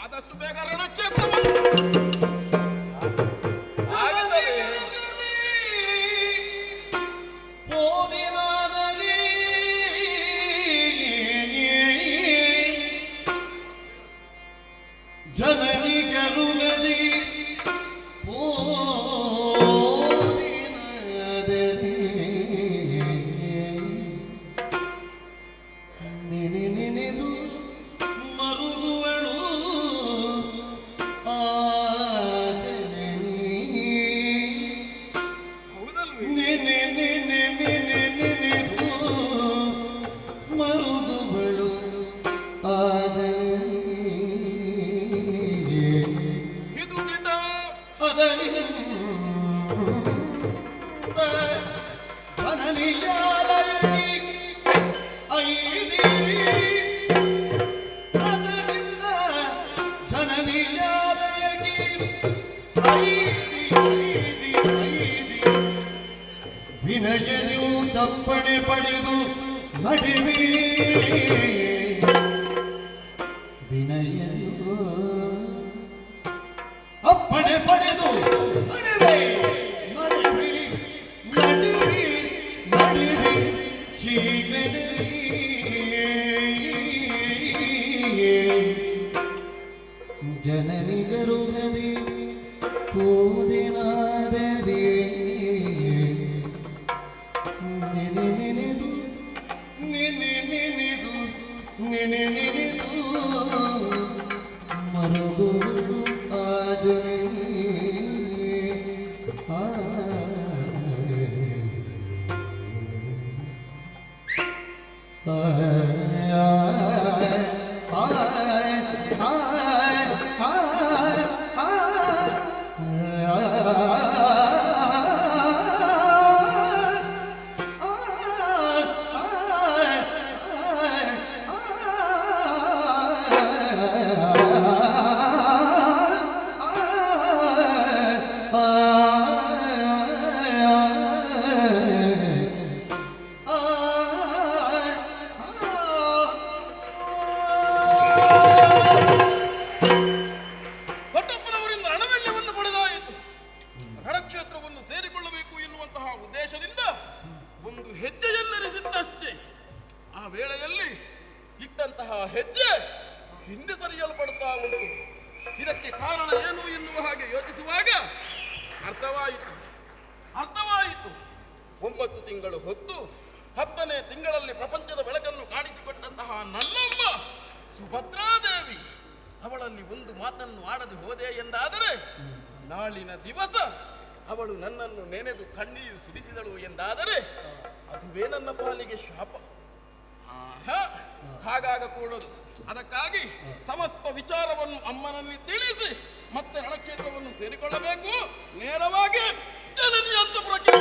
ಆದಷ್ಟು ಬೇಗ ರಣಕ್ಷೇತ್ರವನ್ನು ಜನನಿಗರುಗದಿ ಓದಿನದರಿ ನೆನೆದು ಮರುಗುವಳು ಆ ಜನನಿ ನೆನೆದು ಮರುಗುವಳು ಆ ಜನನಿ ವಿನಯನು ತಪ್ಪಣೆ ಪಡೆದು ನಡುವೆ ವಿನಯನು ಅಪ್ಪಣೆ ಪಡೆದು ನಡುವೆ ನಡುವೆ ನಡುವೆ ನಡುವೆ ಶೀಘ್ರದಲ್ಲಿ ಜನನಿಗರುಗದೆ ಕೋದೆನಾದರೆ ನೆನೆದು ನೆನೆದು ನೆನೆದು ಮರುಗುಳು ಆ ಜನನಿ ಆ ಭಟ್ಟಪ್ಪನವರಿಂದ ರಣವೆಳ್ಯವನ್ನು ಪಡೆದಾಯಿತು. ರಣಕ್ಷೇತ್ರವನ್ನು ಸೇರಿಕೊಳ್ಳಬೇಕು ಎನ್ನುವಂತಹ ಉದ್ದೇಶದಿಂದ ಒಂದು ಹೆಜ್ಜೆಯನ್ನೆರಿಸಿದ್ದಷ್ಟೇ. ಆ ವೇಳೆಯಲ್ಲಿ ಇಟ್ಟಂತಹ ಹೆಜ್ಜೆ ಹಿಂದೆ ಸರಿಯಲ್ಪಡುತ್ತಾ ಉಂಟು. ಇದಕ್ಕೆ ಕಾರಣ ಏನು ಎನ್ನುವ ಹಾಗೆ ಯೋಚಿಸುವಾಗ ಅರ್ಥವಾಯಿತು. 9 ತಿಂಗಳು ಹೊತ್ತು 10ನೇ ತಿಂಗಳಲ್ಲಿ ಪ್ರಪಂಚದ ಬೆಳಕನ್ನು ಕಾಣಿಸಿಕೊಟ್ಟಂತಹ ನನ್ನಮ್ಮ ಸುಭದ್ರಾದೇವಿ ಅವಳಲ್ಲಿ ಒಂದು ಮಾತನ್ನು ಆಡದೆ ಹೋದೆ ಎಂದಾದರೆ ನಾಳಿನ ದಿವಸ ಅವಳು ನನ್ನನ್ನು ನೆನೆದು ಕಣ್ಣೀರು ಸುರಿಸಿದಳು ಎಂದಾದರೆ ಅದುವೇ ನನ್ನ ಪಾಲಿಗೆ ಶಾಪ. ಹಾಗಾಗಕೂಡದು. ಅದಕ್ಕಾಗಿ ಸಮಸ್ತ ವಿಚಾರವನ್ನು ಅಮ್ಮನಲ್ಲಿ ತಿಳಿಸಿ ಮತ್ತೆ ರಣಕ್ಷೇತ್ರವನ್ನು ಸೇರಿಕೊಳ್ಳಬೇಕು. ನೇರವಾಗಿ ಜನನಿ ಅಂತಪುರಕ್ಕೆ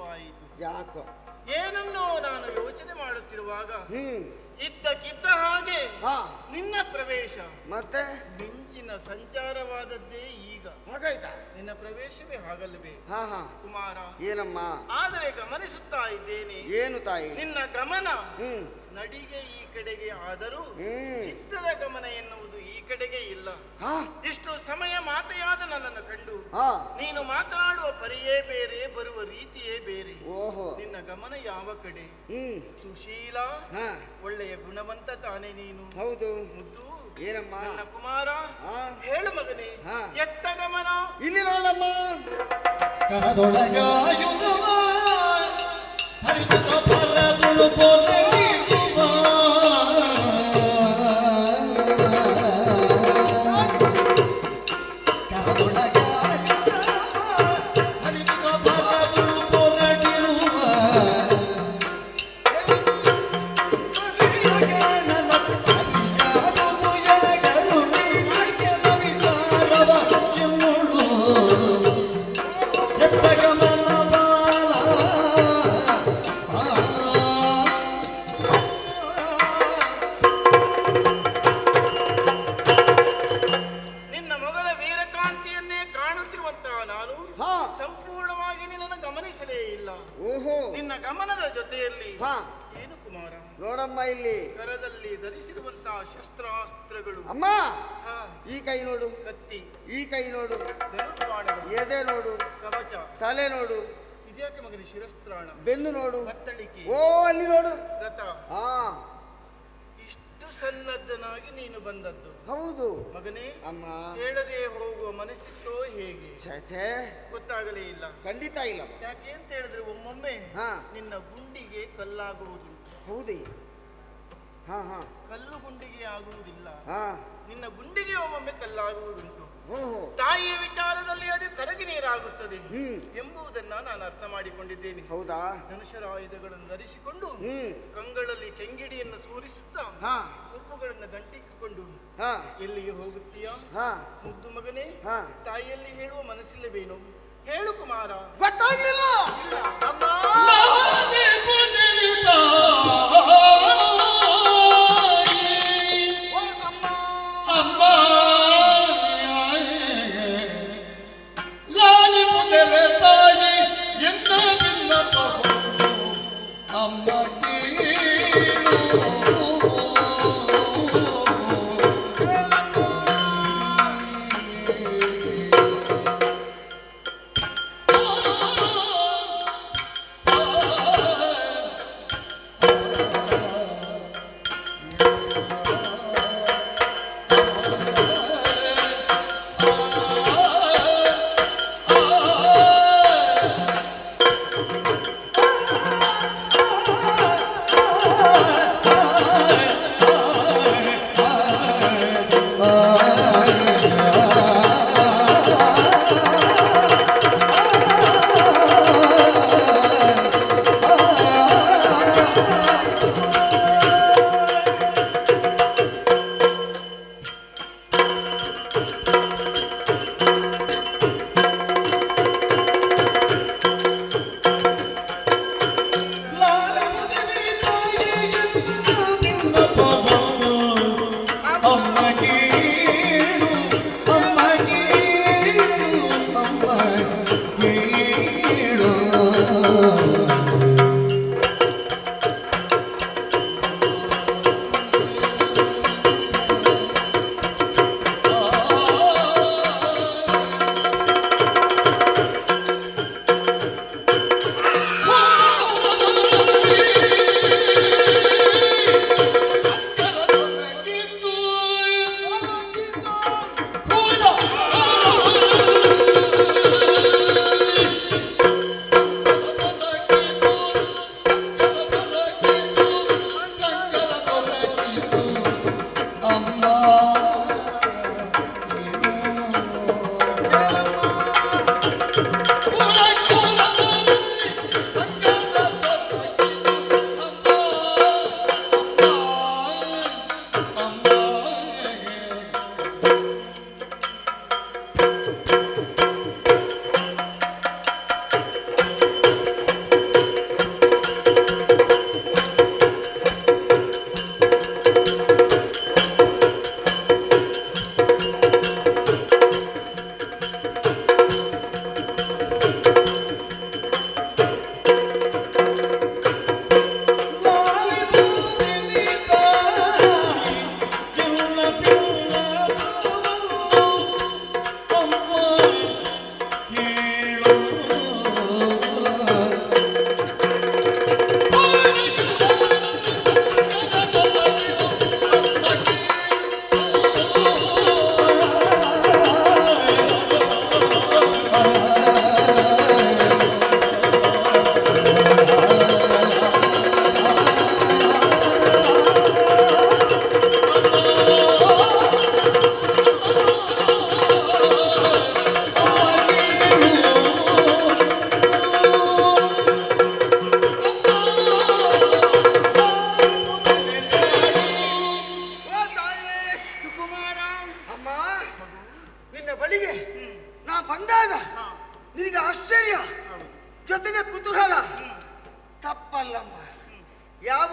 ವಿಚಿತ್ರವಾಯಿತು. ಯಾಕೋ? ಏನನ್ನೋ ನಾನು ಯೋಚನೆ ಮಾಡುತ್ತಿರುವಾಗ ಇದ್ದಕ್ಕಿದ್ದ ಹಾಗೆ ನಿನ್ನ ಪ್ರವೇಶ ಮತ್ತೆ ಮಿಂಚಿನ ಸಂಚಾರವಾದದ್ದೇ ಈಗ. ಹಾಗಾಯ್ತಾ? ನಿನ್ನ ಪ್ರವೇಶವೇ ಹಾಗಲ್ವೇ ಕುಮಾರ? ಏನಮ್ಮ? ಆದರೆ ಗಮನಿಸುತ್ತಾ ಇದ್ದೇನೆ. ಏನು ತಾಯಿ? ನಿನ್ನ ಗಮನ ನಡಿಗೆ ಈ ಕಡೆಗೆ ಆದರೂ ಚಿತ್ತದ ಗಮನ ಎನ್ನುವುದು ಈ ಕಡೆಗೆ ಇಲ್ಲ. ಇಷ್ಟು ಸಮಯ ಮಾತೆಯಾದ ನನ್ನನ್ನು ಕಂಡು ನೀನು ಮಾತನಾಡುವ ಪರಿಯೇ ಬೇರೆ, ಬರುವ ರೀತಿಯೇ ಬೇರೆ. ನಿನ್ನ ಗಮನ ಯಾವ ಕಡೆ? ಸುಶೀಲ, ಒಳ್ಳೆಯ ಗುಣವಂತ ತಾನೇ ನೀನು. ಹೌದು. ಮುದ್ದು ಏನಮ್ಮ? ನನ್ನ ಕುಮಾರ, ಹೇಳು ಮಗನೇ, ಎತ್ತ ಗಮನ? ಇಲ್ಲಿ ನೋಡಮ್ಮ. ಕರದೊಳಗಾಯುಧವ ಹರಿದುತ ಫಲದುಳು ಪೊರೆಯಿರುವ ನಿನ್ನ ಗಮನದ ಜೊತೆಯಲ್ಲಿ ಏನು ಕುಮಾರ? ನೋಡಮ್ಮ ಇಲ್ಲಿ ಕರದಲ್ಲಿ ಧರಿಸಿರುವಂತಹ ಶಸ್ತ್ರಾಸ್ತ್ರಗಳು. ಅಮ್ಮ, ಈ ಕೈ ನೋಡು. ಕತ್ತಿ. ಈ ಕೈ ನೋಡು. ಧನುರ್ಬಾಣಗಳು. ಎದೆ ನೋಡು. ಕವಚ. ತಲೆ ನೋಡು. ಇದ್ಯಾಕೆ ಮಗನ ಶಿರಸ್ತ್ರಾಣ? ಬೆನ್ನು ನೋಡು. ಹತ್ತಳಿಕೆ. ಓ ಅಲ್ಲಿ ನೋಡು. ರಥ. ಇಷ್ಟು ಸನ್ನದ್ಧನಾಗಿ ನೀನು ಬಂದದ್ದು. ಹೌದು ಮಗನೇ. ಅಮ್ಮ, ಹೇಳದೆ ಹೋಗುವ ಮನಸ್ಸಿತ್ತೋ ಹೇಗೆ? ಗೊತ್ತಾಗಲೇ ಇಲ್ಲ. ಖಂಡಿತ ಇಲ್ಲ. ಯಾಕೆ ಅಂತ ಹೇಳಿದ್ರೆ ಒಮ್ಮೊಮ್ಮೆ ನಿನ್ನ ಗುಂಡಿಗೆ ಕಲ್ಲಾಗುವುದು. ಹೌದೇ? ಕಲ್ಲು ಗುಂಡಿಗೆ ಆಗುವುದಿಲ್ಲ, ನಿನ್ನ ಗುಂಡಿಗೆ ಒಮ್ಮೊಮ್ಮೆ ಕಲ್ಲಾಗುವುದುಂಟು. ತಾಯಿಯ ವಿಚಾರದಲ್ಲಿ ಅದು ಕರಗಿ ನೀರಾಗುತ್ತದೆ ಎಂಬುದನ್ನ ನಾನು ಅರ್ಥ ಮಾಡಿಕೊಂಡಿದ್ದೇನೆ. ಹೌದಾ? ಧನುಷರಾಯುಧಗಳನ್ನು ಧರಿಸಿಕೊಂಡು ಕಂಗಳಲ್ಲಿ ಕೆಂಗಿಡಿಯನ್ನು ಸೂರಿಸುತ್ತಾ ಉಪ್ಪುಗಳನ್ನು ಗಂಟಿಕ್ಕಿಕೊಂಡು ಎಲ್ಲಿಗೆ ಹೋಗುತ್ತೀಯಾ ಮುದ್ದು ಮಗನೇ? ತಾಯಿಯಲ್ಲಿ ಹೇಳುವ ಮನಸ್ಸಿಲ್ಲವೇನು? ಹೇಳು ಕುಮಾರ. ಗೊತ್ತಾಗ್ಲಿಲ್ಲ.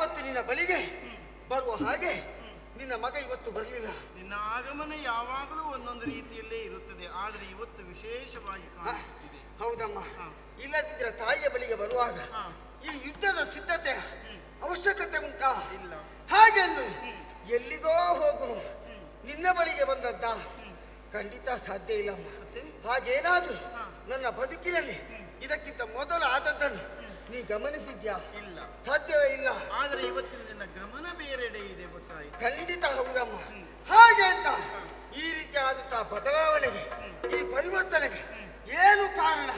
ಇವತ್ತು ನಿನ್ನ ಬಳಿಗೆ ಬರುವ ಹಾಗೆ ನಿನ್ನ ಮಗ ಇವತ್ತು ಬರಲಿಲ್ಲ. ನಿನ್ನ ಆಗಮನ ಯಾವಾಗಲೂ ಒಂದೊಂದು ರೀತಿಯಲ್ಲೇ ಇರುತ್ತದೆ, ಆದರೆ ಇವತ್ತು ವಿಶೇಷವಾಗಿ ಕಾಣಿಸುತ್ತಿದೆ. ಹೌದಮ್ಮ, ಇಲ್ಲದಿದ್ದರೆ ತಾಯಿಯ ಬಳಿಗೆ ಬರುವಾಗ ಈ ಯುದ್ಧದ ಸಿದ್ಧತೆ ಅವಶ್ಯಕತೆ ಉಂಟಾ? ಇಲ್ಲ. ಹಾಗೆಂದು ಎಲ್ಲಿಗೋ ಹೋಗು ನಿನ್ನ ಬಳಿಗೆ ಬಂದದ್ದ? ಖಂಡಿತ ಸಾಧ್ಯ ಇಲ್ಲಮ್ಮ. ಹಾಗೇನಾದ್ರೂ ನನ್ನ ಬದುಕಿನಲ್ಲಿ ಇದಕ್ಕಿಂತ ಮೊದಲು ಆದದ್ದನ್ನು ನೀ ಗಮನಿಸಿದ್ಯಾ? ಇಲ್ಲ, ಸಾಧ್ಯವೇ ಇಲ್ಲ. ಆದರೆ ಇವತ್ತಿನ ದಿನ ಗಮನ ಬೇರೆಡೆ ಇದೆ, ಗೊತ್ತಾಯಿತು? ಖಂಡಿತ ಹೌದಮ್ಮ. ಹಾಗೆ ಅಂತ ಈ ರೀತಿ ಆದಂತಹ ಬದಲಾವಣೆಗೆ, ಈ ಪರಿವರ್ತನೆಗೆ ಏನು ಕಾರಣ?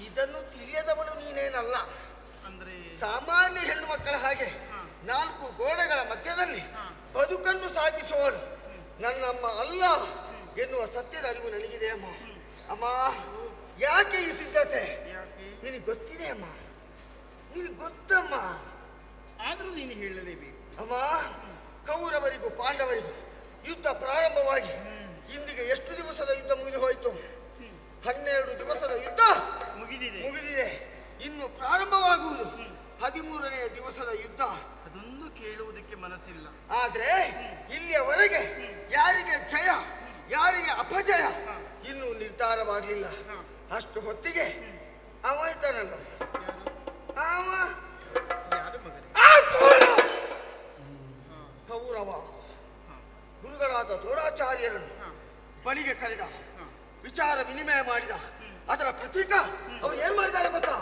ಇದನ್ನು ತಿಳಿಯದವನು ನೀನೇನಲ್ಲ. ಅಂದ್ರೆ ಸಾಮಾನ್ಯ ಹೆಣ್ಣು ಮಕ್ಕಳ ಹಾಗೆ 4 ಗೋಡೆಗಳ ಮಧ್ಯದಲ್ಲಿ ಬದುಕನ್ನು ಸಾಗಿಸುವಳು ನನ್ನಮ್ಮ ಅಲ್ಲ ಎನ್ನುವ ಸತ್ಯದ ಅರಿವು ನನಗಿದೆ ಅಮ್ಮ. ಅಮ್ಮ, ಯಾಕೆ ಈ ಸಿದ್ಧತೆ? ನಿನಗೆ ಗೊತ್ತಿದೆ ಅಮ್ಮ, ನಿನಗೆ ಗೊತ್ತಮ್ಮ. ಆದರೂ ನೀನು ಹೇಳಲೇಬೇಕು ಅಮ್ಮ. ಕೌರವರಿಗೂ ಪಾಂಡವರಿಗೂ ಯುದ್ಧ ಪ್ರಾರಂಭವಾಗಿ ಇಂದಿಗೆ ಎಷ್ಟು ದಿವಸದ ಯುದ್ಧ ಮುಗಿದು ಹೋಯಿತು? 12 ದಿವಸದ ಯುದ್ಧ ಮುಗಿದಿದೆ. ಇನ್ನು ಪ್ರಾರಂಭವಾಗುವುದು 13ನೇ ದಿವಸದ ಯುದ್ಧ. ಅದೊಂದು ಕೇಳುವುದಕ್ಕೆ ಮನಸ್ಸಿಲ್ಲ. ಆದ್ರೆ ಇಲ್ಲಿಯವರೆಗೆ ಯಾರಿಗೆ ಜಯ ಯಾರಿಗೆ ಅಪಜಯ ಇನ್ನೂ ನಿರ್ಧಾರವಾಗಲಿಲ್ಲ. ಅಷ್ಟು ಹೊತ್ತಿಗೆ ಅವ ಇದ್ದಾನಲ್ಲ, ಅವ ಕೌರವ ಗುರುಗಳಾದ ದ್ರೋಣಾಚಾರ್ಯರನ್ನು ಬಳಿಗೆ ಕರೆದ, ವಿಚಾರ ವಿನಿಮಯ ಮಾಡಿದ. ಅದರ ಪ್ರತೀಕ ಅವರು ಏನ್ ಮಾಡಿದ್ದಾರೆ ಗೊತ್ತಾ?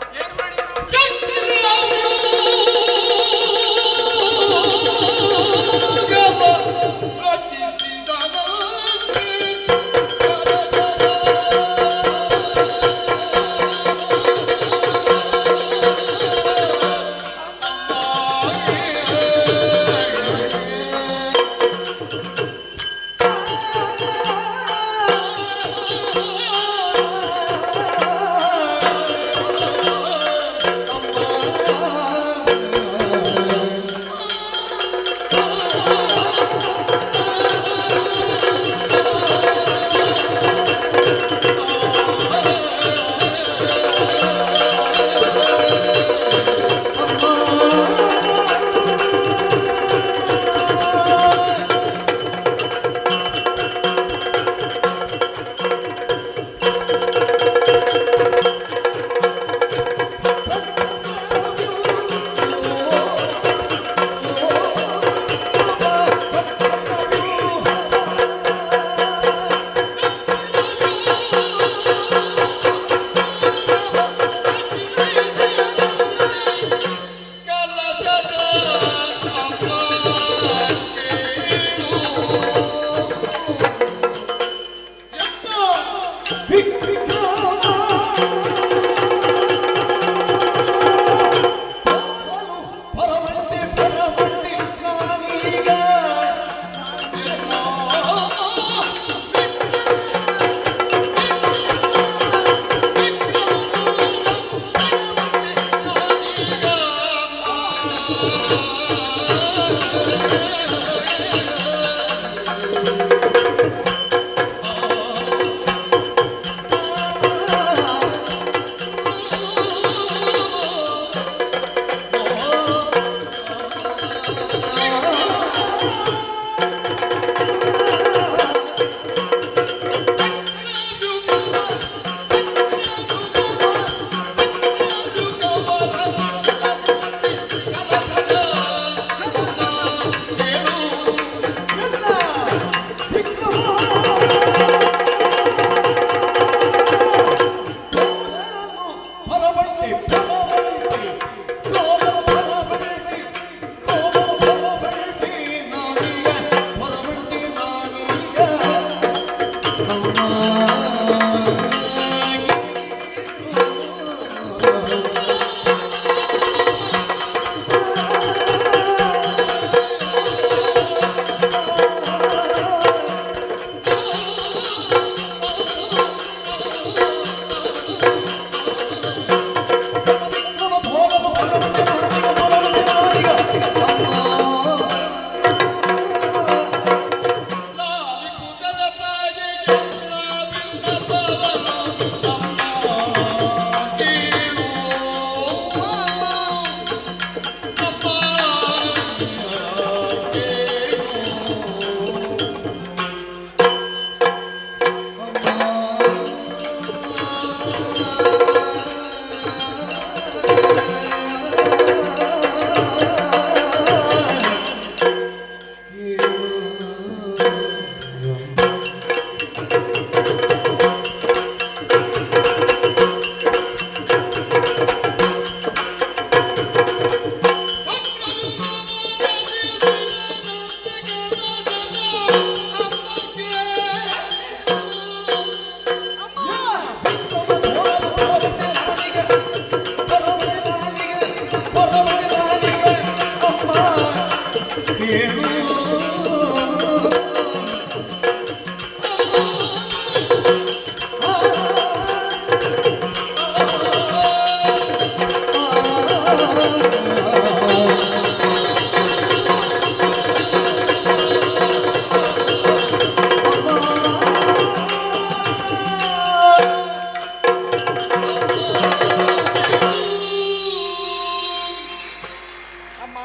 ಅಮ್ಮ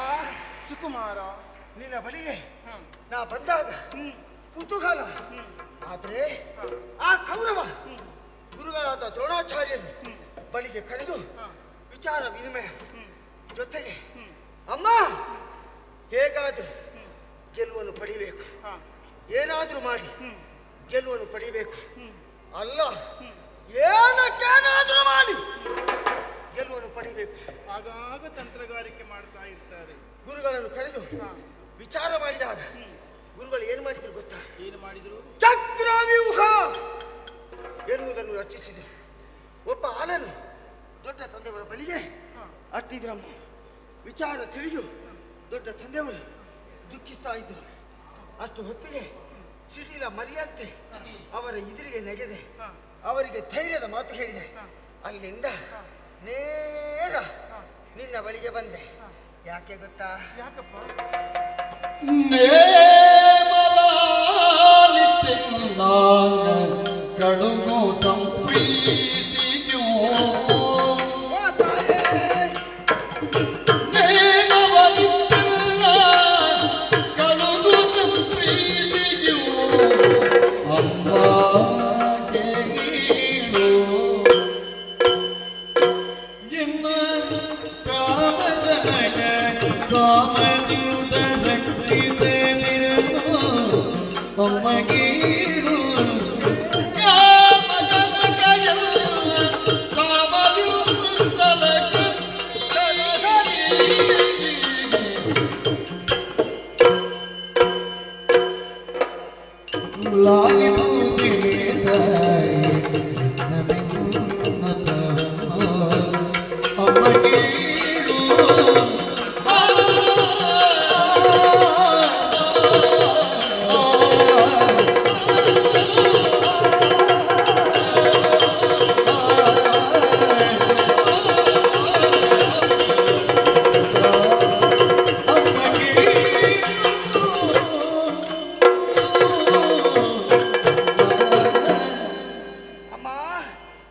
ಸುಕುಮಾರ, ನಿನ್ನ ಬಳಿಗೆ ನಾ ಬಂದಾಗ ಕುತೂಹಲ. ಆದ್ರೆ ಆ ಕೌರವ ಗುರುಗಳಾದ ದ್ರೋಣಾಚಾರ್ಯನು ಬಳಿಗೆ ಕರೆದು ವಿಚಾರ ವಿನಿಮಯ ಜೊತೆಗೆ ಅಮ್ಮ ಹೇಗಾದ್ರೂ ಗೆಲುವನ್ನು ಪಡಿಬೇಕು, ಏನಾದ್ರೂ ಮಾಡಿ ಗೆಲುವನ್ನು ಪಡಿಬೇಕು, ಅಲ್ಲ ಏನಕ್ಕೇನಾದ್ರೂ ಮಾಡಿ ಗೆಲುವನ್ನು ಪಡಿಬೇಕು. ಆಗಾಗ ತಂತ್ರಗಾರಿಕೆ ಮಾಡ್ತಾ ಇರ್ತಾರೆ. ಗುರುಗಳನ್ನು ಕರೆದು ವಿಚಾರ ಮಾಡಿದಾಗ ಗುರುಗಳು ಏನು ಮಾಡಿದ್ರು ಗೊತ್ತಾ? ಏನು ಮಾಡಿದ್ರು? ಚಕ್ರವ್ಯೂಹ ಎನ್ನುವುದನ್ನು ರಚಿಸಿದರು. ಒಬ್ಬ ಆಳನ್ನು ದೊಡ್ಡ ತಂದೆಯವರ ಬಳಿಗೆ ಅಟ್ಟಿದ್ರಮ್ಮ. ವಿಚಾರ ತಿಳಿದು ದೊಡ್ಡ ತಂದೆಯವರು ದುಃಖಿಸ್ತಾ ಇದ್ದರು. ಅಷ್ಟು ಹೊತ್ತಿಗೆ ಸಿಡಿಲ ಮರಿಯಂತೆ ಅವರ ಎದುರಿಗೆ ನೆಗೆದೆ ಅವರಿಗೆ ಧೈರ್ಯದ ಮಾತು ಹೇಳಿದೆ. ಅಲ್ಲಿಂದ ನೇರ ನಿನ್ನ ಬಳಿಗೆ ಬಂದೆ. ಯಾಕೆ ಗೊತ್ತಾ? ಯಾಕಪ್ಪ? ಕಳುಗು ಸಂಪ್ರೀತಿಯೋ ಕಳುಗು ಸಂಪ್ರೀತಿಯೋ ಅಮ್ಮ ಎನ್ನ ಕಾಮಜನಕ ಸಾಮದಿಂದ ರಕ್ಷಿಸೆ ನಿರನು ಅಮ್ಮಗೀಡು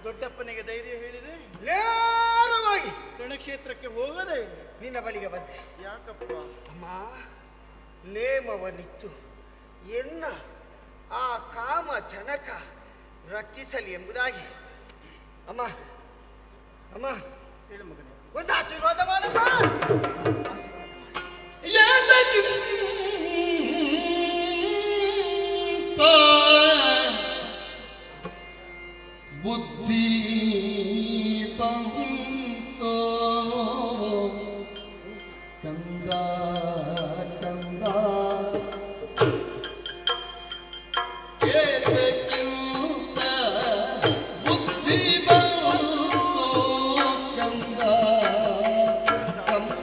ದೊಡ್ಡಪ್ಪನಿಗೆ ಧೈರ್ಯ ಹೇಳಿದೆ, ನೇರವಾಗಿ ರಣಕ್ಷೇತ್ರಕ್ಕೆ ಹೋಗದೆ ನಿನ್ನ ಬಳಿಗೆ ಬಂದೆ. ಯಾಕಪ್ಪ? ಅಮ್ಮ ನೇಮವನಿತ್ತು ಎನ್ನ ಆ ಕಾಮ ಜನಕ ರಕ್ಷಿಸಲಿ ಎಂಬುದಾಗಿ. ಅಮ್ಮ ಅಮ್ಮ ಹೇಳು ಮಗನೇ. ಒಂದು ಆಶೀರ್ವಾದ ಮಾಡಮ್ಮ. ಬುದ್ಧಿ ಬಂತೋ ಕಂದ ಕಂದ ಕೇತಕ್ಕಿಂತ ಬುದ್ಧಿ ಬಂತೋ ಕಂದ ಕಂದ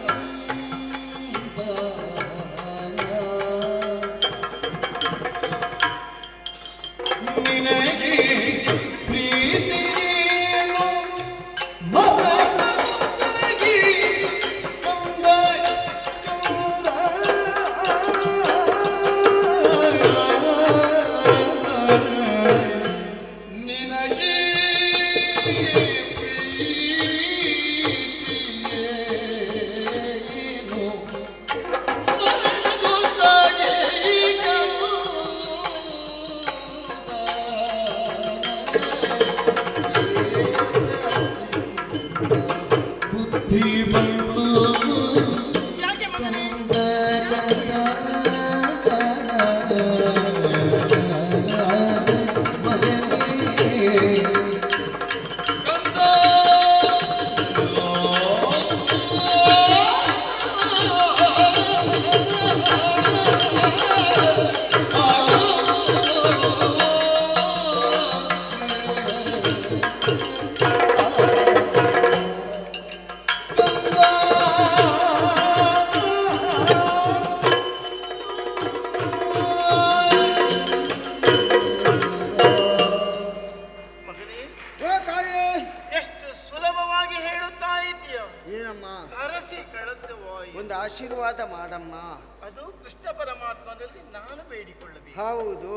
ಕಳಸವಾಯಿತು. ಒಂದು ಆಶೀರ್ವಾದ ಮಾಡಮ್ಮ. ಅದು ಕೃಷ್ಣ ಪರಮಾತ್ಮನಲ್ಲಿ ನಾನು ಬೇಡಿಕೊಳ್ಳಬೇಕು. ಹೌದು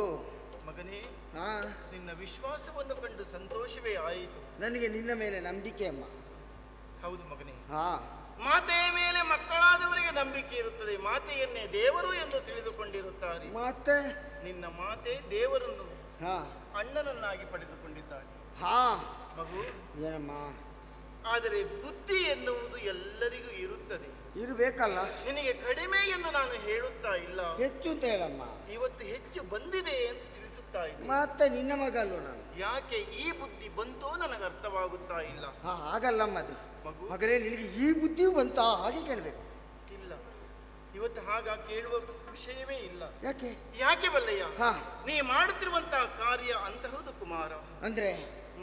ಮಗನೇ, ಹಾ, ನಿನ್ನ ವಿಶ್ವಾಸವನ್ನು ಕಂಡು ಸಂತೋಷವೇ ಆಯಿತು. ನನಗೆ ನಿನ್ನ ಮೇಲೆ ನಂಬಿಕೆ ಅಮ್ಮ. ಹೌದು ಮಗನೇ, ಹಾ, ಮಾತೆಯ ಮೇಲೆ ಮಕ್ಕಳಾದವರಿಗೆ ನಂಬಿಕೆ ಇರುತ್ತದೆ. ಮಾತೆಯನ್ನೇ ದೇವರು ಎಂದು ತಿಳಿದುಕೊಂಡಿರುತ್ತಾರೆ. ಮತ್ತೆ ನಿನ್ನ ಮಾತೆ ದೇವರನ್ನು ಹಾ ಅಣ್ಣನನ್ನಾಗಿ ಪಡೆದುಕೊಂಡಿದ್ದಾಳೆ. ಹಾ ಮಗು, ಏನಮ್ಮ? ಆದರೆ ಬುದ್ಧಿ ಎನ್ನುವುದು ಎಲ್ಲರಿಗೂ ಇರುತ್ತದೆ. ಇರ್ಬೇಕಲ್ಲ. ನಿನಗೆ ಕಡಿಮೆ ಎಂದು ನಾನು ಹೇಳುತ್ತಾ ಇಲ್ಲ, ಹೆಚ್ಚು ಅಂತ ಹೇಳಮ್ಮ. ಇವತ್ತು ಹೆಚ್ಚು ಬಂದಿದೆ ಅಂತ ತಿಳಿಸುತ್ತಾ ಇಲ್ಲ. ಮತ್ತೆ ನಿನ್ನ ಮಗ ಅಲ್ವ ನಾನು. ಯಾಕೆ ಈ ಬುದ್ಧಿ ಬಂತೋ ನನಗೆ ಅರ್ಥವಾಗುತ್ತಾ ಇಲ್ಲ. ಹಾ, ಹಾಗಲ್ಲಮ್ಮ. ಅದು ಮಗು, ಮಗನೇ, ನಿನಗೆ ಈ ಬುದ್ಧಿಯೂ ಬಂತ? ಹಾಗೆ ಕೇಳಬೇಕು. ಇಲ್ಲ, ಇವತ್ತು ಹಾಗ ಕೇಳುವ ವಿಷಯವೇ ಇಲ್ಲ. ಯಾಕೆ? ಯಾಕೆ ಬಲ್ಲಯ್ಯ, ಹಾ, ನೀ ಮಾಡುತ್ತಿರುವಂತಹ ಕಾರ್ಯ ಅಂತಹುದು ಕುಮಾರ. ಅಂದ್ರೆ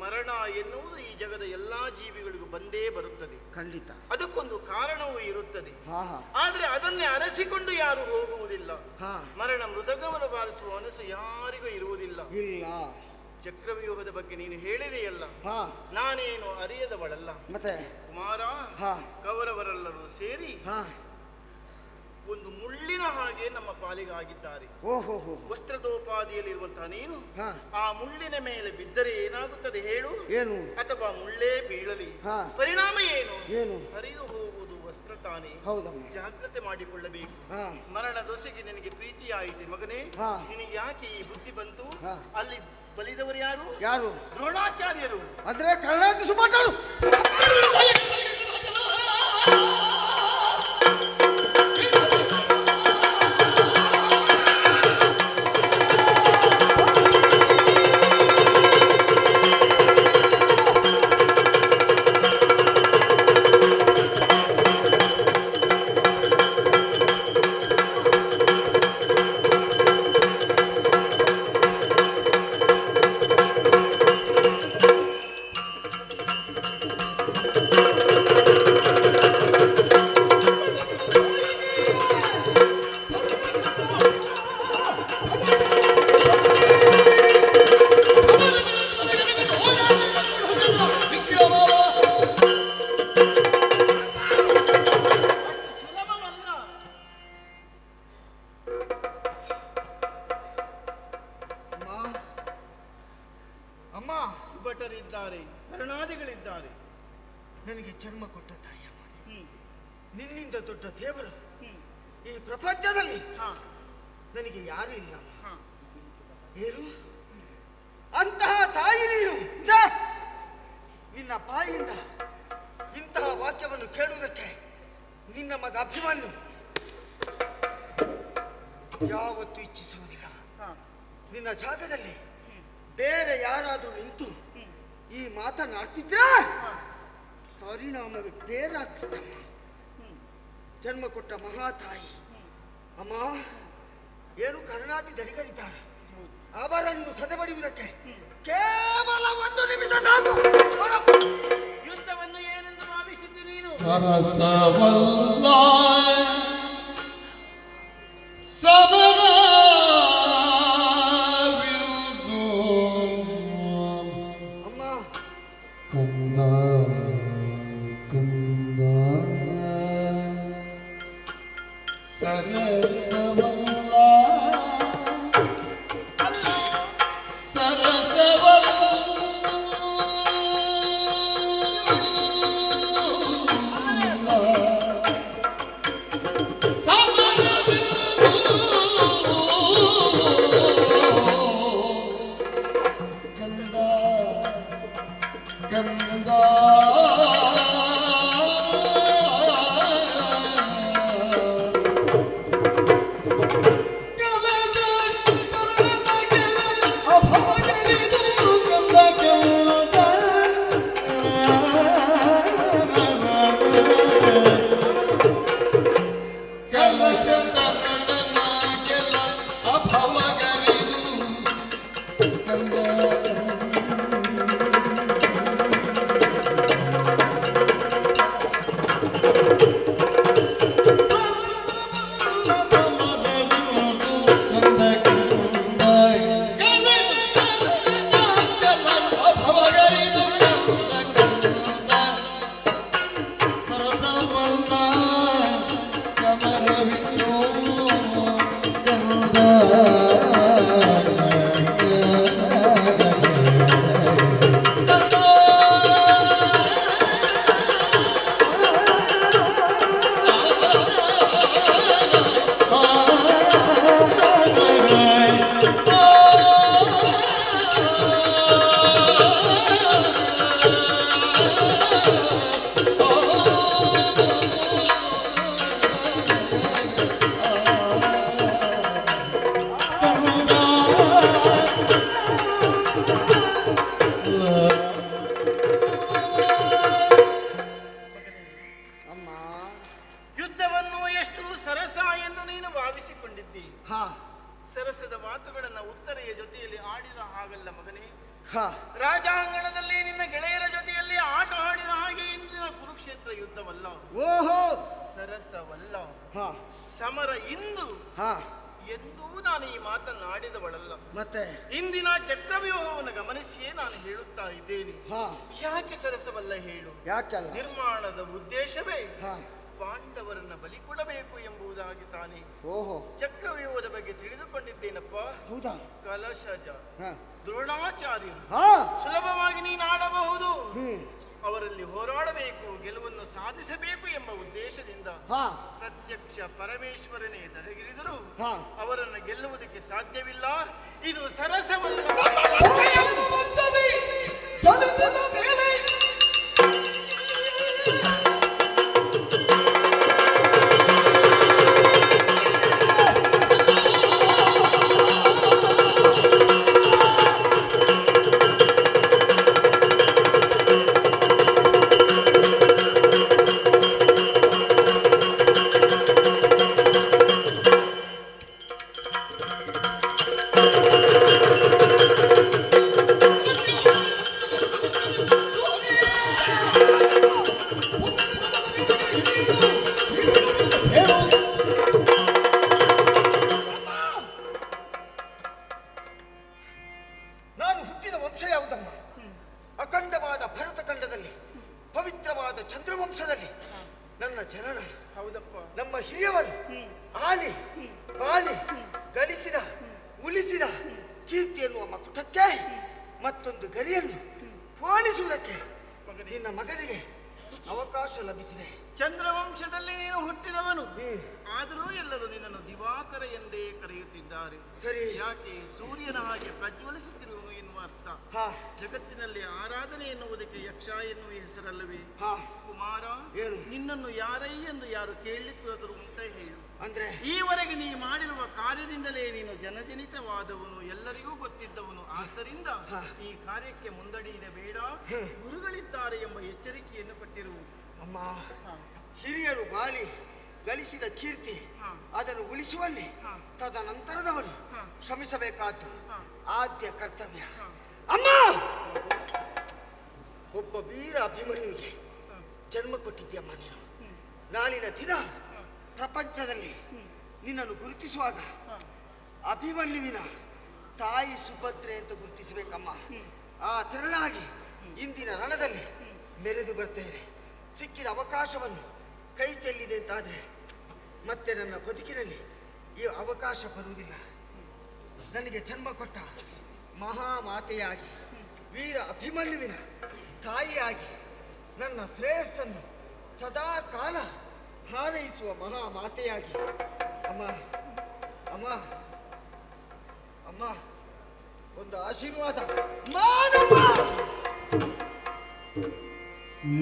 ಮರಣ ಎನ್ನುವುದು ಈ ಜಗದ ಎಲ್ಲಾ ಜೀವಿಗಳಿಗೂ ಬಂದೇ ಬರುತ್ತದೆ. ಖಂಡಿತ ಅದಕ್ಕೊಂದು ಕಾರಣವೂ ಇರುತ್ತದೆ. ಹಾ ಹಾ, ಆದ್ರೆ ಅದನ್ನೇ ಅರಸಿಕೊಂಡು ಯಾರು ಹೋಗುವುದಿಲ್ಲ. ಹಾ, ಮರಣ ಮೃದಗವನ್ನು ಬಾರಿಸುವ ಮನಸ್ಸು ಯಾರಿಗೂ ಇರುವುದಿಲ್ಲ. ಇಲ್ಲ. ಚಕ್ರವ್ಯೂಹದ ಬಗ್ಗೆ ನೀನು ಹೇಳಿದೆಯಲ್ಲ, ಹಾ, ನಾನೇನು ಅರಿಯದವಳಲ್ಲ. ಮತ್ತೆ ಕುಮಾರ, ಹಾ, ಕೌರವರೆಲ್ಲರೂ ಸೇರಿ ಹಾ, ಒಂದು ಮುಳ್ಳಿನ ಹಾಗೆ ನಮ್ಮ ಪಾಲಿಗಾಗಿದ್ದಾರೆ. ಓಹೋ ಹೋ, ವಸ್ತ್ರದೋಪಾದಿಯಲ್ಲಿರುವಂತಹ ನೀನು ಹಾ, ಆ ಮುಳ್ಳಿನ ಮೇಲೆ ಬಿದ್ದರೆ ಏನಾಗುತ್ತದೆ ಹೇಳು? ಏನು? ಅಥವಾ ಮುಳ್ಳೇ ಬೀಳಲಿ, ಹಾ, ಪರಿಣಾಮ ಏನು? ಏನು? ಹರಿದು ಹೋಗುವುದು ವಸ್ತ್ರ ತಾನೇ. ಹೌದಮ್ಮ. ಜಾಗ್ರತೆ ಮಾಡಿಕೊಳ್ಳಬೇಕು. ಹಾ, ಮರಣ ದೊಸೆಗೆ ನಿನಗೆ ಪ್ರೀತಿಯಾಯಿತು ಮಗನೇ. ಹಾ, ನಿನಗೆ ಯಾಕೆ ಈ ಬುದ್ಧಿ ಬಂತು? ಹಾ, ಅಲ್ಲಿ ಬಲಿದವರು ಯಾರು? ಯಾರು? ದ್ರೋಣಾಚಾರ್ಯರು. ಅಂದ್ರೆ ಕರ್ಣಾಟಕ ಸುಭಟರು. ಅಮ್ಮ, ಭಟರಿದ್ದಾರೆ, ಕರುಣಾದಿಗಳಿದ್ದಾರೆ. ನನಗೆ ಜನ್ಮ ಕೊಟ್ಟ ತಾಯಿಯ ಮಾಡಿ, ನಿನ್ನಿಂದ ದೊಡ್ಡ ದೇವರು ಈ ಪ್ರಪಂಚದಲ್ಲಿ ನನಗೆ ಯಾರು ಇಲ್ಲ. ಏನು ಅಂತಹ ತಾಯಿ ನೀನು? ನಿನ್ನ ಬಾಯಿಯಿಂದ ಇಂತಹ ವಾಕ್ಯವನ್ನು ಕೇಳುವುದಕ್ಕೆ ನಿನ್ನ ಮಗ ಅಭಿಮನ್ಯು ಯಾವತ್ತೂ ಇಚ್ಛಿಸುವುದಿಲ್ಲ. ನಿನ್ನ ಜಾಗದಲ್ಲಿ ಬೇರೆ ಯಾರಾದರೂ ನಿಂತು ಈ ಮಾತನಾಡ್ತಿದ್ರೆ ಪರಿಣಾಮವೇ ಬೇರೆ ಆಗ್ತಿದ್ದ. ಜನ್ಮ ಕೊಟ್ಟ ಮಹಾತಾಯಿ ಅಮ್ಮ, ಏನು ಕರುಣಾದಿ ದಡಿಗರಿದ್ದಾರೆ, ಅವರನ್ನು ಸದೆಬಡಿಯುವುದಕ್ಕೆ ಕೇವಲ ಒಂದು ನಿಮಿಷ ಸಾಕು. ಯುದ್ಧವನ್ನು ಏನೆಂದು ಭಾವಿಸಿದ್ದು ನೀನು? ಸರಸವಲ್ಲ ಸಮರ ಅಮ್ಮ, ಕಂದ ಕಂದ ಸರಸವಲ್ಲ ಸರಸವಲ್ಲ ಕಂದ ಕಂದ ಯುದ್ಧವನ್ನು ಎಷ್ಟು ಸರಸ ಎಂದು ನೀನು ಭಾವಿಸಿಕೊಂಡಿದ್ದಿ. ಹಾ ಸರಸದ ಮಾತುಗಳನ್ನ ಉತ್ತರೆಯ ಜೊತೆಯಲ್ಲಿ ಆಡಿದ ಹಾಗಲ್ಲ ಮಗನೇ. ಹಾ ರಾಜಾಂಗಣದಲ್ಲಿ ನಿನ್ನ ಗೆಳೆಯರ ಜೊತೆಯಲ್ಲಿ ಆಟ ಆಡಿದ ಹಾಗೆ ಇಂದಿನ ಕುರುಕ್ಷೇತ್ರ ಯುದ್ಧವಲ್ಲ. ಓಹೋ ಸರಸವಲ್ಲ. ಹಾ ಸಮರ ಇಂದು ಹಾ ಎಂದೂ ನಾನು ಈ ಮಾತನ್ನು ಆಡಿದವಳಲ್ಲ. ಮತ್ತೆ ಇಂದಿನ ಚಕ್ರವ್ಯೂಹವನ್ನು ಗಮನಿಸಿಯೇ ನಾನು ಹೇಳುತ್ತಾ ಇದ್ದೇನೆ. ಹಾ ಯಾಕೆ ಸರಸವಲ್ಲ ಹೇಳು. ಯಾಕಲ್ಲ? ನಿರ್ಮಾಣದ ಉದ್ದೇಶವೇ ಹಾ ಪಾಂಡವರನ್ನ ಬಲಿ ಕೊಡಬೇಕು ಎಂಬುದಾಗಿ ತಾನೇ. ಓಹೋ ಚಕ್ರವ್ಯೂಹದ ಬಗ್ಗೆ ತಿಳಿದುಕೊಂಡಿದ್ದೇನಪ್ಪ. ಹೌದಾ? ಕಲಶಜ ಹಾ ದ್ರೋಣಾಚಾರ್ಯರು ಹಾ ಸುಲಭವಾಗಿ ನೀನು ಆಡಬಹುದು. ಅವರಲ್ಲಿ ಹೋರಾಡಬೇಕು, ಗೆಲುವನ್ನು ಸಾಧಿಸಬೇಕು ಎಂಬ ಉದ್ದೇಶದಿಂದ ಪ್ರತ್ಯಕ್ಷ ಪರಮೇಶ್ವರನೇ ದರಗಿರಿದರು ಅವರನ್ನು ಗೆಲ್ಲುವುದಕ್ಕೆ ಸಾಧ್ಯವಿಲ್ಲ. ಇದು ಸರಸವಲ್ಲ. ನಾನು ಹುಟ್ಟಿದ ವಂಶ ಯಾವುದಮ್ಮ? ಅಖಂಡವಾದ ಭರತ ಖಂಡದಲ್ಲಿ ಪವಿತ್ರವಾದ ಚಂದ್ರವಂಶದಲ್ಲಿ ನನ್ನ ಜನನ. ಹೌದಪ್ಪ. ನಮ್ಮ ಹಿರಿಯವರು ಆಳಿ ಬಾಳಿ ಗಳಿಸಿದ ಉಳಿಸಿದ ಕೀರ್ತಿ ಎನ್ನುವ ಮಕುಟಕ್ಕೆ ಮತ್ತೊಂದು ಗರಿಯನ್ನು ಪೋಣಿಸುವುದಕ್ಕೆ ನಿನ್ನ ಮಗನಿಗೆ ಅವಕಾಶ ಲಭಿಸಿದೆ. ಚಂದ್ರವಂಶದಲ್ಲಿ ನೀನು ಹುಟ್ಟಿದವನು, ಆದರೂ ಎಲ್ಲರೂ ನಿನ್ನನ್ನು ದಿವಾಕರ ಎಂದೇ ಕರೆಯುತ್ತಿದ್ದಾರೆ. ಸರಿ. ಯಾಕೆ? ಸೂರ್ಯನ ಹಾಗೆ ಪ್ರಜ್ವಲಿಸುತ್ತಿರುವನು ಎನ್ನುವ ಅರ್ಥ. ಜಗತ್ತಿನಲ್ಲಿ ಆರಾಧನೆ ಎನ್ನುವುದಕ್ಕೆ ಯಕ್ಷ ಎನ್ನುವ ಹೆಸರಲ್ಲವೇ? ಕುಮಾರ, ನಿನ್ನನ್ನು ಯಾರೈ ಎಂದು ಯಾರು ಕೇಳಲಿಕ್ಕಾದರೂ ಉಂಟೇ ಹೇಳು. ಅಂದ್ರೆ ಈವರೆಗೆ ನೀ ಮಾಡಿರುವ ಕಾರ್ಯದಿಂದಲೇ ನೀನು ಜನಜನಿತವಾದವನು, ಎಲ್ಲರಿಗೂ ಗೊತ್ತಿದ್ದವನು. ಆದ್ದರಿಂದ ಈ ಕಾರ್ಯಕ್ಕೆ ಮುಂದಡಿಯಿಡಬೇಡ, ಗುರುಗಳಿದ್ದಾರೆ ಎಂಬ ಎಚ್ಚರಿಕೆಯನ್ನು ಪಟ್ಟಿರುವುದು. ಅಮ್ಮ, ಹಿರಿಯರು ಬಾಳಿ ಗಳಿಸಿದ ಕೀರ್ತಿ ಅದನ್ನು ಉಳಿಸುವಲ್ಲಿ ತದನಂತರದವರು ಶ್ರಮಿಸಬೇಕಾದ್ದು ಆದ್ಯ ಕರ್ತವ್ಯ. ಅಮ್ಮ, ಒಬ್ಬ ವೀರ ಅಭಿಮನ್ಯುವಿಗೆ ಜನ್ಮ ಕೊಟ್ಟಿದ್ಯಮ್ಮ ನೀನು. ನಾಳಿನ ದಿನ ಪ್ರಪಂಚದಲ್ಲಿ ನಿನ್ನನ್ನು ಗುರುತಿಸುವಾಗ ಅಭಿಮನ್ಯುವಿನ ತಾಯಿ ಸುಭದ್ರೆ ಅಂತ ಗುರುತಿಸಬೇಕಮ್ಮ. ಆ ತೆರನಾಗಿ ಇಂದಿನ ರಣದಲ್ಲಿ ಮೆರೆದು ಬರ್ತೇನೆ. ಸಿಕ್ಕಿದ ಅವಕಾಶವನ್ನು ಕೈ ಚೆಲ್ಲಿದೆ ಅಂತಾದ್ರೆ ಮತ್ತೆ ನನ್ನ ಬದುಕಿನಲ್ಲಿ ಈ ಅವಕಾಶ ಬರುವುದಿಲ್ಲ. ನನಗೆ ಜನ್ಮ ಕೊಟ್ಟ ಮಹಾಮಾತೆಯಾಗಿ, ವೀರ ಅಭಿಮನ್ಯುವಿನ ತಾಯಿಯಾಗಿ, ನನ್ನ ಶ್ರೇಯಸ್ಸನ್ನು ಸದಾ ಕಾಲ ಹಾರೈಸುವ ಮಹಾಮಾತೆಯಾಗಿ ಅಮ್ಮ ಅಮ್ಮ ಅಮ್ಮ ಒಂದು ಆಶೀರ್ವಾದ ಮಾಡಮ್ಮ.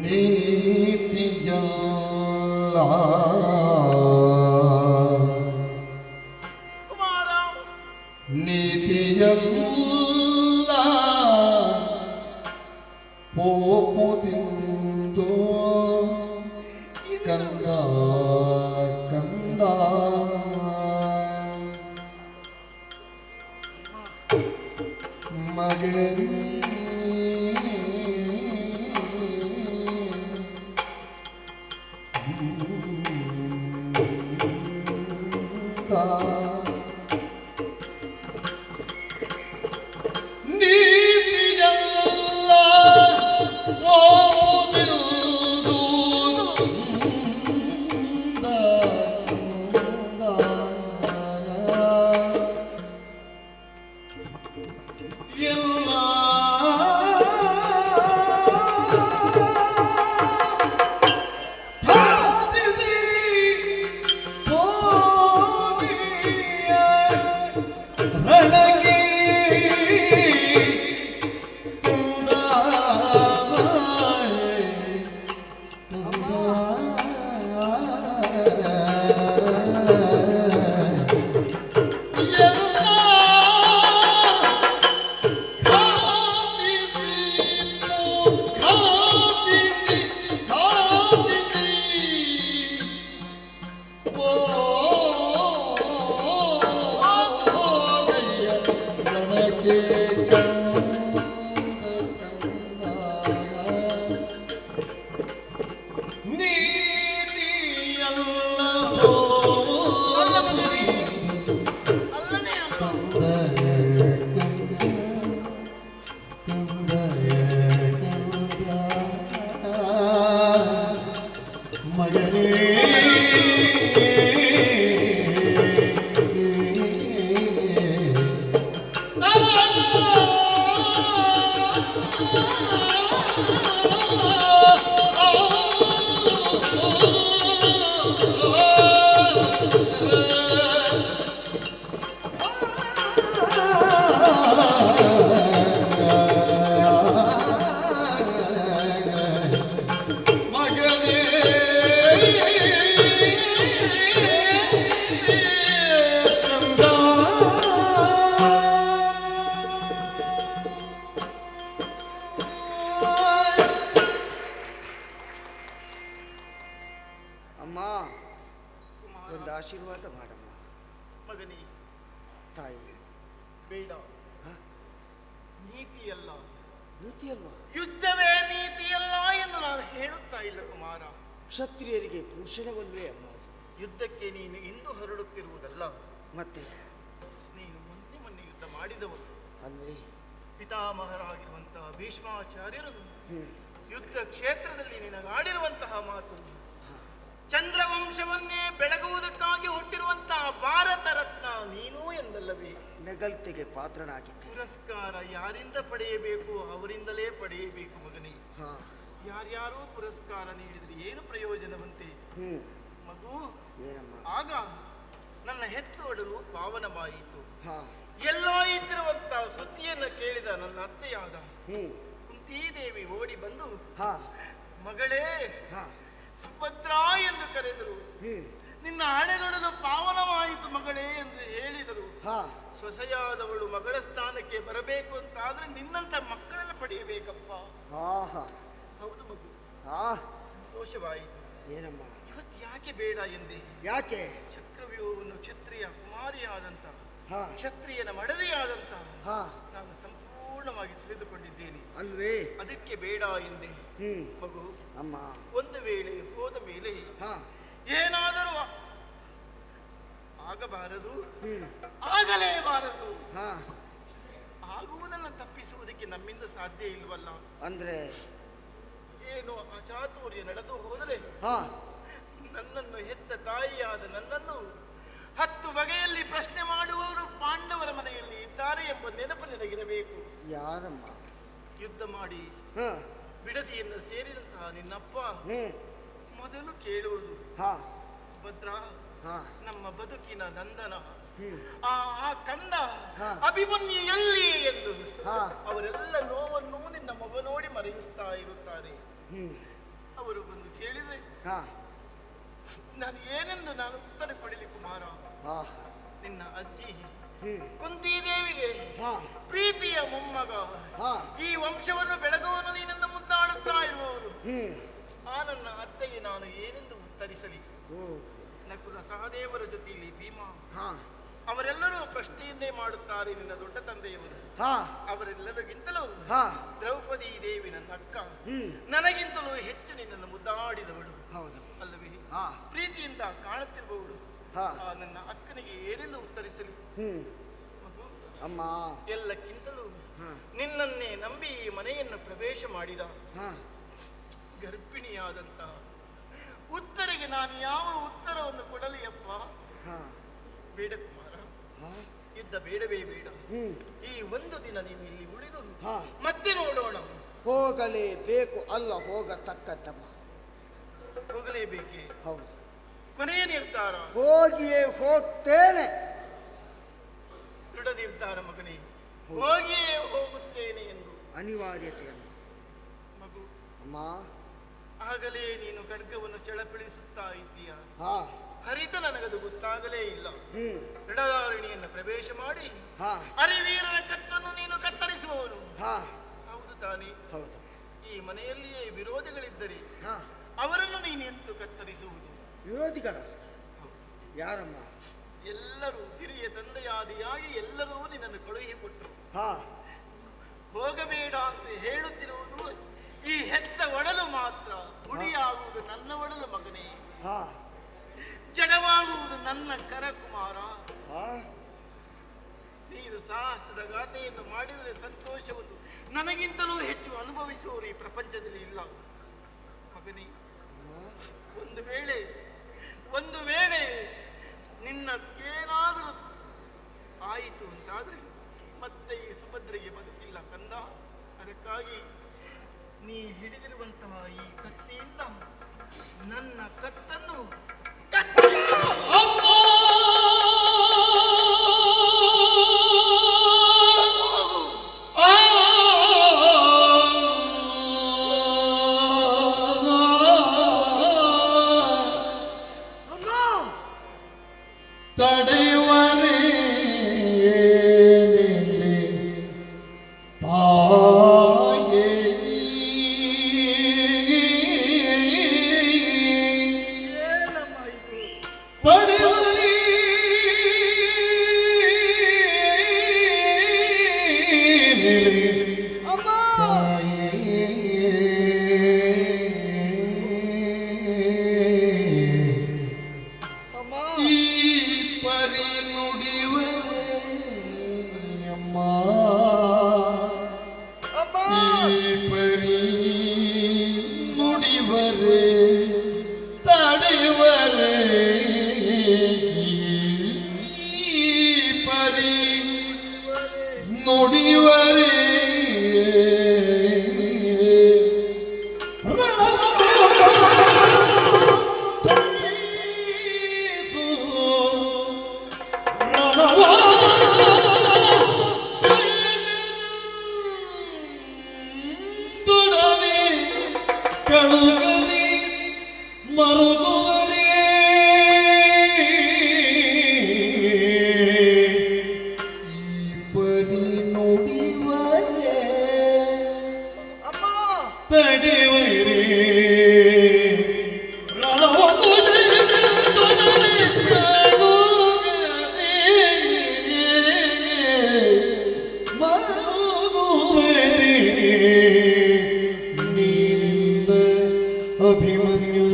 ನೀತಿಯಲ್ಲ ಕುಮಾರ, ನೀತಿಯಲ್ಲ ಪೋಪುದಿಂದು ಕಂದ ಕಂದ ಮಗನಿ ಒಂದು ಆಶೀರ್ವಾದ ಮಾಡಮ್ಮ. ಮಗನೇ, ತಾಯಿ ಬೇಡ. ನೀತಿಯಲ್ಲ, ನೀತಿಯಲ್ವಾ? ಯುದ್ಧವೇ ನೀತಿಯಲ್ಲ ಎಂದು ನಾನು ಹೇಳುತ್ತಾ ಇಲ್ಲ ಕುಮಾರ. ಕ್ಷತ್ರಿಯರಿಗೆ ಭೂಷಣವಲ್ವೇ ಅಮ್ಮ? ಯುದ್ಧಕ್ಕೆ ನೀನು ಇಂದು ಹೊರಡುತ್ತಿರುವುದಲ್ಲ, ಮತ್ತೆ ನೀನು ಮೊನ್ನೆ ಯುದ್ಧ ಮಾಡಿದವರು ಅಲ್ವೇ? ಪಿತಾಮಹರಾಗಿರುವಂತಹ ಭೀಷ್ಮಾಚಾರ್ಯರು ಯುದ್ಧ ಕ್ಷೇತ್ರದಲ್ಲಿ ನಿನಗಾಡಿರುವಂತಹ ಮಾತು, ಚಂದ್ರವಂಶವನ್ನೇ ಬೆಳಗುವುದಕ್ಕಾಗಿ ಹುಟ್ಟಿರುವಂತಹ ಭಾರತ ರತ್ನ ನೀನು ಎಂದಲ್ಲವೇ? ನೆಗಲ್ತೆಗೆ ಪಾತ್ರನಾಗಿದ್ದೆ. ಪುರಸ್ಕಾರ ಯಾರಿಂದ ಪಡೆಯಬೇಕು ಅವರಿಂದಲೇ ಪಡೆಯಬೇಕು ಮಗನೇ. ಯಾರ್ಯಾರೂ ಪುರಸ್ಕಾರ ನೀಡಿದ್ರೆ ಏನು ಪ್ರಯೋಜನವಂತೆ ಮಗು? ಏನಮ್ಮ? ಆಗ ನನ್ನ ಹೆತ್ತೊಡಲು ಪಾವನವಾಯಿತು. ಎಲ್ಲೋ ಇದ್ದಿರುವಂತಹ ಸುದ್ದಿಯನ್ನು ಕೇಳಿದ ನನ್ನ ಅತ್ತೆಯಾದ ಕುಂತಿದೇವಿ ಓಡಿ ಬಂದು, ಮಗಳೇ ಸುಭದ್ರಾ ಎಂದು ಕರೆದರು. ನಿನ್ನ ಹಣೆಗೊಡಲು ಪಾವನವಾಯಿತು ಮಗಳೇ ಎಂದು ಹೇಳಿದರು. ಸೊಸೆಯಾದವಳು ಮಗಳ ಸ್ಥಾನಕ್ಕೆ ಬರಬೇಕು ಅಂತಾದ್ರೆ ನಿನ್ನಂತ ಮಕ್ಕಳನ್ನು ಪಡೆಯಬೇಕಪ್ಪ. ಹೌದು ಮಗು, ಸಂತೋಷವಾಯಿತು. ಏನಮ್ಮ? ಇವತ್ತು ಯಾಕೆ ಬೇಡ ಎಂದೆ? ಯಾಕೆ? ಚಕ್ರವ್ಯೂಹವನ್ನು ಕ್ಷತ್ರಿಯ ಕುಮಾರಿಯಾದಂತ ಕ್ಷತ್ರಿಯನ ಮಡದಿಯಾದಂತಹ ನಾನು ಸಂಪೂರ್ಣವಾಗಿ ತಿಳಿದುಕೊಂಡಿದ್ದೇನೆ ಅಲ್ವೇ? ಅದಕ್ಕೆ ಬೇಡ ಎಂದೆ. ಮಗು, ಅಮ್ಮ, ಒಂದು ವೇಳೆ ಹೋದ ಮೇಲೆ ಏನಾದರೂ ಆಗಬಾರದು, ಆಗಲೇಬಾರದು. ಆಗುವುದನ್ನು ತಪ್ಪಿಸುವುದಕ್ಕೆ ನಮ್ಮಿಂದ ಸಾಧ್ಯ ಇಲ್ವಲ್ಲ. ಅಂದ್ರೆ ಏನು ಅಚಾತುರ್ಯ ನಡೆದು ಹೋದರೆ ನನ್ನನ್ನು ಹೆತ್ತ ತಾಯಿಯಾದ ನನ್ನನ್ನು 10 ಬಗೆಯಲ್ಲಿ ಪ್ರಶ್ನೆ ಮಾಡುವವರು ಪಾಂಡವರ ಮನೆಯಲ್ಲಿ ಇದ್ದಾರೆ ಎಂಬ ನೆನಪು ನಿನಗಿರಬೇಕು. ಯಾರಮ್ಮ? ಯುದ್ಧ ಮಾಡಿ ಬಿಡದಿಯನ್ನು ಸೇರಿದಂತಹ ನಿನ್ನಪ್ಪ ಮೊದಲು ಕೇಳುವುದು, ಸುಭದ್ರಾ, ನಮ್ಮ ಬದುಕಿನ ನಂದನ ಆ ಕಂದ ಅಭಿಮನ್ಯು ಎಲ್ಲಿ ಎಂದು ಅವರೆಲ್ಲ ನೋವನ್ನು ನಿನ್ನ ಮಗ ನೋಡಿ ಮರೆಯುತ್ತಾ ಇರುತ್ತಾರೆ. ಅವರು ಬಂದು ಕೇಳಿದ್ರೆ ನಾನು ಏನೆಂದು ನಾನು ಉತ್ತರ ಕೊಡಲಿ ಕುಮಾರ? ನಿನ್ನ ಅಜ್ಜಿ ಕುಂತಿದೇವಿಗೆ ಪ್ರೀತಿಯ ಮೊಮ್ಮಗ, ಈ ವಂಶವನ್ನು ಬೆಳಗುವನ್ನು ನೀನೆಂದು ಮುದ್ದಾಡುತ್ತಾ ಇರುವವರು. ಆ ನನ್ನ ಅತ್ತೆಗೆ ನಾನು ಏನೆಂದು ಉತ್ತರಿಸಲಿ? ನಕುಲ ಸಹದೇವರ ಜೊತೆಯಲ್ಲಿ ಭೀಮ ಅವರೆಲ್ಲರೂ ಪ್ರಶ್ನೆಯನ್ನೇ ಮಾಡುತ್ತಾರೆ. ನಿನ್ನ ದೊಡ್ಡ ತಂದೆಯವರು ಅವರೆಲ್ಲರಿಗಿಂತಲೂ ದ್ರೌಪದಿ ದೇವಿ ನನ್ನ ಅಕ್ಕ, ನನಗಿಂತಲೂ ಹೆಚ್ಚು ನಿನ್ನನ್ನು ಮುದ್ದಾಡಿದವಳು ಅಲ್ಲವೇ? ಪ್ರೀತಿಯಿಂದ ಕಾಣುತ್ತಿರುವವಳು. ನನ್ನ ಅಕ್ಕನಿಗೆ ಏನೆಂದು ಉತ್ತರಿಸಲಿ? ಮಗು, ಅಮ್ಮ, ಎಲ್ಲಕ್ಕಿಂತಲೂ ನಿನ್ನನ್ನೇ ನಂಬಿ ಈ ಮನೆಯನ್ನು ಪ್ರವೇಶ ಮಾಡಿದ ಗರ್ಭಿಣಿಯಾದಂತಹ ಉತ್ತರಿಗೆ ನಾನು ಯಾವ ಉತ್ತರವನ್ನು ಕೊಡಲಿ ಅಪ್ಪ? ಬೇಡ ಕುಮಾರ, ಯುದ್ಧ ಬೇಡವೇ ಬೇಡ. ಈ ಒಂದು ದಿನ ನೀನು ಇಲ್ಲಿ ಉಳಿದು ಮತ್ತೆ ನೋಡೋಣ. ಹೋಗಲೇಬೇಕು ಅಲ್ಲ, ಹೋಗತಕ್ಕದ್ದಮ್ಮ. ಹೋಗಲೇಬೇಕೆ? ಹೌದು. ಕೊನೆಯ ನಿರ್ಧಾರ? ಹೋಗಿಯೇ ಹೋಗ್ತೇನೆ. ದೃಢ ನಿರ್ಧಾರ ಮಗನೇ, ಹೋಗಿಯೇ ಹೋಗುತ್ತೇನೆ ಎಂದು ಅನಿವಾರ್ಯತೆಯನ್ನು. ಮಗು, ಅಮ್ಮ, ಆಗಲೇ ನೀನು ಖಡ್ಗವನ್ನು ಚಳಪಡಿಸುತ್ತಾ ಇದ್ದೀಯ. ಹರಿತ ನನಗದು ಗೊತ್ತಾಗಲೇ ಇಲ್ಲ. ದೃಢಧಾರಿಣಿಯನ್ನು ಪ್ರವೇಶ ಮಾಡಿ ಹರಿವೀರನ ಕತ್ತನ್ನು ನೀನು ಕತ್ತರಿಸುವವನು. ಹೌದು ತಾನೇ? ಈ ಮನೆಯಲ್ಲಿಯೇ ವಿರೋಧಿಗಳಿದ್ದರೆ ಅವರನ್ನು ನೀನು ಎಂತು ಕತ್ತರಿಸುವುದು? ವಿರೋಧಿಗಳ ಯಾರಮ್ಮ? ಎಲ್ಲರೂ ಹಿರಿಯ ತಂದೆಯಾದಿಯಾಗಿ ಎಲ್ಲರೂ ನಿನ್ನನ್ನು ಕಳುಹಿಕೊಟ್ಟರು. ಹೋಗಬೇಡ ಅಂತ ಹೇಳುತ್ತಿರುವುದು ಈ ಹೆತ್ತ ಒಡಲು ಮಾತ್ರ. ಗುಡಿಯಾಗುವುದು ನನ್ನ ಒಡಲು ಮಗನೇ, ಜಡವಾಗುವುದು ನನ್ನ ಕರ ಕುಮಾರ. ನೀನು ಸಾಹಸದ ಗಾಥೆಯನ್ನು ಮಾಡಿದರೆ ಸಂತೋಷವನ್ನು ನನಗಿಂತಲೂ ಹೆಚ್ಚು ಅನುಭವಿಸುವವರು ಈ ಪ್ರಪಂಚದಲ್ಲಿ ಇಲ್ಲ ಮಗನೇ. ಒಂದು ವೇಳೆ ನಿನ್ನಕ್ಕೇನಾದರೂ ಆಯಿತು ಅಂತಾದ್ರೆ ಮತ್ತೆ ಈ ಸುಭದ್ರೆಗೆ ಬದುಕಿಲ್ಲ ಕಂದ. ಅದಕ್ಕಾಗಿ ನೀ ಹಿಡಿದಿರುವಂತಹ ಈ ಕತ್ತಿಯಿಂದ ನನ್ನ ಕತ್ತನ್ನು ತಡೆವರೇ ತಾಯೇ ತಡೆ ಈ ಪರಿ ನುಡಿವರೇ ಅಮ್ಮ, ಈ ಪರಿ ನುಡಿವರೇ ತಡೆವರೇ, ಈ ಪರಿ ನುಡಿವರೇ ಅಭಿಮನ್ಯು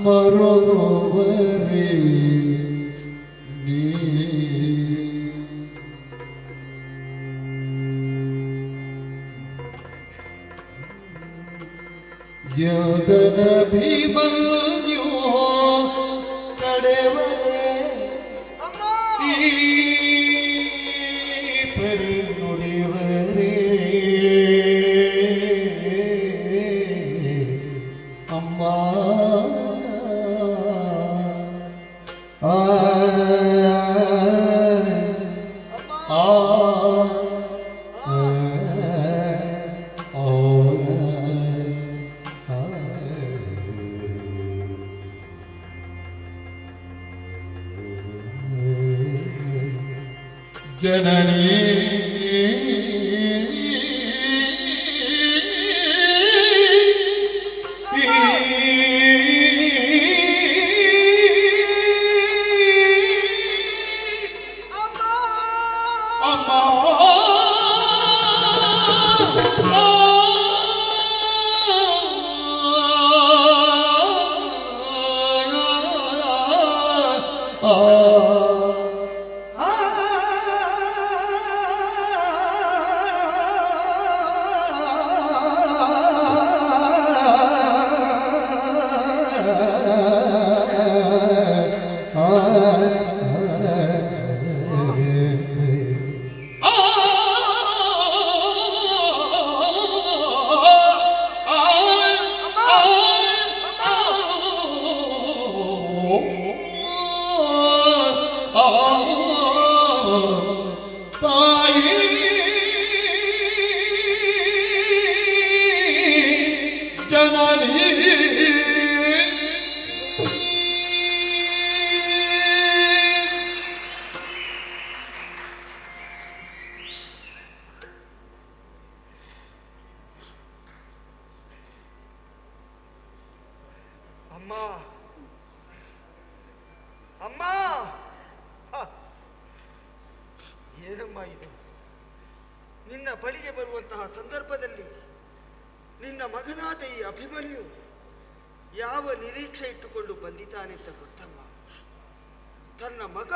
ಮರುವರೇ ನೀ ಯದನಭಿಮನ್ಯು ತಡೆವರೇ ಈ ಪರಿ ನುಡಿವರೇ ಅಮ್ಮ ಜನನೀ ಅಮ್ಮ ಅಮ್ಮ ಏನಮ್ಮ ಇದು? ನಿನ್ನ ಬಳಿಗೆ ಬರುವಂತಹ ಸಂದರ್ಭದಲ್ಲಿ ನಿನ್ನ ಮಗನಾದ ಈ ಅಭಿಮನ್ಯು ಯಾವ ನಿರೀಕ್ಷೆ ಇಟ್ಟುಕೊಂಡು ಬಂದಿದ್ದಾನೆಂತ ಗೊತ್ತಮ್ಮ. ತನ್ನ ಮಗ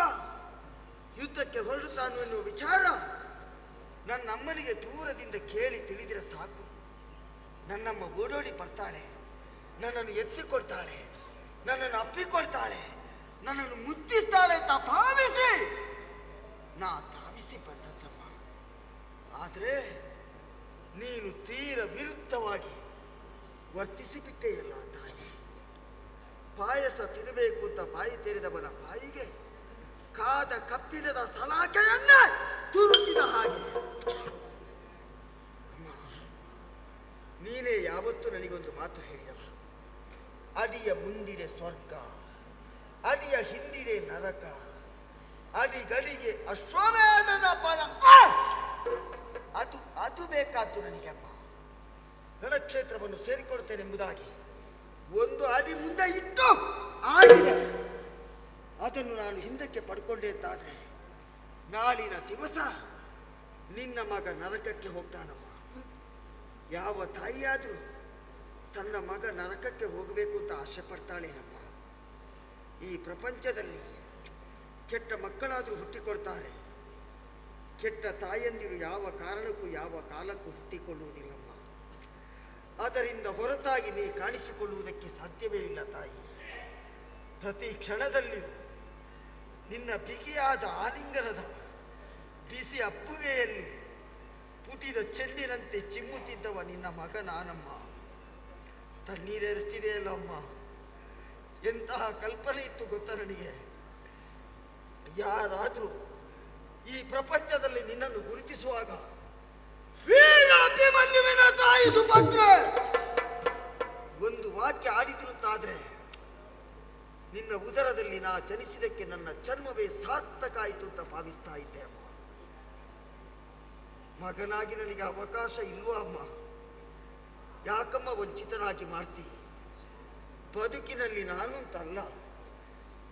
ಯುದ್ಧಕ್ಕೆ ಹೊರಡುತ್ತಾನು ಎನ್ನುವ ವಿಚಾರ ನನ್ನಮ್ಮನಿಗೆ ದೂರದಿಂದ ಕೇಳಿ ತಿಳಿದಿರ ಸಾಕು. ನನ್ನಮ್ಮ ಓಡೋಡಿ ಬರ್ತಾಳೆ, ನನ್ನನ್ನು ಎತ್ತಿಕೊಳ್ತಾಳೆ, ನನ್ನನ್ನು ಅಪ್ಪಿಕೊಳ್ತಾಳೆ, ನನ್ನನ್ನು ಮುತ್ತಿಸ್ತಾಳೆ ಅಂತ ಭಾವಿಸಿ ನಾ ಧಾವಿಸಿ ಬಂದದ್ದಮ್ಮ. ಆದರೆ ನೀನು ತೀರ ವಿರುದ್ಧವಾಗಿ ವರ್ತಿಸಿಬಿಟ್ಟೆಯಲ್ಲ ತಾಯಿ. ಪಾಯಸ ತಿನ್ನಬೇಕು ಅಂತ ಬಾಯಿ ತೆರೆದವನ ಬಾಯಿಗೆ ಕಾದ ಕಪ್ಪಿಣದ ಸಲಾಕೆಯನ್ನೇ ತುರುಕಿದ ಹಾಗೆ. ಅಮ್ಮ, ನೀನೇ ಯಾವತ್ತೂ ನನಗೊಂದು ಮಾತು ಹೇಳಿದವ, ಅಡಿಯ ಮುಂದಿಡೆ ಸ್ವರ್ಗ, ಅಡಿಯ ಹಿಂದಿಡೆ ನರಕ, ಅಡಿಗಳಿಗೆ ಅಶ್ವಮೇಧದ ಫಲ. ಅದು ಬೇಕಾದ್ದು ನನಗೆ ಅಮ್ಮ. ರಣಕ್ಷೇತ್ರವನ್ನು ಸೇರಿಕೊಳ್ತೇನೆಂಬುದಾಗಿ ಒಂದು ಅಡಿ ಮುಂದೆ ಇಟ್ಟು ಆಡಿದೆ. ಅದನ್ನು ನಾನು ಹಿಂದಕ್ಕೆ ಪಡ್ಕೊಂಡೆ ಅಂತಾದ್ರೆ ನಾಳಿನ ದಿವಸ ನಿನ್ನ ಮಗ ನರಕಕ್ಕೆ ಹೋಗ್ತಾನಮ್ಮ. ಯಾವ ತಾಯಿಯಾದರೂ ತನ್ನ ಮಗ ನರಕಕ್ಕೆ ಹೋಗಬೇಕು ಅಂತ ಆಸೆ ಪಡ್ತಾಳೇನಮ್ಮ. ಈ ಪ್ರಪಂಚದಲ್ಲಿ ಕೆಟ್ಟ ಮಕ್ಕಳಾದರೂ ಹುಟ್ಟಿಕೊಳ್ತಾರೆ, ಕೆಟ್ಟ ತಾಯಂದಿರು ಯಾವ ಕಾರಣಕ್ಕೂ ಯಾವ ಕಾಲಕ್ಕೂ ಹುಟ್ಟಿಕೊಳ್ಳುವುದಿಲ್ಲಮ್ಮ. ಅದರಿಂದ ಹೊರತಾಗಿ ನೀ ಕಾಣಿಸಿಕೊಳ್ಳುವುದಕ್ಕೆ ಸಾಧ್ಯವೇ ಇಲ್ಲ ತಾಯಿ. ಪ್ರತಿ ಕ್ಷಣದಲ್ಲಿಯೂ ನಿನ್ನ ಬಿಗಿಯಾದ ಆಲಿಂಗನದ ಬಿಸಿ ಅಪ್ಪುಗೆಯಲ್ಲಿ ಪುಟಿದ ಚೆಂಡಿನಂತೆ ಚಿಮ್ಮುತ್ತಿದ್ದವ ನಿನ್ನ ಮಗ ನಾನಮ್ಮ. ತಣ್ಣೀರೇರಿಸ್ತಿದೆಯಲ್ಲ ಅಮ್ಮ. ಎಂತಹ ಕಲ್ಪನೆ ಇತ್ತು ಗೊತ್ತಾ ನನಗೆ. ಯಾರಾದರೂ ಈ ಪ್ರಪಂಚದಲ್ಲಿ ನಿನ್ನನ್ನು ಗುರುತಿಸುವಾಗ ವೀರ ಅಭಿಮನ್ಯುವಿನ ತಾಯಿ ಸುಭದ್ರೆ ಒಂದು ವಾಕ್ಯ ಆಡಿದಿರುತ್ತಾದ್ರೆ ನಿನ್ನ ಉದರದಲ್ಲಿ ನಾ ಜನಿಸಿದಕ್ಕೆ ನನ್ನ ಜನ್ಮವೇ ಸಾರ್ಥಕ ಆಯಿತು ಅಂತ ಭಾವಿಸ್ತಾ ಇದ್ದೆ ಅಮ್ಮ. ಮಗನಾಗಿ ನನಗೆ ಅವಕಾಶ ಇಲ್ವಾ ಅಮ್ಮ? ಯಾಕಮ್ಮ ವಂಚಿತನಾಗಿ ಮಾಡ್ತಿ? ಬದುಕಿನಲ್ಲಿ ನಾನು ಅಂತಲ್ಲ,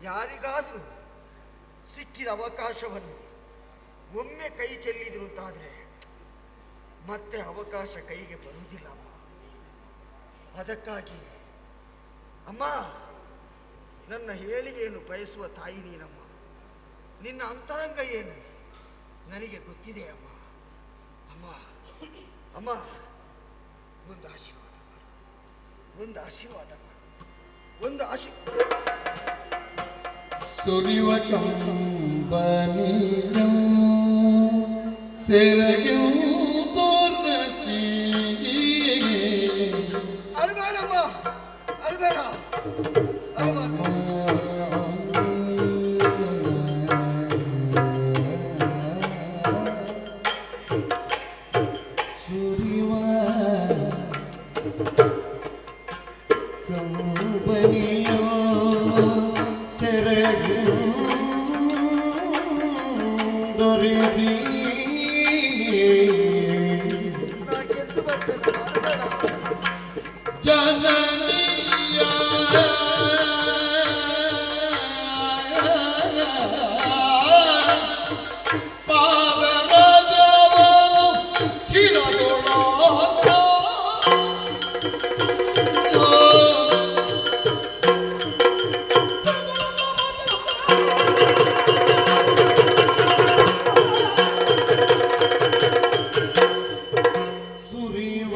ಯಾರಿಗಾದರೂ ಸಿಕ್ಕಿದ ಅವಕಾಶವನ್ನು ಒಮ್ಮೆ ಕೈ ಚೆಲ್ಲಿದ್ರು ಅಂತಾದರೆ ಮತ್ತೆ ಅವಕಾಶ ಕೈಗೆ ಬರುವುದಿಲ್ಲ ಅಮ್ಮ. ಅದಕ್ಕಾಗಿ ಅಮ್ಮ, ನನ್ನ ಹೇಳಿಗೆಯನ್ನು ಬಯಸುವ ತಾಯಿ ನೀನಮ್ಮ. ನಿನ್ನ ಅಂತರಂಗ ಏನು ನನಗೆ ಗೊತ್ತಿದೆ ಅಮ್ಮ. ಅಮ್ಮ ಅಮ್ಮ, ಒಂದು ಆಶೀರ್ವಾದ ಮಾಡು, ಒಂದು ಆಶೀರ್ವಾದ ಮಾಡು, ಒಂದು ಸುರಿವ ಕಂಬನಿಯ ಸೆರಗಿನ ತೋರ್ನಚಿ ಅಳಬೇಡಮ್ಮ, ಅಳಬೇಡ, ಸುರಿವ ಕಂಬನಿಯ ಸೆರಗಿನ ದೊರೆಸಿ ಜನನಿಯ ಪಾದರಾಜವನು ಶಿರದೊಳಗ ಸುರಿವ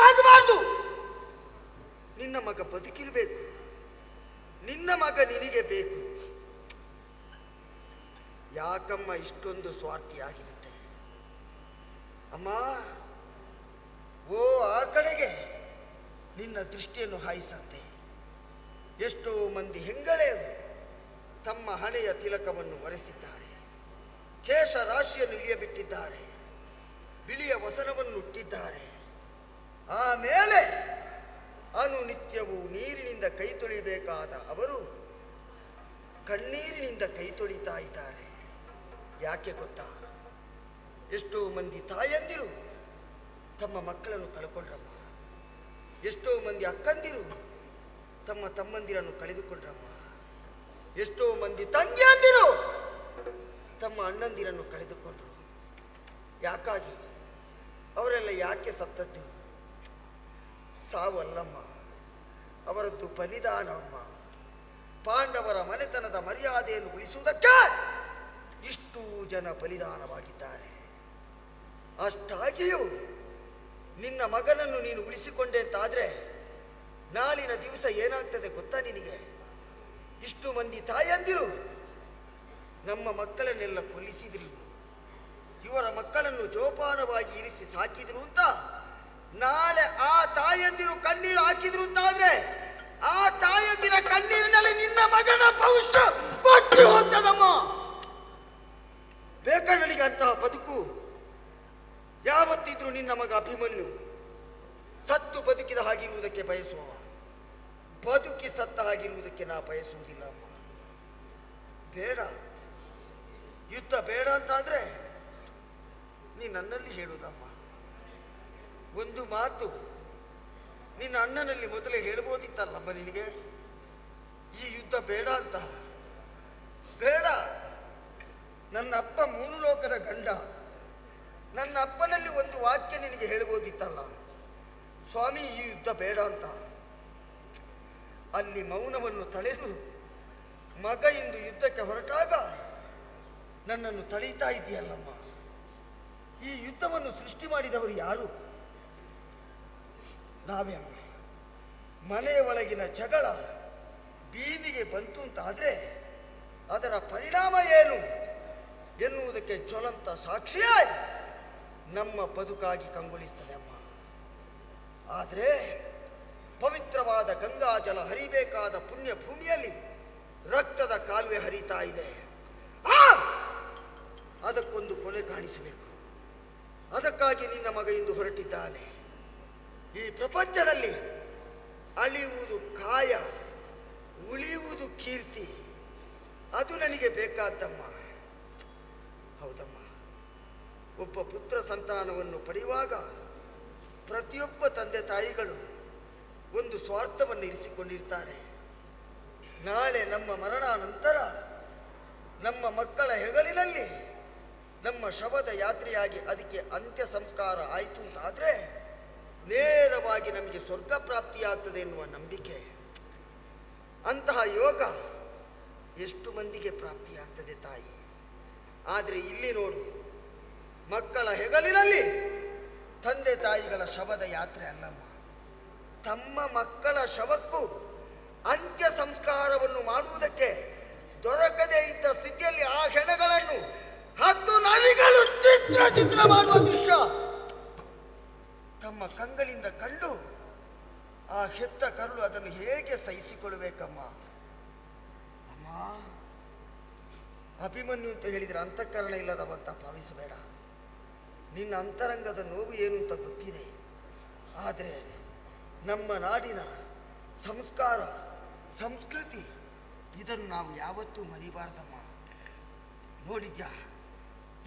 ಆಗಬಾರ್ದು. ನಿನ್ನ ಮಗ ಬದುಕಿರಬೇಕು, ನಿನ್ನ ಮಗ ನಿನಗೆ ಬೇಕು. ಯಾಕಮ್ಮ ಇಷ್ಟೊಂದು ಸ್ವಾರ್ಥಿಯಾಗಿಬಿಟ್ಟೆ ಅಮ್ಮ? ಓ ಆ ಕಡೆಗೆ ನಿನ್ನ ದೃಷ್ಟಿಯನ್ನು ಹಾಯಿಸಂತೆ ಎಷ್ಟೋ ಮಂದಿ ಹೆಂಗಳೆಯರು ತಮ್ಮ ಹಣೆಯ ತಿಲಕವನ್ನು ಒರೆಸಿದ್ದಾರೆ, ಕೇಶ ರಾಶಿಯನ್ನು ಇಳಿಯಬಿಟ್ಟಿದ್ದಾರೆ, ಬಿಳಿಯ ವಸನವನ್ನು ಹುಟ್ಟಿದ್ದಾರೆ. ಆಮೇಲೆ ಅನುನಿತ್ಯವೂ ನೀರಿನಿಂದ ಕೈ ತೊಳಿಬೇಕಾದ ಅವರು ಕಣ್ಣೀರಿನಿಂದ ಕೈ ತೊಳಿತಾ ಇದ್ದಾರೆ. ಯಾಕೆ ಗೊತ್ತಾ? ಎಷ್ಟೋ ಮಂದಿ ತಾಯಂದಿರು ತಮ್ಮ ಮಕ್ಕಳನ್ನು ಕಳ್ಕೊಂಡ್ರಮ್ಮ, ಎಷ್ಟೋ ಮಂದಿ ಅಕ್ಕಂದಿರು ತಮ್ಮ ತಮ್ಮಂದಿರನ್ನು ಕಳೆದುಕೊಂಡ್ರಮ್ಮ, ಎಷ್ಟೋ ಮಂದಿ ತಂಗಿಯಂದಿರು ತಮ್ಮ ಅಣ್ಣಂದಿರನ್ನು ಕಳೆದುಕೊಂಡ್ರು. ಯಾಕಾಗಿ? ಅವರೆಲ್ಲ ಯಾಕೆ ಸತ್ತದ್ದು? ಸಾವು ಅಲ್ಲಮ್ಮ, ಅವರದ್ದು ಬಲಿದಾನ ಅಮ್ಮ. ಪಾಂಡವರ ಮನೆತನದ ಮರ್ಯಾದೆಯನ್ನು ಉಳಿಸುವುದಕ್ಕೆ ಇಷ್ಟು ಜನ ಬಲಿದಾನವಾಗಿದ್ದಾರೆ. ಅಷ್ಟಾಗಿಯೂ ನಿನ್ನ ಮಗನನ್ನು ನೀನು ಉಳಿಸಿಕೊಂಡೆ ಅಂತಾದ್ರೆ ನಾಳಿನ ದಿವಸ ಏನಾಗ್ತದೆ ಗೊತ್ತಾ ನಿನಗೆ? ಇಷ್ಟು ಮಂದಿ ತಾಯಂದಿರು ನಮ್ಮ ಮಕ್ಕಳನ್ನೆಲ್ಲ ಕೊಲ್ಲಿಸಿದ್ರು, ಇವರ ಮಕ್ಕಳನ್ನು ಜೋಪಾನವಾಗಿ ಇರಿಸಿ ಸಾಕಿದ್ರು ಅಂತ ನಾಳೆ ಆ ತಾಯಂದಿರು ಕಣ್ಣೀರು ಹಾಕಿದ್ರು ಅಂತಾದ್ರೆ ಆ ತಾಯಂದಿರ ಕಣ್ಣೀರಿನಲ್ಲಿ ನಿನ್ನ ಮಗನ ಭವಿಷ್ಯ ಪಟ್ಟು ಹೋಗ್ತದಮ್ಮ. ಬೇಕಾ ನನಗೆ ಅಂತಹ ಬದುಕು? ಯಾವತ್ತಿದ್ರು ನಿನ್ನ ಮಗ ಅಭಿಮನ್ಯು ಸತ್ತು ಬದುಕಿದ ಹಾಗಿರುವುದಕ್ಕೆ ಬಯಸುವವ, ಬದುಕಿ ಸತ್ತ ಹಾಗಿರುವುದಕ್ಕೆ ನಾ ಬಯಸುವುದಿಲ್ಲ ಅಮ್ಮ. ಬೇಡ, ಯುದ್ಧ ಬೇಡ ಅಂತಾದ್ರೆ ನೀ ನನ್ನಲ್ಲಿ ಹೇಳುವುದಮ್ಮ. ಒಂದು ಮಾತು ನಿನ್ನ ಅಣ್ಣನಲ್ಲಿ ಮೊದಲೇ ಹೇಳ್ಬೋದಿತ್ತಲ್ಲಮ್ಮ ನಿನಗೆ, ಈ ಯುದ್ಧ ಬೇಡ ಅಂತ. ಬೇಡ, ನನ್ನ ಅಪ್ಪ ಮೂರು ಲೋಕದ ಗಂಡ, ನನ್ನ ಅಪ್ಪನಲ್ಲಿ ಒಂದು ವಾಕ್ಯ ನಿನಗೆ ಹೇಳ್ಬೋದಿತ್ತಲ್ಲ, ಸ್ವಾಮಿ ಈ ಯುದ್ಧ ಬೇಡ ಅಂತ. ಅಲ್ಲಿ ಮೌನವನ್ನು ತಳೆದು ಮಗ ಇಂದು ಯುದ್ಧಕ್ಕೆ ಹೊರಟಾಗ ನನ್ನನ್ನು ತಡೀತಾ ಇದೆಯಲ್ಲಮ್ಮ. ಈ ಯುದ್ಧವನ್ನು ಸೃಷ್ಟಿ ಮಾಡಿದವರು ಯಾರು? ನಾವೇ ಅಮ್ಮ. ಮನೆಯ ಒಳಗಿನ ಜಗಳ ಬೀದಿಗೆ ಬಂತು ಅಂತಾದ್ರೆ ಅದರ ಪರಿಣಾಮ ಏನು ಎನ್ನುವುದಕ್ಕೆ ಜ್ವಲಂತ ಸಾಕ್ಷಿಯಾಗಿ ನಮ್ಮ ಬದುಕಾಗಿ ಕಂಗೊಳಿಸ್ತದೆ ಅಮ್ಮ. ಆದರೆ ಪವಿತ್ರವಾದ ಗಂಗಾ ಜಲ ಹರಿಬೇಕಾದ ಪುಣ್ಯ ಭೂಮಿಯಲ್ಲಿ ರಕ್ತದ ಕಾಲುವೆ ಹರಿತಾ ಇದೆ. ಅದಕ್ಕೊಂದು ಕೊನೆ ಕಾಣಿಸಬೇಕು. ಅದಕ್ಕಾಗಿ ನಿನ್ನ ಮಗ ಇಂದು ಹೊರಟಿದ್ದಾನೆ. ಈ ಪ್ರಪಂಚದಲ್ಲಿ ಅಳಿಯುವುದು ಕಾಯ, ಉಳಿಯುವುದು ಕೀರ್ತಿ. ಅದು ನನಗೆ ಬೇಕಾದ್ದಮ್ಮ. ಹೌದಮ್ಮ, ಒಬ್ಬ ಪುತ್ರ ಸಂತಾನವನ್ನು ಪಡೆಯುವಾಗ ಪ್ರತಿಯೊಬ್ಬ ತಂದೆ ತಾಯಿಗಳು ಒಂದು ಸ್ವಾರ್ಥವನ್ನು ಇರಿಸಿಕೊಂಡಿರ್ತಾರೆ. ನಾಳೆ ನಮ್ಮ ಮರಣಾನಂತರ ನಮ್ಮ ಮಕ್ಕಳ ಹೆಗಲಿನಲ್ಲಿ ನಮ್ಮ ಶವದ ಯಾತ್ರೆಯಾಗಿ ಅದಕ್ಕೆ ಅಂತ್ಯ ಸಂಸ್ಕಾರ ಆಯಿತು ಅಂತಾದರೆ ನೇರವಾಗಿ ನಮಗೆ ಸ್ವರ್ಗ ಪ್ರಾಪ್ತಿಯಾಗ್ತದೆ ಎನ್ನುವ ನಂಬಿಕೆ. ಅಂತಹ ಯೋಗ ಎಷ್ಟು ಮಂದಿಗೆ ಪ್ರಾಪ್ತಿಯಾಗ್ತದೆ ತಾಯಿ. ಆದರೆ ಇಲ್ಲಿ ನೋಡು, ಮಕ್ಕಳ ಹೆಗಲಿನಲ್ಲಿ ತಂದೆ ತಾಯಿಗಳ ಶವದ ಯಾತ್ರೆ ಅಲ್ಲಮ್ಮ, ತಮ್ಮ ಮಕ್ಕಳ ಶವಕ್ಕೂ ಅಂತ್ಯ ಸಂಸ್ಕಾರವನ್ನು ಮಾಡುವುದಕ್ಕೆ ದೊರಕದೇ ಇದ್ದ ಸ್ಥಿತಿಯಲ್ಲಿ ಆ ಹೆಣಗಳನ್ನು 10 ನರಿಗಳು ಚಿತ್ರ ಮಾಡುವ ದೃಶ್ಯ ತಮ್ಮ ಕಂಗಳಿಂದ ಕಂಡು ಆ ಹೆತ್ತ ಕರುಳು ಅದನ್ನು ಹೇಗೆ ಸಹಿಸಿಕೊಳ್ಳಬೇಕಮ್ಮ. ಅಮ್ಮ, ಅಭಿಮನ್ಯು ಅಂತ ಹೇಳಿದರೆ ಅಂತಃಕರಣ ಇಲ್ಲದವಂತ ಭಾವಿಸಬೇಡ. ನಿನ್ನ ಅಂತರಂಗದ ನೋವು ಏನು ಅಂತ ಗೊತ್ತಿದೆ. ಆದರೆ ನಮ್ಮ ನಾಡಿನ ಸಂಸ್ಕಾರ, ಸಂಸ್ಕೃತಿ ಇದನ್ನು ನಾವು ಯಾವತ್ತೂ ಮರಿಬಾರ್ದಮ್ಮ. ನೋಡಿದ್ಯಾ,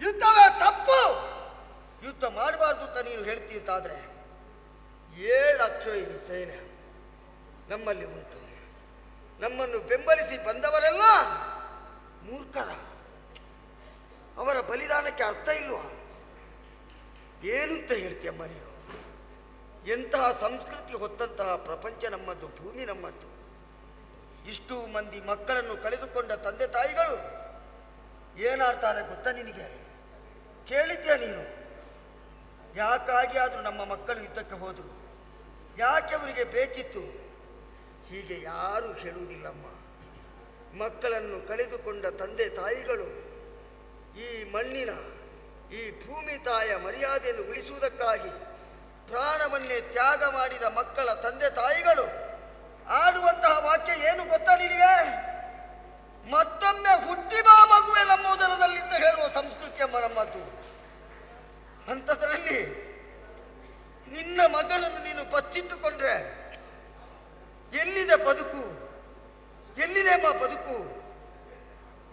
ಯುದ್ಧವೇ ತಪ್ಪು, ಯುದ್ಧ ಮಾಡಬಾರ್ದು ಅಂತ ನೀನು ಹೇಳ್ತೀಂತಾದ್ರೆ 7 ಅಕ್ಷೋಹಿಣಿ ಸೇನೆ ನಮ್ಮಲ್ಲಿ ಉಂಟು. ನಮ್ಮನ್ನು ಬೆಂಬಲಿಸಿ ಬಂದವರೆಲ್ಲ ಮೂರ್ಖರ. ಅವರ ಬಲಿದಾನಕ್ಕೆ ಅರ್ಥ ಇಲ್ವಾ? ಏನು ಅಂತ ಹೇಳ್ತೀಯಮ್ಮ ನೀನು? ಎಂತಹ ಸಂಸ್ಕೃತಿ ಹೊತ್ತಂತಹ ಪ್ರಪಂಚ ನಮ್ಮದ್ದು, ಭೂಮಿ ನಮ್ಮದ್ದು. ಇಷ್ಟು ಮಂದಿ ಮಕ್ಕಳನ್ನು ಕಳೆದುಕೊಂಡ ತಂದೆ ತಾಯಿಗಳು ಏನಾಡ್ತಾರೆ ಗೊತ್ತಾ ನಿನಗೆ? ಕೇಳಿದ್ಯಾ ನೀನು? ಯಾಕಾಗಿ ಆದರೂ ನಮ್ಮ ಮಕ್ಕಳು ಯುದ್ಧಕ್ಕೆ ಹೋದರು, ಯಾಕೆ ಅವರಿಗೆ ಬೇಕಿತ್ತು? ಹೀಗೆ ಯಾರೂ ಹೇಳುವುದಿಲ್ಲಮ್ಮ. ಮಕ್ಕಳನ್ನು ಕಳೆದುಕೊಂಡ ತಂದೆ ತಾಯಿಗಳು ಈ ಮಣ್ಣಿನ, ಈ ಭೂಮಿ ತಾಯ ಮರ್ಯಾದೆಯನ್ನು ಉಳಿಸುವುದಕ್ಕಾಗಿ ಪ್ರಾಣವನ್ನೇ ತ್ಯಾಗ ಮಾಡಿದ ಮಕ್ಕಳ ತಂದೆ ತಾಯಿಗಳು ಆಡುವಂತಹ ವಾಕ್ಯ ಏನು ಗೊತ್ತಾ ನಿನಗೆ? ಮತ್ತೊಮ್ಮೆ ಹುಟ್ಟಿ ಬಾ ಮಗುವೆ ನಮ್ಮ ಉದರದಲ್ಲಿಂದ ಹೇಳುವ ಸಂಸ್ಕೃತಿ ಎಂಬ ನಮ್ಮದ್ದು. ಅಂಥದ್ರಲ್ಲಿ ನಿನ್ನ ಮಗನನ್ನು ನೀನು ಬಚ್ಚಿಟ್ಟುಕೊಂಡ್ರೆ ಎಲ್ಲಿದೆ ಬದುಕು? ಎಲ್ಲಿದೆ ಅಮ್ಮ ಬದುಕು?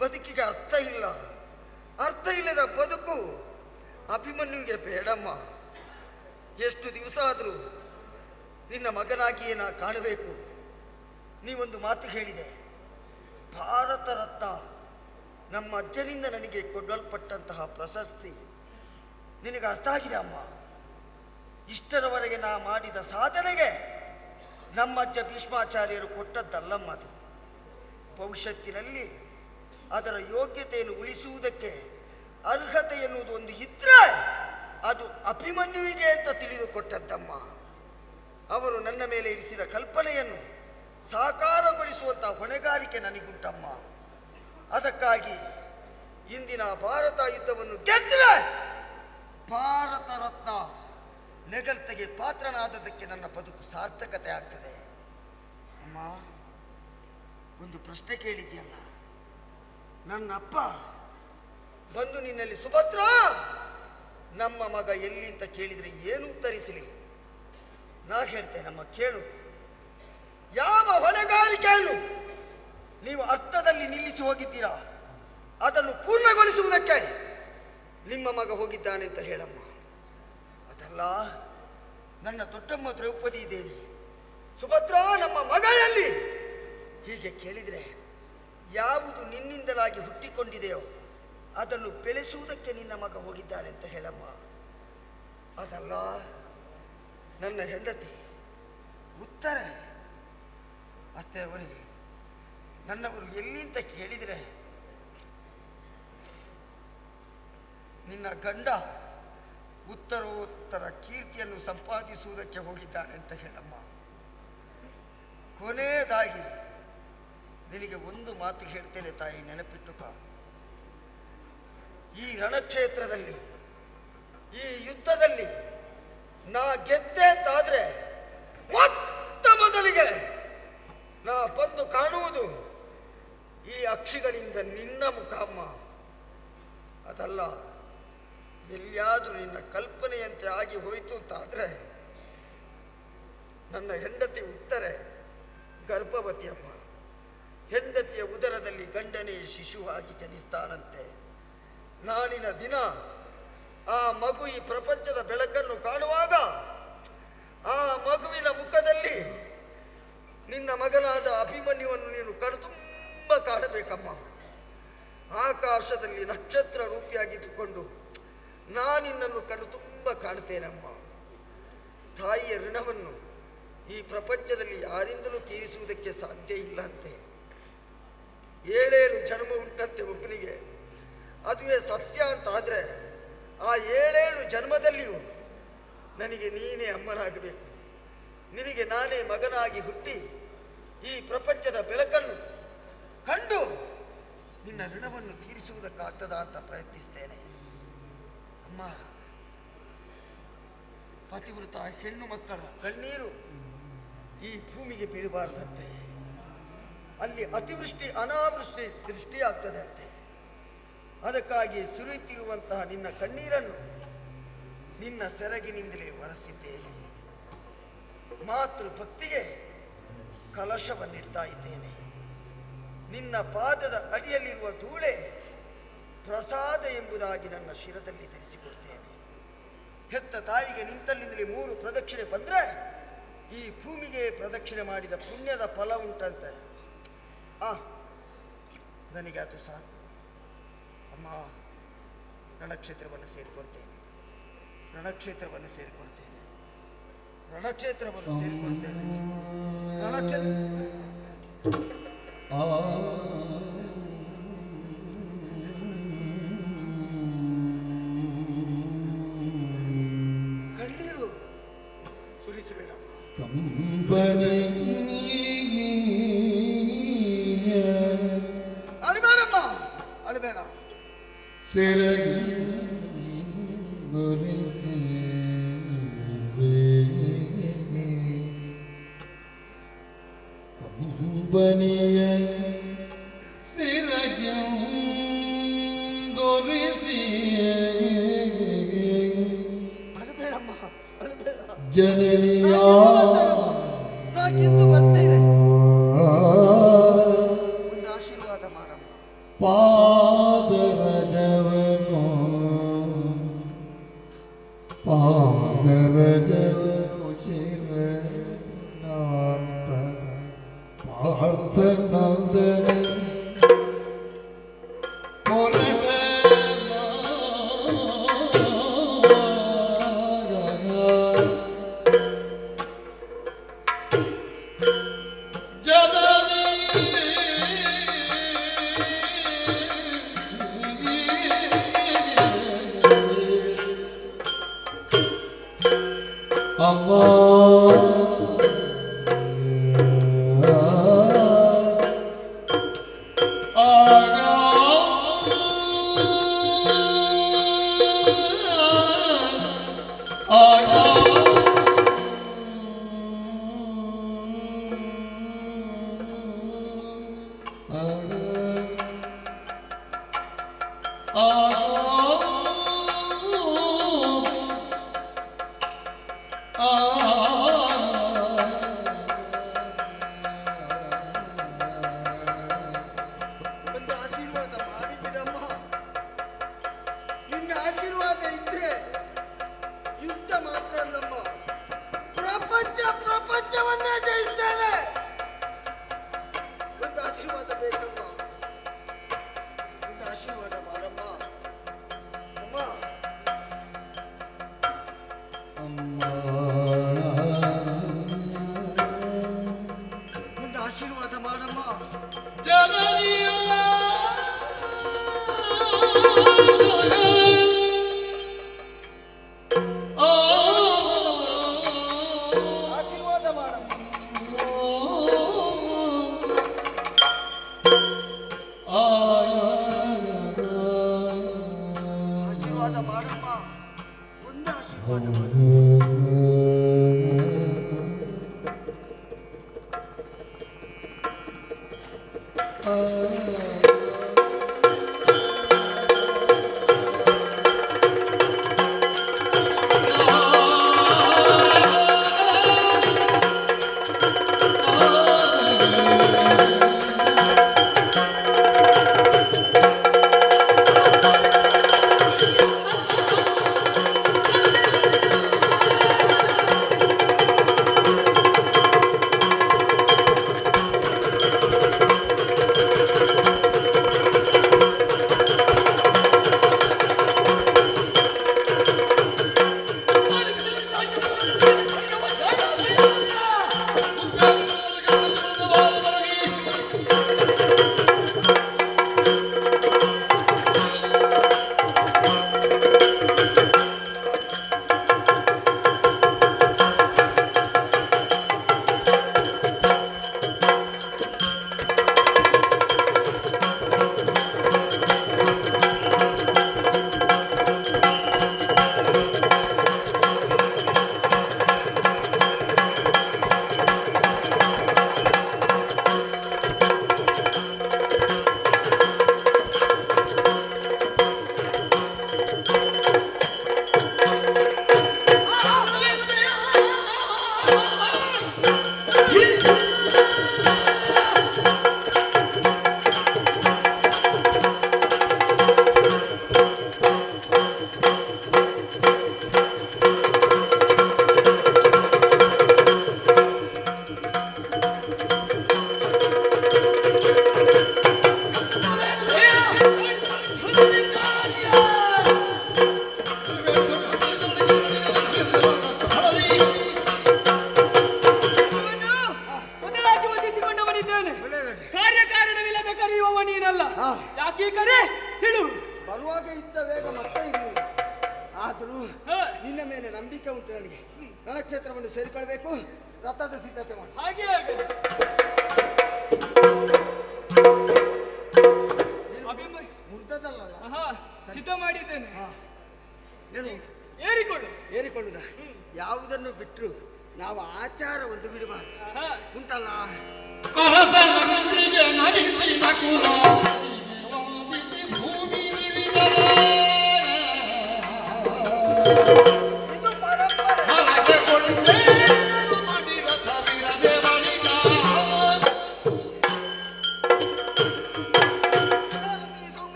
ಬದುಕಿಗೆ ಅರ್ಥ ಇಲ್ಲ. ಅರ್ಥ ಇಲ್ಲದ ಬದುಕು ಅಭಿಮನ್ಯುವಿಗೆ ಬೇಡಮ್ಮ. ಎಷ್ಟು ದಿವಸ ಆದರೂ ನಿನ್ನ ಮಗನಾಗಿಯೇ ನಾ ಕಾಣಬೇಕು. ನೀವೊಂದು ಮಾತು ಹೇಳಿದೆ, ಭಾರತ ರತ್ನ ನಮ್ಮ ಅಜ್ಜನಿಂದ ನನಗೆ ಕೊಡಲ್ಪಟ್ಟಂತಹ ಪ್ರಶಸ್ತಿ. ನಿನಗೆ ಅರ್ಥ ಆಗಿದೆ ಅಮ್ಮ. ಇಷ್ಟರವರೆಗೆ ನಾ ಮಾಡಿದ ಸಾಧನೆಗೆ ನಮ್ಮ ಅಜ್ಜ ಭೀಷ್ಮಾಚಾರ್ಯರು ಕೊಟ್ಟದ್ದಲ್ಲಮ್ಮ. ಅದು ಭವಿಷ್ಯತ್ತಿನಲ್ಲಿ ಅದರ ಯೋಗ್ಯತೆಯನ್ನು ಉಳಿಸುವುದಕ್ಕೆ ಅರ್ಹತೆ ಎನ್ನುವುದು ಒಂದು ಇದ್ರೆ ಅದು ಅಭಿಮನ್ಯುವಿಗೆ ಅಂತ ತಿಳಿದುಕೊಟ್ಟದ್ದಮ್ಮ. ಅವರು ನನ್ನ ಮೇಲೆ ಇರಿಸಿದ ಕಲ್ಪನೆಯನ್ನು ಸಾಕಾರಗೊಳಿಸುವಂಥ ಹೊಣೆಗಾರಿಕೆ ನನಗುಂಟಮ್ಮ. ಅದಕ್ಕಾಗಿ ಇಂದಿನ ಭಾರತ ಯುದ್ಧವನ್ನು ಗೆದ್ದರೆ ಭಾರತ ರತ್ನ ನೆಗಲ್ತೆಗೆ ಪಾತ್ರನಾದದಕ್ಕೆ ನನ್ನ ಬದುಕು ಸಾರ್ಥಕತೆ ಆಗ್ತದೆ. ಅಮ್ಮ, ಅಮ್ಮ, ಒಂದು ಪ್ರಶ್ನೆ ಕೇಳಿದ್ಯಲ್ಲ. ನನ್ನಪ್ಪ ಬಂದು ನಿನ್ನಲ್ಲಿ ಸುಭದ್ರ ನಮ್ಮ ಮಗ ಎಲ್ಲಿ ಅಂತ ಕೇಳಿದ್ರೆ ಏನು ಉತ್ತರಿಸಲಿ? ನಾ ಹೇಳ್ತೇನಮ್ಮ, ಕೇಳು. ಯಾವ ಹೊಣೆಗಾರಿಕೆಯನ್ನು ನೀವು ಅರ್ಥದಲ್ಲಿ ನಿಲ್ಲಿಸಿ ಹೋಗಿದ್ದೀರಾ ಅದನ್ನು ಪೂರ್ಣಗೊಳಿಸುವುದಕ್ಕೆ ನಿಮ್ಮ ಮಗ ಹೋಗಿದ್ದಾನೆ ಅಂತ ಹೇಳಮ್ಮ. ಅದಲ್ಲ, ನನ್ನ ದೊಡ್ಡಮ್ಮ ದ್ರೌಪದಿ ದೇವಿ ಸುಭದ್ರ ನಮ್ಮ ಮಗ ಎಲ್ಲಿ ಹೀಗೆ ಕೇಳಿದರೆ ಯಾವುದು ನಿನ್ನಿಂದಲಾಗಿ ಹುಟ್ಟಿಕೊಂಡಿದೆಯೋ ಅದನ್ನು ಬೆಳೆಸುವುದಕ್ಕೆ ನಿನ್ನ ಮಗ ಹೋಗಿದ್ದಾನೆ ಅಂತ ಹೇಳಮ್ಮ. ಅದಲ್ಲ, ನನ್ನ ಹೆಂಡತಿ ಉತ್ತರ ಅತ್ತೆಯವರೇ ನನ್ನವರು ಎಲ್ಲಿ ಅಂತ ಕೇಳಿದರೆ ನಿನ್ನ ಗಂಡ ಉತ್ತರೋತ್ತರ ಕೀರ್ತಿಯನ್ನು ಸಂಪಾದಿಸುವುದಕ್ಕೆ ಹೋಗಿದ್ದಾನೆ ಅಂತ ಹೇಳಮ್ಮ. ಕೊನೆಯದಾಗಿ ನಿನಗೆ ಒಂದು ಮಾತು ಹೇಳ್ತೇನೆ ತಾಯಿ, ನೆನಪಿಟ್ಟುಕ. ಈ ರಣಕ್ಷೇತ್ರದಲ್ಲಿ ಈ ಯುದ್ಧದಲ್ಲಿ ನಾ ಗೆದ್ದೆ ಅಂತಾದ್ರೆ ಮೊತ್ತ ಮೊದಲಿಗೆ ನಾ ಬಂದು ಕಾಣುವುದು ಈ ಅಕ್ಷಿಗಳಿಂದ ನಿನ್ನ ಮುಖ ಅಮ್ಮ. ಅದಲ್ಲ, ಎಲ್ಲಿಯಾದರೂ ನಿನ್ನ ಕಲ್ಪನೆಯಂತೆ ಆಗಿ ಹೋಯಿತು ಅಂತಾದ್ರೆ ನನ್ನ ಹೆಂಡತಿ ಉತ್ತರೆ ಗರ್ಭವತಿಯಮ್ಮ. ಹೆಂಡತಿಯ ಉದರದಲ್ಲಿ ಗಂಡನೇ ಶಿಶುವಾಗಿ ಜನಿಸ್ತಾನಂತೆ. ನಾಳಿನ ದಿನ ಆ ಮಗು ಈ ಪ್ರಪಂಚದ ಬೆಳಕನ್ನು ಕಾಣುವಾಗ ಆ ಮಗುವಿನ ಮುಖದಲ್ಲಿ ನಿನ್ನ ಮಗನಾದ ಅಭಿಮನ್ಯುವನ್ನು ನೀನು ಕಣ್ತುಂಬ ಕಾಣಬೇಕಮ್ಮ. ಆಕಾಶದಲ್ಲಿ ನಕ್ಷತ್ರ ರೂಪಿಯಾಗಿದ್ದುಕೊಂಡು ನಾನಿನ್ನನ್ನು ಕಣ್ಣು ತುಂಬ ಕಾಣ್ತೇನಮ್ಮ. ತಾಯಿಯ ಋಣವನ್ನು ಈ ಪ್ರಪಂಚದಲ್ಲಿ ಯಾರಿಂದಲೂ ತೀರಿಸುವುದಕ್ಕೆ ಸಾಧ್ಯ ಇಲ್ಲ ಅಂತೆ. 7 ಜನ್ಮ ಉಂಟಂತೆ ಒಬ್ಬನಿಗೆ, ಅದುವೇ ಸತ್ಯ ಅಂತಾದರೆ ಆ 7 ಜನ್ಮದಲ್ಲಿಯೂ ನನಗೆ ನೀನೇ ಅಮ್ಮನಾಗಬೇಕು, ನಿನಗೆ ನಾನೇ ಮಗನಾಗಿ ಹುಟ್ಟಿ ಈ ಪ್ರಪಂಚದ ಬೆಳಕನ್ನು ಕಂಡು ನಿನ್ನ ಋಣವನ್ನು ತೀರಿಸುವುದಕ್ಕಾಗ್ತದ ಅಂತ ಪ್ರಯತ್ನಿಸ್ತೇನೆ ಅಮ್ಮ. ಪತಿವ್ರತ ಹೆಣ್ಣು ಮಕ್ಕಳ ಕಣ್ಣೀರು ಈ ಭೂಮಿಗೆ ಬೀಳಬಾರದಂತೆ. ಅಲ್ಲಿ ಅತಿವೃಷ್ಟಿ ಅನಾವೃಷ್ಟಿ ಸೃಷ್ಟಿಯಾಗ್ತದೆ ಅಂತೆ. ಅದಕ್ಕಾಗಿ ಸುರಿಯುತ್ತಿರುವಂತಹ ನಿನ್ನ ಕಣ್ಣೀರನ್ನು ನಿನ್ನ ಸೆರಗಿನಿಂದಲೇ ಒರೆಸಿದ್ದೇನೆ. ಮಾತೃ ಭಕ್ತಿಗೆ ಕಲಶವನ್ನಿಡ್ತಾ ಇದ್ದೇನೆ. ನಿನ್ನ ಪಾದದ ಅಡಿಯಲ್ಲಿರುವ ಧೂಳೆ ಪ್ರಸಾದ ಎಂಬುದಾಗಿ ನನ್ನ ಶಿರದಲ್ಲಿ ಧರಿಸಿಕೊಡ್ತೇನೆ. ಹೆತ್ತ ತಾಯಿಗೆ ನಿಂತಲ್ಲಿಂದಲೇ 3 ಪ್ರದಕ್ಷಿಣೆ ಬಂದರೆ ಈ ಭೂಮಿಗೆ ಪ್ರದಕ್ಷಿಣೆ ಮಾಡಿದ ಪುಣ್ಯದ ಫಲ ಉಂಟಂತೆ. ನನಗೆ ಅದು ಸಾಕು ಅಮ್ಮ. ರಣಕ್ಷೇತ್ರವನ್ನು ಸೇರಿಕೊಡ್ತೇನೆ, ರಣಕ್ಷೇತ್ರವನ್ನು ಸೇರಿಕೊಡ್ತೇನೆ, ರಣಕ್ಷೇತ್ರವನ್ನು ಸೇರಿಕೊಡ್ತೇನೆ, ಕಣ್ಣೀರು ಸುರಿಸಬೇಡ ಅಳಬೇಡಮ್ಮ, ಅಳಬೇಡ. ಕಂಬನಿಯ ಸಿರಗೆ ದೊರೆಸಿ ಅಳಬೇಡಮ್ಮ, ಅಳಬೇಡ. ಜನನಿಯ ನಾಕಿಂದು ಬರ್ತೇನೆ, ಒಂದು ಆಶೀರ್ವಾದ ಮಾಡಮ್ಮ. ಪಾದರಜವನು ಪಾದರಜವನು ಶಿರನಾಥ ಪಾರ್ಥನಂದನ ಜನನಿ ಒಂದು ಆಶೀರ್ವಾದ ಮಾಡಿ ಬಿಡಮ್ಮ. ನಿನ್ನ ಆಶೀರ್ವಾದ ಇದ್ರೆ ಯುದ್ಧ ಮಾತ್ರ ಅಲ್ಲಮ್ಮ, ಪ್ರಪಂಚವನ್ನೇ ಜಯಿಸ್ತೇನೆ. ಒಂದು ಆಶೀರ್ವಾದ ಬೇಕಮ್ಮ, ಒಂದು ಆಶೀರ್ವಾದ ಮಾಡಮ್ಮ ಅಮ್ಮ. ಒಂದು ಆಶೀರ್ವಾದ ಮಾಡಮ್ಮ ಜನನಿಯ ಆಶೀರ್ವಾದ ಮಾಡಮ್ಮ. ಆಶೀರ್ವಾದ ಮಾಡಮ್ಮ, ಒಂದು ಆಶೀರ್ವಾದ ಮಾಡು. ಯಾಕೀ ಕರೆ ತಿಳು. ಬರುವಾಗ ಇದ್ದ ವೇಗ ಮತ್ತೆ ಇರಲಿಲ್ಲ. ಆದರೂ ನಿನ್ನ ಮೇಲೆ ನಂಬಿಕೆ ಉಂಟು ನನಗೆ. ರಣಕ್ಷೇತ್ರವನ್ನು ಸೇರಿಕೊಳ್ಬೇಕು, ರಥದ ಸಿದ್ಧತೆ ಮಾಡಿ. ಹಾಗೆ ಮುರ್ದದಲ್ಲ, ಸಿದ್ಧ ಮಾಡಿದ್ದೇನೆ. ಏನು ಏರಿಕೊಳ್ಳುದ? ಯಾವುದನ್ನು ಬಿಟ್ಟರು ನಾವು ಆಚಾರ ಒಂದು ಬಿಡಬಾರದು ಉಂಟಲ್ಲ. ಇದು ಪರಂಪರೆ.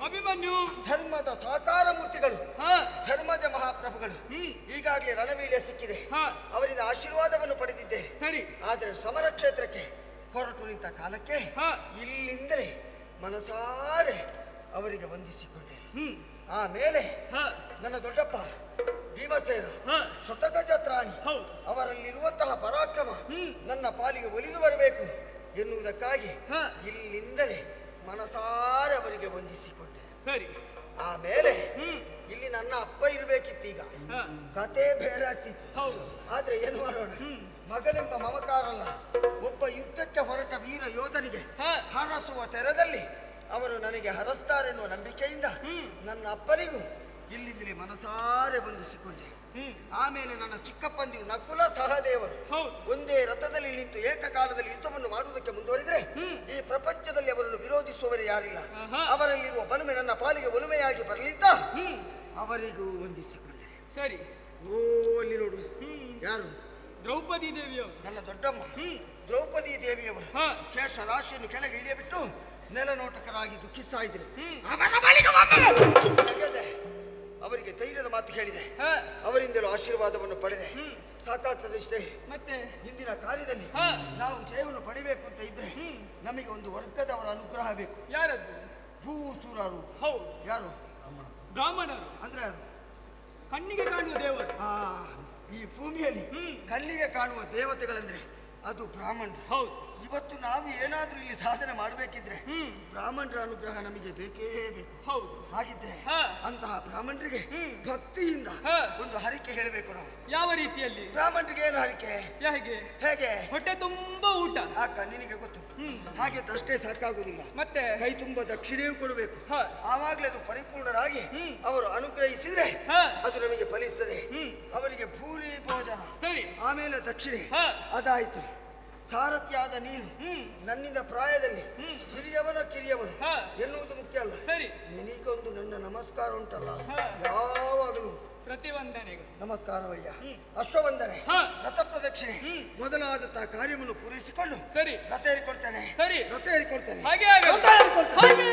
ಅಭಿಮನ್ಯು ಧರ್ಮದ ಸಾಕಾರ ಮೂರ್ತಿಗಳು, ಧರ್ಮಜ ಮಹಾಪ್ರಭುಗಳು ಈಗಾಗಲೇ ರಣವೀಳ್ಯ ಸಿಕ್ಕಿದೆ. ಅವರಿಂದ ಆಶೀರ್ವಾದವನ್ನು ಪಡೆದಿದ್ದೆ. ಸರಿ. ಆದರೆ ಸಮರ ಕ್ಷೇತ್ರಕ್ಕೆ ಹೊರಟು ನಿಂತ ಕಾಲಕ್ಕೆ ಇಲ್ಲಿಂದಲೇ ಮನಸಾರೆ ಅವರಿಗೆ ವಂದಿಸಿಕೊಂಡೆ. ಆಮೇಲೆ ನನ್ನ ದೊಡ್ಡಪ್ಪ ಭೀಮಸೇನ ಶತಗಜತ್ರಾಣಿ ಅವರಲ್ಲಿರುವಂತಹ ಪರಾಕ್ರಮ ನನ್ನ ಪಾಲಿಗೆ ಒಲಿದು ಬರಬೇಕು ಎನ್ನುವುದಕ್ಕಾಗಿ ಇಲ್ಲಿಂದಲೇ ಮನಸಾರೆ ಅವರಿಗೆ ವಂದಿಸಿಕೊಂಡೆ. ಸರಿ. ಆಮೇಲೆ ಇಲ್ಲಿ ನನ್ನ ಅಪ್ಪ ಇರಬೇಕಿತ್ತೀಗ, ಕತೆ ಬೇರೆ ಆಗ್ತಿತ್ತು. ಆದ್ರೆ ಏನು ಮಾಡೋಣ, ಮಗನೆಂಬ ಮಮಕಾರಲ್ಲ, ಒಬ್ಬ ಯುದ್ಧಕ್ಕೆ ಹೊರಟ ವೀರ ಯೋಧನಿಗೆ ಹರಸುವ ತೆರದಲ್ಲಿ ಅವರು ನನಗೆ ಹರಸ್ತಾರೆನ್ನುವ ನಂಬಿಕೆಯಿಂದ ನನ್ನ ಅಪ್ಪನಿಗೂ ಇಲ್ಲಿಂದಲೇ ಮನಸಾರೆ ಬಂಧಿಸಿಕೊಂಡೆ. ಆಮೇಲೆ ನನ್ನ ಚಿಕ್ಕಪ್ಪಂದಿರು ನಕುಲ ಸಹದೇವರು ಒಂದೇ ರಥದಲ್ಲಿ ನಿಂತು ಏಕಕಾಲದಲ್ಲಿ ಯುದ್ಧವನ್ನು ಮಾಡುವುದಕ್ಕೆ ಮುಂದುವರಿದರೆ ಈ ಪ್ರಪಂಚದಲ್ಲಿ ಅವರನ್ನು ವಿರೋಧಿಸುವವರು ಯಾರಿಲ್ಲ. ಅವರಲ್ಲಿರುವ ಬಲುಮೆ ನನ್ನ ಪಾಲಿಗೆ ಒಲುಮೆಯಾಗಿ ಬರಲಿದ್ದ ಅವರಿಗೂ ವಂದಿಸಿಕೊಂಡೆ. ಸರಿ. ಓ ಅಲ್ಲಿ ನೋಡು, ಯಾರು? ದ್ರೌಪದಿ ದೇವಿಯವರು, ನನ್ನ ದೊಡ್ಡಮ್ಮ ದ್ರೌಪದಿ ದೇವಿಯವರು ಕೇಶ ರಾಶಿಯನ್ನು ಕೆಳಗೆ ಇಳಿಯಬಿಟ್ಟು ನೆಲನೋಟಕರಾಗಿ ದುಃಖಿಸ್ತಾ ಇದ್ರು. ಅವರಿಗೆ ಧೈರ್ಯದ ಮಾತು ಹೇಳಿದೆ, ಅವರಿಂದಲೂ ಆಶೀರ್ವಾದವನ್ನು ಪಡೆದೆ. ಸಾಕಾಗ್ತದಷ್ಟೇ. ಮತ್ತೆ ಹಿಂದಿನ ಕಾರ್ಯದಲ್ಲಿ ನಾವು ಜಯವನ್ನು ಪಡಿಬೇಕು ಅಂತ ಇದ್ರೆ ನಮಗೆ ಒಂದು ವರ್ಗದವರ ಅನುಗ್ರಹ ಬೇಕು. ಯಾರದ್ದು? ಭೂಸುರರು. ಯಾರು? ಬ್ರಾಹ್ಮಣರು. ಅಂದ್ರೆ ಯಾರು? ಕಣ್ಣಿಗೆ ಕಾಣುವ ದೇವರು. ಈ ಭೂಮಿಯಲ್ಲಿ ಕಣ್ಣಿಗೆ ಕಾಣುವ ದೇವತೆಗಳಂದ್ರೆ ಅದು ಬ್ರಾಹ್ಮಣರು. ಹೌದು. ಇವತ್ತು ನಾವು ಏನಾದ್ರೂ ಇಲ್ಲಿ ಸಾಧನೆ ಮಾಡಬೇಕಿದ್ರೆ ಬ್ರಾಹ್ಮಣರ ಅನುಗ್ರಹ ನಮಗೆ ಬೇಕೇ ಬೇಕು. ಹೌದು. ಹಾಗಿದ್ರೆ ಅಂತಹ ಬ್ರಾಹ್ಮಣರಿಗೆ ಭಕ್ತಿಯಿಂದ ಒಂದು ಹರಿಕೆ ಹೇಳಬೇಕು ನಾವು. ಯಾವ ರೀತಿಯಲ್ಲಿ? ಬ್ರಾಹ್ಮಣರಿಗೆ ಏನು ಹರಿಕೆ? ಹೇಗೆ? ಹೇಗೆ? ಹೊಟ್ಟೆ ತುಂಬಾ ಊಟ. ನಿನಗೆ ಗೊತ್ತು. ಹಾಗೆ ಅಷ್ಟೇ ಸಾಕಾಗುವುದಿಲ್ಲ, ಮತ್ತೆ ಕೈ ತುಂಬಾ ದಕ್ಷಿಣೆಯೂ ಕೊಡಬೇಕು. ಆವಾಗಲೇ ಅದು ಪರಿಪೂರ್ಣರಾಗಿ ಅವರು ಅನುಗ್ರಹಿಸಿದ್ರೆ ಅದು ನಮಗೆ ಫಲಿಸ್ತದೆ. ಅವರಿಗೆ ಭೂರಿ ಭೋಜನ, ಸರಿ, ಆಮೇಲೆ ದಕ್ಷಿಣೆ, ಅದಾಯ್ತು. ಸಾರಥಿಯಾದ ನೀನು ನನ್ನಿಂದ ಪ್ರಾಯದಲ್ಲಿ ಹಿರಿಯವನ ಕಿರಿಯವನು ಎನ್ನುವುದು ಮುಖ್ಯ ಅಲ್ಲ. ಸರಿ, ನಿನಗೊಂದು ನನ್ನ ನಮಸ್ಕಾರ ಉಂಟಲ್ಲ, ಯಾವಾಗಲೂ ಪ್ರತಿವಂದನೆಗಳು. ನಮಸ್ಕಾರವಯ್ಯ. ಅಶ್ವವಂದನೆ, ರಥ ಪ್ರದಕ್ಷಿಣೆ ಮೊದಲಾದಂತಹ ಕಾರ್ಯವನ್ನು ಪೂರೈಸಿಕೊಂಡು ಸರಿ ರಥ ಏರಿಕೊಳ್ತೇನೆ. ಸರಿ, ರಥ ಏರಿಕೊಳ್ತೇನೆ. ಹಾಗೆ ರಥ ಏರಿಕೊಳ್ತೇನೆ.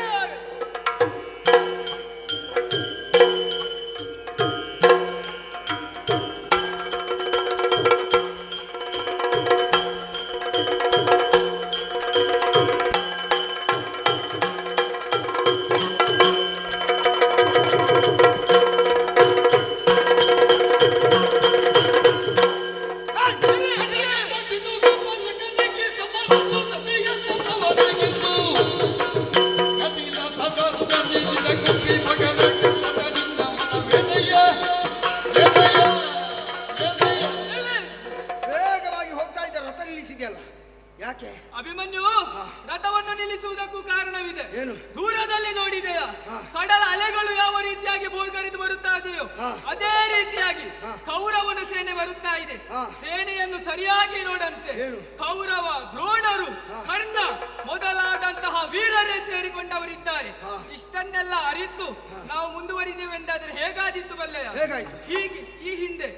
ವೇಗವಾಗಿ ಹೋಗ್ತಾ ಇದ್ದ ರಥ ನಿಲ್ಲಿಸಿದೆಯಲ್ಲ, ಯಾಕೆ? ಅಭಿಮನ್ಯು, ರಥವನ್ನು ನಿಲ್ಲಿಸುವುದಕ್ಕೂ ಕಾರಣವಿದೆ. ಏನು? ದೂರದಲ್ಲಿ ನೋಡಿದೆಯಾ ಕಡಲ ಅಲೆಗಳು ಯಾವ ರೀತಿಯಾಗಿ ಬೋರ್ಗರಿದು ಬರುತ್ತಾ ಇದೆಯೋ ಅದೇ ರೀತಿಯಾಗಿ ಕೌರವನ ಸೇನೆ ಬರುತ್ತಾ ಇದೆ. ಸೇನೆಯನ್ನು ಸರಿಯಾಗಿ ನೋಡಂತೆ ಕೌರವ, ದ್ರೋಣರು, ಕರ್ಣ ಮೊದಲಾದಂತಹ ವೀರರೇ ಸೇರಿಕೊಂಡವರಿದ್ದಾರೆ. ಇಷ್ಟನ್ನೆಲ್ಲ ಅರಿತು ನಾವು ಮುಂದುವರಿದೇವೆ ಎಂದಾದ್ರೆ ಹೇಗಾದಿತ್ತು ಬಲ್ಲೆಯ? ಹೀಗೆ ಈ ಹಿಂದೆ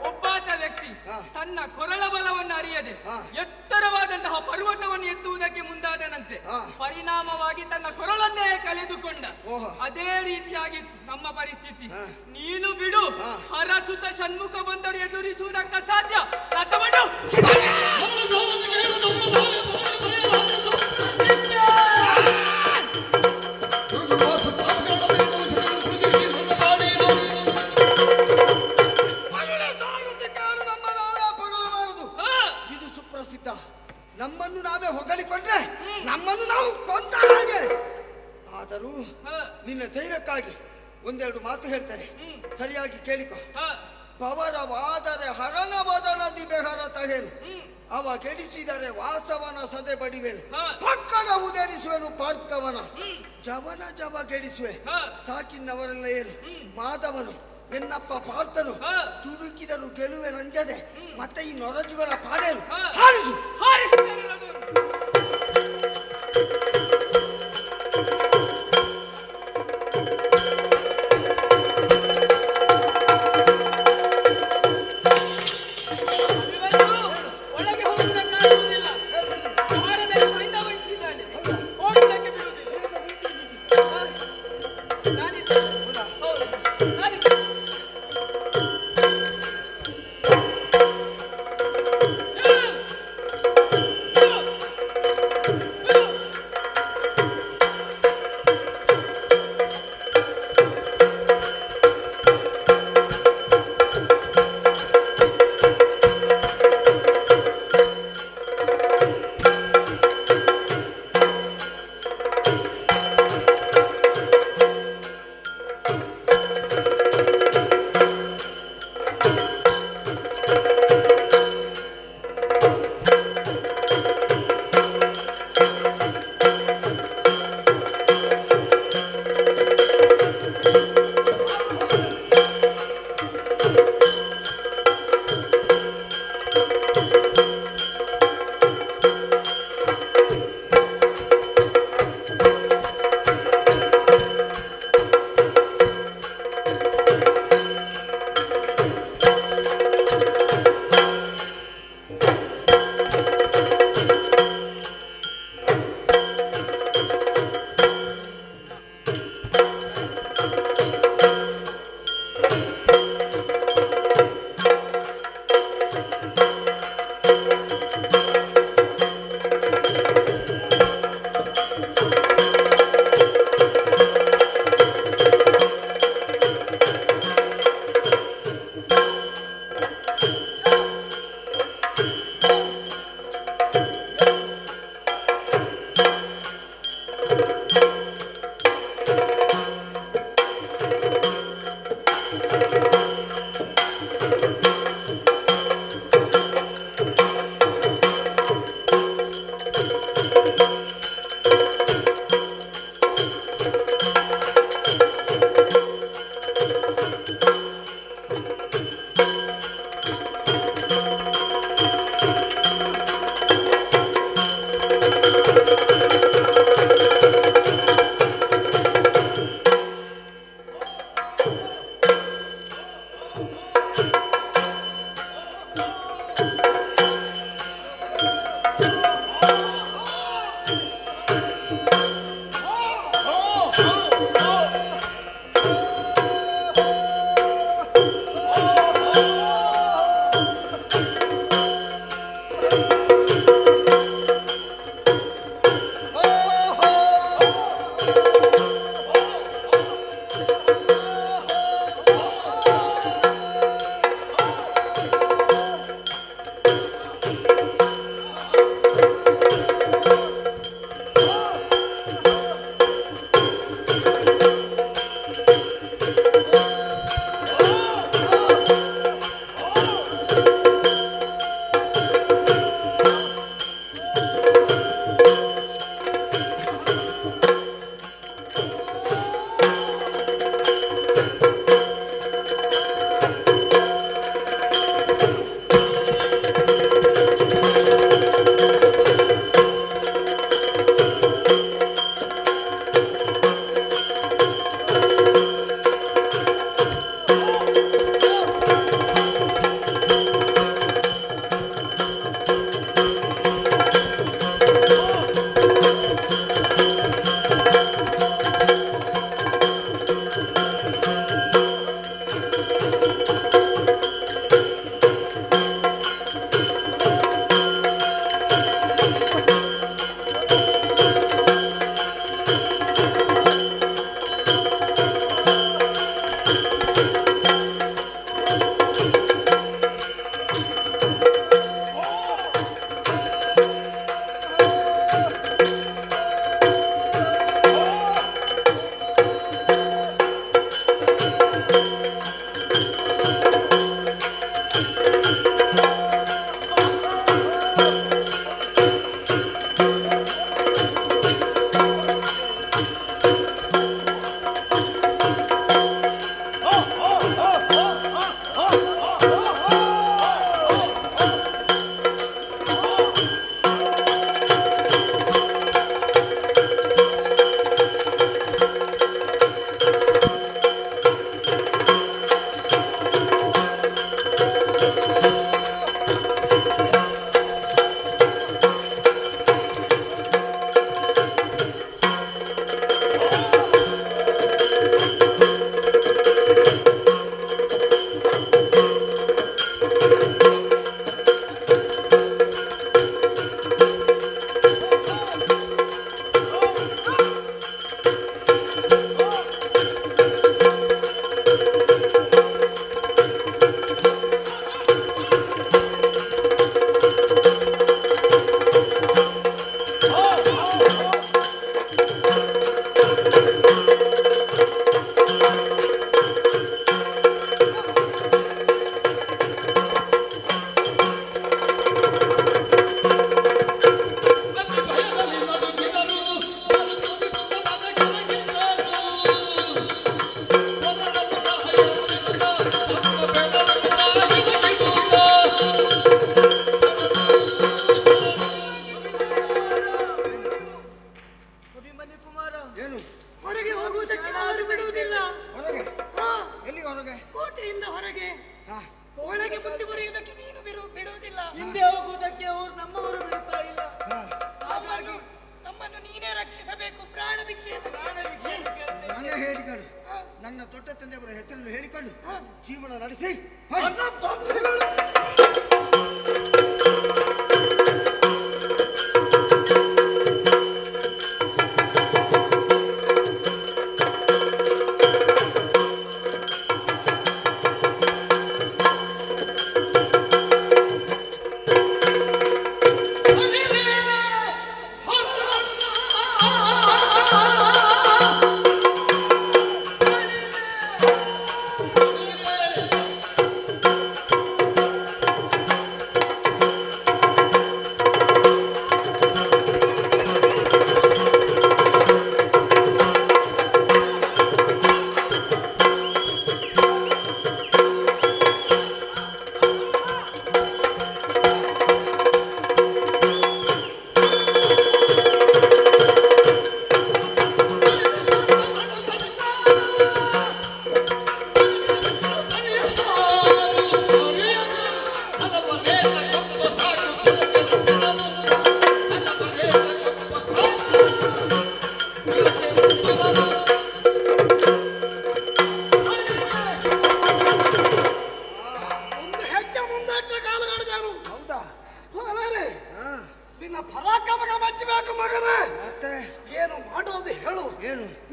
ಒಬ್ಬಾತ ವ್ಯಕ್ತಿ ತನ್ನ ಕೊರಳ ಬಲವನ್ನು ಅರಿಯದೆ ಎತ್ತರವಾದಂತಹ ಪರ್ವತವನ್ನು ಎತ್ತುವುದಕ್ಕೆ ಮುಂದಾದನಂತೆ. ಪರಿಣಾಮವಾಗಿ ತನ್ನ ಕೊರಳನ್ನೇ ಕಳೆದುಕೊಂಡ. ಅದೇ ರೀತಿಯಾಗಿತ್ತು ನಮ್ಮ ಪರಿಸ್ಥಿತಿ. ನೀನು ಬಿಡು, ಹರಸುತ ಷಣ್ಮುಖ ಬಂದರು ಎದುರಿಸುವುದಕ್ಕೆ ಸಾಧ್ಯ. ರಥವನ್ನು ಇದು ಸುಪ್ರಸಿದ್ಧ. ನಮ್ಮನ್ನು ನಾವೇ ಹೊಗಳಿಕೊಂಡ್ರೆ ನಮ್ಮನ್ನು ನಾವು ಕೊಂದ ಹಾಗೆ. ಆದರೂ ನಿನ್ನ ಧೈರ್ಯಕ್ಕಾಗಿ ಒಂದೆರಡು ಮಾತು ಹೇಳ್ತಾರೆ, ಸರಿಯಾಗಿ ಕೇಳಿಕೊ. ಪವರವಾದರೆ ಹರಣ ಬದಲದಿ ಬೆಹರತ ಹೇಳು, ಅವ ಗೆಡಿಸಿದರೆ ವಾಸವನ ಸದೆ ಬಡಿವೆನು, ಪಕ್ಕನ ಉದರಿಸುವೆನು ಪಾರ್ಕವನ, ಜವನ ಜವ ಗೆಡಿಸುವೆ ಸಾಕಿನವರೆಲ್ಲ ಏನು ಮಾಧವನು ಎನ್ನಪ್ಪ ಪಾರ್ಥನು, ತುಡುಕಿದರು ಗೆಲುವೆ ನಂಜದೆ ಮತ್ತೆ ಈ ನೊರಜುಗಳ ಪಾಡೇನು ಹಾರಿಸು. ಒಳಗೆ ಹೋಗುವುದಕ್ಕಾಗುವುದಿಲ್ಲ. ಭಾರತದಲ್ಲಿ ಸೈನ್ಯ ವಹಿಸಿದ್ದಾನೆ, ಹೋಗುವುದಕ್ಕೆ ಬಿಡುವುದಿಲ್ಲ. ನಾನಿದ್ದೆ. ಹೌದು, ನಾನಿದ್ದೆ.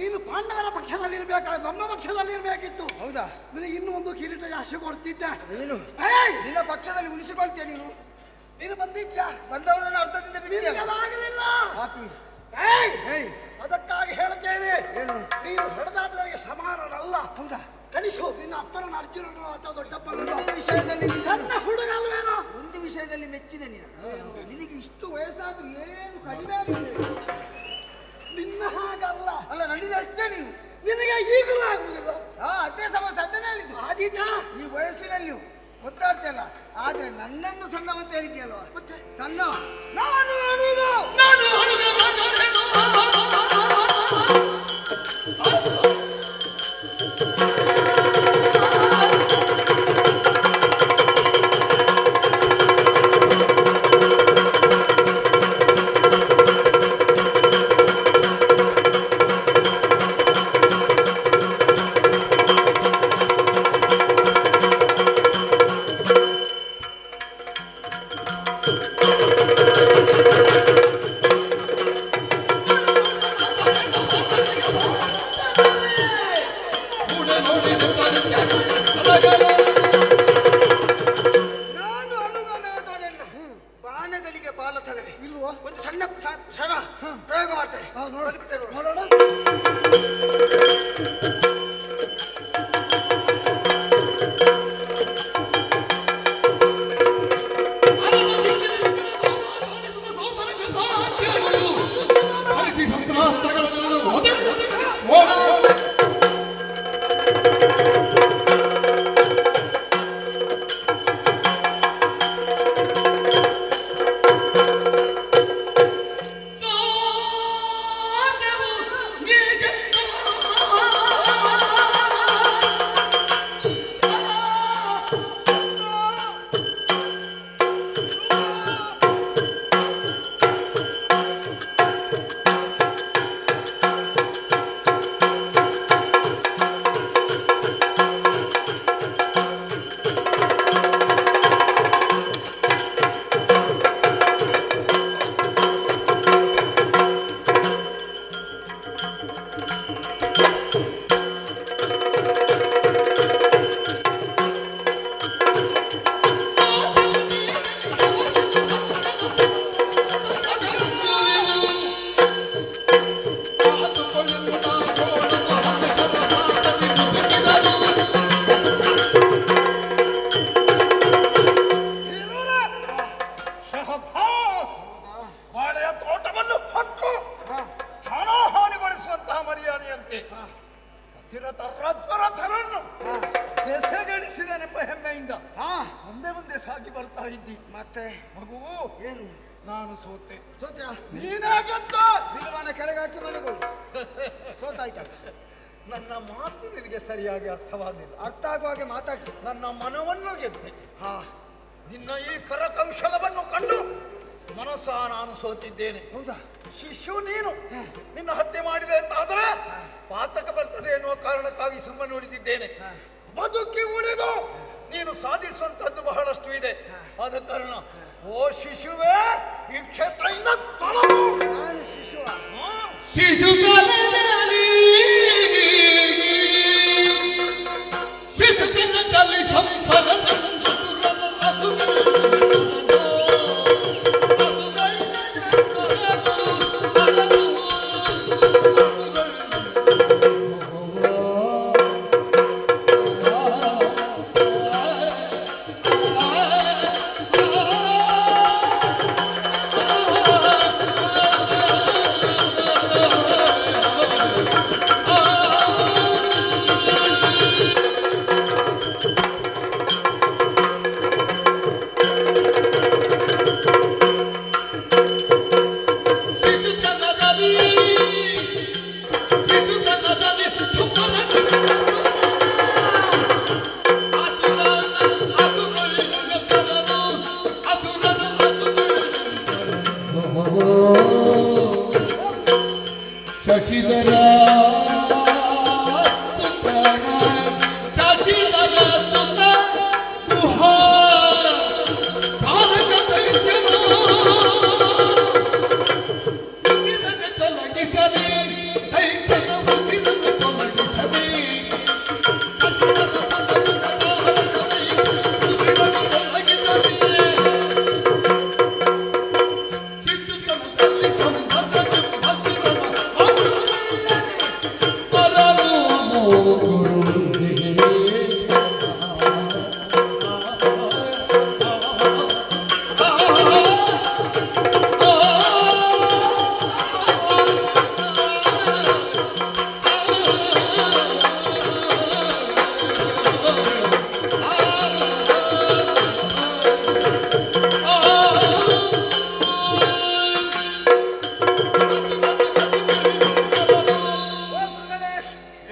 ನೀನು ಪಾಂಡವರ ಪಕ್ಷದಲ್ಲಿರ್ಬೇಕಾ ನಮ್ಮ ಪಕ್ಷದಲ್ಲಿರ್ಬೇಕಿತ್ತು. ಹೌದಾ? ನಿನಗೆ ಇನ್ನೂ ಒಂದು ಕಿರೀಟ ಜಾಸ್ತಿ ಕೊಡ್ತಿದ್ದೆ. ನೀನು ಏಯ್! ನಿನ್ನ ಪಕ್ಷದಲ್ಲಿ ಉಳಿಸಿಕೊಳ್ತೀಯ ನೀನು. ನೀನು ಬಂದಿದ್ಯಾ? ಬಂದವರನ್ನು ಅರ್ಥದಿಂದ ಬಿಟ್ಟಿದ್ಯಾ? ಆಗಲಿಲ್ಲ. ಪಾಪಿ. ಏಯ್! ಅದಕ್ಕಾಗಿ ಹೇಳ್ತೇನೆ, ಏನು? ನೀನು ಹೊಡೆದಾಟಗಳಿಗೆ ಸಮಾನನಲ್ಲ. ಹೌದಾ? ಕಳಿಸು ನಿನ್ನ ಅಪ್ಪರನ್ನು ಅರ್ಜುನನು ಅಥವಾ ದೊಡ್ಡಪ್ಪನನ್ನು. ಒಂದು ವಿಷಯದಲ್ಲಿ ಸಣ್ಣ ಹುಡುಗ ಅಲ್ವೇನೋ? ಒಂದು ವಿಷಯದಲ್ಲಿ ಮೆಚ್ಚಿದೆ ನೀನು. ನಿನಗೆ ಇಷ್ಟು ವಯಸ್ಸಾದ್ರೂ ಏನು ಕಡಿಮೆ ಆಗಲಿಲ್ಲ. ನಿನ್ನ ಹಾಗಲ್ಲ. ಅಲ್ಲ, ನನಗೆ ಅಷ್ಟೇ ನೀನು. ನಿನಗೆ ಈಗಲೂ ಆಗುವುದಿಲ್ಲ. ಅದೇ ಸಮಸ್ಯೆ, ಅದನ್ನೇ ಹೇಳಿದ್ದು. ಆದೀತಾ? ಈ ವಯಸ್ಸಿನಲ್ಲಿ ಗೊತ್ತಾಗ್ತಿಲ್ಲ. ಆದ್ರೆ ನನ್ನನ್ನು ಸಣ್ಣವಂತ ಹೇಳಿದ್ಯಲ್ವಾ? ಮತ್ತೆ ಸಣ್ಣ ನಾನು ಅಳುಗ. ನಾನು ಅಳುಗನಾದವನಲ್ಲ. ಬಾಣಗಳಿಗೆ ಬಾಲತನವೇ ಇಲ್ವಾ? ಒಂದು ಸಣ್ಣ ಕ್ಷಣ ಪ್ರಯೋಗ ಮಾಡ್ತಾರೆ. ಬದುಕ್ತಾರೆ ನೋಡು. ನೋಡೋಣ. ಬಾಳೆಯ ತೋಟವನ್ನು ಹಕ್ಕು ಪ್ರಾಣಹಾನಿಗೊಳಿಸುವಂತಹ ಮರ್ಯಾದೆಯಂತೆ ರಥರನ್ನು ಬೆಸೆಗಡಿಸಿದನೆಂಬ ಹೆಮ್ಮೆಯಿಂದ ಮುಂದೆ ಮುಂದೆ ಸಾಗಿ ಬರ್ತಾ ಇದ್ದಿ. ಮತ್ತೆ ಮಗುವು ಏನು? ನಾನು ಸೋತೆ. ಸೋತ್ಯ? ನೀನೇ ಗೆದ್ದ. ನಿಲ್ವಾನ ಕೆಳಗಾಕಿ ಮನೆಗೋದು. ಸೋತಾಯ್ತ? ನನ್ನ ಮಾತು ನಿನಗೆ ಸರಿಯಾಗಿ ಅರ್ಥವಾಗಲಿಲ್ಲ. ಅರ್ಥ ಆಗುವ ಹಾಗೆ ಮಾತಾಡ್ತು. ನನ್ನ ಮನವನ್ನು ಗೆದ್ದೆ. ನಿನ್ನ ಈ ಕರಕೌಶಲವನ್ನು ಕಂಡು ಮನಸ್ಸ ನಾನು ಸೋತಿದ್ದೇನೆ. ಹೌದಾ? ಶಿಶು ನೀನು ನಿನ್ನ ಹತ್ಯೆ ಮಾಡಿದೆ ಅಂತಾದರೆ ಪಾತಕ ಬರ್ತದೆ ಎನ್ನುವ ಕಾರಣಕ್ಕಾಗಿ ಸುಮ್ಮನೆ ಉಳಿದಿದ್ದೇನೆ. ಬದುಕಿ ಉಳಿದು ನೀನು ಸಾಧಿಸುವಂತದ್ದು ಬಹಳಷ್ಟು ಇದೆ. ಆದ ಕಾರಣ ಓ ಶಿಶುವೇ, ಈ ಕ್ಷೇತ್ರ ಇನ್ನ ತೊಲಗು. ನಾನು ಶಿಶುವ? ಶಿಶುತನದಲ್ಲಿ ಸಂಸದ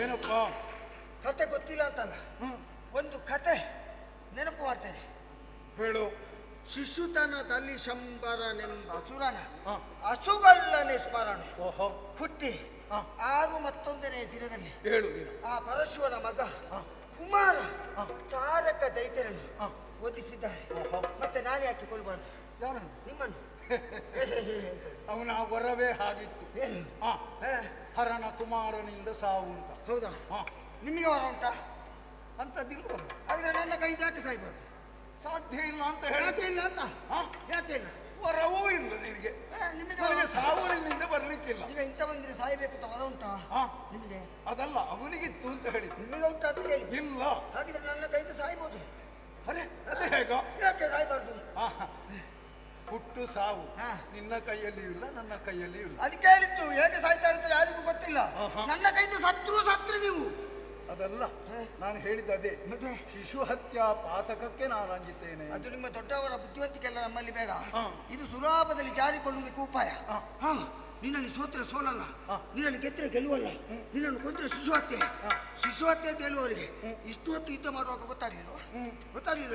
ಏನಪ್ಪ ಕತೆ ಗೊತ್ತಿಲ್ಲ ಅಂತಲ್ಲ ಒಂದು ಕತೆ ನೆನಪು ಮಾಡ್ತೇನೆ. ಹೇಳು. ಶಿಶುತನದಲ್ಲಿ ಶಂಬರನೆಂಬ ಅಸುರನ ಅಸುಗಲ್ಲನೆ ಸ್ಮರಣ ಹುಟ್ಟಿ 61ನೇ ದಿನದಲ್ಲಿ ಹೇಳು. ಆ ಪರಶುವನ ಮಗ ಕುಮಾರ ತಾರಕ ದೈತ್ಯರನ್ನು ವಧಿಸಿದ್ದಾರೆ. ಮತ್ತೆ ನಾನು ಯಾಕೆ ಕೊಲ್ಬಾರ್ದು? ಯಾರನ್ನು? ನಿಮ್ಮನ್ನು. ಅವನ ವರವೇ ಹಾಗಿತ್ತು. ಹರನ ಕುಮಾರನಿಂದ ಸಾವು ಅಂತ. ಹೌದಾ? ನಿಮಗೆ ವರ ಉಂಟಾ? ಅಂತದಿಲ್ವ? ಹಾಗಾದ್ರೆ ನನ್ನ ಕೈ ಯಾಕೆ ಸಾಯ್ಬಾರ್ದು? ಸಾಧ್ಯ ಇಲ್ಲ ಅಂತ ಹೇಳಿ. ಯಾಕೆ ಇಲ್ಲ ಅಂತ? ಯಾಕೆ ಇಲ್ಲ? ವರವೂ ಇಲ್ಲ ನಿನಗೆ. ನಿಮಗೆ ಸಾವು ನಿನ್ನಿಂದ ಬರ್ಲಿಕ್ಕಿಲ್ಲ. ಈಗ ಇಂಥ ಬಂದ್ರೆ ಸಾಯಬೇಕು ಅಂತ ವರ ಉಂಟಾ ನಿಮಗೆ? ಅದಲ್ಲ, ಅವನಿಗಿತ್ತು ಅಂತ ಹೇಳಿ. ನಿಮಗೆ ಉಂಟಾ ಅಂತ ಹೇಳಿ? ಇಲ್ಲ. ಹಾಗಿದ್ರೆ ನನ್ನ ಕೈಯಿಂದ ಸಾಯ್ಬೋದು. ಅರೆ ಅದೇ ಹೇಗ? ಯಾಕೆ ಸಾಯ್ಬಾರ್ದು? ಹುಟ್ಟು ಸಾವು ನಿನ್ನ ಕೈಯಲ್ಲಿಯೂ ಇಲ್ಲ, ನನ್ನ ಕೈಯಲ್ಲಿಯೂ ಇಲ್ಲ. ಅದಕ್ಕೆ ಹೇಳಿದ್ದು ಹೇಗೆ ಸಾಯ್ತಾ ಇರುತ್ತೆ ಯಾರಿಗೂ ಗೊತ್ತಿಲ್ಲ. ನನ್ನ ಕೈಯಿಂದ ಸತ್ರು ನೀವು. ಅದಲ್ಲ, ನಾನು ಹೇಳಿದ್ದು ಅದೇ. ಶಿಶು ಹತ್ಯಾ ಪಾತಕಕ್ಕೆ ನಾನು ಅಂಜಿದ್ದೇನೆ. ಅದು ನಿಮ್ಮ ದೊಡ್ಡವರ ಬುದ್ಧಿವಂತಿಕೆಲ್ಲ ನಮ್ಮಲ್ಲಿ ಬೇಡ. ಇದು ಸುಲಭದಲ್ಲಿ ಜಾರಿಕೊಳ್ಳುವುದಕ್ಕೆ ಉಪಾಯ. ನಿನ್ನಲ್ಲಿ ಸೋತ್ರೆ ಸೋಲಲ್ಲ, ನಿನ್ನಲ್ಲಿ ಗೆದ್ರೆ ಗೆಲುವಲ್ಲ, ನಿನ್ನನ್ನು ಕೊಂದ್ರೆ ಶಿಶು ಹತ್ಯೆ. ಶಿಶು ಹತ್ಯೆ ಅಂತ ಹೇಳುವವರಿಗೆ ಇಷ್ಟು ಹೊತ್ತು ಯುದ್ಧ ಮಾಡುವಾಗ ಗೊತ್ತಾಗಲಿಲ್ಲ.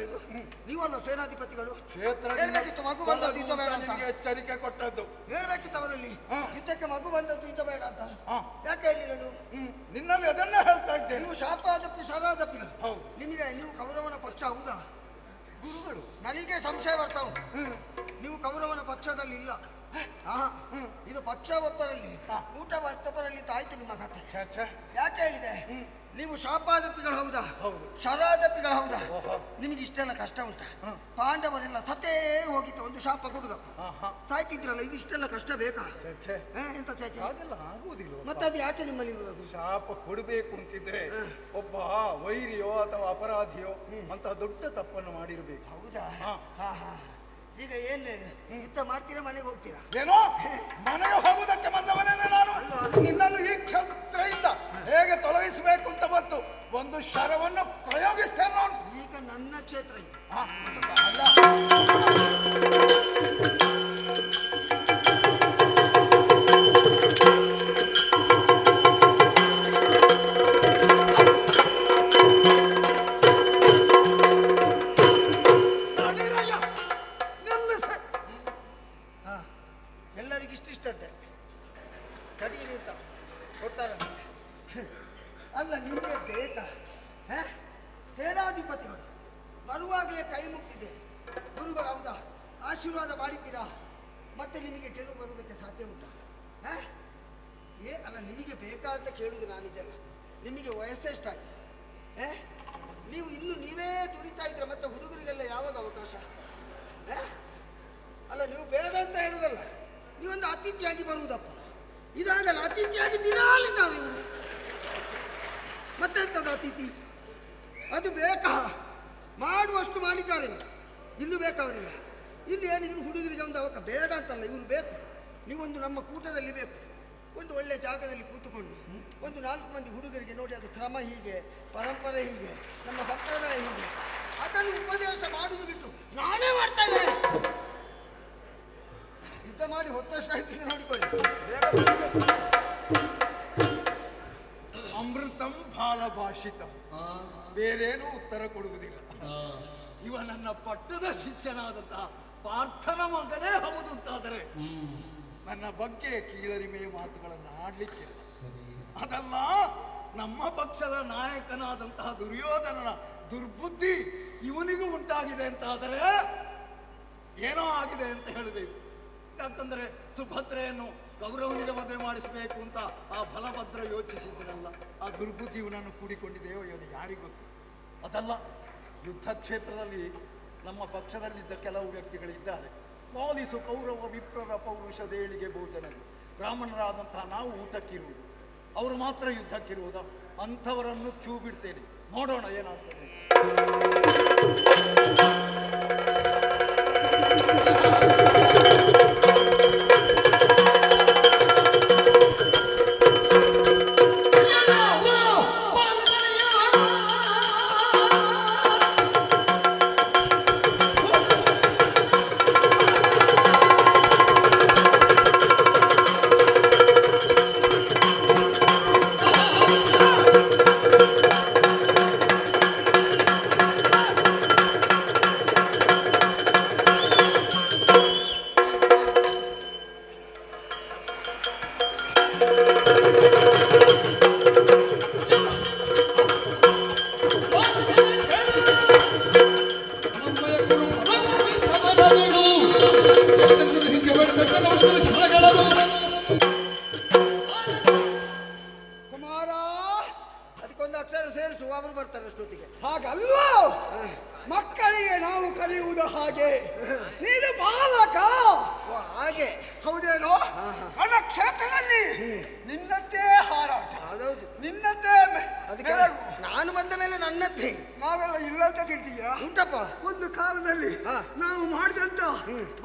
ಇದು ನೀವಲ್ಲ ಸೇನಾಧಿಪತಿಗಳು. ಹೇಳ್ಬೇಕಿತ್ತು ಮಗು ಬಂದದ್ದು ಯುದ್ಧ ಬೇಡ ಅಂತ. ಎಚ್ಚರಿಕೆ ಕೊಟ್ಟದ್ದು ಹೇಳ್ಬೇಕಿತ್ತು ಅವರಲ್ಲಿ, ಯುದ್ಧಕ್ಕೆ ಮಗು ಬಂದದ್ದು ಯುದ್ಧ ಬೇಡ ಅಂತ. ಯಾಕೆ ಹೇಳಿಲ್ಲ ನೀವು? ನಿನ್ನಲ್ಲಿ ಅದನ್ನ ಹೇಳ್ತಾ ಇದ್ದೇನೆ. ನೀವು ಶಾಪಾದಪ್ಪಿ ಶರಾದಪ್ಪಿ. ನಿಮಗೆ ನೀವು ಕೌರವನ ಪಕ್ಷ ಹೌದಾ? ಗುರುಗಳು ನನಗೆ ಸಂಶಯ ಬರ್ತಾ ಉಂಟು. ನೀವು ಕೌರವನ ಪಕ್ಷದಲ್ಲಿ ಇಲ್ಲ. ಇದು ಪಕ್ಷ ಒಬ್ಬರಲ್ಲಿ ಊಟ ಮತ್ತೊಬ್ಬರಲ್ಲಿ ತಾಯ್ತು ನಿಮ್ಮ ಕಥೆ. ಯಾಕೆ ಹೇಳಿದೆ? ನೀವು ಶಾಪಾದಪ್ಪಿಗಳು ಹೌದಾ? ಶರಾದಪ್ಪಿಗಳು ಹೌದಾ? ನಿಮಗೆ ಇಷ್ಟೆಲ್ಲ ಕಷ್ಟ ಉಂಟ? ಪಾಂಡವರೆಲ್ಲ ಸತೇ ಹೋಗಿತ್ತು ಒಂದು ಶಾಪ ಕೊಡುದಪ್ಪ. ಸಾಯ್ತಿದ್ರಲ್ಲ, ಇದು ಇಷ್ಟೆಲ್ಲ ಕಷ್ಟ ಬೇಕಾ? ಎಂತ ಚೇಚೆ ಆಗುವುದಿಲ್ಲ. ಮತ್ತೆ ಅದು ಯಾಕೆ ನಿಮ್ಮಲ್ಲಿ ಶಾಪ ಕೊಡಬೇಕು ಅಂತಿದ್ರೆ ಒಬ್ಬ ವೈರಿಯೋ ಅಥವಾ ಅಪರಾಧಿಯೋ ಅಂತ ದೊಡ್ಡ ತಪ್ಪನ್ನು ಮಾಡಿರ್ಬೇಕು. ಹೌದಾ? ಈಗ ಏನ್ ಯುದ್ಧ ಮಾಡ್ತೀರಾ, ಮನೆಗೆ ಹೋಗ್ತೀರಾ? ಏನೋ ಮನೆಗೆ ಹೋಗುವುದಕ್ಕೆ ಬಂದವನೇ ನಾನು. ನಿನ್ನನ್ನು ಈ ಕ್ಷೇತ್ರದಿಂದ ಹೇಗೆ ತೊಲಗಿಸಬೇಕು ಅಂತ ಬಂತು ಒಂದು ಶರವನ್ನು ಪ್ರಯೋಗಿಸ್ತೇನೆ ನಾನು. ಈಗ ನನ್ನ ಕ್ಷೇತ್ರ ಇದು. ಎಲ್ಲರಿಗೂ ಇಷ್ಟಿಷ್ಟಂತೆ ಕಡೀರಿ ಅಂತ ಕೊಡ್ತಾರಂತೆ. ಅಲ್ಲ, ನಿಮಗೆ ಬೇಕಾ? ಸೇನಾಧಿಪತಿಗಳು ಬರುವಾಗಲೇ ಕೈ ಮುಗ್ತಿದೆ. ಗುರುಗಳು ಹೌದಾ? ಆಶೀರ್ವಾದ ಮಾಡಿದ್ದೀರಾ? ಮತ್ತೆ ನಿಮಗೆ ಗೆಲುವು ಬರುವುದಕ್ಕೆ ಸಾಧ್ಯ ಉಂಟಾ? ಅಲ್ಲ, ನಿಮಗೆ ಬೇಕಾ ಅಂತ ಕೇಳುವುದು ನಾನಿದೆಲ್ಲ. ನಿಮಗೆ ವಯಸ್ಸೆಷ್ಟಾಯ್ತು? ನೀವು ಇನ್ನು ನೀವೇ ದುಡಿತಾ ಇದ್ರೆ ಮತ್ತೆ ಹುಡುಗರಿಗೆಲ್ಲ ಯಾವಾಗ ಅವಕಾಶ? ಅಲ್ಲ, ನೀವು ಬೇಡ ಅಂತ ಹೇಳುದಲ್ಲ, ನೀವೊಂದು ಅತಿಥಿಯಾಗಿ ಬರುವುದಪ್ಪ. ಇದಾಗಲ್ಲ, ಅತಿಥಿಯಾಗಿ ದಿನಾಲಿದ್ದಾರೆ ಇವರು. ಮತ್ತೆಂಥದ್ದು ಅತಿಥಿ? ಅದು ಬೇಕಾ? ಮಾಡುವಷ್ಟು ಮಾಡಿದ್ದಾರೆ, ಇನ್ನು ಬೇಕಾವರಿಗೆ. ಇಲ್ಲಿ ಏನಿದ್ರು ಹುಡುಗರಿಗೆ ಒಂದು ಅವಕಾಶ ಬೇಡ ಅಂತಲ್ಲ, ಇವರು ಬೇಕು. ನೀವೊಂದು ನಮ್ಮ ಕೂಟದಲ್ಲಿ ಬೇಕು, ಒಂದು ಒಳ್ಳೆ ಜಾಗದಲ್ಲಿ ಕೂತುಕೊಂಡು ಒಂದು 4 ಮಂದಿ ಹುಡುಗರಿಗೆ ನೋಡಿ ಅದು ಕ್ರಮ ಹೀಗೆ, ಪರಂಪರೆ ಹೀಗೆ, ನಮ್ಮ ಸಂಪ್ರದಾಯ ಹೀಗೆ, ಅದನ್ನು ಉಪದೇಶ ಮಾಡುವುದು ಬಿಟ್ಟು ನಾನೇ ಮಾಡ್ತೇನೆ. ಯುದ್ಧ ಮಾಡಿ ಹೊತ್ತಷ್ಟಾಯ್ತು ನೋಡಿಕೊಳ್ಳಿ. ಅಮೃತಂ ಬಾಲಭಾಷಿತಂ, ಬೇರೇನೂ ಉತ್ತರ ಕೊಡುವುದಿಲ್ಲ. ಇವ ನನ್ನ ಪಟ್ಟದ ಶಿಷ್ಯನಾದಂತಹ ಪಾರ್ಥನ ಮಗನೇ ಹೌದು ಅಂತಾದರೆ ನನ್ನ ಬಗ್ಗೆ ಕೀಳರಿಮೆಯ ಮಾತುಗಳನ್ನು ಆಡ್ಲಿಕ್ಕೆ ಅದಲ್ಲ. ನಮ್ಮ ಪಕ್ಷದ ನಾಯಕನಾದಂತಹ ದುರ್ಯೋಧನನ ದುರ್ಬುದ್ಧಿ ಇವನಿಗೂ ಉಂಟಾಗಿದೆ ಅಂತಾದರೆ ಏನೋ ಆಗಿದೆ ಅಂತ ಹೇಳಬೇಕು. ಯಾಕಂದ್ರೆ ಸುಭದ್ರೆಯನ್ನು ಕೌರವನಿಗೆ ಮದುವೆ ಮಾಡಿಸಬೇಕು ಅಂತ ಆ ಬಲಭದ್ರ ಯೋಚಿಸಿದ್ರಲ್ಲ, ಆ ದುರ್ಬುದ್ಧಿ ಇವನನ್ನು ಕೂಡಿಕೊಂಡಿದೆಯೋ ಇವನು ಯಾರಿಗೂ ಗೊತ್ತು. ಅದಲ್ಲ, ಯುದ್ಧ ಕ್ಷೇತ್ರದಲ್ಲಿ ನಮ್ಮ ಪಕ್ಷದಲ್ಲಿದ್ದ ಕೆಲವು ವ್ಯಕ್ತಿಗಳಿದ್ದಾರೆ. ಪಾಲಿಸು ಕೌರವ ವಿಪ್ರರ ಪೌರುಷದೇಳಿಗೆ ಭೋಜನ, ಬ್ರಾಹ್ಮಣರಾದಂತಹ ನಾವು ಊಟಕ್ಕಿರುವುದು. ಅವರು ಮಾತ್ರ ಯುದ್ಧಕ್ಕಿರುವುದ? ಅಂಥವರನ್ನು ಕ್ಯೂ ಬಿಡ್ತೇನೆ, ನೋಡೋಣ ಏನಾಗ್ತದೆ. ಕುಮಾರ, ಅದಕ್ಕೊಂದು ಅಕ್ಷರ ಸೇರಿಸು, ಅವರು ಬರ್ತಾರೆ ಅಷ್ಟೊತ್ತಿಗೆ. ಹಾಗಲ್ವೋ? ಮಕ್ಕಳಿಗೆ ನಾವು ಕರೆಯುವುದು ಹಾಗೆ. ನೀನು ಬಾಲಕ. ಹಾಗೆ ಹೌದೇನೋ? ರಣಕ್ಷೇತ್ರದಲ್ಲಿ ನಿನ್ನದ್ದೇ ಹಾರಾಟ, ಅದೌದು. ನಿನ್ನದ್ದೇ ಅದಕ್ಕೆ ನಾನು ಬಂದ ಮೇಲೆ ನನ್ನದ್ದೇ. ನಾವೆಲ್ಲ ಇಲ್ಲ ಅಂತ ತಿಳ್ತೀಯ? ಉಂಟಪ್ಪ. ಒಂದು ಕಾಲದಲ್ಲಿ ನಾವು ಮಾಡಿದಂತ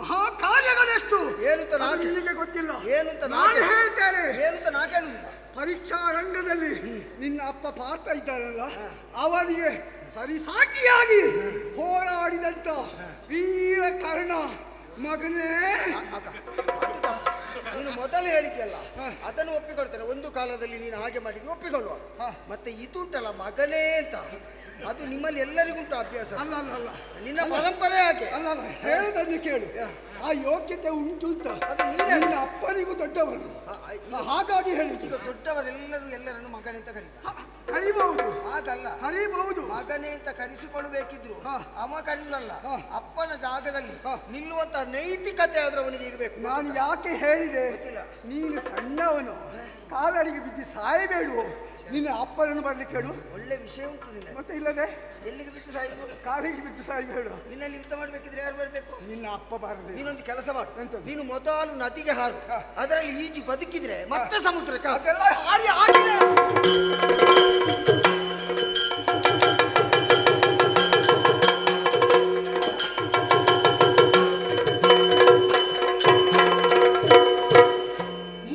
ಮಹಾ ಕಾರ್ಯಗಳೆಷ್ಟು ಏನಂತ ನಿನಗೆ ಗೊತ್ತಿಲ್ಲ. ಏನಂತ ನಾನು ಹೇಳ್ತೇನೆ. ಏನಂತ ನಾ ಕೇಳುವುದಿಲ್ಲ. ಪರೀಕ್ಷಾ ರಂಗದಲ್ಲಿ ನಿನ್ನ ಅಪ್ಪ ಪಾರ್ಥ ಇದ್ದಾರಲ್ಲ, ಅವನಿಗೆ ಸರಿಸಾಟಿಯಾಗಿ ಹೋರಾಡಿದಂತ ವೀರ ಕರ್ಣ ಮಗನೇ. ನೀನು ಮೊದಲು ಹೇಳಿದ್ಯಲ್ಲ, ಅದನ್ನು ಒಪ್ಪಿಕೊಳ್ತೇನೆ. ಒಂದು ಕಾಲದಲ್ಲಿ ನೀನು ಹಾಗೆ ಮಾಡಿದ್ದು ಒಪ್ಪಿಕೊಳ್ಳುವ. ಮತ್ತೆ ಇದುಂಟಲ್ಲ ಮಗನೇ ಅಂತ, ಅದು ನಿಮ್ಮಲ್ಲಿ ಎಲ್ಲರಿಗುಂಟು ಅಭ್ಯಾಸ. ಅಲ್ಲ ಅಲ್ಲ ಅಲ್ಲ, ನಿನ್ನ ಪರಂಪರೆ ಹಾಗೆ. ಅಲ್ಲ ಅಲ್ಲ, ಹೇಳೋದನ್ನು ಕೇಳು. ಆ ಯೋಗ್ಯತೆ ಉಂಟು ಅಂತ ಅದು ನಿನ್ನ ಅಪ್ಪನಿಗೂ ದೊಡ್ಡವನು, ಹಾಗಾಗಿ ಹೇಳಿ. ಈಗ ದೊಡ್ಡವರೆಲ್ಲರೂ ಎಲ್ಲರನ್ನು ಮಗನೇ ಅಂತ ಕರಿಬಹುದು. ಹಾಗಲ್ಲ, ಕರಿಬಹುದು. ಮಗನೇ ಅಂತ ಕರೆಸಿಕೊಳ್ಳಬೇಕಿದ್ರು ಅವ ಕರೀಲಲ್ಲ, ಅಪ್ಪನ ಜಾಗದಲ್ಲಿ ನಿಲ್ಲುವಂತ ನೈತಿಕತೆ ಆದ್ರೂ ಅವನಿಗೆ ಇರಬೇಕು. ನಾನು ಯಾಕೆ ಹೇಳಿದೆ? ನೀನು ಸಣ್ಣವನು, ಕಾಲಡಿಗೆ ಬಿದ್ದು ಸಾಯಬೇಡುವು. ನಿನ್ನ ಅಪ್ಪನನ್ನು ಬರ್ಲಿಕ್ಕೆ ಹೇಳು. ಒಳ್ಳೆ ವಿಷಯ ಉಂಟು ನಿನ್ನ. ಮತ್ತೆ ಇಲ್ಲದೆ ಎಲ್ಲಿಗೆ ಬಿದ್ದು ಸಾಯ್ದು? ಕಾಲಿಗೆ ಬಿದ್ದು ಸಾಯಬೇಡು. ನಿನ್ನಲ್ಲಿ ಯುದ್ಧ ಮಾಡ್ಬೇಕಿದ್ರೆ ಯಾರು ಬರ್ಬೇಕು? ನಿನ್ನ ಅಪ್ಪ ಬರಲಿ. ನೀನೊಂದು ಕೆಲಸ ಮಾಡು, ನೀನು ಮೊದಲು ನದಿಗೆ ಹಾರು, ಅದರಲ್ಲಿ ಈಜಿ ಬದುಕಿದ್ರೆ ಮತ್ತೆ ಸಮುದ್ರಕ್ಕೆ. ಅದೆಲ್ಲ ಹಾರಿ ಆಗಿದೆ.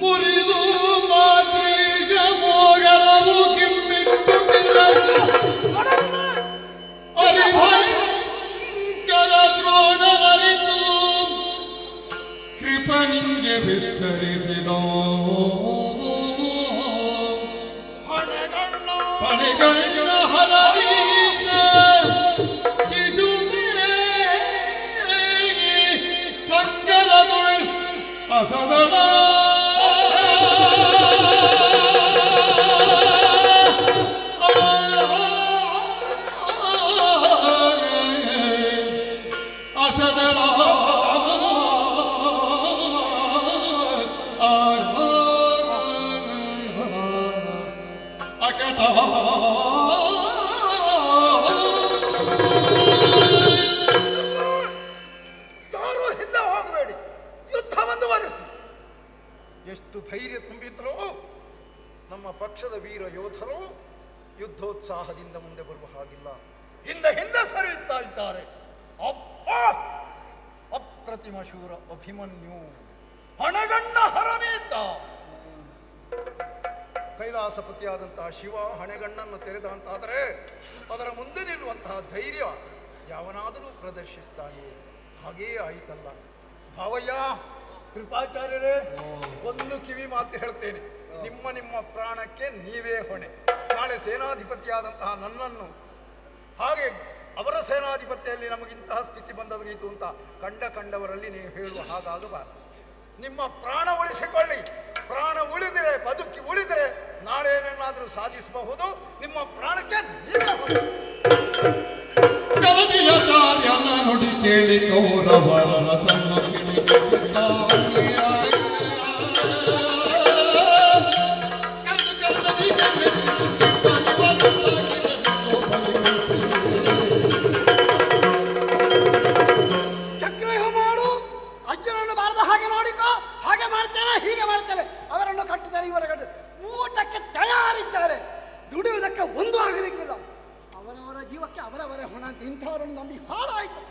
ಮುರಿದು ಮಾತ್ರೀಜ ಮೋಗರವು ಕಿಮ್ಮಿಟ್ಟು ಅರಿಭಯಂಕರ ದ್ರೋಣವರಿತು ಕೃಪನಿಗೆ ವಿಸ್ತರಿಸಿದ ಪಡೆಗಣ್ಣ ಹರವೀತ ಶಿಶುಗೆ ಸಂಗಲದೊಳ್ ಅಸದಳ ಅಸದಳ ಅಕಟ ಯಾರೂ ಹಿಂದೆ ಹೋಗಬೇಡಿ, ಯುದ್ಧ ಮುಂದುವರಿಸಿ. ಎಷ್ಟು ಧೈರ್ಯ ತುಂಬಿದ್ರು ನಮ್ಮ ಪಕ್ಷದ ವೀರ ಯೋಧರು ಯುದ್ಧೋತ್ಸಾಹದಿಂದ ಮುಂದೆ ಬರುವ ಹಾಗಿಲ್ಲ. ಹಿಂದೆ ಹಿಂದೆ ಸರಿಯುತ್ತಾ ಇದ್ದಾರೆ. ಅಪ್ಪ, ಅಪ್ರತಿಮ ಶೂರ ಅಭಿಮನ್ಯು ಹಣಗಣ್ಣ ಹರನೇತ. ಕೈಲಾಸಪತಿಯಾದಂತಹ ಶಿವ ಹಣೆಗಣ್ಣನ್ನು ತೆರೆದಂತಾದರೆ ಅದರ ಮುಂದೆ ನಿಲ್ಲುವಂತಹ ಧೈರ್ಯ ಯಾವನಾದರೂ ಪ್ರದರ್ಶಿಸ್ತಾನೆ. ಹಾಗೇ ಆಯಿತಲ್ಲ ಭಾವಯ್ಯ. ಕೃಪಾಚಾರ್ಯರೇ, ಒಂದು ಕಿವಿ ಮಾತು ಹೇಳ್ತೇನೆ. ನಿಮ್ಮ ನಿಮ್ಮ ಪ್ರಾಣಕ್ಕೆ ನೀವೇ ಹೊಣೆ. ನಾಳೆ ಸೇನಾಧಿಪತಿಯಾದಂತಹ ನನ್ನನ್ನು ಹಾಗೆ ಅವರ ಸೇನಾಧಿಪತಿಯಲ್ಲಿ ನಮಗಿಂತಹ ಸ್ಥಿತಿ ಬಂದದಾಗಿತ್ತು ಅಂತ ಕಂಡವರಲ್ಲಿ ನೀವು ಹೇಳುವ ಹಾಗಾಗಬಾರದು. ನಿಮ್ಮ ಪ್ರಾಣ ಉಳಿಸಿಕೊಳ್ಳಿ. ಪ್ರಾಣ ಉಳಿದರೆ, ಬದುಕಿ ಉಳಿದರೆ ನಾಳೆ ಏನೇನಾದರೂ ಸಾಧಿಸಬಹುದು. ನಿಮ್ಮ ಪ್ರಾಣಕ್ಕೆ ನೀವೇ ಹೊಣೆ. ಕವದಿಯ ಕಾರ್ಯನ ನುಡಿ ಕೇಳಿ ಕೌರವರ ಚಕ್ರವ್ಯೂಹ ಮಾಡು. ಅರ್ಜುನನ್ನು ಬಾರದ ಹಾಗೆ ನೋಡಿಕೋ. ಹಾಗೆ ಮಾಡ್ತೇನೆ, ಹೀಗೆ ಮಾಡ್ತೇನೆ. ಅವರನ್ನು ಕಟ್ಟಿದರೆ ಇವರ ಊಟಕ್ಕೆ ದುಡಿಯುವುದಕ್ಕೆ ಒಂದು ಆಗಲಿಕ್ಕಿಲ್ಲ. ಅವರವರ ಜೀವಕ್ಕೆ ಅವರವರೇ ಹೊಣ ಅಂತ ಇಂಥವರನ್ನು ನಂಬಿ ಹಾಳಾಯ್ತು.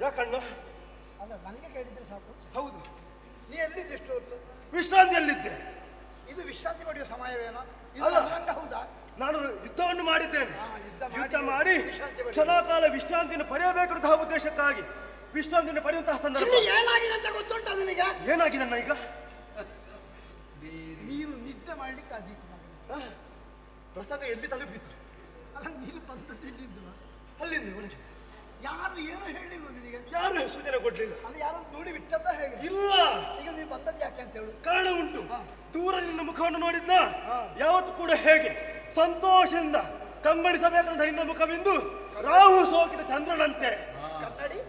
ಯಾಕಣ್ಣ? ಅಲ್ಲ, ನನಗೆ ಕೇಳಿದ್ರೆ ಸಾಕು. ಹೌದು. ನೀ ಎಲ್ಲಿದ್ದೆ ಎಷ್ಟು ಹೊತ್ತು? ವಿಶ್ರಾಂತಿಯಲ್ಲಿದ್ದೆ. ಇದು ವಿಶ್ರಾಂತಿ ಪಡೆಯುವ ಸಮಯವೇನೋ? ಅಲ್ಲ. ಇದು ಹೌದಾ? ನಾನು ಯುದ್ಧವನ್ನು ಮಾಡಿದ್ದೇನೆ. ಯುದ್ಧ ಮಾಡಿ ಕ್ಷಣಕಾಲ ವಿಶ್ರಾಂತಿಯನ್ನು ಪಡೆಯಬೇಕಂತಹ ಉದ್ದೇಶಕ್ಕಾಗಿ ವಿಶ್ರಾಂತಿಯನ್ನು ಪಡೆಯುವಂತಹ ಸಂದರ್ಭ. ಏನಾಗಿದೆ ಅಂತ ಗೊತ್ತುಂಟ ನಿನಗೆ? ಏನಾಗಿದೆ ಅಣ್ಣ ಈಗ? ನೀನು ನಿದ್ದೆ ಮಾಡ್ಲಿಕ್ಕೆ ಅದೀತು. ಪ್ರಸಂಗ ಎಲ್ಲಿ ತಲುಪಿತ್ತು? ಅಲ್ಲ, ನೀನು ಬಂದದ್ದಿಲ್ಲಿದ್ದು ಅಲ್ಲಿಂದ ಒಳಗೆ ಯಾರು ಏನು ಹೇಳಿಲ್ವ ನಿನಗೆ? ಯಾರು ಸೂಚನೆ ಕೊಡ್ಲಿಲ್ಲ. ಅದು ಯಾರು ದೂಡಿ ಬಿಟ್ಟದ್ದ ಹೇಗೆ? ಇಲ್ಲ. ಈಗ ನೀವು ಬಂದದ್ದು ಯಾಕೆ ಅಂತ ಹೇಳು. ಕಾರಣ ಉಂಟು. ದೂರ ನಿನ್ನ ಮುಖವನ್ನು ನೋಡಿದ್ನ ಯಾವತ್ತು ಕೂಡ ಹೇಗೆ ಸಂತೋಷದಿಂದ ಕಂಬಳಿಸಬೇಕಂತ ನಿನ್ನ ಮುಖವೆಂದು ರಾಹು ಸೋಕಿದ ಚಂದ್ರನಂತೆ ಕನ್ನಡಿ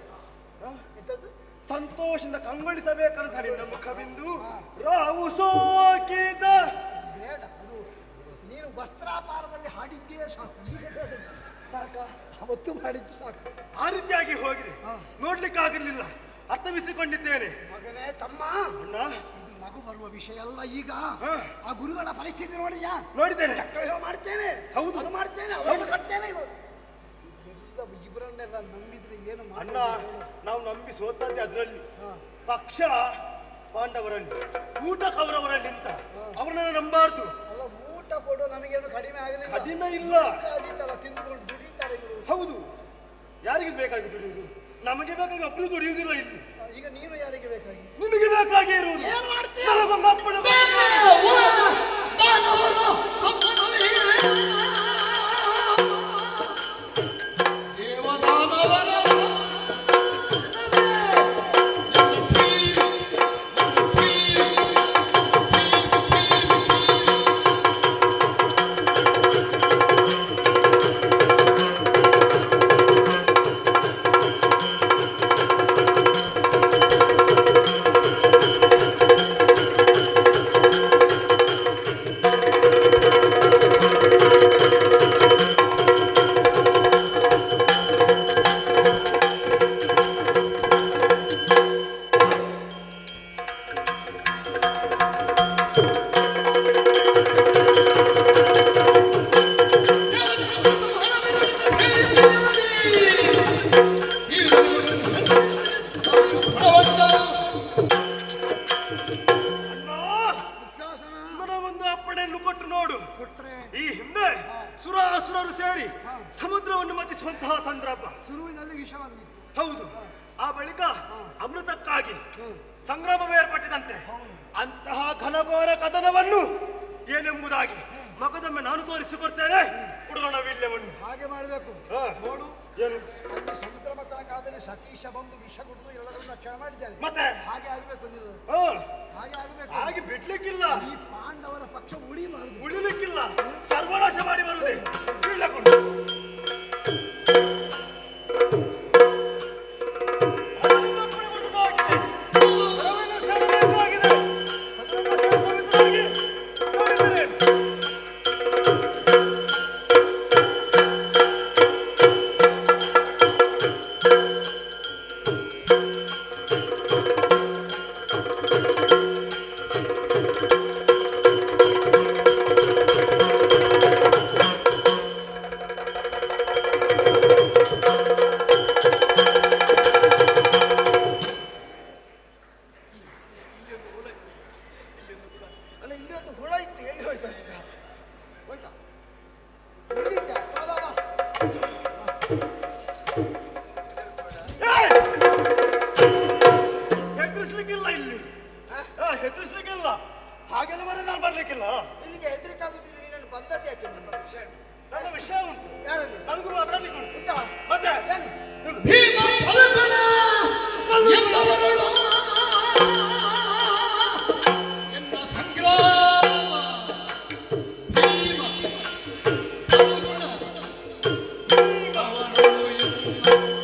ಸಂತೋಷದಿಂದ ಕಂಗೊಳಿಸಬೇಕಂತ ನಿನ್ನ ಮುಖವೆಂದು ರಾಹು ಸೋಕಿದ. ಬೇಡ, ಅದು ನೀನು ವಸ್ತ್ರಾಪಾರದಲ್ಲಿ ಹಾಡಿದ್ದೇ ಸಾಕು. ಸಾಕ ಅವತ್ತು ಮಾಡಿದ್ದು ಸಾಕು. ಆ ರೀತಿಯಾಗಿ ಹೋಗಿದೆ, ನೋಡ್ಲಿಕ್ಕಾಗಿರ್ಲಿಲ್ಲ. ಅರ್ಥವಿಸಿಕೊಂಡಿದ್ದೇನೆ. ಮಗನೇ, ತಮ್ಮ, ಅಣ್ಣ, ಇದು ನಗು ಬರುವ ವಿಷಯ ಅಲ್ಲ. ಈಗ ಆ ಗುರುಗಳ ಪರಿಸ್ಥಿತಿ ನೋಡಿದ್ಯಾ? ನೋಡಿದ್ದೇನೆ. ಚಕ್ರವ್ಯೂಹ ಮಾಡ್ತೇನೆ, ಹೌದು, ಅದು ಮಾಡ್ತೇನೆ, ಅವಳು ಕಟ್ತೇನೆ. ಇವರನ್ನೆಲ್ಲ ನಂಬಿದ್ರೆ ಏನು ಅಣ್ಣ? ನಾವು ನಂಬಿ ಸೋತದ್ದೇ ಅದರಲ್ಲಿ. ಪಕ್ಷ ಪಾಂಡವರಲ್ಲಿ, ಊಟ ಕೌರವರಲ್ಲಿ ಅಂತ ಅವರನ್ನ ನಂಬಾರ್ದು. ಅಲ್ಲ, ಊಟ ಕೊಡು, ನಮಗೇನು ಕಡಿಮೆ ಆಗಲಿಲ್ಲ. ಕಡಿಮೆ ಇಲ್ಲ. ತಿಂದುಕೊಂಡು ದುಡಿತಾರೆ ಇವರು. ಹೌದು. ಯಾರಿಗೆ ಬೇಕಾಗಿ ದುಡಿಯುವುದು? ನಮಗೆ ಬೇಕಾಗಿ ಒಬ್ಬರು ದುಡಿಯುವುದಿಲ್ಲ ಇಲ್ಲಿ. ಈಗ ನೀನು ಯಾರಿಗೆ ಬೇಕಾಗಿ? ನಿನಗೆ ಬೇಕಾಗಿ ಇರುವುದು. ಏನ್ ಮಾಡ್ತೀಯ? ನನಗೊಂದು ಅಪ್ಪಣೆ ಕೊಟ್ಟು ನೋಡು. ಈ ಹಿಂದೆ ಸುರಾಸುರರು ಸೇರಿ ಸಮುದ್ರವನ್ನು ಮತಿಸುವಂತಹ ಸಂದರ್ಭ. ಶುರುವಿನಲ್ಲಿ ವಿಷ ಬಂದಿತ್ತು. ಹೌದು. ಆ ಬಳಿಕ ಅಮೃತಕ್ಕಾಗಿ ಸಂಗ್ರಾಮವೇ ಏರ್ಪಟ್ಟಿದಂತೆ. ಅಂತಹ ಘನಘೋರ ಕದನವನ್ನು ಏನೆಂಬುದಾಗಿ ಮಗದೊಮ್ಮೆ ನಾನು ತೋರಿಸಿಕೊಡ್ತೇನೆ. ಹುಡುಗನ ವೀಳ್ಯವನ್ನು ಹಾಗೆ ಮಾಡಬೇಕು. ನೋಡು, ಏನು ಸಮುದ್ರ ಮಥನ ಕಾಲದಲ್ಲಿ ಸತೀಶ ಬಂದು ವಿಷ ಕುಡಿದು ಎಲ್ಲರನ್ನ ರಕ್ಷಣೆ ಮಾಡಿದ್ದಾರೆ. ಮತ್ತೆ ಹಾಗೆ ಆಗ್ಬೇಕು ನೀವು. ಹಾಗೆ ಆಗ್ಬೇಕು. ಹಾಗೆ ಬಿಡ್ಲಿಕ್ಕಿಲ್ಲ. ಈ ಪಾಂಡವರ ಪಕ್ಷ ಉಳಿಲಿಕ್ಕಿಲ್ಲ. ಸರ್ವನಾಶ ಮಾಡಿ ಬರುವುದೇ ಬೀಳಕೊಂಡು. ಹೆದರ್ಸ್ಲಿಕ್ಕಿಲ್ಲ ಇಲ್ಲಿ, ಹೆದರ್ಸ್ಲಿಕ್ಕಿಲ್ಲ. ಹಾಗೆಲ್ಲ ಬರ ನಾನು ಬರ್ಲಿಕ್ಕಿಲ್ಲ. ನಿನಗೆ ಹೆದರಿಕೆ ಆಗುದಿಲ್ಲ, ನೀನು ಬಂದದ್ದು ಯಾಕೆ? ನನ್ನ ವಿಷಯ ಉಂಟು, ಯಾರಲ್ಲಿ? ನನಗೂ ಮಾತಾಡ್ಲಿಕ್ಕೆ ಉಂಟು. ಉಂಟಾ? ಮತ್ತೆ ಭೀಮ ಫಲಗುಣ ಎಂಬವರುಳು ಎನ್ನ ಸಂಗ್ರಾಮ. ಭೀಮ ಫಲಗುಣ ಎಂಬವರುಳು ಎನ್ನ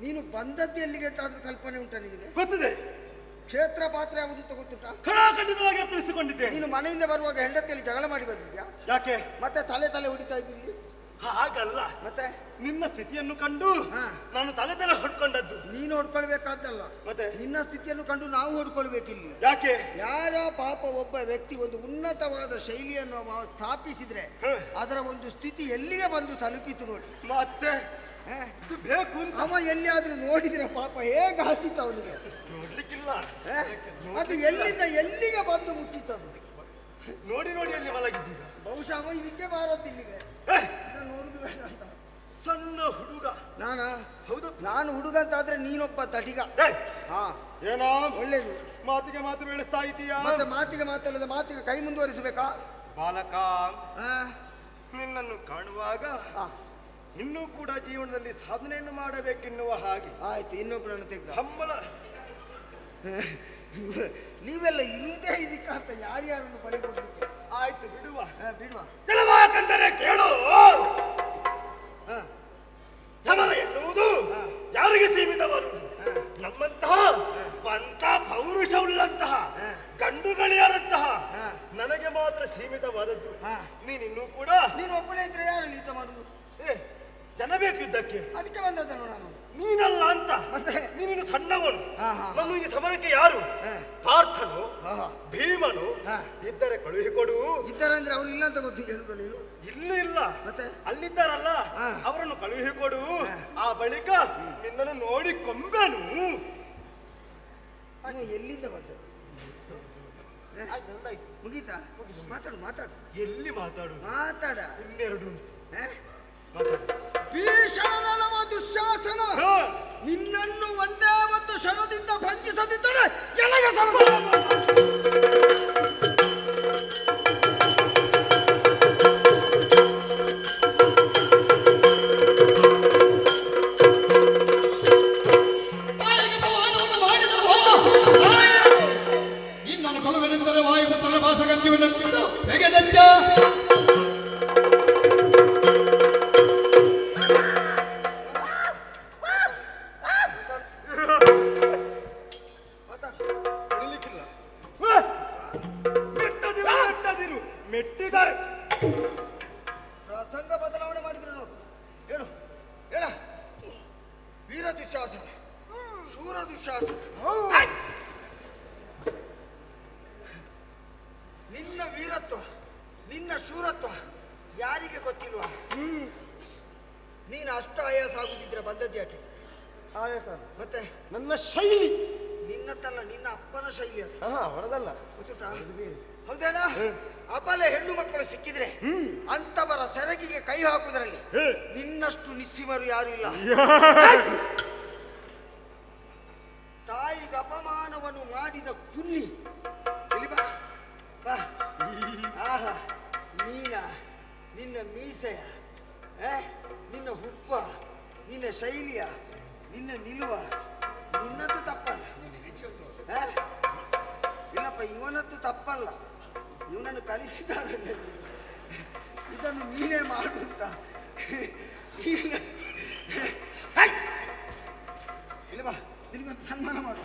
ನೀನು ಬಂದದ್ದು ಎಲ್ಲಿಗೆ ಅಂತಾದ್ರೂ ಕಲ್ಪನೆ ಉಂಟಾ ನಿನಗೆ? ಗೊತ್ತಿದೆ. ಕ್ಷೇತ್ರ ಪಾತ್ರ ಯಾವುದು ಅಂತ ಗೊತ್ತುಂಟಾ? ಖಡಾಖಂಡಿತವಾಗಿ ಅರ್ಥೈಸಿಕೊಂಡಿದ್ದೆ. ನೀನು ಮನೆಯಿಂದ ಬರುವಾಗ ಹೆಂಡತಿಯಲ್ಲಿ ಜಗಳ ಮಾಡಿ ಬಂದಿದ್ಯಾ? ಯಾಕೆ? ಮತ್ತೆ ತಲೆ ಹೊಡಿತಾ ಇದ್ದಿಲ್ಲಿ? ಹಾಗಲ್ಲ, ಮತ್ತೆ ನಿನ್ನ ಸ್ಥಿತಿಯನ್ನು ಕಂಡು ನಾನು ತಲೆ ಹೊಡ್ಕೊಂಡದ್ದು. ನೀನು ಹೊಡ್ಕೊಳ್ಬೇಕಾದ್ದಲ್ಲ, ಮತ್ತೆ ನಿನ್ನ ಸ್ಥಿತಿಯನ್ನು ಕಂಡು ನಾವು ಹೊಡ್ಕೊಳ್ಬೇಕಿಲ್ಲಿ. ಯಾಕೆ? ಯಾರ ಪಾಪ ಒಬ್ಬ ವ್ಯಕ್ತಿ ಒಂದು ಉನ್ನತವಾದ ಶೈಲಿಯನ್ನು ಸ್ಥಾಪಿಸಿದ್ರೆ ಅದರ ಒಂದು ಸ್ಥಿತಿ ಎಲ್ಲಿಗೆ ಬಂದು ತಲುಪಿತು ನೋಡಿ. ಮತ್ತೆ ಬೇಕು ಅವ ಎಲ್ಲಿಯಾದ್ರೂ ನೋಡಿದ್ರೆ ಪಾಪ ಹೇಗಾಗ್ತಿತ್ತು ಅವನಿಗೆ? ನೋಡ್ಲಿಕ್ಕಿಲ್ಲ. ಅದು ಎಲ್ಲಿಂದ ಎಲ್ಲಿಗೆ ಬಂದು ಮುಟ್ಟಿತ್ತದು? ನೋಡಿ ನೋಡಿ ಅಲ್ಲಿ ಮಲಗಿದ್ದೀಗ. ಬಹುಶಃ ಅವ ಇದಕ್ಕೆ ಬಾರದ್ದು ಇಲ್ಲಿಗೆ. ನೋಡುದು ಬೇಡ ಅಂತ. ಸಣ್ಣ ಹುಡುಗ ಹೌದು, ನಾನು ಹುಡುಗ ಅಂತ ಆದ್ರೆ ನೀನೊಬ್ಬ ತಟಿಗ. ಏನೋ ಒಳ್ಳೇದು. ಮಾತಿಗೆ ಮಾತು ಬೆಳೆಸ್ತಾ ಇದೀಯಾ? ಮತ್ತೆ ಮಾತಿಗೆ ಮಾತಲ್ಲದ ಮಾತಿಗೆ ಕೈ ಮುಂದುವರಿಸಬೇಕಾ? ಬಾಲಕ, ನಿನ್ನನ್ನು ಕಾಣುವಾಗ ಇನ್ನೂ ಕೂಡ ಜೀವನದಲ್ಲಿ ಸಾಧನೆಯನ್ನು ಮಾಡಬೇಕೆನ್ನುವ ಹಾಗೆ ಆಯ್ತು. ಇನ್ನೊಬ್ಬರನ್ನು ತೆಗೆದ ಹಮ್ಮಲ. ನೀವೆಲ್ಲ ಇರುವುದೇ ಇದಕ್ಕಂತ ಯಾರ್ಯಾರನ್ನು ಬಲಿಕೊಡ್ಲಿಕ್ಕೆ. ಆಯ್ತು, ಬಿಡುವ ಬಿಡುವ. ಕೆಲವಾಕಂದರೆ ಕೇಳು. ಸಮರ ಎನ್ನುವುದು ಯಾರಿಗೆ ಸೀಮಿತವಾದುದು? ನಮ್ಮಂತಹ ಪಂಥ ಪೌರುಷವುಳ್ಳಂತಹ ಗಂಡುಗಳಿಯಾರಂತಹ ನನಗೆ ಮಾತ್ರ ಸೀಮಿತವಾದದ್ದು. ನೀನಿನ್ನೂ ಕೂಡ ನೀನು ಒಬ್ಬನೇ ಇದ್ರೆ ಯಾರಲ್ಲಿ ಯುದ್ಧ ಮಾಡುದು? ಜನ ಬೇಕು ಯುದ್ಧಕ್ಕೆ. ಅದಕ್ಕೆ ಬಂದದ್ದನು ನಾನು. ನೀನಲ್ಲ ಅಂತ. ನೀನು ಸಣ್ಣವನು. ನಾನು ಈ ಸಮರಕ್ಕೆ ಯಾರು? ಪಾರ್ಥನು, ಭೀಮನು ಇದ್ದರೆ ಕಳುಹಿಕೊಡು. ಇದ್ದಾರೆ ಅಂದ್ರೆ ಅವ್ರು ಇಲ್ಲ ಅಂತ ಗೊತ್ತಿಲ್ಲ ಹೇಳುದು ನೀನು? ಇಲ್ಲ, ಮತ್ತೆ ಅಲ್ಲಿದ್ದಾರಲ್ಲ ಅವರನ್ನು ಕಳುಹಿಕೊಡು. ಆ ಬಳಿಕ ನಿನ್ನನ್ನು ನೋಡಿ ಕೊಂಬೆನು. ಎಲ್ಲಿಂದ ಬರ್ತದೆ? ಮುಗೀತಾ? ಮಾತಾಡು. ಎಲ್ಲಿ ಮಾತಾಡು? ಮಾತಾಡ. ಇನ್ನೆರಡು ಭೀಷಣನವ ದುಶ್ಯಾಸನ ನಿನ್ನನ್ನು ಒಂದೇ ಒಂದು ಕ್ಷಣದಿಂದ ಭಂಜಿಸದಿದ್ದರೆ ಎಲೆಗೆ ಇನ್ನೊಂದು ಕೊಲವೆನೆಂದರೆ ವಾಯುಪುತ್ರನ ಭಾಷಗತ್ಯವನ್ನು ತೆಗೆದದ್ದ. ಮೆಟ್ಟಿದ್ದಾರೆ. ಪ್ರಸಂಗ ಬದಲಾವಣೆ ಮಾಡಿದ್ರು ನೋಡು. ಹೇಳ ವೀರ ದುಶ್ಯಾಸನ, ಶೂರ ದುಶ್ಯಾಸನ. ನಿನ್ನ ವೀರತ್ವ, ನಿನ್ನ ಶೂರತ್ವ ಯಾರಿಗೆ ಗೊತ್ತಿಲ್ವಾ? ನೀನು ಅಷ್ಟು ಆಯಾಸ ಆಗುದಿದ್ರೆ ಬಂದದ್ದು ಯಾಕೆ? ಆಯಾಸ ಮತ್ತೆ ನನ್ನ ಶೈಲಿ. ನಿನ್ನತ್ತಲ್ಲ, ನಿನ್ನ ಅಪ್ಪನ ಶೈಲಿ. ಹೊರದಲ್ಲ. ಹೌದೇನಾ? ಅಬಲೆ ಹೆಣ್ಣು ಮಕ್ಕಳು ಸಿಕ್ಕಿದ್ರೆ ಅಂತವರ ಸೆರಗಿಗೆ ಕೈ ಹಾಕುವುದರಲ್ಲಿ ನಿನ್ನಷ್ಟು ನಿಸ್ಸಿಮರು ಯಾರು ಇಲ್ಲ. ತಾಯಿಗೆ ಅಪಮಾನವನ್ನು ಮಾಡಿದ ಕುನ್ನಿ ಆಹಾ, ನಿನ್ನ ಮೀಸೆಯ ನಿನ್ನ ಹುಪ್ಪ, ನಿನ್ನ ಶೈಲಿಯ, ನಿನ್ನ ನಿಲುವ, ನಿನ್ನದ್ದು ತಪ್ಪಲ್ಲ. ಇಲ್ಲಪ್ಪ, ಇವನದ್ದು ತಪ್ಪಲ್ಲ. ಇವನನ್ನು ಕಲಿಸಿದ್ದಾರೆ. ಇದನ್ನು ನೀನೇ ಮಾಡುತ್ತ ಇಲ್ಲ ಬಾ, ನಿನಗೊಂದು ಸನ್ಮಾನ ಮಾಡು.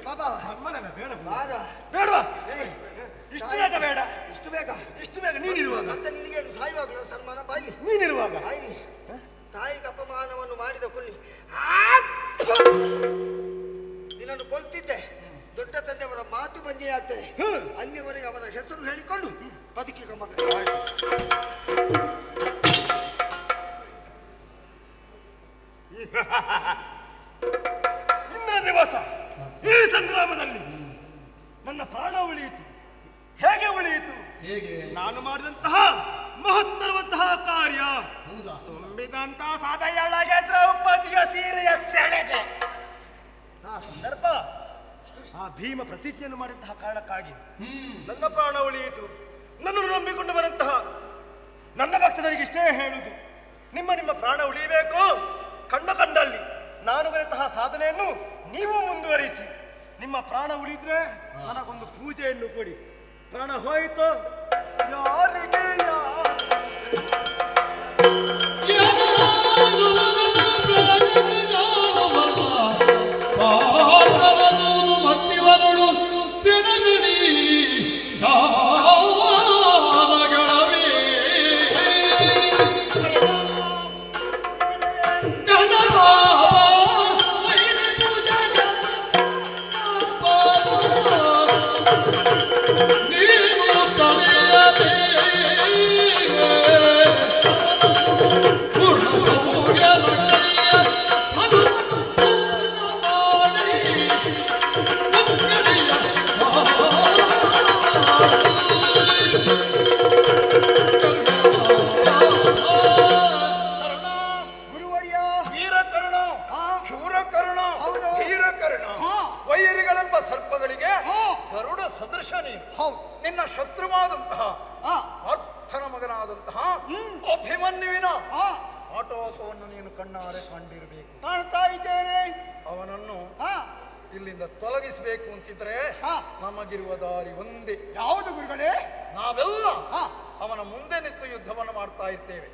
ಬಾಬಾ ಇಷ್ಟು ಬೇಗ ನೀನಿರುವಾಗ ಮತ್ತೆ ನಿನಗೇನು ಸಾಯುವಾಗಲೂ ಸನ್ಮಾನ? ಬಾಯ್ಲಿ ನೀನಿರುವಾಗ ಬಾಯ್ಲಿ. ತಾಯಿಗೆ ಅಪಮಾನವನ್ನು ಮಾಡಿದ ಕೊಲ್ಲಿ ನಿನ್ನನ್ನು ಕೊಲ್ತಿದ್ದೆ. ದೊಡ್ಡ ತಂದೆಯವರ ಮಾತು ಬಂದೇ ಆಗ್ತದೆ. ಅಲ್ಲಿವರೆಗೆ ಅವರ ಹೆಸರು ಹೇಳಿಕೊಂಡು ಬದುಕಿಗ ಮಕ್ಕಳು. ಇಂದಿನ ದಿವಸ ಈ ಸಂಗ್ರಾಮದಲ್ಲಿ ನನ್ನ ಪ್ರಾಣ ಉಳಿಯಿತು. ಹೇಗೆ ಉಳಿಯಿತು? ನಾನು ಮಾಡಿದಂತಹ ಮಹತ್ತರವಂತಹ ಕಾರ್ಯ, ತುಂಬಿದಂತಹ ಸಭೆಯೊಳಗೆ ದ್ರೌಪದಿಯ ಸೀರೆಯ ಸೆಳೆಗೆ ಆ ಸಂದರ್ಭ, ಆ ಭೀಮ ಪ್ರತಿಜ್ಞೆಯನ್ನು ಮಾಡಿದಂತಹ ಕಾರಣಕ್ಕಾಗಿ ನನ್ನ ಪ್ರಾಣ ಉಳಿಯಿತು. ನನ್ನನ್ನು ನಂಬಿಕೊಂಡು ಬಂದಂತಹ ನನ್ನ ಭಕ್ತರಿಗೆ ಇಷ್ಟೇ ಹೇಳುವುದು, ನಿಮ್ಮ ಪ್ರಾಣ ಉಳಿಯಬೇಕು. ಕಂಡಲ್ಲಿ ನಾನು ಬರೆದಂತಹ ಸಾಧನೆಯನ್ನು ನೀವು ಮುಂದುವರಿಸಿ. ನಿಮ್ಮ ಪ್ರಾಣ ಉಳಿದ್ರೆ ನನಗೊಂದು ಪೂಜೆಯನ್ನು ಕೊಡಿ. ಪ್ರಾಣ ಹೋಯಿತು ಯಾರಿಗೆ ನಿನ್ನ ಶತ್ರುವಾದಂತಹ ಅರ್ಥನ ಮಗನಾದಂತಹ ಅಭಿಮನ್ಯುವಿನ ಆಟೋಪವನ್ನು ನೀನು ಕಣ್ಣಾರೆ ಕಂಡಿರಬೇಕು. ಕಾಣ್ತಾ ಇದ್ದೇನೆ. ಅವನನ್ನು ಇಲ್ಲಿಂದ ತೊಲಗಿಸಬೇಕು ಅಂತಿದ್ರೆ ನಮಗಿರುವ ದಾರಿ ಒಂದೇ. ಯಾವುದು ಗುರುಗಳೇ? ನಾವೆಲ್ಲ ಅವನ ಮುಂದೆ ನಿಂತು ಯುದ್ಧವನ್ನು ಮಾಡ್ತಾ ಇರ್ತೇವೆ.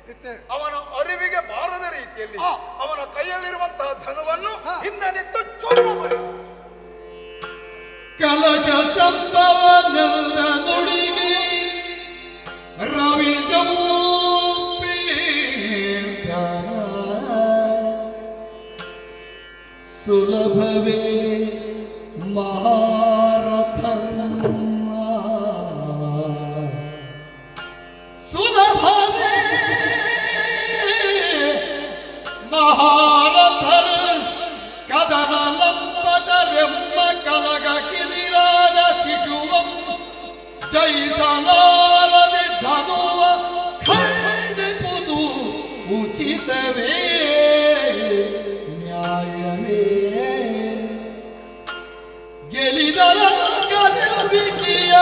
ಅವನ ಅರಿವಿಗೆ ಬಾರದ ರೀತಿಯಲ್ಲಿ ಅವನ ಕೈಯಲ್ಲಿರುವಂತಹ ಧನವನ್ನು ಹಿಂದೆ ನಿಂತು ಚೋರಿಸಿ ಕಲಶ ಸಂಭವನದ ನುಡಿಗೆ ರವಿ ಸುಲಭವೇ ಮಹಾರಥ ಸುಲಭವೇ ಮಹಾರಥರ ಕದನ ಲಂಪಟರೆಮ್ಮ ಕಲಗ ಕಿಲಿರಾದ ಶಿಶುವಂ ಜಯಿಸಲಾರದೆ ಧನುವ ಖಂಡಿಪುದು ಉಚಿತವೇ ನ್ಯಾಯವೇ ಗೆಲಿದರ ಗರುವಿಕೆಯ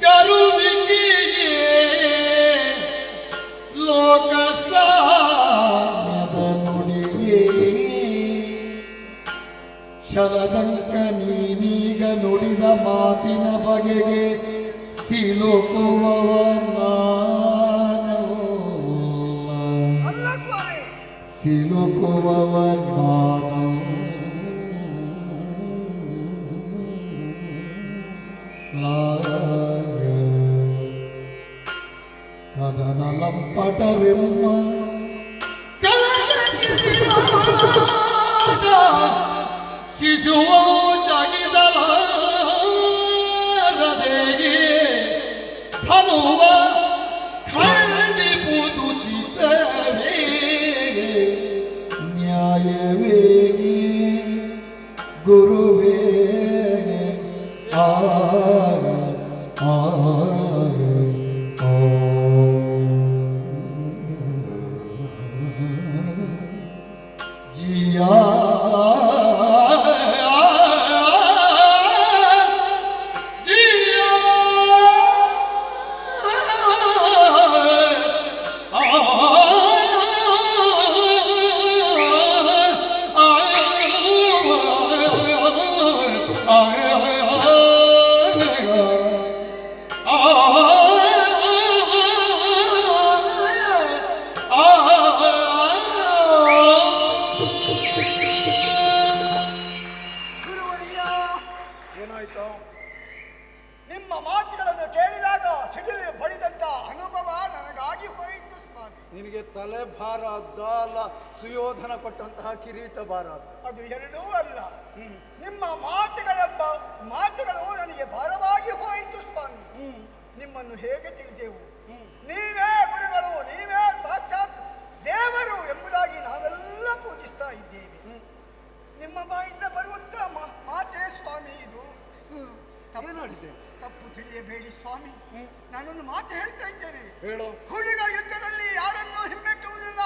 ಗರುವಿಕೆಯೇ ಲೋಕ ಸಾಮ್ಯದ ನುಡಿಯೇ ಶರದಂಕ ನೀನೀಗ ನುಡಿದ ಮಾತಿನ ಬಗೆಗೆ ಸಿಲುಕುವವನ ಸಿಲುಕುವವನ ಕದನ ಲಂಪಟರೆಮ್ಮ ಶಿಶುವು ಜಗಿದಲ ಹೃದಯಗೆ ಧನುವ ಖಂಡಿಪುದು ಚಿತ್ತವೇ ನ್ಯಾಯವೇ ಗುರುವೇ ಆ ಜಿಯಾ ನಿನಗೆ ತಲೆ ಭಾರ ಅದ್ದ ಅಲ್ಲ ಸುಯೋಧನ ಕೊಟ್ಟಂತಹ ಕಿರೀಟ ಭಾರ ಅದ್ದ? ಅದು ಎರಡೂ ಅಲ್ಲ. ನಿಮ್ಮ ಮಾತುಗಳು ನನಗೆ ಭಾರವಾಗಿ ಹೋಯಿತು ಸ್ವಾಮಿ. ನಿಮ್ಮನ್ನು ಹೇಗೆ ತಿಳಿದೆವು? ನೀವೇ ಗುರುಗಳು, ನೀವೇ ಸಾಕ್ಷಾತ್ ದೇವರು ಎಂಬುದಾಗಿ ನಾವೆಲ್ಲ ಪೂಜಿಸ್ತಾ ಇದ್ದೇವೆ. ನಿಮ್ಮ ಬಾಯಿಂದ ಬರುವಂತ ಮಾತೇ ಸ್ವಾಮಿ ಇದು. ತಪ್ಪು ತಿಳಿಯಬೇಡಿ ಸ್ವಾಮಿ, ನಾನೊಂದು ಮಾತು ಹೇಳ್ತಾ ಇದ್ದೇನೆ. ಹುಡುಗ ಯುದ್ಧದಲ್ಲಿ ಯಾರನ್ನೂ ಹಿಮ್ಮೆಟ್ಟುವುದಿಲ್ಲ,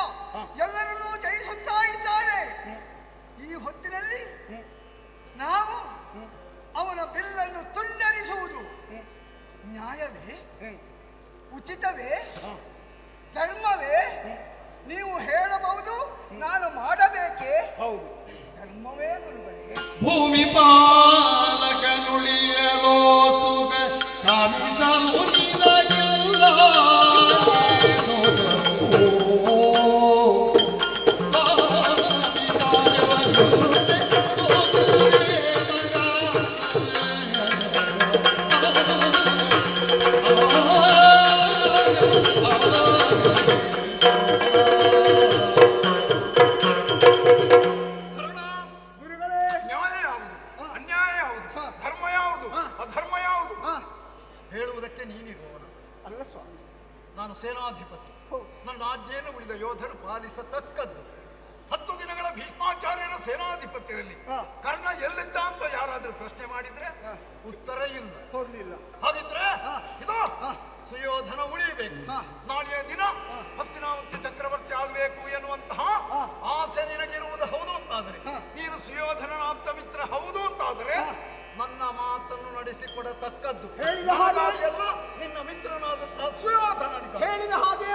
ಎಲ್ಲರನ್ನೂ ಜಯಿಸುತ್ತಾ ಇದ್ದಾರೆ. ಈ ಹೊತ್ತಿನಲ್ಲಿ ನಾವು ಅವನ ಬಿಲ್ಲನ್ನು ತುಂಡರಿಸುವುದು ನ್ಯಾಯವೇ? ಉಚಿತವೇ? ಧರ್ಮವೇ? ನೀವು ಹೇಳಬಹುದು, ನಾನು ಮಾಡಬೇಕೇ? ಹೌದು, ಧರ್ಮವೇ ಗುರುಗಳೇ. ಭೂಮಿ ಪಾಲಕನುಳಿಯಲೋ ಸುಗ ಕಾಮಿಸಲು ನಿನಗೆಲ್ಲ ಹೇಳುವುದಕ್ಕೆ ನೀನಿರುವವನು ಅಲ್ಲ ಸ್ವಾಮಿ. ನಾನು ಸೇನಾಧಿಪತಿ, ನನ್ನ ಆಜ್ಞೆಯನ್ನು ಉಳಿದ ಯೋಧರು ಪಾಲಿಸತಕ್ಕದ್ದು. 10 ದಿನಗಳ ಭೀಷ್ಮಾಚಾರ್ಯರ ಸೇನಾಧಿಪತ್ಯದಲ್ಲಿ ಕರ್ಣ ಎಲ್ಲಿದ್ದ ಅಂತ ಯಾರಾದ್ರೂ ಪ್ರಶ್ನೆ ಮಾಡಿದ್ರೆ ಉತ್ತರ ಇಲ್ಲ. ಹಾಗಿದ್ರೆ ಇದು ಸುಯೋಧನ ಉಳಿಬೇಕು. ನಾಳೆಯ ದಿನ ಹಸ್ತಿನಾವತಿ ಚಕ್ರವರ್ತಿ ಆಗಬೇಕು ಎನ್ನುವಂತಹ ಆಸೆ ನಿನಗಿರುವುದು ಹೌದು ಅಂತಾದರೆ, ನೀನು ಸುಯೋಧನನ ಆಪ್ತ ಮಿತ್ರ ಹೌದು ಅಂತಾದರೆ ನನ್ನ ಮಾತನ್ನು ನಡೆಸಿಕೊಡತಕ್ಕದ್ದು. ಹೇಳಿದ ಹಾಗೆ ಎಲ್ಲ ನಿನ್ನ ಮಿತ್ರನಾದಂತಹ ಸುಯೋಧನನಿಗೆ ಹೇಳಿದ ಹಾಗೆ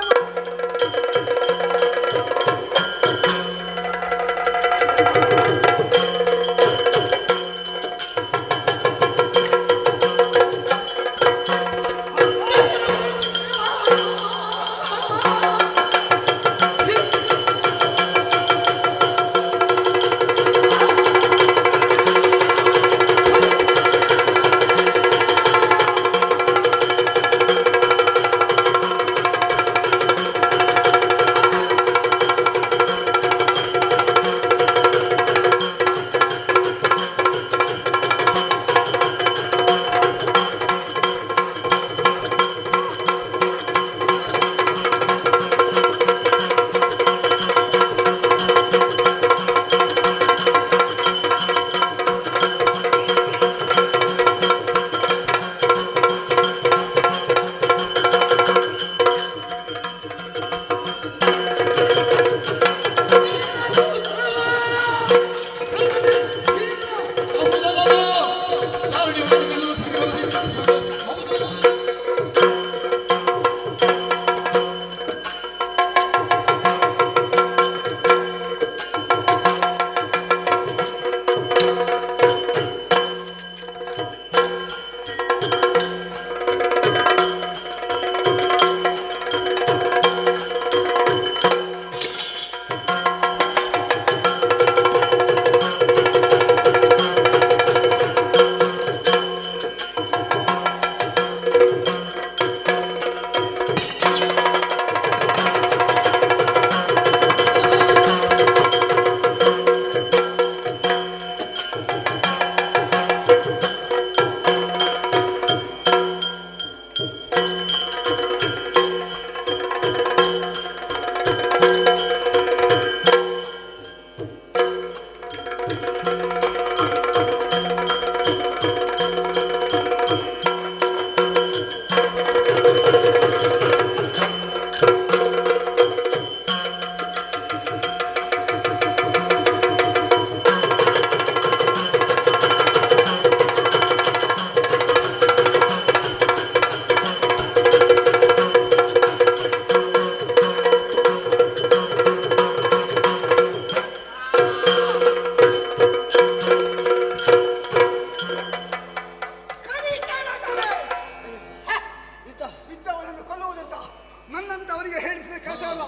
ನನ್ನಂತವರಿಗೆ ಹೇಳಿಸಿದ ಕೆಲಸ ಅಲ್ಲ.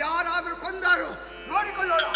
ಯಾರಾದರೂ ಕೊಂದಾರು ನೋಡಿಕೊಳ್ಳೋಣ.